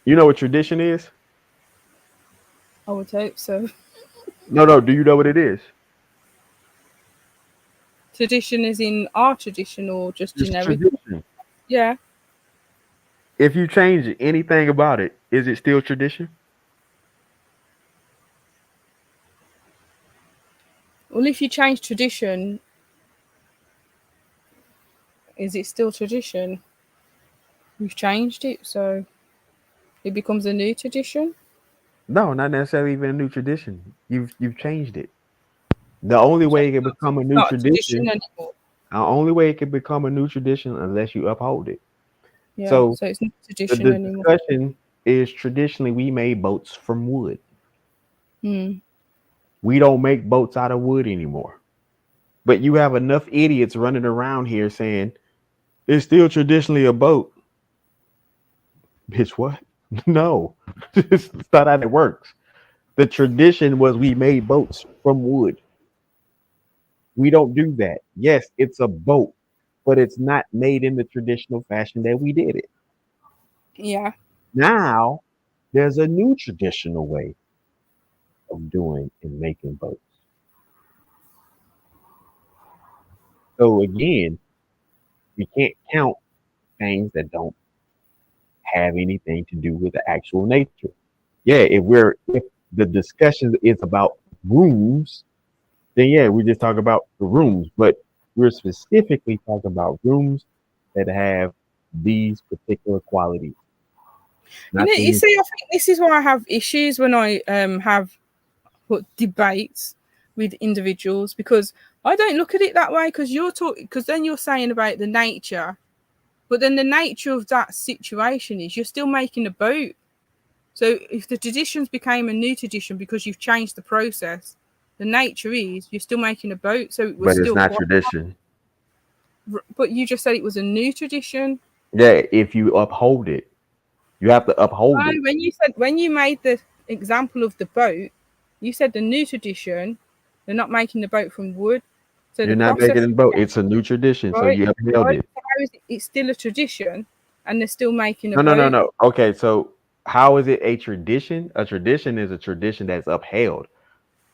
You know what tradition is? I would hope so. No. Do you know what it is? Tradition is in our tradition or just It's generic? tradition. Yeah. If you change anything about it, is it still tradition? Well, if you change tradition, is it still tradition? We've changed it, so it becomes a new tradition. No, not necessarily even a new tradition. You've changed it. The only way it can become a It's new not a tradition tradition, anymore. the only way it can become a new tradition unless you uphold it. Yeah, So so it's not a the tradition anymore. discussion is traditionally we made boats from wood. We don't make boats out of wood anymore. But you have enough idiots running around here saying it's still traditionally a boat. Bitch, what? No, it's not how it works. The tradition was we made boats from wood. We don't do that. Yes, it's a boat, but it's not made in the traditional fashion that we did it. Yeah. Now there's a new traditional way of doing and making boats. So again, we can't count things that don't have anything to do with the actual nature. Yeah, if the discussion is about rooms, then yeah, we just talk about the rooms, but we're specifically talking about rooms that have these particular qualities. Not You these, see, I think this is why I have issues when I have debates with individuals, because I don't look at it that way. Because then you're saying about the nature, but then the nature of that situation is you're still making a boat. So if the traditions became a new tradition because you've changed the process, the nature is you're still making a boat. So it was but it's still not tradition. But you just said it was a new tradition. Yeah, if you uphold it, you have to uphold No, it. when you made the example of the boat, you said the new tradition, they're not making the boat from wood. So You're the not process, making it boat. It's a new tradition, so right? you upheld Right. it. So how is it's still a tradition, and they're still making a No, no, no, boat? no. Okay, so how is it a tradition? A tradition is a tradition that's upheld.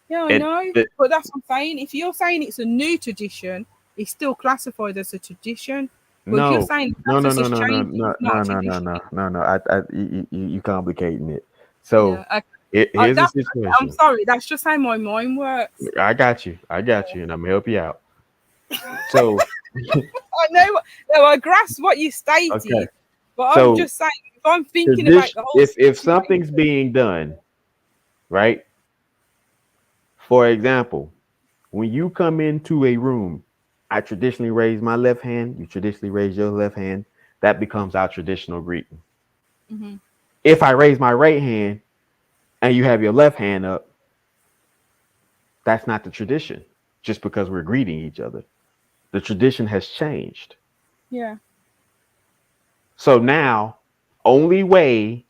Yeah, I And know, but that's what I'm saying. If you're saying it's a new tradition, it's still classified as a tradition. But if you're no, saying the no, no, process no, is no, no, changing, no, it's not no, a no, no, tradition. no, no, no. You complicating it. Yeah, So here's the I'm situation. sorry. That's just how my mind works. I got you, and I'm gonna help you out. So I know. No, I grasp what you okay, stated, but I'm so just saying, if I'm thinking about tradition. the whole If situation, something's being done, right? For example, when you come into a room, I traditionally raise my left hand. You traditionally raise your left hand. That becomes our traditional greeting. Mhm. If I raise my right hand and you have your left hand up, that's not the tradition. Just because we're greeting each other, the tradition has changed. Yeah, So now, only way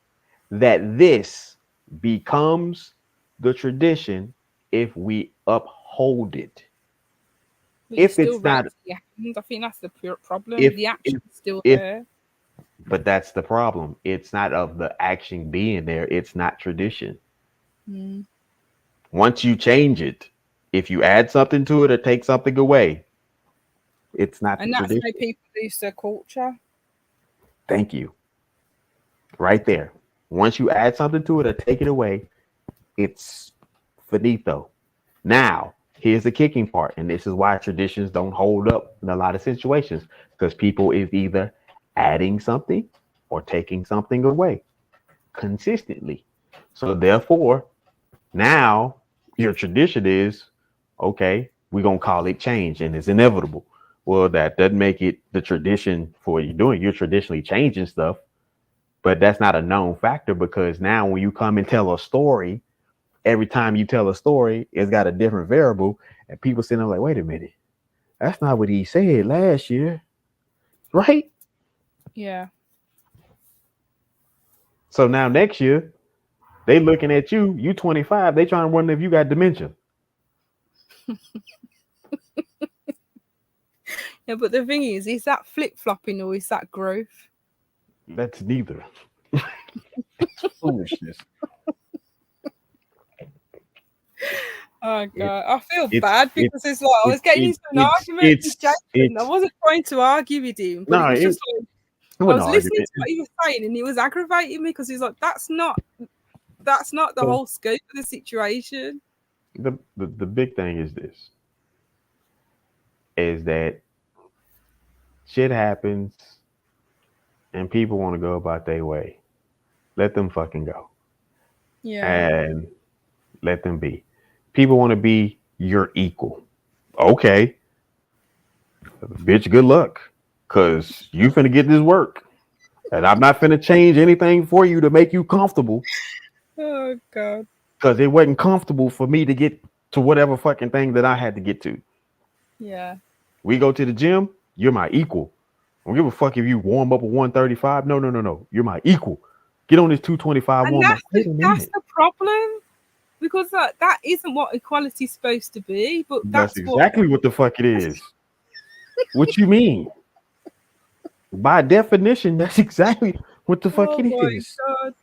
that this becomes the tradition if we uphold it. but you If still it's raise not, your hand. I think that's the pure problem. if The if action's still if there. but that's the problem. It's not of the action being there. It's not tradition. Mm. Once you change it, if you add something to it or take something away, it's not the And that's how tradition. people lose their culture. Thank you. Right there. Once you add something to it or take it away, it's finito. Now, here's the kicking part, and this is why traditions don't hold up in a lot of situations, because people is either adding something or taking something away consistently. So therefore, now your tradition is okay, we're gonna call it change and it's inevitable. Well, that doesn't make it the tradition for what you're doing. You're traditionally changing stuff, but that's not a known factor because now when you come and tell a story, every time you tell a story, it's got a different variable, and people sitting there like, wait a minute, that's not what he said last year, right? Yeah. So now next year, they looking at you 25, they trying to wonder if you got dementia. Yeah, but the thing is that flip flopping or is that growth? That's neither. It's foolishness. Oh It, god, I feel it's bad it's because it's like I was getting into an argument with Jason. I it's wasn't trying to argue with him, but no, it was it just like I wasn't was an listening argument. to what he was saying, and it was aggravating me because he's like, that's not the So whole scope of the situation. the big thing is this: is that shit happens and people want to go about their way. Let them fucking go Yeah. and let them be. People want to be your equal. Okay, bitch, good luck, cause you finna get this work, and I'm not finna change anything for you to make you comfortable. Oh god. Because it wasn't comfortable for me to get to whatever fucking thing that I had to get to. Yeah. We go to the gym, you're my equal. I don't give a fuck if you warm up at 135. No, no, no, no. You're my equal. Get on this 225 And warm up. Wait a that's minute. the problem because that isn't what equality's supposed to be, but That's that's what. exactly what the fuck it is. What you mean? By definition, that's exactly what the fuck Oh it my is. god.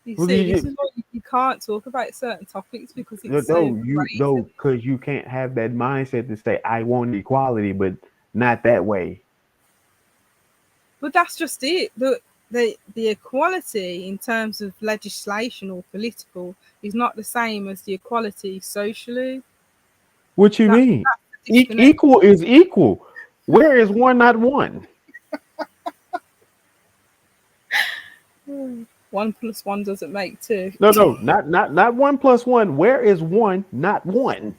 You Well, see, this is why you can't talk about certain topics because it's so no, because you can't have that mindset to say I want equality, but not that way. But that's just it. The equality in terms of legislation or political is not the same as the equality socially. What you mean? That's the disconnect. Equal is equal. Where is one not one? 1 + 1 doesn't make 2. No, not 1 + 1. Where is one not one?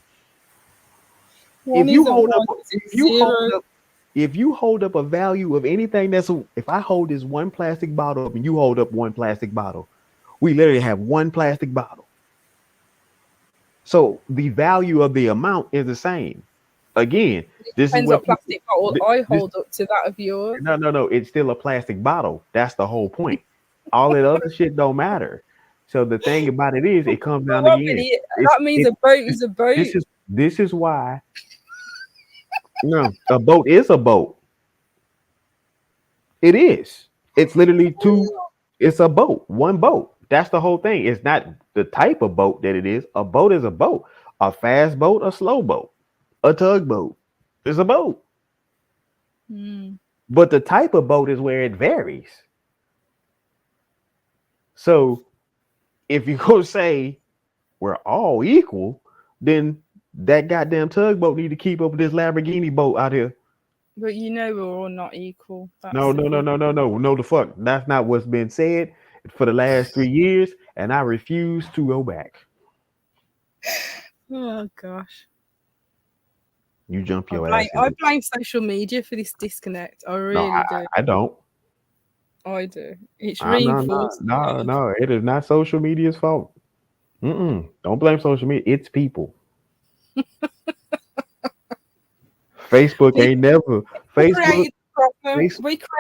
One If you isn't hold one, up, it's zero. if you hold up a value of anything if I hold this one plastic bottle up and you hold up one plastic bottle, we literally have one plastic bottle. So the value of the amount is the same. Again, this is Depends what what plastic bottle I hold up to that of yours. No. It's still a plastic bottle. That's the whole point. All that other shit don't matter. So the thing about it is, it comes down to the end. That means a boat is a boat. This is why. No, a boat is a boat. It is. It's literally two. It's a boat. One boat. That's the whole thing. It's not the type of boat that it is. A boat is a boat. A fast boat, a slow boat, a tugboat. It's a boat. But the type of boat is where it varies. So if you go say we're all equal, then that goddamn tugboat need to keep up with this Lamborghini boat out here. But you know we're all not equal. No, the fuck. That's not what's been said for the last 3 years, and I refuse to go back. Oh gosh. You jump your ass. I blame social media for this disconnect. I really do. I don't. I do. It's reinforced. No, it is not social media's fault. Don't blame social media. It's people. Facebook ain't never. We create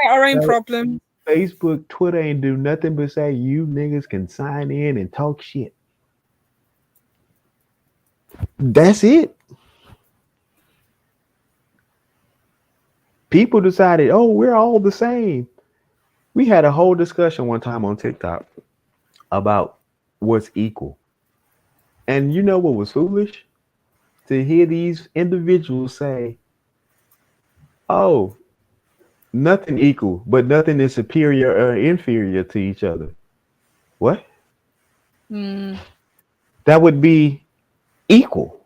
our own problem. Facebook, Twitter ain't do nothing but say you niggas can sign in and talk shit. That's it. People decided, oh, we're all the same. We had a whole discussion one time on TikTok about what's equal. And you know what was foolish? To hear these individuals say, oh, nothing equal, but nothing is superior or inferior to each other. What? That would be equal.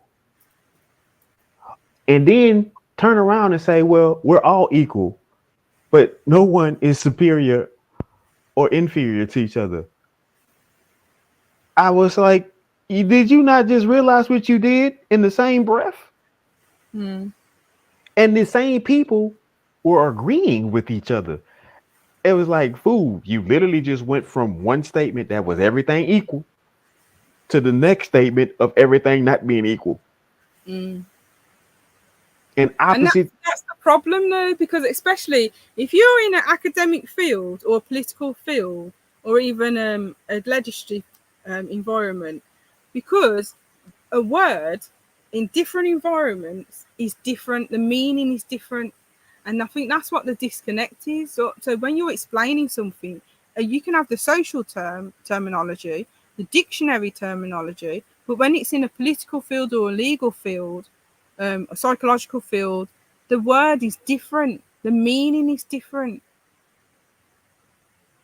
And then turn around and say, well, we're all equal, but no one is superior or inferior to each other. I was like, did you not just realize what you did in the same breath? And the same people were agreeing with each other. It was like, fool, you literally just went from one statement that was everything equal to the next statement of everything not being equal. And opposite. That's the problem, though, because especially if you're in an academic field or a political field or even a legislative environment, because a word in different environments is different, the meaning is different, and I think that's what the disconnect is. So when you're explaining something, you can have the social terminology, the dictionary terminology, but when it's in a political field or a legal field, a psychological field, the word is different, the meaning is different.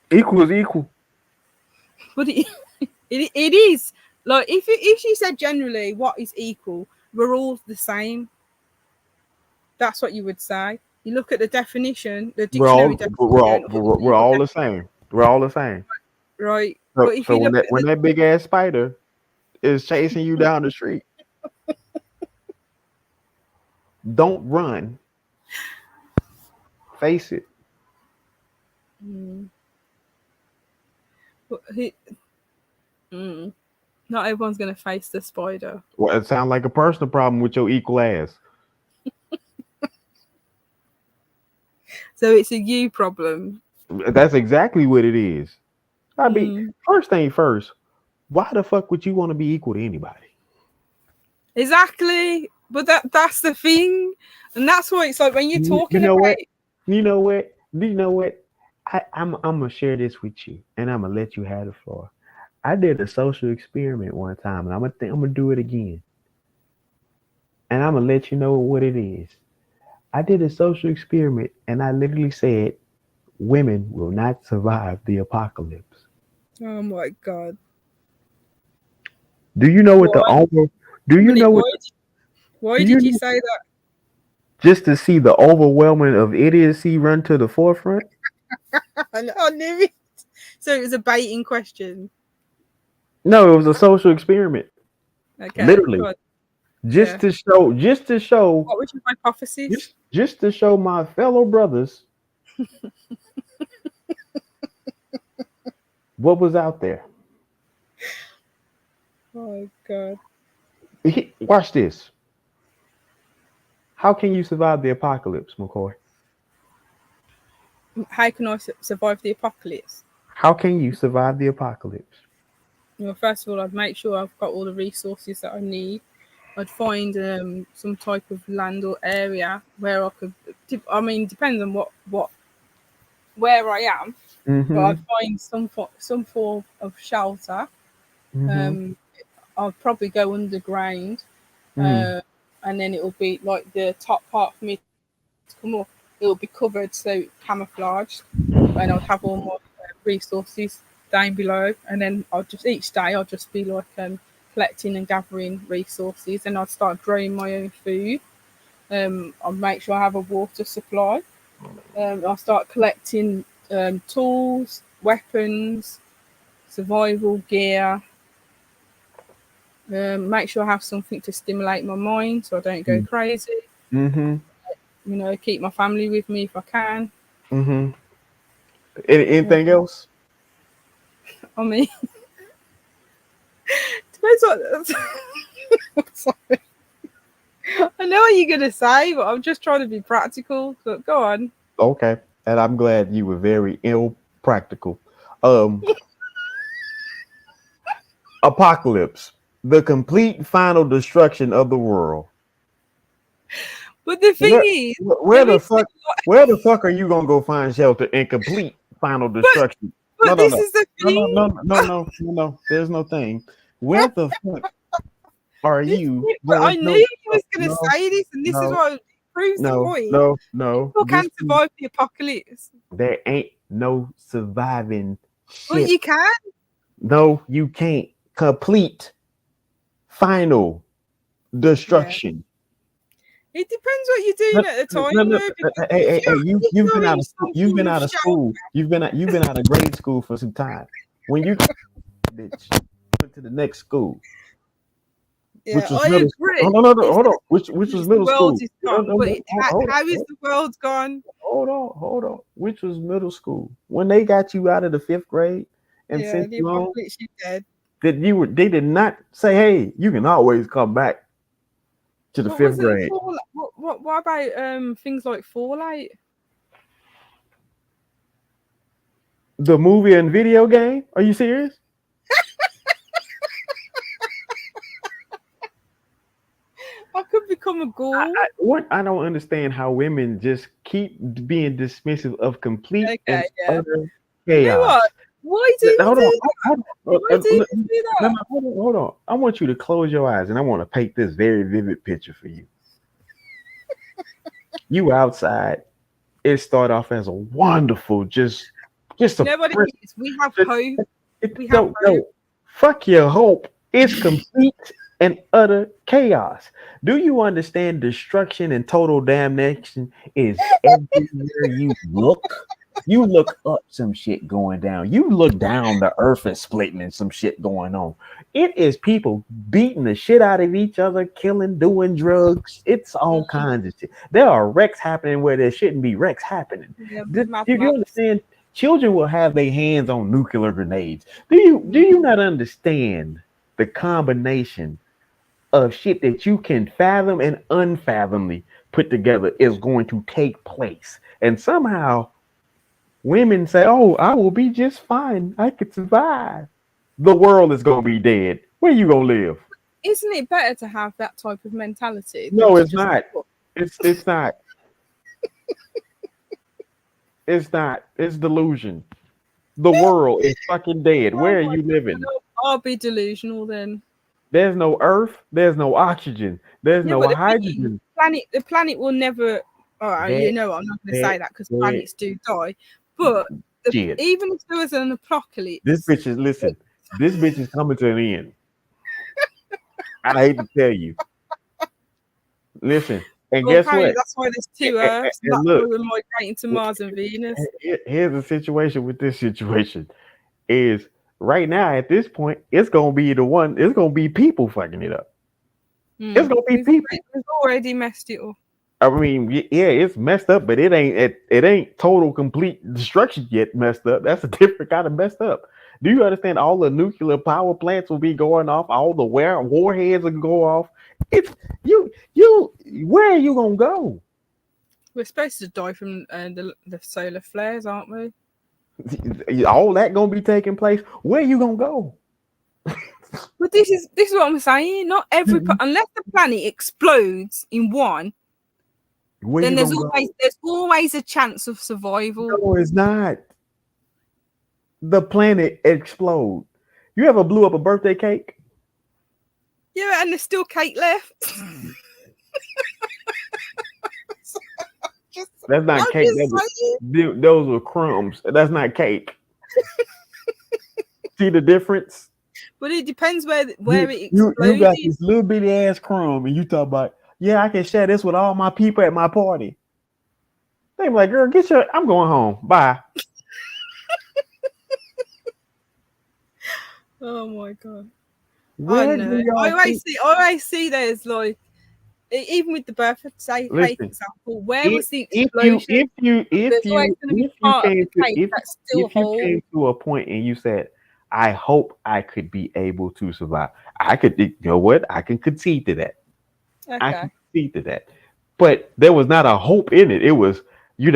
Equal is equal. But it is like if you said generally what is equal, we're all the same. That's what you would say. You look at the definition, the dictionary definition. We're all the same. We're all the same. Right. So, but if so you when that big ass spider is chasing you down the street, don't run. Face it. Not everyone's going to face the spider. Well, it sounds like a personal problem with your equal ass. So it's a you problem. That's exactly what it is. I mean, first thing first, why the fuck would you want to be equal to anybody? Exactly. But that's the thing. And that's why it's like when you're talking You know what? I'm gonna share this with you, and I'm gonna let you have the floor. I did a social experiment one time, and I'm gonna do it again. And I'm gonna let you know what it is. I did a social experiment, and I literally said, women will not survive the apocalypse. Oh my god. Do you know what the Why? over? Do you Dominic, know what? why Do did you you know say that? just to see the overwhelming of idiocy run to the forefront? I knew it. So it was a baiting question. No, it was a social experiment. Okay, Literally, good. just Yeah. to show, just to show, What was your hypothesis? just to show my fellow brothers what was out there. Oh god. Watch this. How can you survive the apocalypse, McCoy? How can I survive the apocalypse? How can you survive the apocalypse? Well, first of all, I'd make sure I've got all the resources that I need. I'd find some type of land or area where I could. I mean, depends on where I am, but Mm-hmm. I'd find some form of shelter. Mm-hmm. I'll probably go underground, Mm. and then it'll be like the top part for me to come up. It'll be covered, so camouflaged, and I'll have all my resources down below. And then each day I'll just be like collecting and gathering resources, and I'll start growing my own food. I'll make sure I have a water supply. I'll start collecting tools, weapons, survival gear. Make sure I have something to stimulate my mind so I don't go crazy. Mm-hmm. You know, keep my family with me if I can. Mm-hmm. Anything else? I mean, depends what. Sorry. I know what you're gonna say, but I'm just trying to be practical. But go on. Okay. And I'm glad you were very ill practical. Apocalypse. The complete final destruction of the world. But the thing is, Where the fuck are you gonna go find shelter in complete final destruction? But this is the thing. No. There's no thing. Where the fuck are you? I knew you was going to say this, and this is what proves the point. No. People can survive the apocalypse. There ain't no surviving shit. Well, you can. No, you can't. Complete final destruction. Yeah. It depends what you're doing at the time. Hey, you've been out of school. You've been out of school. You've been out of grade school for some time. When you bitch went to the next school. Yeah, which was I middle agree. School. No, hold on. Which was middle school? How is the world gone? Hold on. Which was middle school? When they got you out of the 5th grade and sent you home, they did not say, "Hey, you can always come back to the 5th grade." What about things like Fallout? The movie and video game? Are you serious? I could become a ghoul. I don't understand how women just keep being dismissive of complete and utter chaos. You know what? Why do you do that? Hold on. I want you to close your eyes and I want to paint this very vivid picture for you. You outside, it start off as a wonderful, just a. Nobody is. We have hope. We have hope. Fuck your hope. It's complete and utter chaos. Do you understand destruction and total damnation is everywhere you look? You look up, some shit going down. You look down, the earth is splitting and some shit going on. It is people beating the shit out of each other, killing, doing drugs. It's all kinds of shit. There are wrecks happening where there shouldn't be wrecks happening. Do you understand? Children will have their hands on nuclear grenades. Do you not understand the combination of shit that you can fathom and unfathomably put together is going to take place? And somehow women say, "Oh, I will be just fine. I could survive." The world is going to be dead. Where you going to live? Isn't it better to have that type of mentality? No, it's not. It's not. It's not. It's delusion. The world is fucking dead. Where are you living? I'll be delusional then. There's no earth. There's no oxygen. There's no hydrogen. The planet will never. All right, I'm not going to say that because planets do die. But Shit. even if there was an apocalypse, This bitch is coming to an end. I hate to tell you. Listen, and guess what? That's why there's two Earths. And That's look, why we're migrating to Mars and Venus. Here's the situation with this situation is right now at this point, it's gonna be people fucking it up. It's gonna be people. We've already messed it up. I mean, yeah, it's messed up, but it ain't total complete destruction yet messed up. That's a different kind of messed up. Do you understand? All the nuclear power plants will be going off. All the warheads will go off. It's you. Where are you gonna go? We're supposed to die from the solar flares, aren't we? All that gonna be taking place. Where you gonna go? But this is what I'm saying. Not every unless the planet explodes in one. Then there's always a chance of survival. No, it's not. The planet explode. You ever blew up a birthday cake? Yeah, and there's still cake left. That's not cake. Those were crumbs. That's not cake. See the difference? But it depends where it exploded. You got this little bitty ass crumb, and you talk about, yeah, I can share this with all my people at my party. They be like, girl, I'm going home. Bye. Oh my god. I always see there's like, even with the birthday cake example, where was the explosion? If you came to a point and you said, I hope I could be able to survive, I could, you know what? I can concede to that. Okay. I can concede to that. But there was not a hope in it. It was, I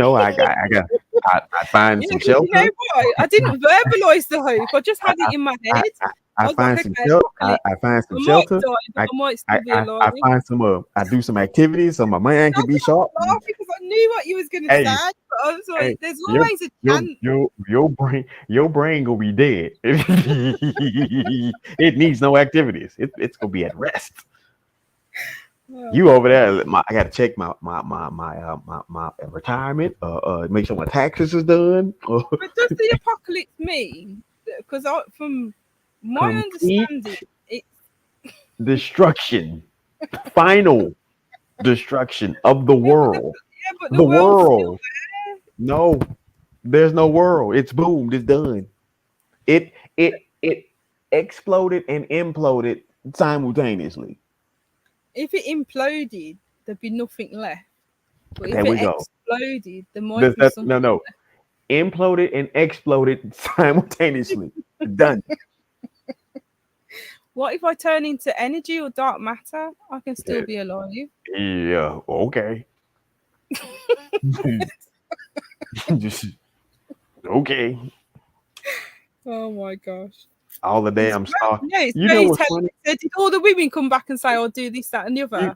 find some shelter. You know what? I didn't verbalize the hope. I just had it in my head. I find some shelter. I find some shelter. I might still be alive. I find some. I do some activities so my mind can be sharp. Because I knew what you was gonna say. But I was like, there's always a chance. Your brain gonna be dead. It needs no activities. It's gonna be at rest. You over there? I gotta check my retirement. Make sure my taxes is done. But does the apocalypse mean? Because from my understanding, it's destruction, final destruction of the world. But the world. No, there's no world. It's boomed. It's done. It exploded and imploded simultaneously. If it imploded, there'd be nothing left. But there if we it go. Exploded, there might be something. No. Imploded and exploded simultaneously. Done. What if I turn into energy or dark matter? I can still be alive. Yeah, okay. Just okay. Oh my gosh. All the damn stuff. Yeah, it's you know what's funny? Did all the women come back and say, I'll do this, that, and the other?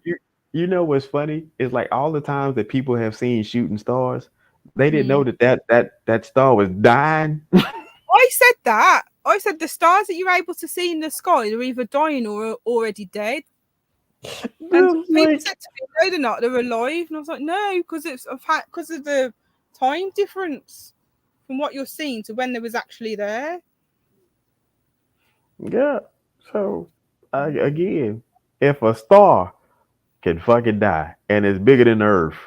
You know what's funny? It's like all the times that people have seen shooting stars, they didn't know that star was dying. I said that. I said the stars that you're able to see in the sky are either dying or are already dead. And people said to me, no, they're not. They're alive. And I was like, no, because of the time difference from what you're seeing to when they was actually there. Yeah. So again, if a star can fucking die and it's bigger than the Earth.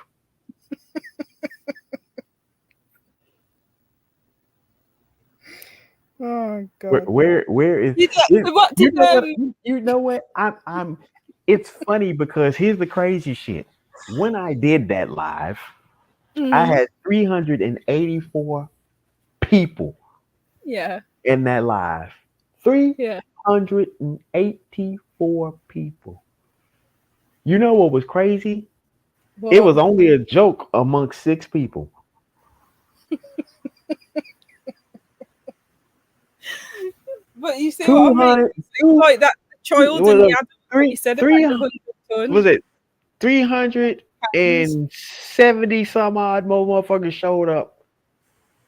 Oh god. Where is you know what? I'm it's funny because here's the crazy shit. When I did that live, I had 384 people in that live. 384 people. You know what was crazy? What? It was only a joke amongst 6 people. But you see what I mean? Like that child in the adult, you said about 100 tons. Was it 370 some odd more motherfuckers showed up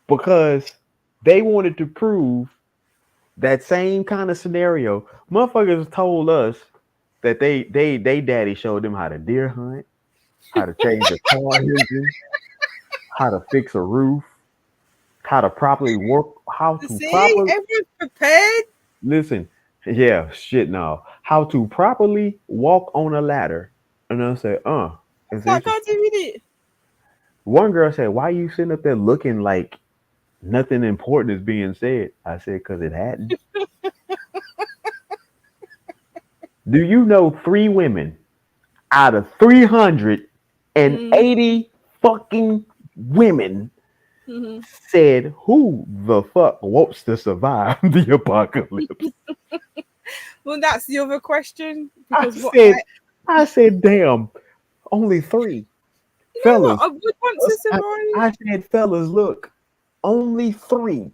because they wanted to prove that same kind of scenario. Motherfuckers told us that they daddy showed them how to deer hunt, how to change a car engine, how to fix a roof, how to properly work, how to See, properly everyone's prepared. listen. Yeah, shit, no. How to properly walk on a ladder. And I say, it's That interesting. got to do with it. One girl said, "Why you sitting up there looking like nothing important is being said?" I said, "Because it hadn't." Do you know 3 women out of 380 fucking women Mm-hmm. said, "Who the fuck wants to survive the apocalypse?" Well, that's the other question. I Because what said, damn, only 3. you know what? Fellas, I would want to survive. I said, fellas, look, only 3.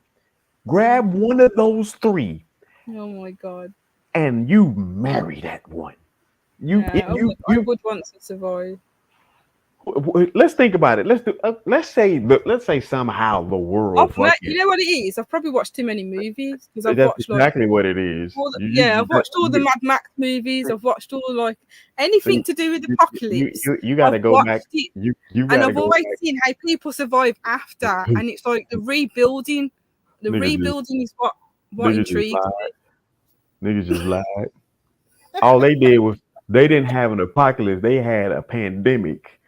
Grab one of those 3 Oh my god. and you marry that one. Yeah, I would want to survive. Let's think about it. Let's say somehow the world You know what it is? I've probably watched too many movies because I've that's watched exactly what it is. I've watched all the Mad Max movies. I've watched all like anything to do with apocalypse. You got to I've go watched back. it, You and got to I've go always back. seen how people survive after, and it's like the rebuilding. The rebuilding is what intrigues me. Niggas just lied. All they did was they didn't have an apocalypse. They had a pandemic.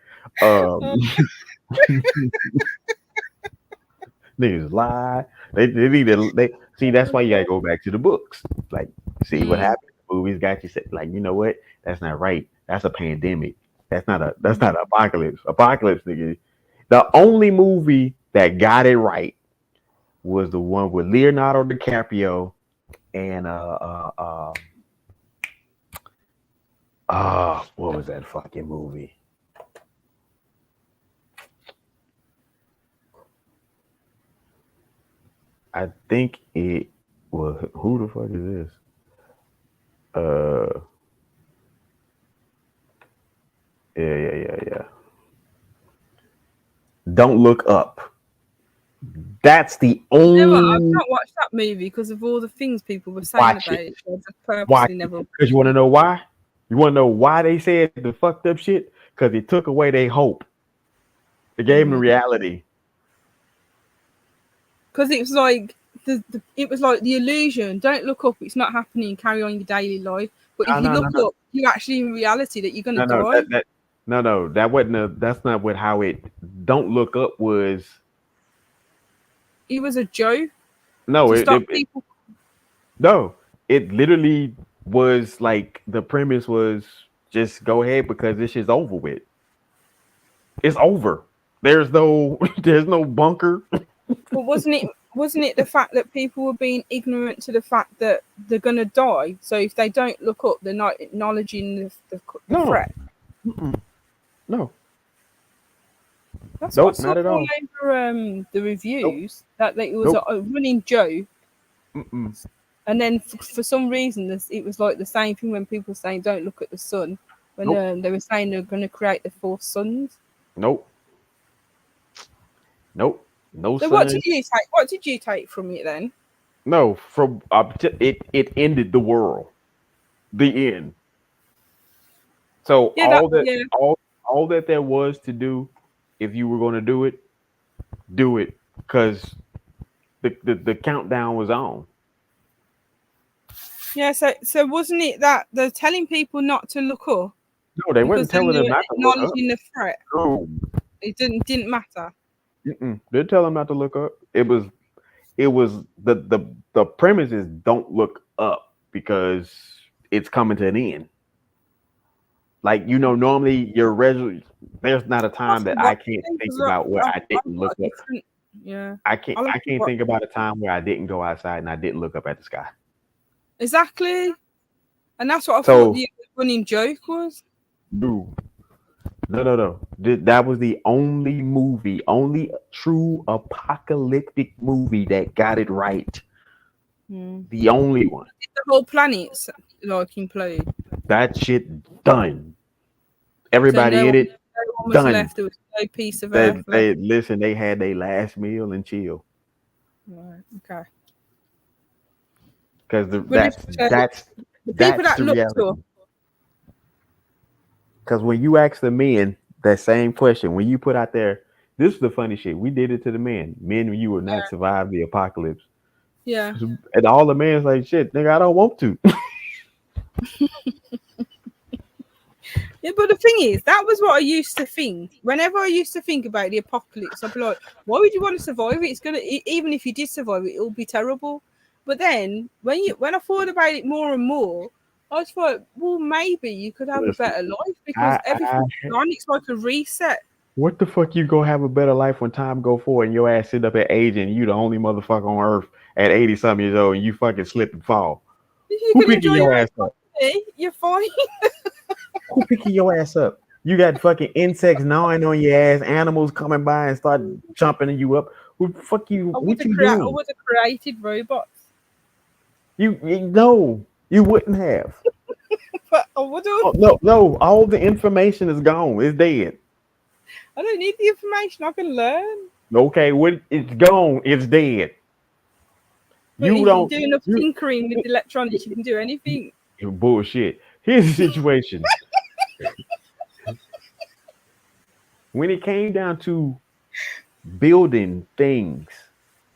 Niggas lie. They see. That's why you gotta go back to the books. Like, see what happened. Movies got you said, like, you know what? That's not right. That's a pandemic. That's not an apocalypse. Apocalypse, nigga. The only movie that got it right was the one with Leonardo DiCaprio and what was that fucking movie? I think it was, who the fuck is this? Yeah. Don't Look Up. That's the only. You know what? I've not watched that movie because of all the things people were saying about it. So I just purposely never. Because you want to know why? You want to know why they said the fucked up shit? Because it took away their hope. It gave them reality. Because it was like it was like the illusion. Don't look up; it's not happening. Carry on your daily life. But if you look up, you're actually in reality that you're going to die. That wasn't. That's not what how it. Don't Look Up was. It was a joke. No, it literally was like the premise was just go ahead because this is over with. It's over. There's no bunker. But wasn't it the fact that people were being ignorant to the fact that they're gonna die? So if they don't look up, they're not acknowledging the threat. No. That's what I saw all over the reviews that it was a running joke. And then for some reason, it was like the same thing when people were saying don't look at the sun when they were saying they're going to create the 4 suns. No so sun. what did you take from it then? No, from it ended the world. The end. So all that there was to do, if you were going to do it, because the countdown was on. Yeah, so wasn't it that they're telling people not to look up? No, they weren't telling them not to look up. Acknowledging the threat. No. It didn't matter. They're telling them not to look up. It was the premise is don't look up because it's coming to an end. Like, normally there's not a time that I can't think about where I didn't look up. Yeah. I can't think about a time where I didn't go outside and I didn't look up at the sky. Exactly. And that's what I thought the running joke was. No. That was the only true apocalyptic movie that got it right. The only one. The whole planet's like implode. That shit done. Everybody in it done. Left. There was no piece of earth left. Listen, they had their last meal and chill. Right. Okay. Because that's the people that looked up. Because when you ask the men that same question, when you put out there, This is the funny shit. We did it to the men. Men, you will not survive the apocalypse. Yeah. And all the men's like, shit, nigga, I don't want to. Yeah, but the thing is, that was what I used to think. Whenever I used to think about the apocalypse, I'd be like, why would you want to survive it? It's gonna, even if you did survive it, it'll be terrible. But then when I thought about it more and more, I was like, well, maybe you could have a better life because everything's gone. It's like a reset. What the fuck you gonna have a better life when time go forward and your ass sit up at age and you the only motherfucker on earth at 80 something years old and you fucking slip and fall? You Who can picking enjoy your your ass up? You're fine. Who picking your ass up? You got fucking insects gnawing on your ass, animals coming by and start jumping you up. Who the fuck you? What you doing? I would have created robots. You no, you wouldn't have. But I would have. No, all the information is gone. It's dead. I don't need the information. I can learn. Okay, it's gone. It's dead. But You if don't you do enough tinkering with electronics, you can do anything. Bullshit. Here's the situation. When it came down to building things,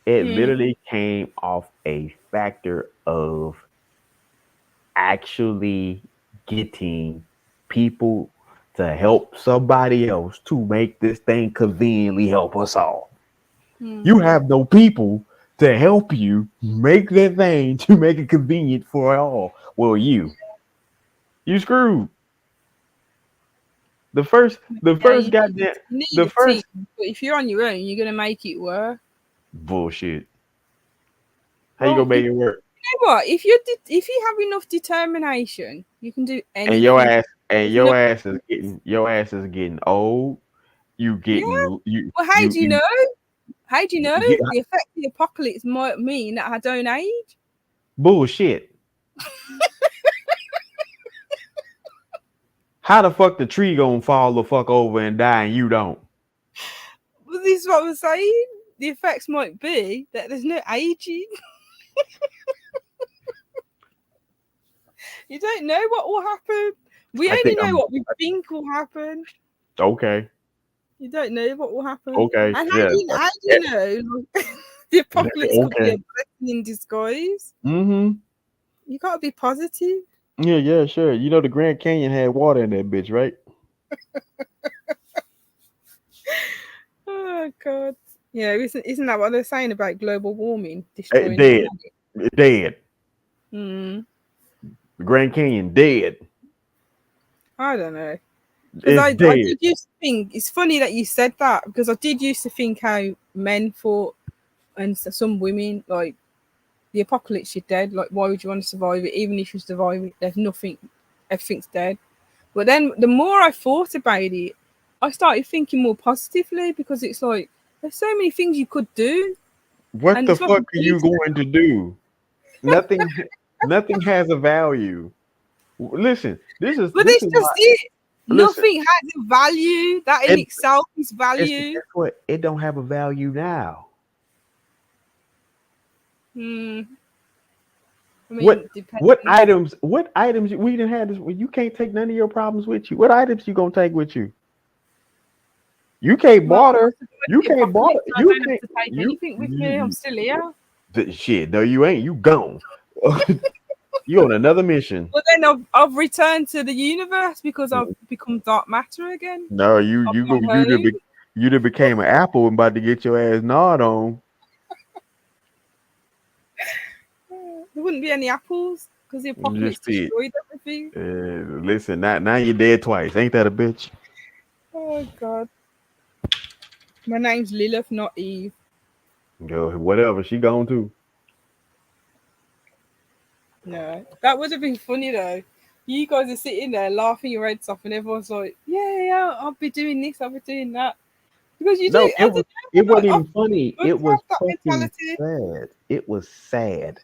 it literally came off a factor of actually getting people to help somebody else to make this thing conveniently help us all. You have no people to help you make that thing to make it convenient for all. Well, you screwed. The first goddamn the first team, but if you're on your own, you're gonna make it work. Bullshit. How you gonna make it work? You know what? If you have enough determination, you can do anything. And your ass is getting old. You getting Well, how do you know? How do you know? The effect of the apocalypse might mean that I don't age. Bullshit. How the fuck the tree gonna fall the fuck over and die and you don't? Well, this is what I'm saying. The effects might be that there's no aging. You don't know what will happen. We only know what we think will happen. Okay. You don't know what will happen. Okay. And how do you know the apocalypse could be a blessing in disguise? Mm-hmm. You gotta be positive. Yeah, sure. You know the Grand Canyon had water in that bitch, right? Oh God. Yeah, isn't that what they're saying about global warming? Destroying dead. The Grand Canyon dead. I don't know. I did used to think it's funny that you said that because I did used to think how men fought and some women like the apocalypse, you're dead. Like, why would you want to survive it? Even if you survive it, there's nothing, everything's dead. But then the more I thought about it, I started thinking more positively because it's like there's so many things you could do. What the fuck are you going to do? Nothing has a value. Listen, this is it. Nothing has a value. That in itself is value. Guess what? It don't have a value now. I mean, what items we didn't have this? You can't take none of your problems with you. What items you gonna take with you? You can't barter. You can't barter. You can't take anything with me. I'm still here. Shit, no, you ain't. You gone. You on another mission. Well, then I've returned to the universe because I've become dark matter again. No, you became an apple and about to get your ass gnawed on. There wouldn't be any apples because the apocalypse destroyed everything. Listen, now you're dead twice. Ain't that a bitch? Oh God. My name's Lilith, not Eve. Yo, whatever. She gone too. No, that would have been funny though. You guys are sitting there laughing your heads off, and everyone's like, "Yeah, I'll be doing this, I'll be doing that." Because you don't. It wasn't even funny. It was fucking sad. It was sad.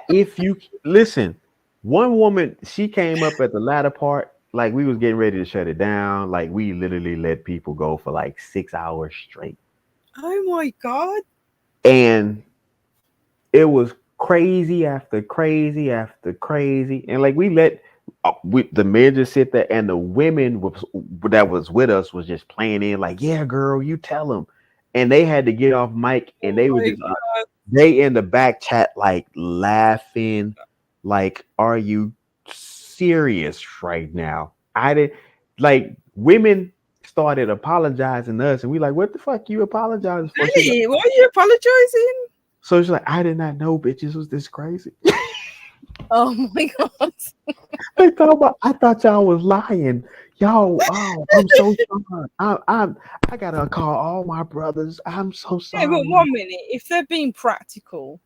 If you listen, one woman, she came up at the latter part, like we was getting ready to shut it down. Like we literally let people go for like 6 hours straight. Oh my God. And it was crazy after crazy after crazy. And like we let the men just sit there, and the women that was with us was just playing in like, yeah, girl, you tell them, and they had to get off mic, and they were just they in the back chat like laughing, like, are you serious right now? I did like women started apologizing to us, and we like, what the fuck you apologizing for? Really? Why are you apologizing? So she's like, I did not know bitches was this crazy. Oh my god. They thought about, I thought y'all was lying. Y'all, oh, I'm so sorry. I gotta call all my brothers. I'm so sorry. Yeah, but 1 minute, if they're being practical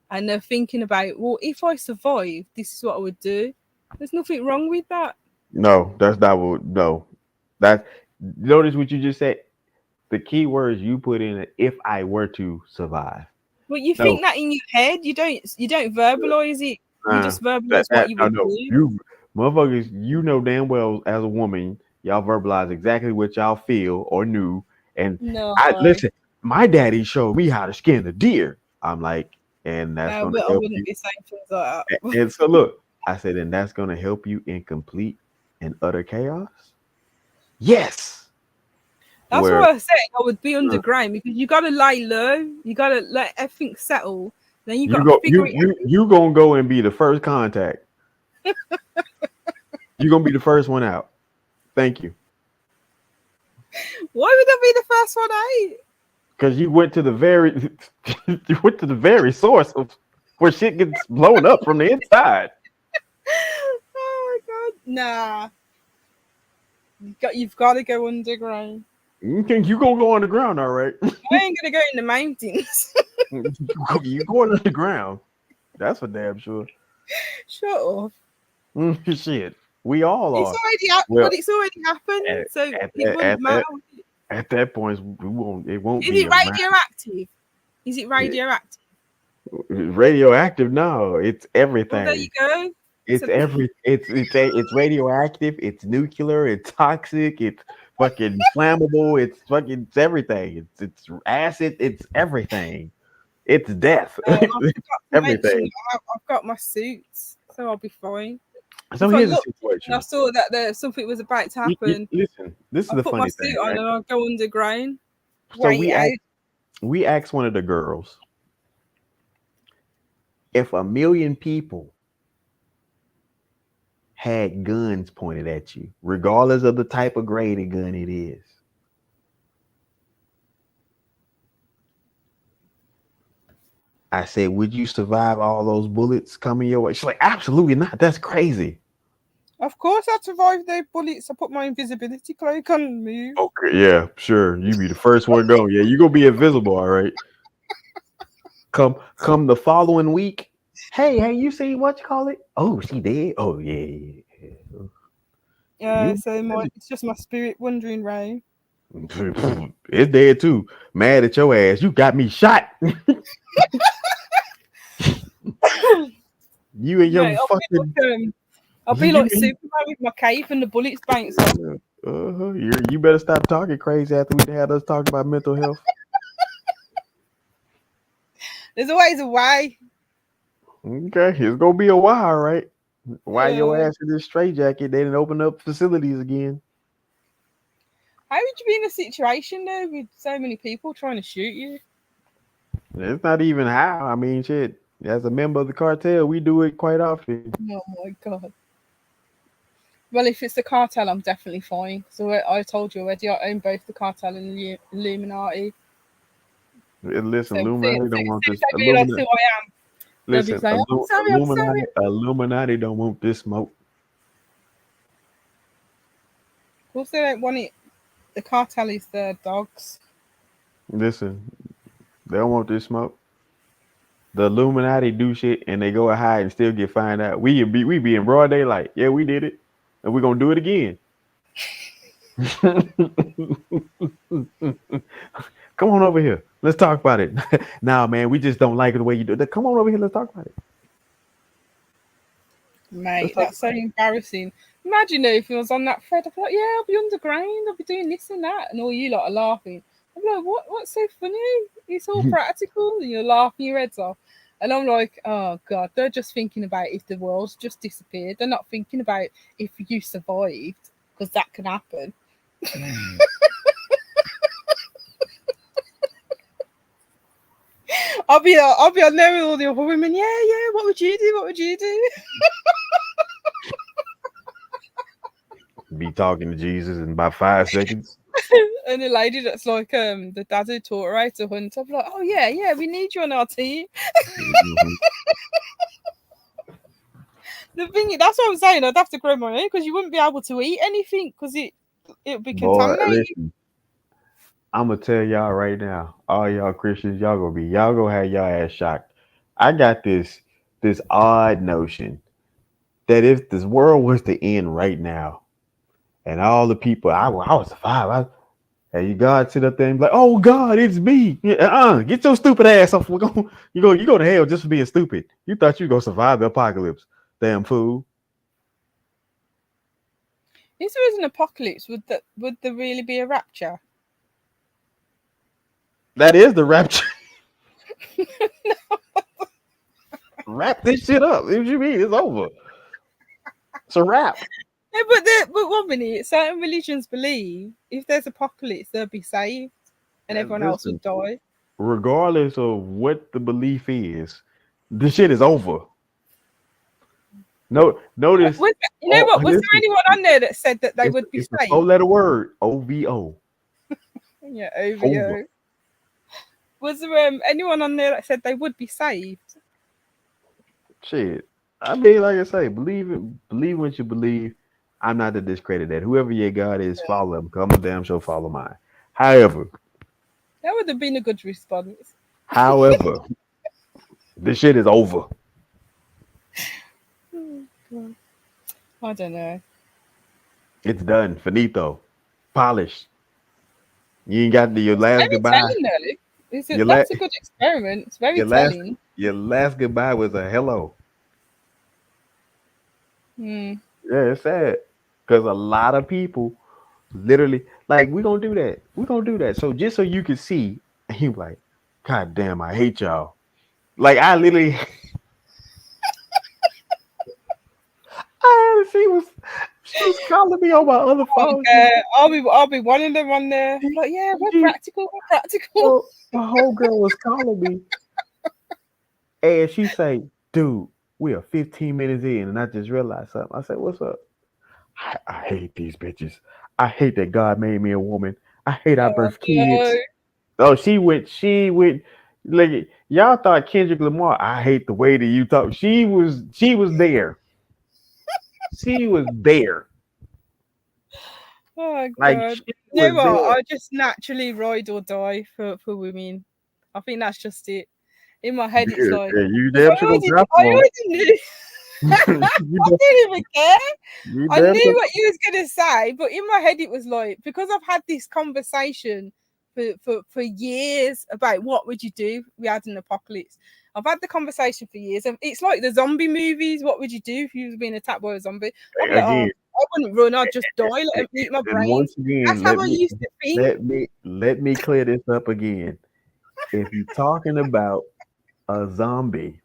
and they're thinking about, well, if I survive, this is what I would do. There's nothing wrong with that. No, that's not what. No, that. Notice what you just said. The key words you put in it, if I were to survive. Well, you think that in your head. You don't verbalize it. You just verbalize what you would do. You motherfuckers, you know damn well as a woman, y'all verbalize exactly what y'all feel or knew. And listen, my daddy showed me how to skin a deer. I'm like, and that's gonna help you. Be saying things like that. And so look, I said, and that's gonna help you in complete and utter chaos. Yes. That's what I said. I would be underground because you gotta lie low. You gotta let everything settle. Then you gotta figure it out. You gonna go and be the first contact. You're gonna be the first one out. Thank you. Why would I be the first one out? Because you went to the very source of where shit gets blown up from the inside. Oh my god, nah. You've got to go underground. Okay, you gonna go underground, all right? I ain't gonna go in the mountains. You going underground? That's for damn sure. Shut up. Shit, we all are. It's already happened. So it wouldn't matter. At that point, it won't Is be. It radioactive? Is it radioactive? Radioactive? No, it's everything. Well, there you go. It's radioactive. It's nuclear. It's toxic. It's fucking flammable. It's everything. It's acid. It's everything. It's death. Everything. I've got my suits, so I'll be fine. So here's the situation. I saw that something was about to happen. Listen, this is the funny thing. Suit on and I'll go underground. So we asked one of the girls if 1 million people had guns pointed at you, regardless of the type of graded gun it is, I said, would you survive all those bullets coming your way? She's like, absolutely not. That's crazy. Of course I'd survive those bullets. I put my invisibility cloak on and move. Okay, yeah, sure. You be the first one going. Yeah, you gonna be invisible, all right. Come the following week. Hey, you see what you call it? Oh, she dead. Oh, yeah. It's just my spirit wandering around. It's dead too. Mad at your ass. You got me shot. You and your fucking. I'll be like Superman with my cape and the bullets bounce off. You better stop talking crazy after we had us talking about mental health. There's always a way. Okay, it's gonna be a while, right? Why your ass in this straitjacket? They didn't open up facilities again. How would you be in a situation though with so many people trying to shoot you? It's not even how. I mean, shit. As a member of the cartel, we do it quite often. Oh my god. Well, if it's the cartel, I'm definitely fine. So I told you already, I own both the cartel and the Illuminati. Listen, Illuminati don't want this. Listen, Illuminati don't want this smoke. Of course, they don't want it. The cartel is their dogs. Listen, they don't want this smoke. The Illuminati do shit and they go and hide and still get found out. We be in broad daylight. Yeah, we did it, and we're gonna do it again. Come on over here. Let's talk about it. Nah, man, we just don't like the way you do it. Come on over here. Let's talk about it. Mate, that's so embarrassing. Imagine if it was on that thread. I'd be like, yeah, I'll be underground. I'll be doing this and that. And all you lot are laughing. I'm like, what's so funny? It's all practical. And you're laughing your heads off. And I'm like, oh God, they're just thinking about if the world's just disappeared. They're not thinking about if you survived, because that can happen. I'll be on there with all the other women. Yeah, what would you do? What would you do? Be talking to Jesus in about 5 seconds. And the lady that's like the dad who taught her how to hunt, I'm like, oh yeah, we need you on our team. Mm-hmm. The thing is, that's what I'm saying. I'd have to grow my own because you wouldn't be able to eat anything because it would be contaminated. Boy, listen, I'm gonna tell y'all right now, all y'all Christians, y'all gonna have y'all ass shocked. I got this odd notion that if this world was to end right now, and all the people I would survive, and God sit up there and be like, "Oh God, it's me! Get your stupid ass off! You go to hell just for being stupid. You thought you were gonna survive the apocalypse, damn fool." If there was an apocalypse, would there really be a rapture? That is the rapture. Wrap this shit up. What you mean? It's over. It's a wrap. Yeah, but 1 minute, certain religions believe if there's apocalypse, they'll be saved, and everyone else would die. Regardless of what the belief is, the shit is over. No, notice. Was there anyone on there that said that they would be saved? It's a 4-letter word. OVO. Yeah, OVO. Was there anyone on there that said they would be saved? Shit. I mean, like I say, believe what you believe. I'm not to discredit that. Whoever your God is, follow him. Come on, damn sure follow mine. However, that would have been a good response. However, this shit is over. I don't know. It's done. Finito. Polished. You ain't got your last goodbye. That's a good experiment. It's very telling. Your last goodbye was a hello. Yeah, it's sad. Because a lot of people literally, like, we're going to do that. We're going to do that. So just so you can see, and he was like, God damn, I hate y'all. Like, I literally... She was calling me on my other phone. I'll be one of them on there. I'm like, yeah, we're practical. Well, my whole girl was calling me, and she say, "Dude, we are 15 minutes in, and I just realized something." I said, "What's up?" I hate these bitches. I hate that God made me a woman. I hate I birthed kids. Oh, she went. Like, y'all thought Kendrick Lamar. I hate the way that you talk. She was there. She was there. Oh my like, God! You know what? I just naturally ride or die for women. I think that's just it. In my head, it's like you damn sure drop I already knew. I didn't even care. I knew what you was gonna say, but in my head, it was like, because I've had this conversation for years about what would you do if we had an apocalypse. I've had the conversation for years, and it's like the zombie movies. What would you do if you was being attacked by a zombie? I'd be like, I wouldn't run. I'd just die. Let them eat my brain. Once again, that's how I used to think. Let me clear this up again. If you're talking about a zombie,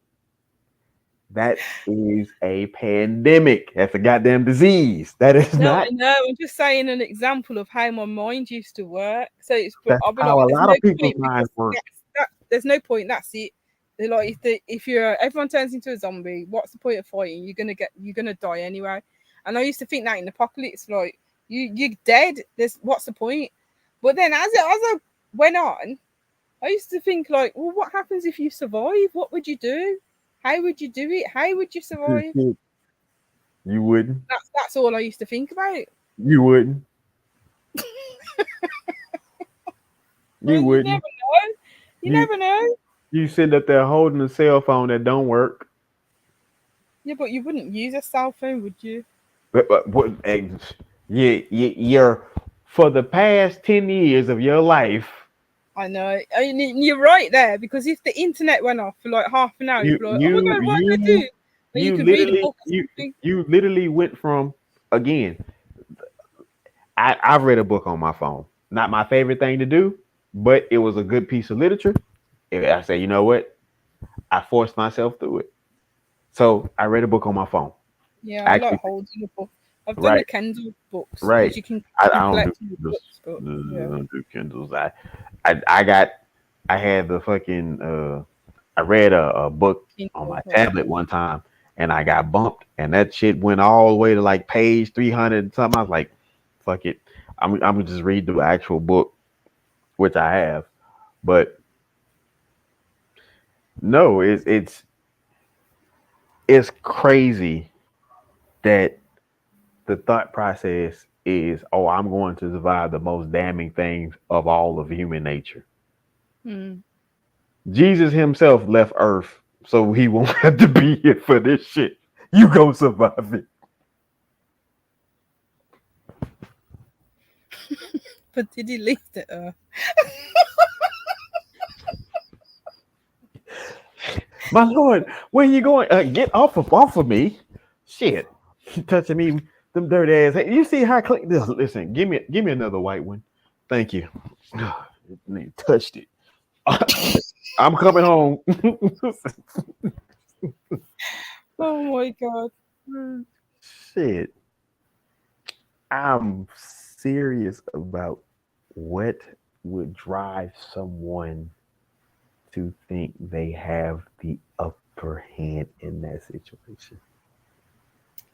that is a pandemic. That's a goddamn disease. That is not. I know. I'm just saying an example of how my mind used to work. So it's how a lot of people's minds work. There's no point. That's it. They're like, if everyone turns into a zombie, what's the point of fighting? You're gonna die anyway. And I used to think that in apocalypse, like you're dead. What's the point? But then as I went on, I used to think like, well, what happens if you survive? What would you do? How would you do it? How would you survive? You wouldn't. That's all I used to think about. You wouldn't. You wouldn't. You never know. You never know. You sitting up there holding a cell phone that don't work. Yeah, but you wouldn't use a cell phone, would you? You're for the past 10 years of your life. I know. I mean, you're right there, because if the internet went off for like half an hour, you'd be like, oh my God, what do I do? And you could read a book or something. You literally went from, again, I've read a book on my phone. Not my favorite thing to do, but it was a good piece of literature. I say, you know what? I forced myself through it. So I read a book on my phone. Yeah, I like Actually, holding a book. I've done the right, Kindle books right. because you can I don't do collect your Kindles. books, but I yeah. don't do Kindles. I got I had the fucking I read a book on Kindle, my right. tablet one time and I got bumped and that shit went all the way to like page 300 and something. I was like, fuck it. I'm gonna just read the actual book, which I have. But no, it's crazy that the thought process is, oh, I'm going to survive the most damning things of all of human nature. Hmm. Jesus himself left Earth so he won't have to be here for this shit. You gonna survive it. But did he leave the earth? My lord, where you going? Get off of me. Shit. Touching me, them dirty ass. Hey, you see how clean this? Listen, give me another white one. Thank you. Touched it. I'm coming home. Oh my god. Shit. I'm serious about what would drive someone to think they have the upper hand in that situation.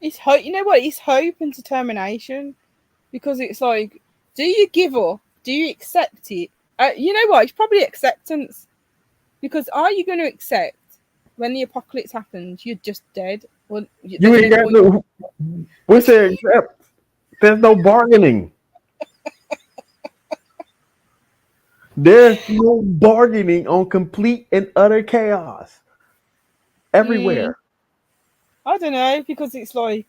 It's hope. You know what? It's hope and determination because it's like, do you give up? Do you accept it? You know what? It's probably acceptance because are you going to accept when the apocalypse happens? You're just dead. Well, You there's ain't no got point. no. What's that? Except there's no bargaining. There's no bargaining on complete and utter chaos Mm, everywhere. I don't know because it's like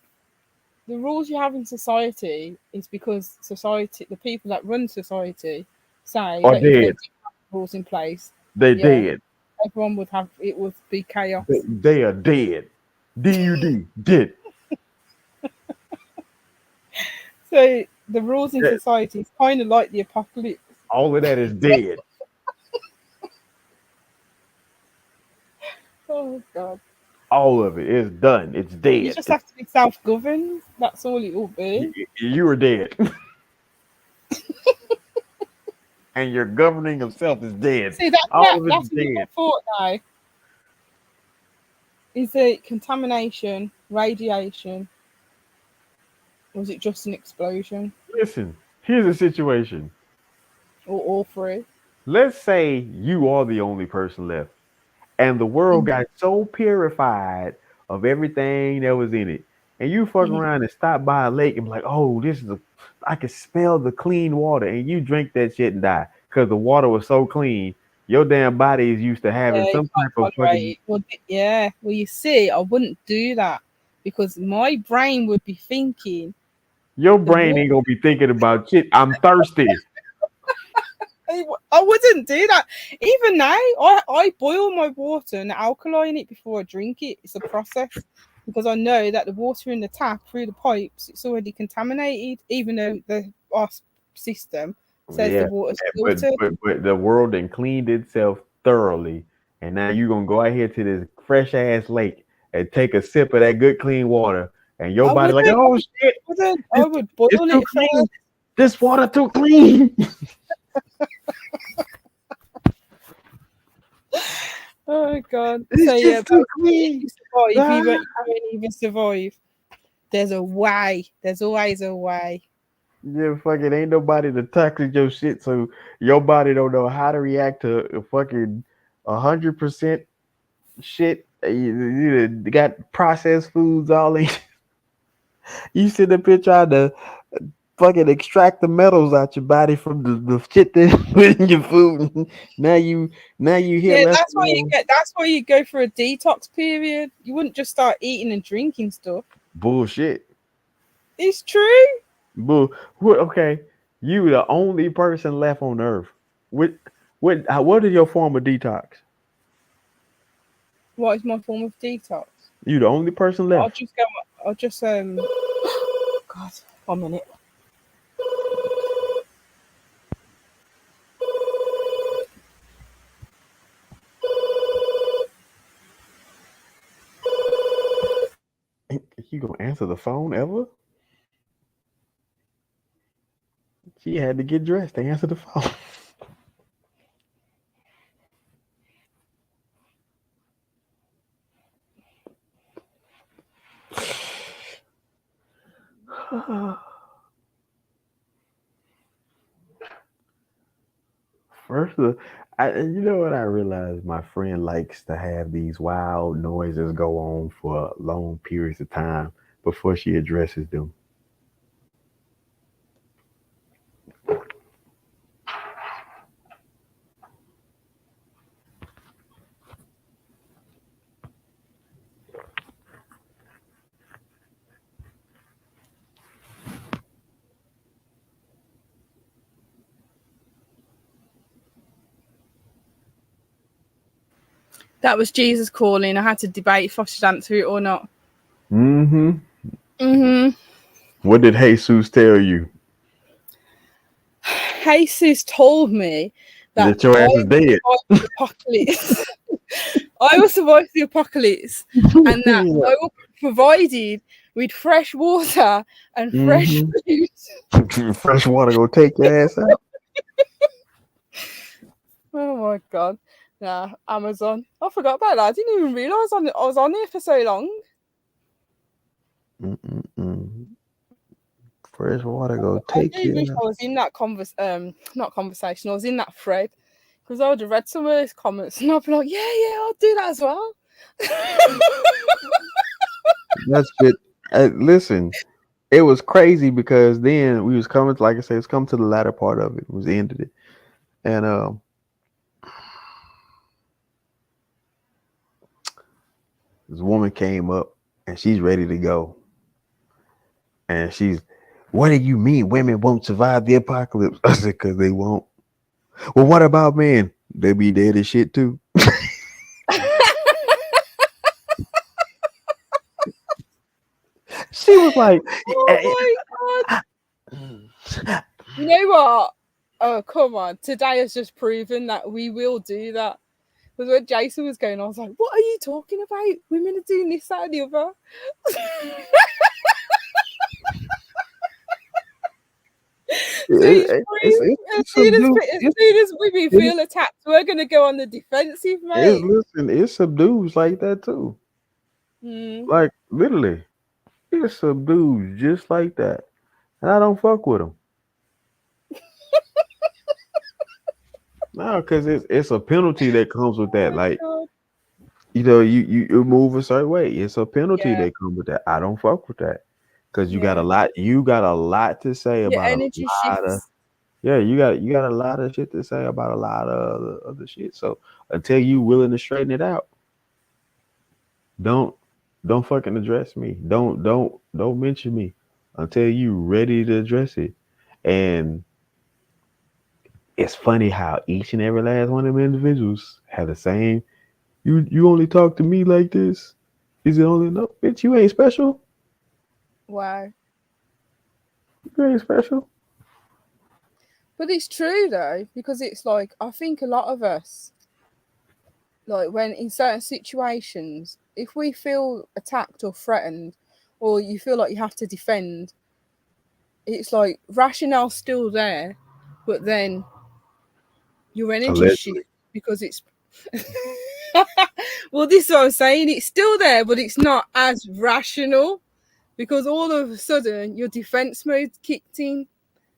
the rules you have in society is because society, the people that run society, say Are that if they dead. did have rules in place, They yeah, dead. everyone would have it would be They, chaos. they are dead. DUD. Dead. So the rules in Dead. society is kind of like the apocalypse. All of that is dead. Oh god. All of it is done. It's You dead. just have to be self-governed. That's all it will be. You are dead. And your governing of self is dead. See, that's All of it is that's a dead. different thought now. Is it contamination, radiation, or was it just an explosion, Listen, here's a situation. or all three? Let's say you are the only person left, and the world got so purified of everything that was in it, and you fuck Mhm. around and stop by a lake and be like, "Oh, I can smell the clean water," and you drink that shit and die because the water was so clean. Your damn body is used to Yeah, having you some type can't of tolerate fucking. it. Well, yeah. Well, you see, I wouldn't do that because my brain would be thinking Your the brain water. ain't gonna be thinking about shit. I'm thirsty. I wouldn't do that. Even now, I boil my water and alkaline it before I drink it. It's a process because I know that the water in the tap through the pipes it's already contaminated, even though our system says the Yeah, water's but, filtered. but the world then cleaned itself thoroughly, and now you gonna go out here to this fresh ass lake and take a sip of that good clean water, and your I body like, wouldn't. oh shit, I this, would boil it's too it clean. first. This water too clean. Oh god. So It's yeah, just too if clean. you survive, Ah. you won't even survive. There's a way. There's always a way. Yeah, fucking ain't nobody to toxic your shit, so your body don't know how to react to a fucking 100% shit. You got processed foods all in. You sit up here trying to fucking extract the metals out your body from the shit that's in your food. Now you here Yeah, left that's why you alone. get. That's why you go for a detox period. You wouldn't just start eating and drinking stuff. Bullshit. It's true. Okay, you the only person left on earth. What is your form of detox? What is my form of detox? You the only person I'll left. just go. I'll just God, 1 minute. answer the phone ever. She had to get dressed to answer the phone. First, you know what I realized? My friend likes to have these wild noises go on for long periods of time before she addresses them. That was Jesus calling. I had to debate if I should answer it or not. Mm-hmm. Mm-hmm. What did Jesus tell you? Jesus told me that Your ass is dead. The apocalypse. I will survive the apocalypse, and that I will be provided with fresh water and fresh food. Fresh water go take your ass out. Oh my god. Nah, Amazon. I forgot about that. I didn't even realise I was on there for so long. Fresh water go take you I wish out. I was in that not conversation. I was in that thread, because I would have read some of those comments and I'd be like, yeah, I'll do that as well. That's good. Listen, it was crazy because then we was coming, like I said, it's coming to the latter part of it. It was the end of it. And this woman came up and she's ready to go. And she's, what do you mean women won't survive the apocalypse? I said, because they won't. Well, what about men? They be dead as shit too. She was like, oh my god. You know what? Oh, come on. Today has just proven that we will do that. Because when Jason was going, I was like, what are you talking about? Women are doing this, that, and the other. As soon as women feel attacked, we're going to go on the defensive, mate. Listen, it subdues like that too. Like, literally. It subdues just like that. And I don't fuck with them. No, because it's a penalty that comes with that. Like, you know, you move a certain way. It's a penalty that comes with that. I don't fuck with that. Because you got a lot to say about a lot of you got a lot of shit to say about a lot of other shit. So until you willing to straighten it out, don't fucking address me. Don't mention me until you ready to address it. And it's funny how each and every last one of them individuals have the same. You only talk to me like this. Is it only enough? Bitch, you ain't special. Wow. You ain't special. But it's true though, because it's like, I think a lot of us, like when in certain situations, if we feel attacked or threatened, or you feel like you have to defend, it's like rationale's still there, but then your energy shifts because it's well, this is what I'm saying. It's still there, but it's not as rational, because all of a sudden your defense mode kicked in,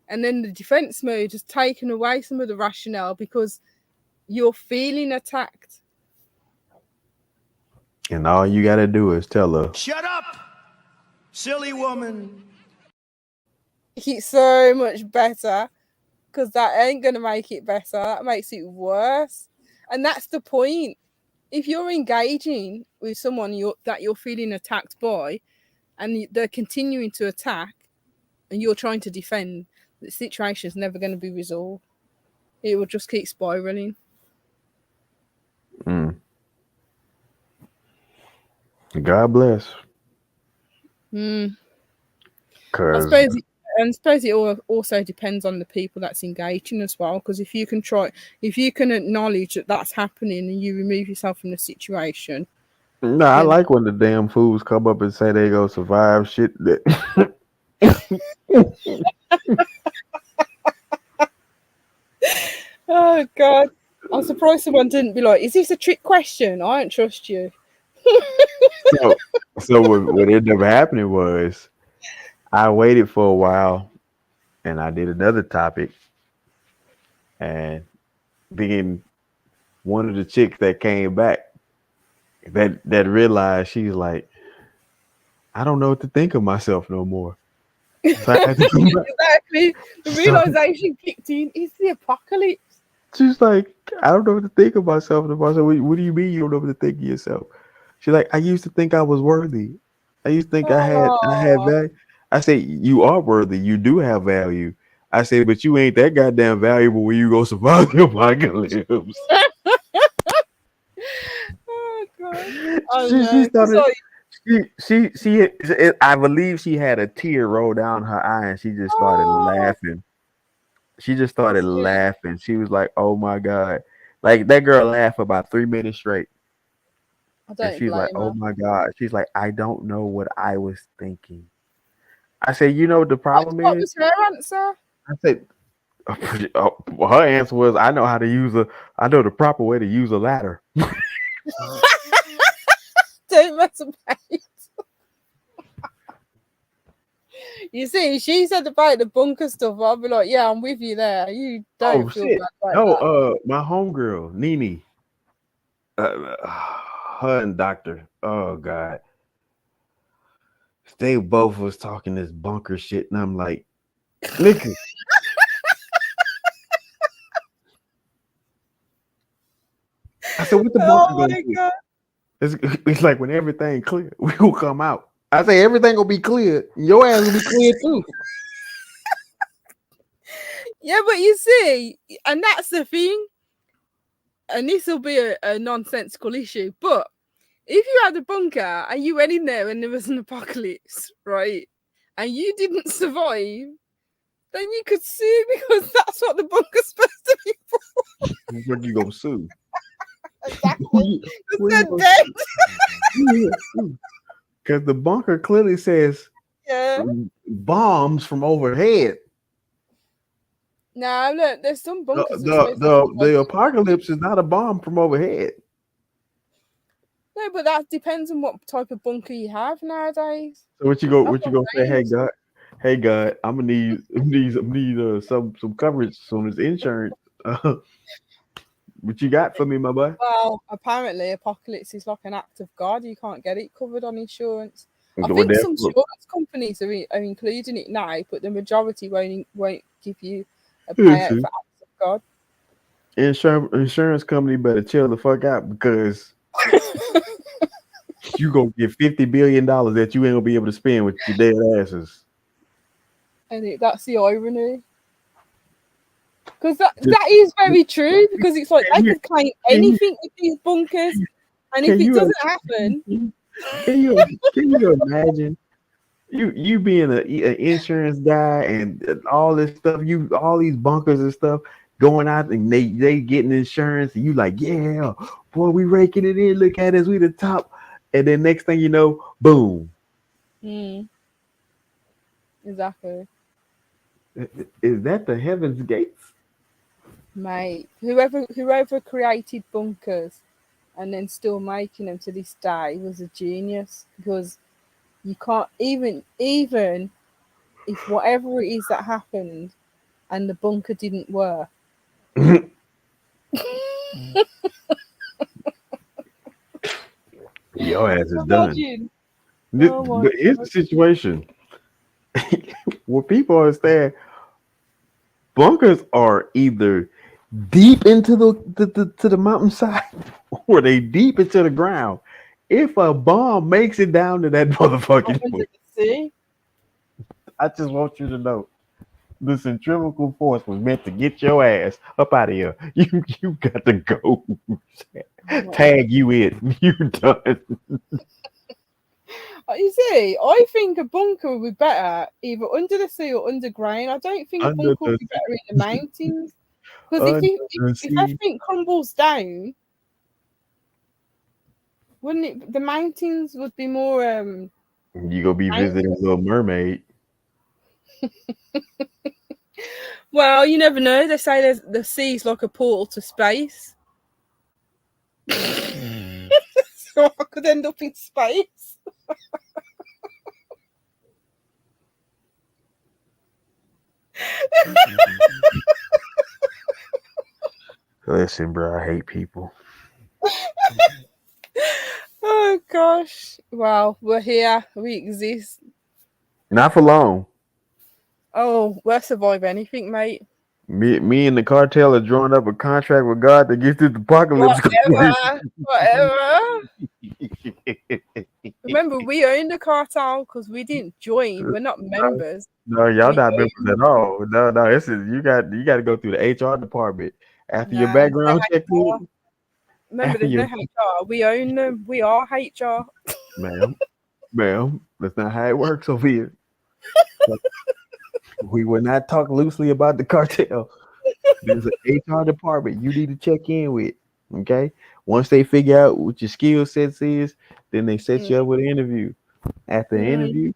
and then the defense mode has taken away some of the rationale because you're feeling attacked. And all you got to do is tell her, shut up, silly woman. It's so much better, because that ain't going to make it better. That makes it worse. And that's the point. If you're engaging with someone that you're feeling attacked by, and they're continuing to attack, and you're trying to defend, the situation is never going to be resolved. It will just keep spiraling. God bless. I suppose it also depends on the people that's engaging as well. Because if you can acknowledge that that's happening and you remove yourself from the situation, No, I You know? like when the damn fools come up and say they go survive shit that Oh God. I'm surprised someone didn't be like, is this a trick question? I don't trust you. so what ended up happening was I waited for a while and I did another topic and being one of the chicks that came back that realized she's like, I don't know what to think of myself no more. So I had to come back. Exactly. The So realization kicked in. It's the apocalypse. she's like, I don't know what to think of myself no more. So what do you mean you don't know what to think of yourself? She's like, I used to think I was worthy. I used to think I had Oh, value. I said, you are worthy. You do have value. I said, but you ain't that goddamn valuable when you go survive the apocalypse. oh God. Oh She no. Because started. I believe she had a tear roll down her eye, and she just started oh, laughing. She just started sweet. laughing. She was like, "Oh my god!" Like that girl laughed for about 3 minutes straight, I and don't she's like, blame "Oh her. my god!" She's like, "I don't know what I was thinking." I said, "You know what the What, problem what is?" was her answer? I said, well, her answer was, "I know how to use a. I know the proper way to use a ladder." Don't mess about. You see, she said about the bunker stuff. I'll be like, yeah, I'm with you there. You Oh don't feel shit! bad about No, that. my homegirl Nene, her and Doctor. Oh god, they both was talking this bunker shit, and I'm like, nigga. I said, what the bunker Oh gonna my do? God. It's like when everything clear, we will come out. I say everything will be clear. Your ass will be clear too. Yeah, but you see, and that's the thing, and this will be a nonsensical issue, but if you had a bunker and you went in there and there was an apocalypse, right, and you didn't survive, then you could sue because that's what the bunker's supposed to be for. When you gonna sue? Exactly. Because When you they're gonna dead. sue? Because the bunker clearly says Yeah. bombs from overhead. Now, look, there's some The bunkers that are the supposed to the, survive. the apocalypse is not a bomb from overhead. No, but that depends on what type of bunker you have nowadays. So what you That's what gonna I'm say? saying. Hey God, I'm gonna need some coverage on this insurance. What you got for me, my boy? Well, apparently, apocalypse is like an act of God. You can't get it covered on insurance. I Well, think some that's- insurance companies are including it now, but the majority won't give you a payout Listen, for acts of God. insurance company better chill the fuck out because you gonna get $50 billion that you ain't gonna be able to spend with your dead asses. And that's the irony. Because that is very true. Because it's like they Can you could claim can you anything with these bunkers, and if can it you doesn't happen, can you imagine you being an insurance guy and all this stuff, you all these bunkers and stuff going out and they getting insurance and you like, yeah, boy, we raking it in. Look at us, we the top. And then next thing you know, boom. exactly, Is that the heaven's gates? mate. Whoever created bunkers and then still making them to this day was a genius, because you can't even if whatever it is that happened and the bunker didn't work. Your ass is done. Imagine. Oh my But here's the God. situation. What people understand, bunkers are either deep into the mountainside or they deep into the ground. If a bomb makes it down to that motherfucking Under point, the sea. I just want you to know the centrifugal force was meant to get your ass up out of here. You got to go. Tag you in. You done. You see, I think a bunker would be better either under the sea or underground. I don't think a Under bunker would the be better in the mountains, because under the if sea. everything crumbles down, Wouldn't it? The mountains would be more. You go be visiting dangerous. Little Mermaid. Well, you never know. They say the sea's like a portal to space. So I could end up in space. Listen, bro, I hate people. Oh gosh. Well, we're here. We exist. Not for long. Oh, we'll survive anything, mate. Me and the cartel are drawing up a contract with God to get through the apocalypse. Whatever. Whatever. Remember, we own the cartel because we didn't join. We're not members. No, y'all We not own members at all. No, this is you got to go through the HR department after your No, there's no background check. HR. Remember, After there's no your HR. We own them. We are HR. ma'am, that's not how it works over here. We will not talk loosely about the cartel. There's an HR department you need to check in with. Okay. Once they figure out what your skill sets is, then they set you up with an interview. After the interview,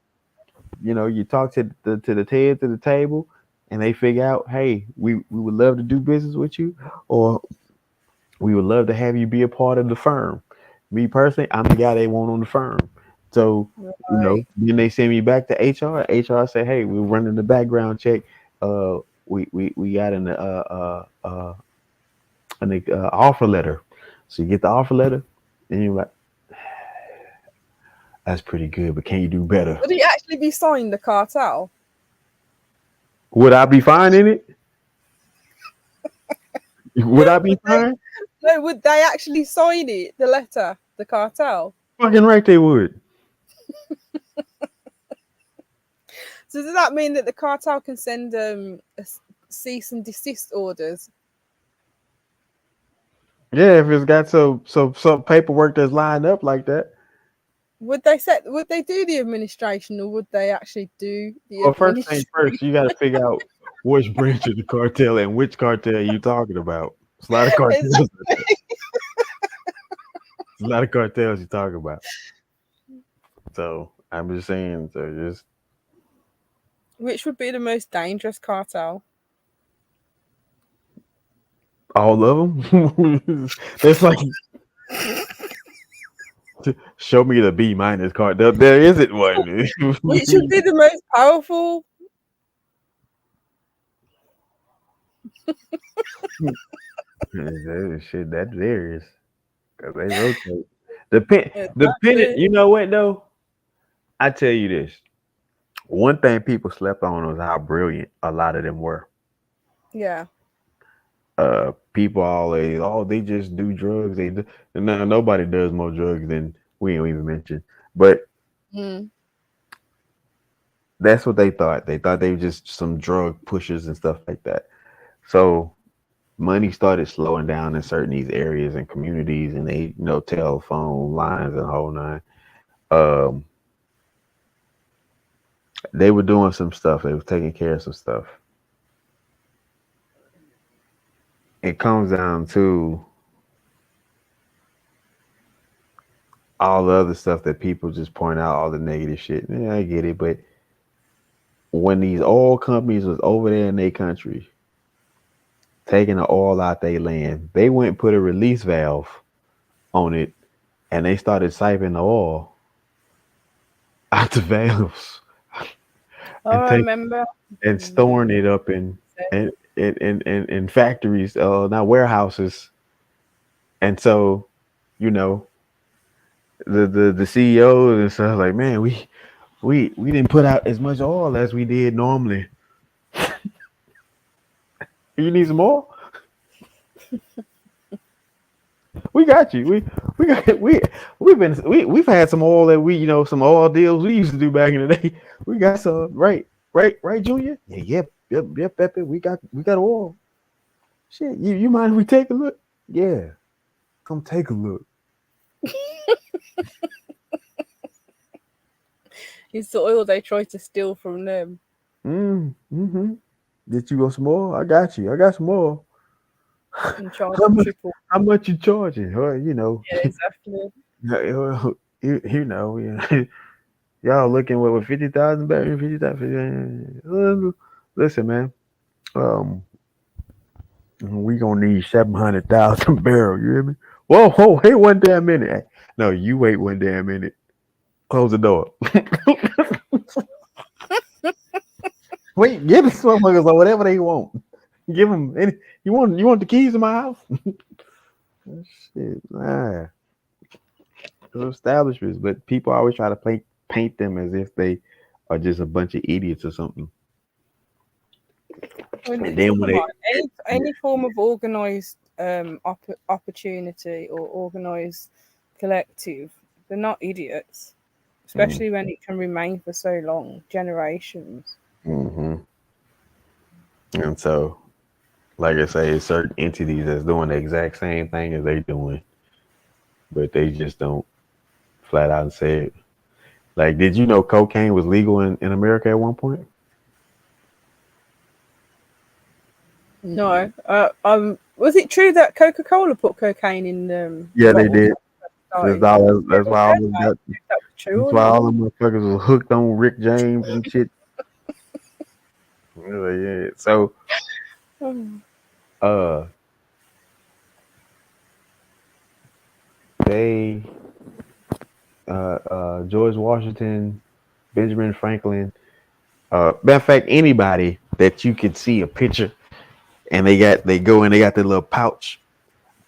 you talk to the head to the table, and they figure out, hey, we would love to do business with you, or we would love to have you be a part of the firm. Me personally, I'm the guy they want on the firm. So, then they send me back to HR. HR say, hey, we're running the background check. We got an offer letter. So you get the offer letter, and you're like, that's pretty good, but can you do better? Would he actually be signing the cartel? Would I be fine in it? Would I be fine? No, would they actually sign it, the letter, the cartel? Fucking right they would. So does that mean that the cartel can send cease and desist orders? Yeah, if it's got some paperwork that's lined up like that. Would they do the administration, or would they actually do the Well, first administration? thing first, you got to figure out which branch of the cartel and which cartel you talking about. It's a lot of cartels. Exactly. It's a lot of cartels you talk about. So I'm just saying, Which would be the most dangerous cartel? all of them. It's like show me the B minus card. There isn't one. Which would be the most powerful? Shit, that varies because they rotate. Dependent. You know what though? I tell you this. One thing people slept on was how brilliant a lot of them were. Yeah. People always, they just do drugs. Now nobody does more drugs than we ain't even mentioned. But that's what they thought. They thought they were just some drug pushers and stuff like that. So money started slowing down in certain these areas and communities, and they, telephone lines and the whole nine. They were doing some stuff. They were taking care of some stuff. It comes down to all the other stuff that people just point out, all the negative shit. Yeah, I get it, but when these oil companies was over there in their country taking the oil out their land, they went and put a release valve on it, and they started siphoning the oil out the valves. I remember. And storing it up in factories, not warehouses. And so, the CEOs and stuff like, man, we didn't put out as much oil as we did normally. You need some more? We got you. We've had some oil that some oil deals we used to do back in the day. We got some, right, Junior? Yep, Pepe. We got oil. Shit, you mind if we take a look? Yeah, come take a look. It's the oil they tried to steal from them. Did you want some more? I got you. I got some more. And charge How triple. much you charging? Or, Yeah, exactly. You know, y'all looking with 50,000 barrels, 50,000. Listen, man. We gonna need 700,000 barrels. You hear me? Whoa, whoa, wait one damn minute. Hey, no, you wait one damn minute. Close the door. Wait, give the motherfuckers or whatever they want. Give them any. You want the keys to my house? Shit, nah. Those establishments, but people always try to paint them as if they are just a bunch of idiots or something. And then when any form of organized opportunity or organized collective, they're not idiots, especially when it can remain for so long, generations. Mm-hmm. And so, like I say, certain entities that's doing the exact same thing as they doing, but they just don't flat out say it. Like, did you know cocaine was legal in America at one point? No. Was it true that Coca-Cola put cocaine in Yeah, they did. That's That's why all them that's why all them motherfuckers was hooked on Rick James and shit. Yeah. So, they, George Washington, Benjamin Franklin, matter of fact, anybody that you could see a picture and they got their little pouch.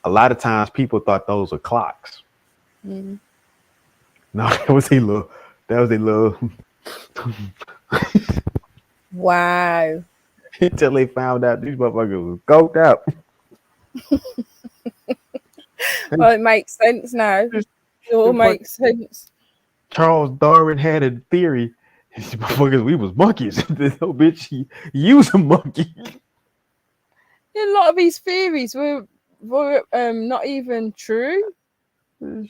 A lot of times people thought those were clocks. Mm. No, that was a little Wow. until they found out these motherfuckers was coked out. Well, it makes sense now. It all makes sense. Charles Darwin had a theory. These motherfuckers, we was monkeys. This whole bitch, you was a monkey. A lot of these theories were not even true. Shit,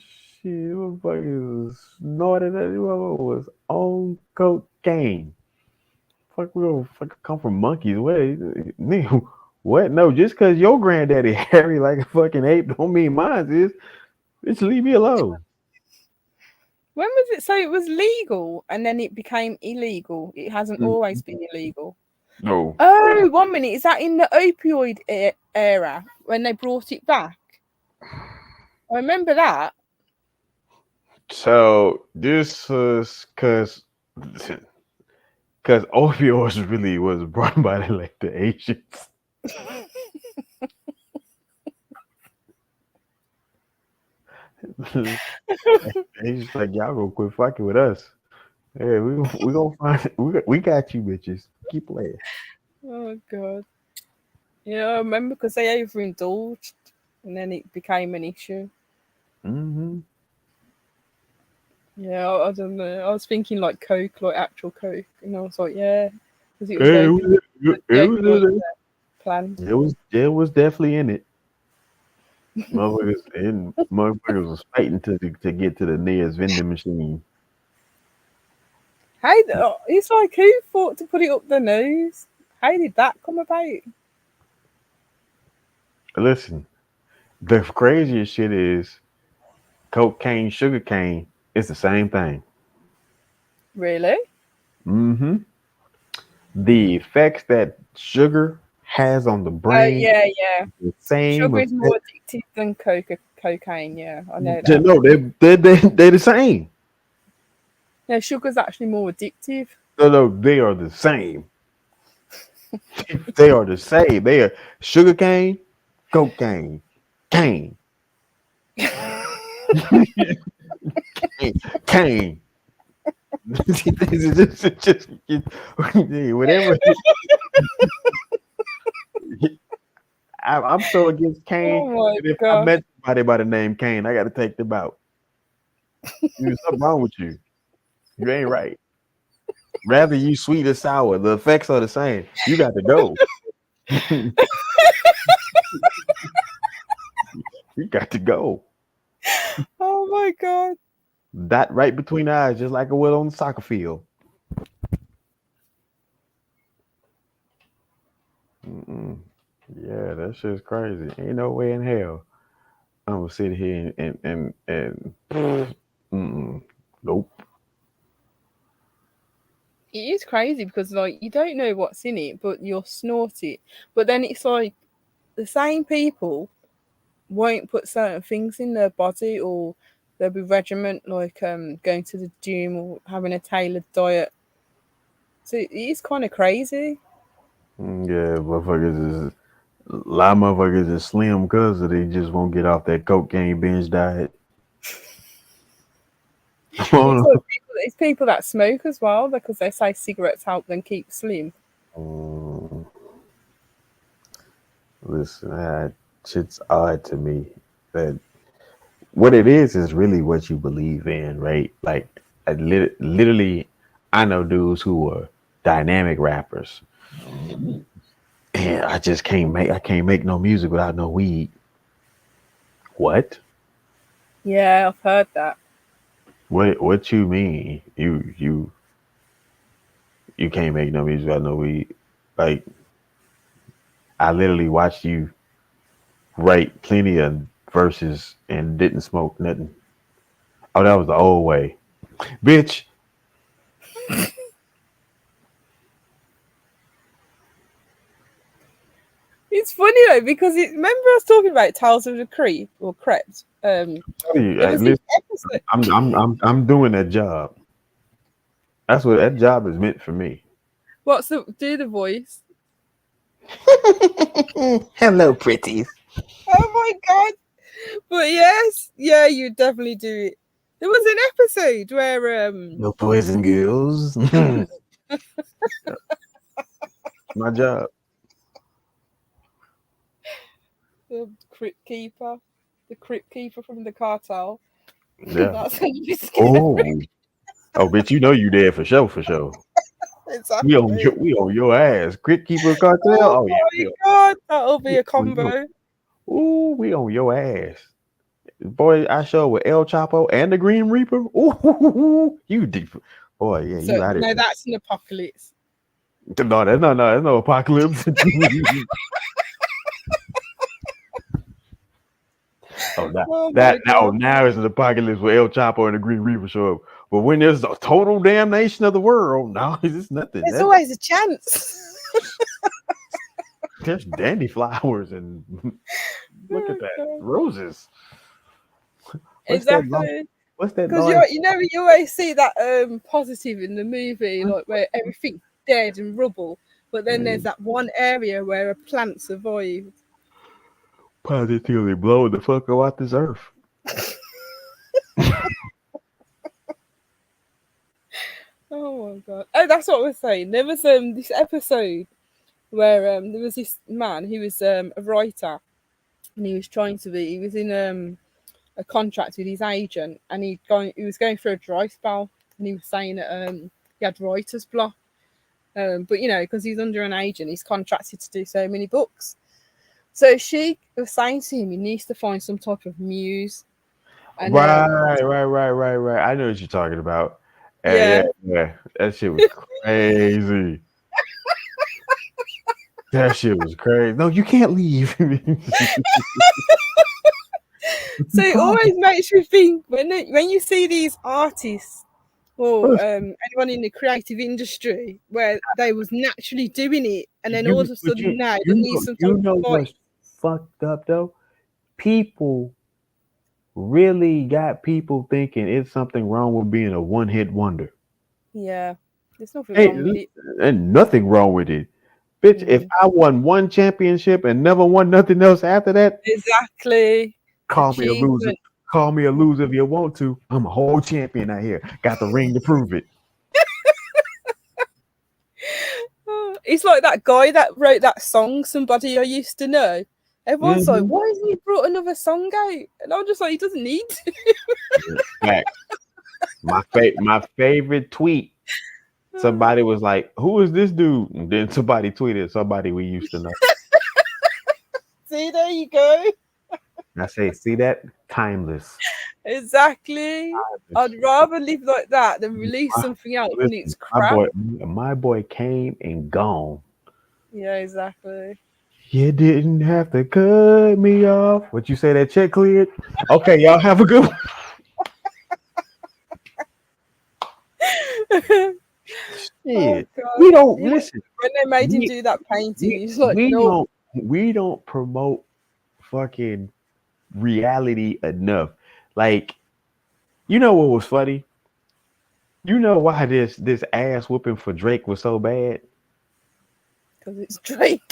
motherfuckers snorted that motherfucker was on cocaine. Fuck, we don't fucking come from monkeys. What? No, just because your granddaddy Harry like a fucking ape don't mean mine is. Bitch, leave me alone. When was it? So it was legal and then it became illegal. It hasn't always been illegal. No. Oh, 1 minute. Is that in the opioid era when they brought it back? I remember that. So this was because opioids really was brought by the Asians. It's like y'all gonna quit fucking with us. Yeah, we gonna find we got you bitches. Keep playing. Oh god. Yeah, I remember because they overindulged and then it became an issue. Mm-hmm. Yeah, I don't know. I was thinking like Coke, like actual Coke, and I was like, yeah, because it was plan. It was definitely in it. Motherfuckers was fighting to get to the nearest vending machine. Hey, it's like who thought to put it up the nose? How did that come about? Listen, the craziest shit is cocaine, sugar cane. It's the same thing. Really? Mm-hmm. The effects that sugar has on the brain. Yeah. The same. Sugar is more addictive than cocaine. Yeah, I know that. No, they're the same. Yeah, sugar's actually more addictive. No, they are the same. They are the same. They are sugar cane, cocaine, cane. Cane. just whatever. I'm so against Kane. Oh If I met somebody by the name Kane, I got to take them out. There's something wrong with you. You ain't right. Rather you sweet or sour, the effects are the same. You got to go. You got to go. Oh my god. Dot right between the eyes, just like it would on the soccer field. Yeah, that shit's crazy. Ain't no way in hell. I'm gonna sit here and nope. It is crazy because like you don't know what's in it, but you'll snort it. But then it's like the same people won't put certain things in their body, or there'll be regiment like going to the gym or having a tailored diet. So it is kind of crazy. Yeah, motherfuckers is a lot of motherfuckers is slim because they just won't get off that cocaine binge diet. It's people that smoke as well because they say cigarettes help them keep slim. Listen, shit's odd to me that what it is really what you believe in, right? Like, literally, I know dudes who are dynamic rappers, and I can't make no music without no weed. What? Yeah, I've heard that. What you mean? You can't make no music without no weed? Like, I literally watched you write plenty of verses and didn't smoke nothing. Oh, that was the old way, bitch. It's funny though because remember I was talking about Tales of the Creep or Crept. There was this episode. I'm doing that job. That's what that job is meant for me. Do the voice? Hello, pretties. Oh my god! But yes, yeah, you definitely do it. There was an episode where No boys and girls. My job. the crypt keeper from the cartel. Yeah. That's how you scared. Oh, bitch, you know you there for sure, for sure. Exactly. We on your ass. Crypt keeper cartel. Oh yeah. my god, that'll be a combo. Ooh, we on your ass. Boy, I show with El Chapo and the Green Reaper. Ooh, you deep. Boy, yeah, So, you out of no, here. that's an apocalypse. No, that's no apocalypse. Now it's an apocalypse where El Chapo and the Green Reaper show up. But when there's a total damnation of the world, no, it's nothing. There's always a chance. There's dandy flowers and look at that, roses. Exactly. What's that? Because you always see that positive in the movie, like where everything's dead and rubble, but then there's that one area where a plant survived. Positively blowing the fuck out this earth. Oh my god! Oh, that's what I was saying. There was this episode where there was this man. He was a writer, and he was in a contract with his agent, and he was going through a dry spell, and he was saying that he had writer's block. But because he's under an agent, he's contracted to do so many books. So she was saying to him, he needs to find some type of muse. And, right. I know what you're talking about. Yeah. That shit was crazy. That shit was crazy. No, you can't leave. So it always makes you think when you see these artists or anyone in the creative industry where they was naturally doing it, and then all of a sudden now they need some type of voice. What's fucked up though? People really got people thinking it's something wrong with being a one-hit wonder. Yeah, there's nothing wrong with it. And nothing wrong with it. Bitch, if I won one championship and never won nothing else after that, exactly. Call me a loser. Call me a loser if you want to. I'm a whole champion out here. Got the ring to prove it. It's like that guy that wrote that song, Somebody I Used to Know. Everyone's like, why hasn't he brought another song out? And I'm just like, he doesn't need to. My favorite tweet. Somebody was like, who is this dude? And then somebody tweeted, somebody we used to know. See, there you go. I say, see that? Timeless. Exactly. I'd rather live like that than release something else and it's crap. My boy came and gone. Yeah, exactly. You didn't have to cut me off. What you say? That check cleared? Okay, y'all have a good one. Shit. God. We don't listen. When they made him We, do that painting, he's like, we no. don't promote fucking reality enough. Like, you know what was funny? You know why this ass whooping for Drake was so bad? Because it's Drake.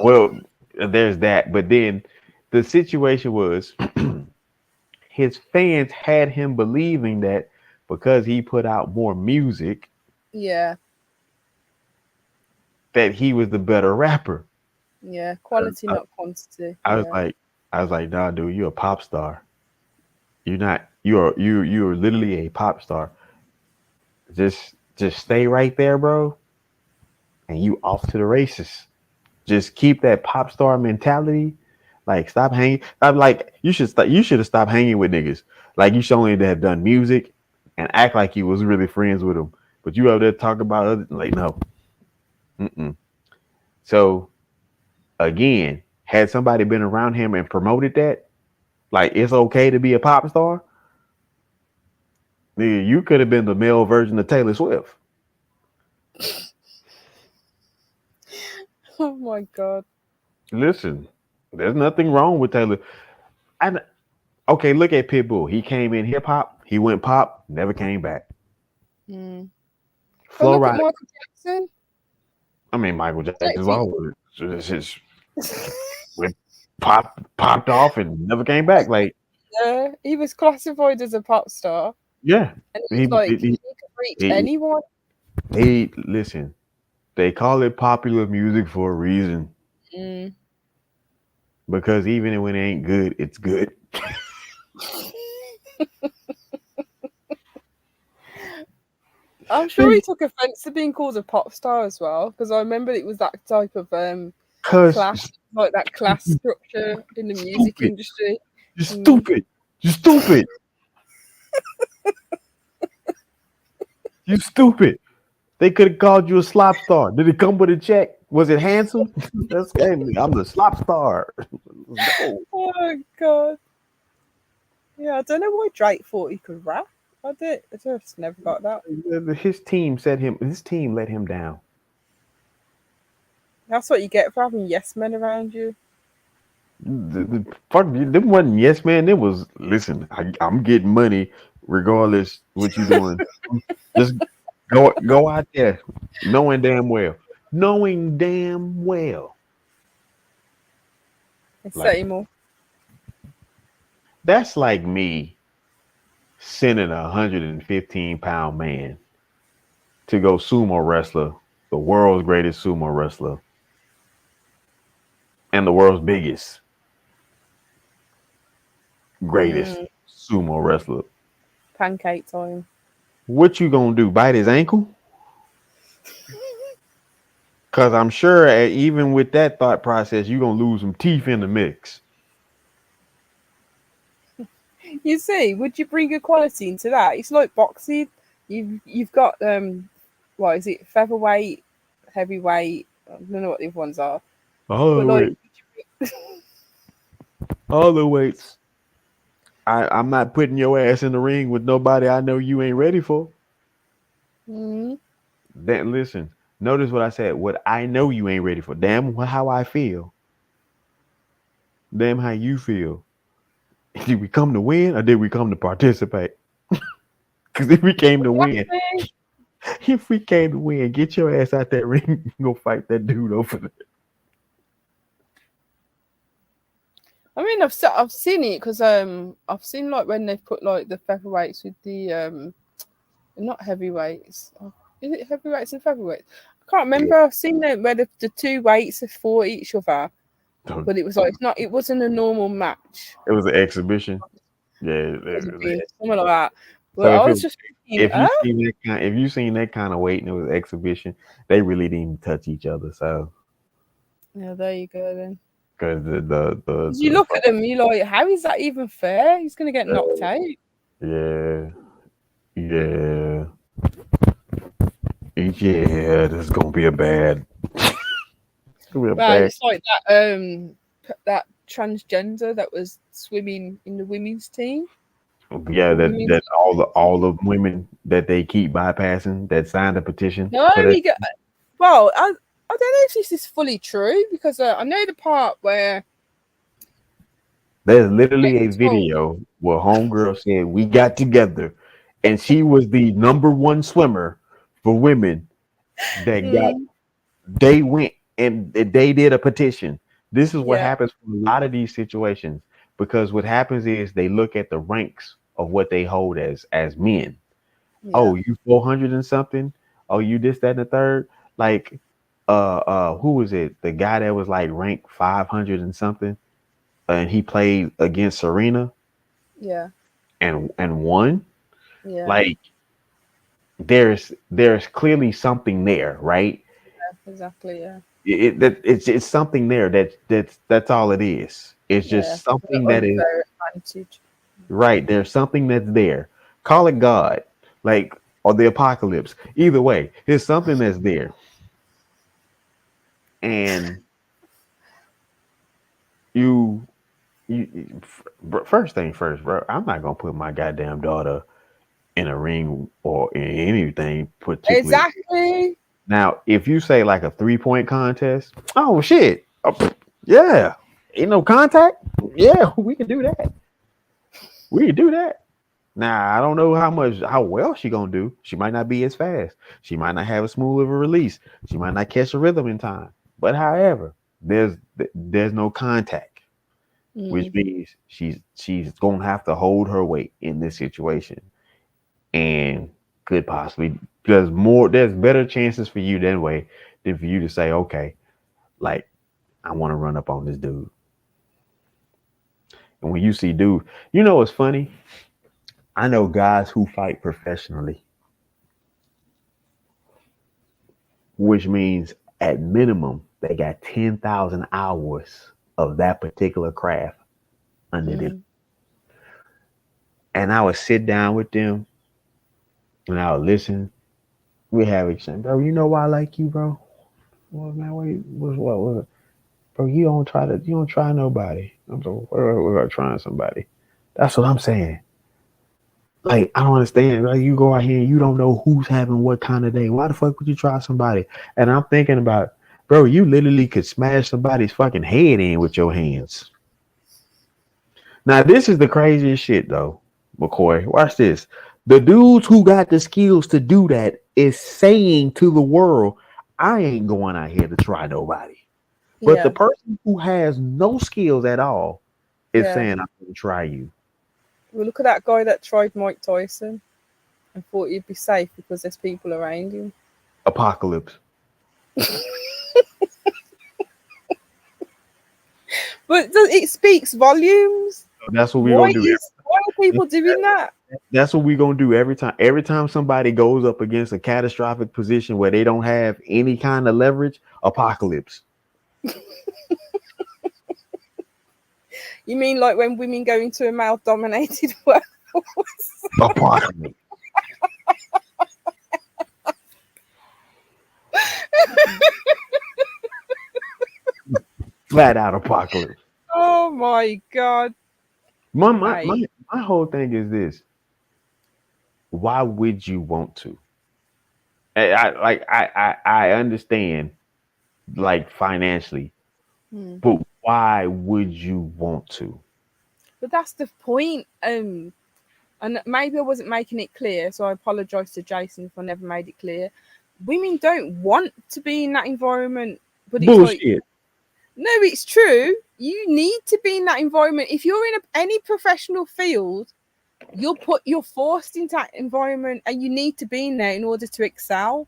Well, there's that, but then the situation was his fans had him believing that because he put out more music Yeah, that he was the better rapper. yeah. Quality, not quantity. I Yeah. was like, nah, dude, you're a pop star. You're not. You're literally a pop star. Just stay right there, bro, and you off to the races. Just keep that pop star mentality. Like, stop hanging. Stop, like, you should have stopped hanging with niggas. Like, you should only have done music and act like you was really friends with them. But you out there talking about other, like, no. Mm-mm. So again, had somebody been around him and promoted that, like, it's okay to be a pop star, nigga, you could have been the male version of Taylor Swift. Oh my God. Listen, there's nothing wrong with Taylor. Okay, look at Pitbull. He came in hip hop, he went pop, never came back. Mm. Flo Look at Rida. Michael Jackson. I mean, Michael Jackson's always just popped off and never came back. Like, Yeah, he was classified as a pop star. yeah, And he could reach anyone. Listen, they call it popular music for a reason. Mm. Because even when it ain't good, it's good. I'm sure he took offense to being called a pop star as well, because I remember it was that type of class, like that class structure in the music industry. You're stupid. You're stupid. You're stupid. They could have called you a slop star. Did it come with a check? Was it handsome? That's I'm the slop star. Oh my God. Yeah, I don't know why Drake thought he could rap. I just never got that. His team let him down. That's what you get for having yes men around you. Fuck, them wasn't yes man. It was, listen, I'm getting money regardless what you doing. Just go out there knowing damn well. Say more. That's like me sending 115-pound man to go sumo wrestler, the world's greatest sumo wrestler, and the world's greatest sumo wrestler. Pancake time. What you gonna do? Bite his ankle? Because I'm sure even with that thought process, you're gonna lose some teeth in the mix. You see, would you bring equality into that? It's like boxing. You've got what is it? Featherweight, heavyweight. I don't know what the other ones are. All the weights. I'm not putting your ass in the ring with nobody I know you ain't ready for. Mm-hmm. Then listen, notice what I said. What I know you ain't ready for. Damn how I feel. Damn how you feel. Did we come to win or did we come to participate? Because if we came to win, get your ass out that ring and go fight that dude over there. I mean, I've seen it because I've seen like when they put like the featherweights with the not heavyweights. Is it heavyweights and featherweights? I can't remember. Yeah. I've seen them where the two weights are for each other, but it was like it wasn't a normal match. It was an exhibition. Yeah, something like that. But so I was just thinking, if you seen that kind of weight and it was an exhibition, they really didn't even touch each other. So yeah, there you go then. Because you look at them, you're like, how is that even fair? He's gonna get knocked out. Yeah. This is gonna be a bad. Well, it's like that transgender that was swimming in the women's team. Yeah, that all the women that they keep bypassing that signed a petition. No, for that. well, I don't know if this is fully true because I know the part where There's literally a video where homegirl said we got together, and she was the number one swimmer for women that got. They went and they did a petition. This is what happens for a lot of these situations because what happens is they look at the ranks of what they hold as men. Yeah. Oh, you 400 and something. Oh, you this, that, and the third. Like, who was it? The guy that was like ranked 500 and something, and he played against Serena. Yeah. And won. Yeah. Like, there's clearly something there, right? Yeah, exactly. Yeah. It's something there that's all it is. It's just something that is advantage. Right. There's something that's there. Call it God, like, or the apocalypse. Either way, there's something that's there. And you first thing first, bro. I'm not gonna put my goddamn daughter in a ring or in anything particularly. Exactly. Now, if you say like a 3-point contest, oh shit, yeah, ain't no contact. Yeah, we can do that. We can do that. Now, I don't know how well she gonna do. She might not be as fast. She might not have a smooth of a release. She might not catch the rhythm in time. But however, there's no contact, which means she's gonna have to hold her weight in this situation, and could possibly there's better chances for you that way than for you to say, okay, like, I want to run up on this dude. And when you see dude, you know what's funny? I know guys who fight professionally, which means at minimum they got 10,000 hours of that particular craft under them. And I would sit down with them and I would listen. We have exchange, bro. You know why I like you, bro? Well, man, what? Bro, you don't try nobody. I'm so we're trying somebody. That's what I'm saying. Like, I don't understand. Like, you go out here and you don't know who's having what kind of day. Why the fuck would you try somebody? And I'm thinking about, bro, you literally could smash somebody's fucking head in with your hands. Now, this is the craziest shit, though, McCoy. Watch this. The dudes who got the skills to do that is saying to the world, I ain't going out here to try nobody. But the person who has no skills at all is saying, I'm going to try you. Well, look at that guy that tried Mike Tyson and thought he'd be safe because there's people around him. Apocalypse. But it speaks volumes. That's what we're going to do. Why are people doing that? That's what we're going to do every time. Every time somebody goes up against a catastrophic position where they don't have any kind of leverage, apocalypse. You mean like when women go into a male-dominated workforce? Apocalypse. Flat out apocalypse. Oh my god. My whole thing is this. Why would you want to? I understand, like, financially, but why would you want to? But that's the point. And maybe I wasn't making it clear, so I apologize to Jason if I never made it clear. Women don't want to be in that environment, but it's bullshit. Like, no, it's true. You need to be in that environment. If you're in any professional field, you're forced into that environment, and you need to be in there in order to excel.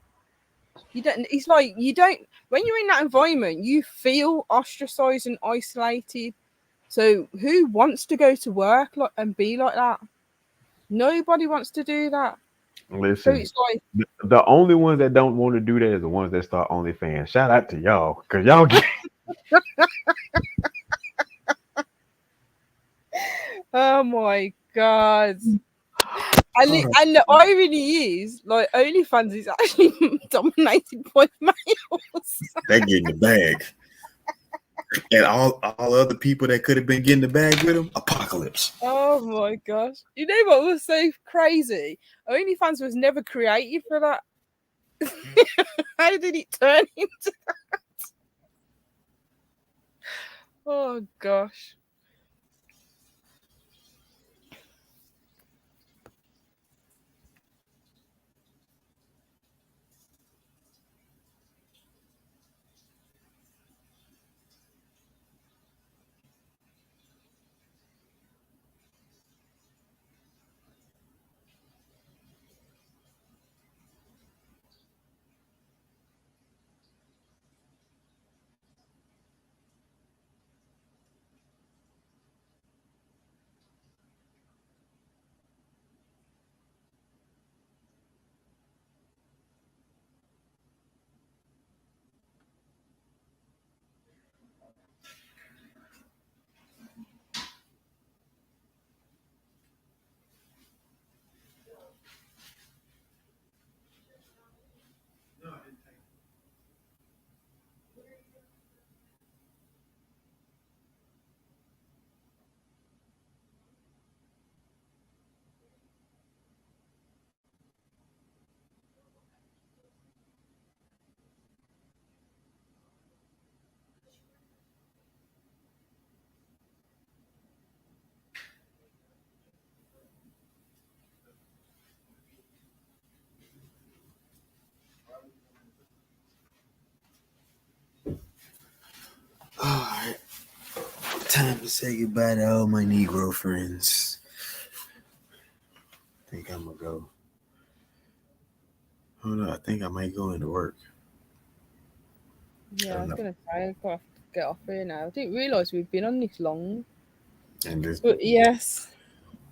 You don't. It's like you don't. When you're in that environment, you feel ostracized and isolated. So who wants to go to work and be like that? Nobody wants to do that. Listen, so it's like the only ones that don't want to do that is the ones that start OnlyFans. Shout out to y'all, because y'all get. Oh my god. And the irony is, like, OnlyFans is actually dominated by males. They get in the bag. And all other people that could have been getting the bag with him, apocalypse. Oh my gosh. You know what was so crazy? OnlyFans was never created for that. How did it turn into that? Oh gosh. All right. Time to say goodbye to all my Negro friends. I think I'm gonna go. Oh no, I think I might go into work. Yeah, I was gonna say I've got to get off here now. I didn't realise we've been on this long. And this But yes,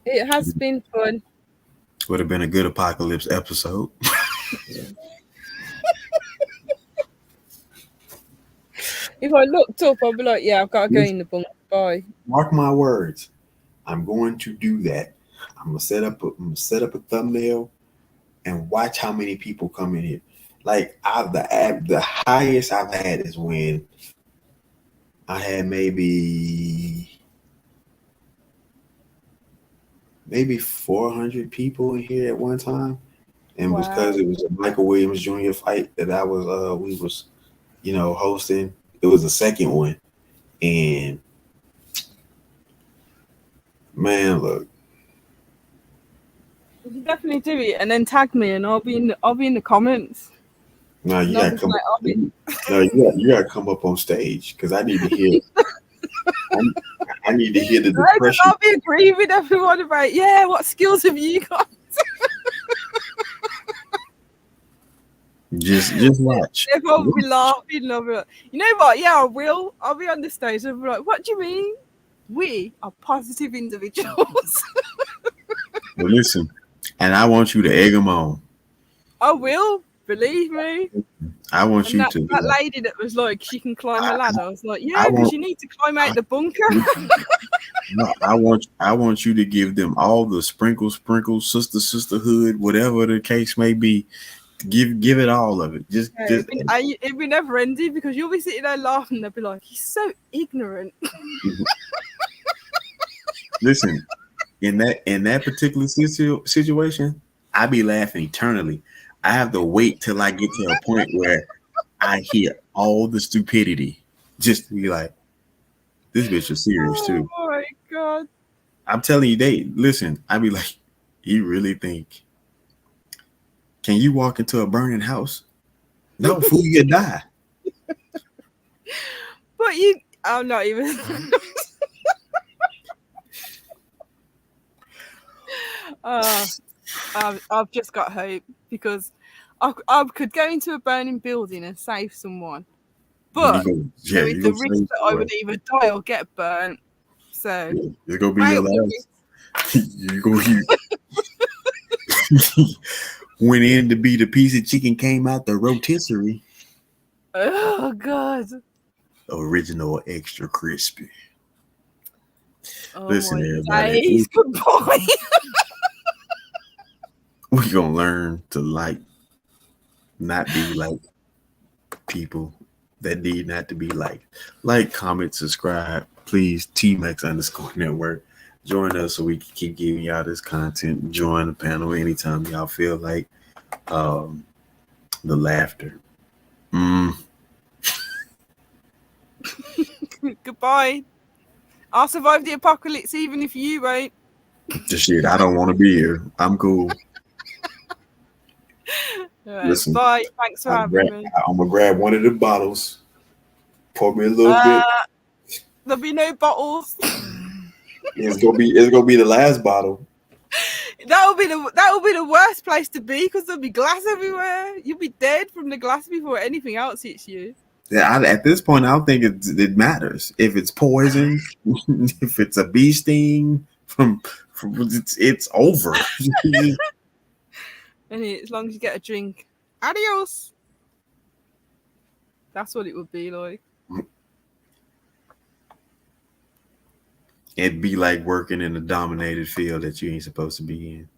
it has been fun. would have been a good apocalypse episode. If I looked up, I'd be like, yeah, I've got to go in the bunker. Bye. Mark my words. I'm going to do that. I'm gonna set up a thumbnail and watch how many people come in here. Like the highest I've had is when I had maybe 400 people in here at one time, and Wow. because it was a Michael Williams Jr. fight that I was we was hosting. It was the second one, and man, look. You can definitely do it, and then tag me, and I'll be in the comments. No, you gotta come. You gotta come up on stage because I need to hear. I need to hear the depression. I'll be agreeing with everyone about what skills have you got? Just watch. Everyone will be laughing. I'll be like, you know what? Yeah, I will. I'll be on the stage. I'll be like, what do you mean? We are positive individuals. But listen, and I want you to egg them on. I will. Believe me. I want you to. That lady that was like, she can climb a ladder. I was like, yeah, because you need to climb out the bunker. No, I want you to give them all the sprinkles, sisterhood, whatever the case may be. Give it all of it. It'd be never ending because you'll be sitting there laughing. They'll be like, he's so ignorant. Listen, in that particular situation, I be laughing eternally. I have to wait till I get to a point where I hear all the stupidity. Just to be like, this bitch is serious too. Oh my god! I'm telling you, listen. I be like, you really think? Can you walk into a burning house? No, fool, you die. But I'm not even. I've just got hope because I could go into a burning building and save someone, but there is the risk that I would either die or get burnt. So it's gonna be your last. You go here. Went in to be the piece of chicken, came out the rotisserie. Oh God! Original extra crispy. Oh, listen, everybody. Good boy. We're gonna learn to not be like people that need not to be liked. Like, comment, subscribe. Please, TMAX_network. Join us so we can keep giving y'all this content. Join the panel anytime y'all feel like the laughter. Goodbye. I'll survive the apocalypse even if you won't. Just shit, I don't want to be here. I'm cool. Right, Listen, bye. Thanks for having me. I'm gonna grab one of the bottles. Pour me a little bit. There'll be no bottles. It's gonna be the last bottle. That will be the worst place to be because there'll be glass everywhere. You'll be dead from the glass before anything else hits you. Yeah, at this point, I don't think it matters if it's poison, if it's a bee sting. It's over. And as long as you get a drink, adios. That's what it would be like. It'd be like working in a dominated field that you ain't supposed to be in.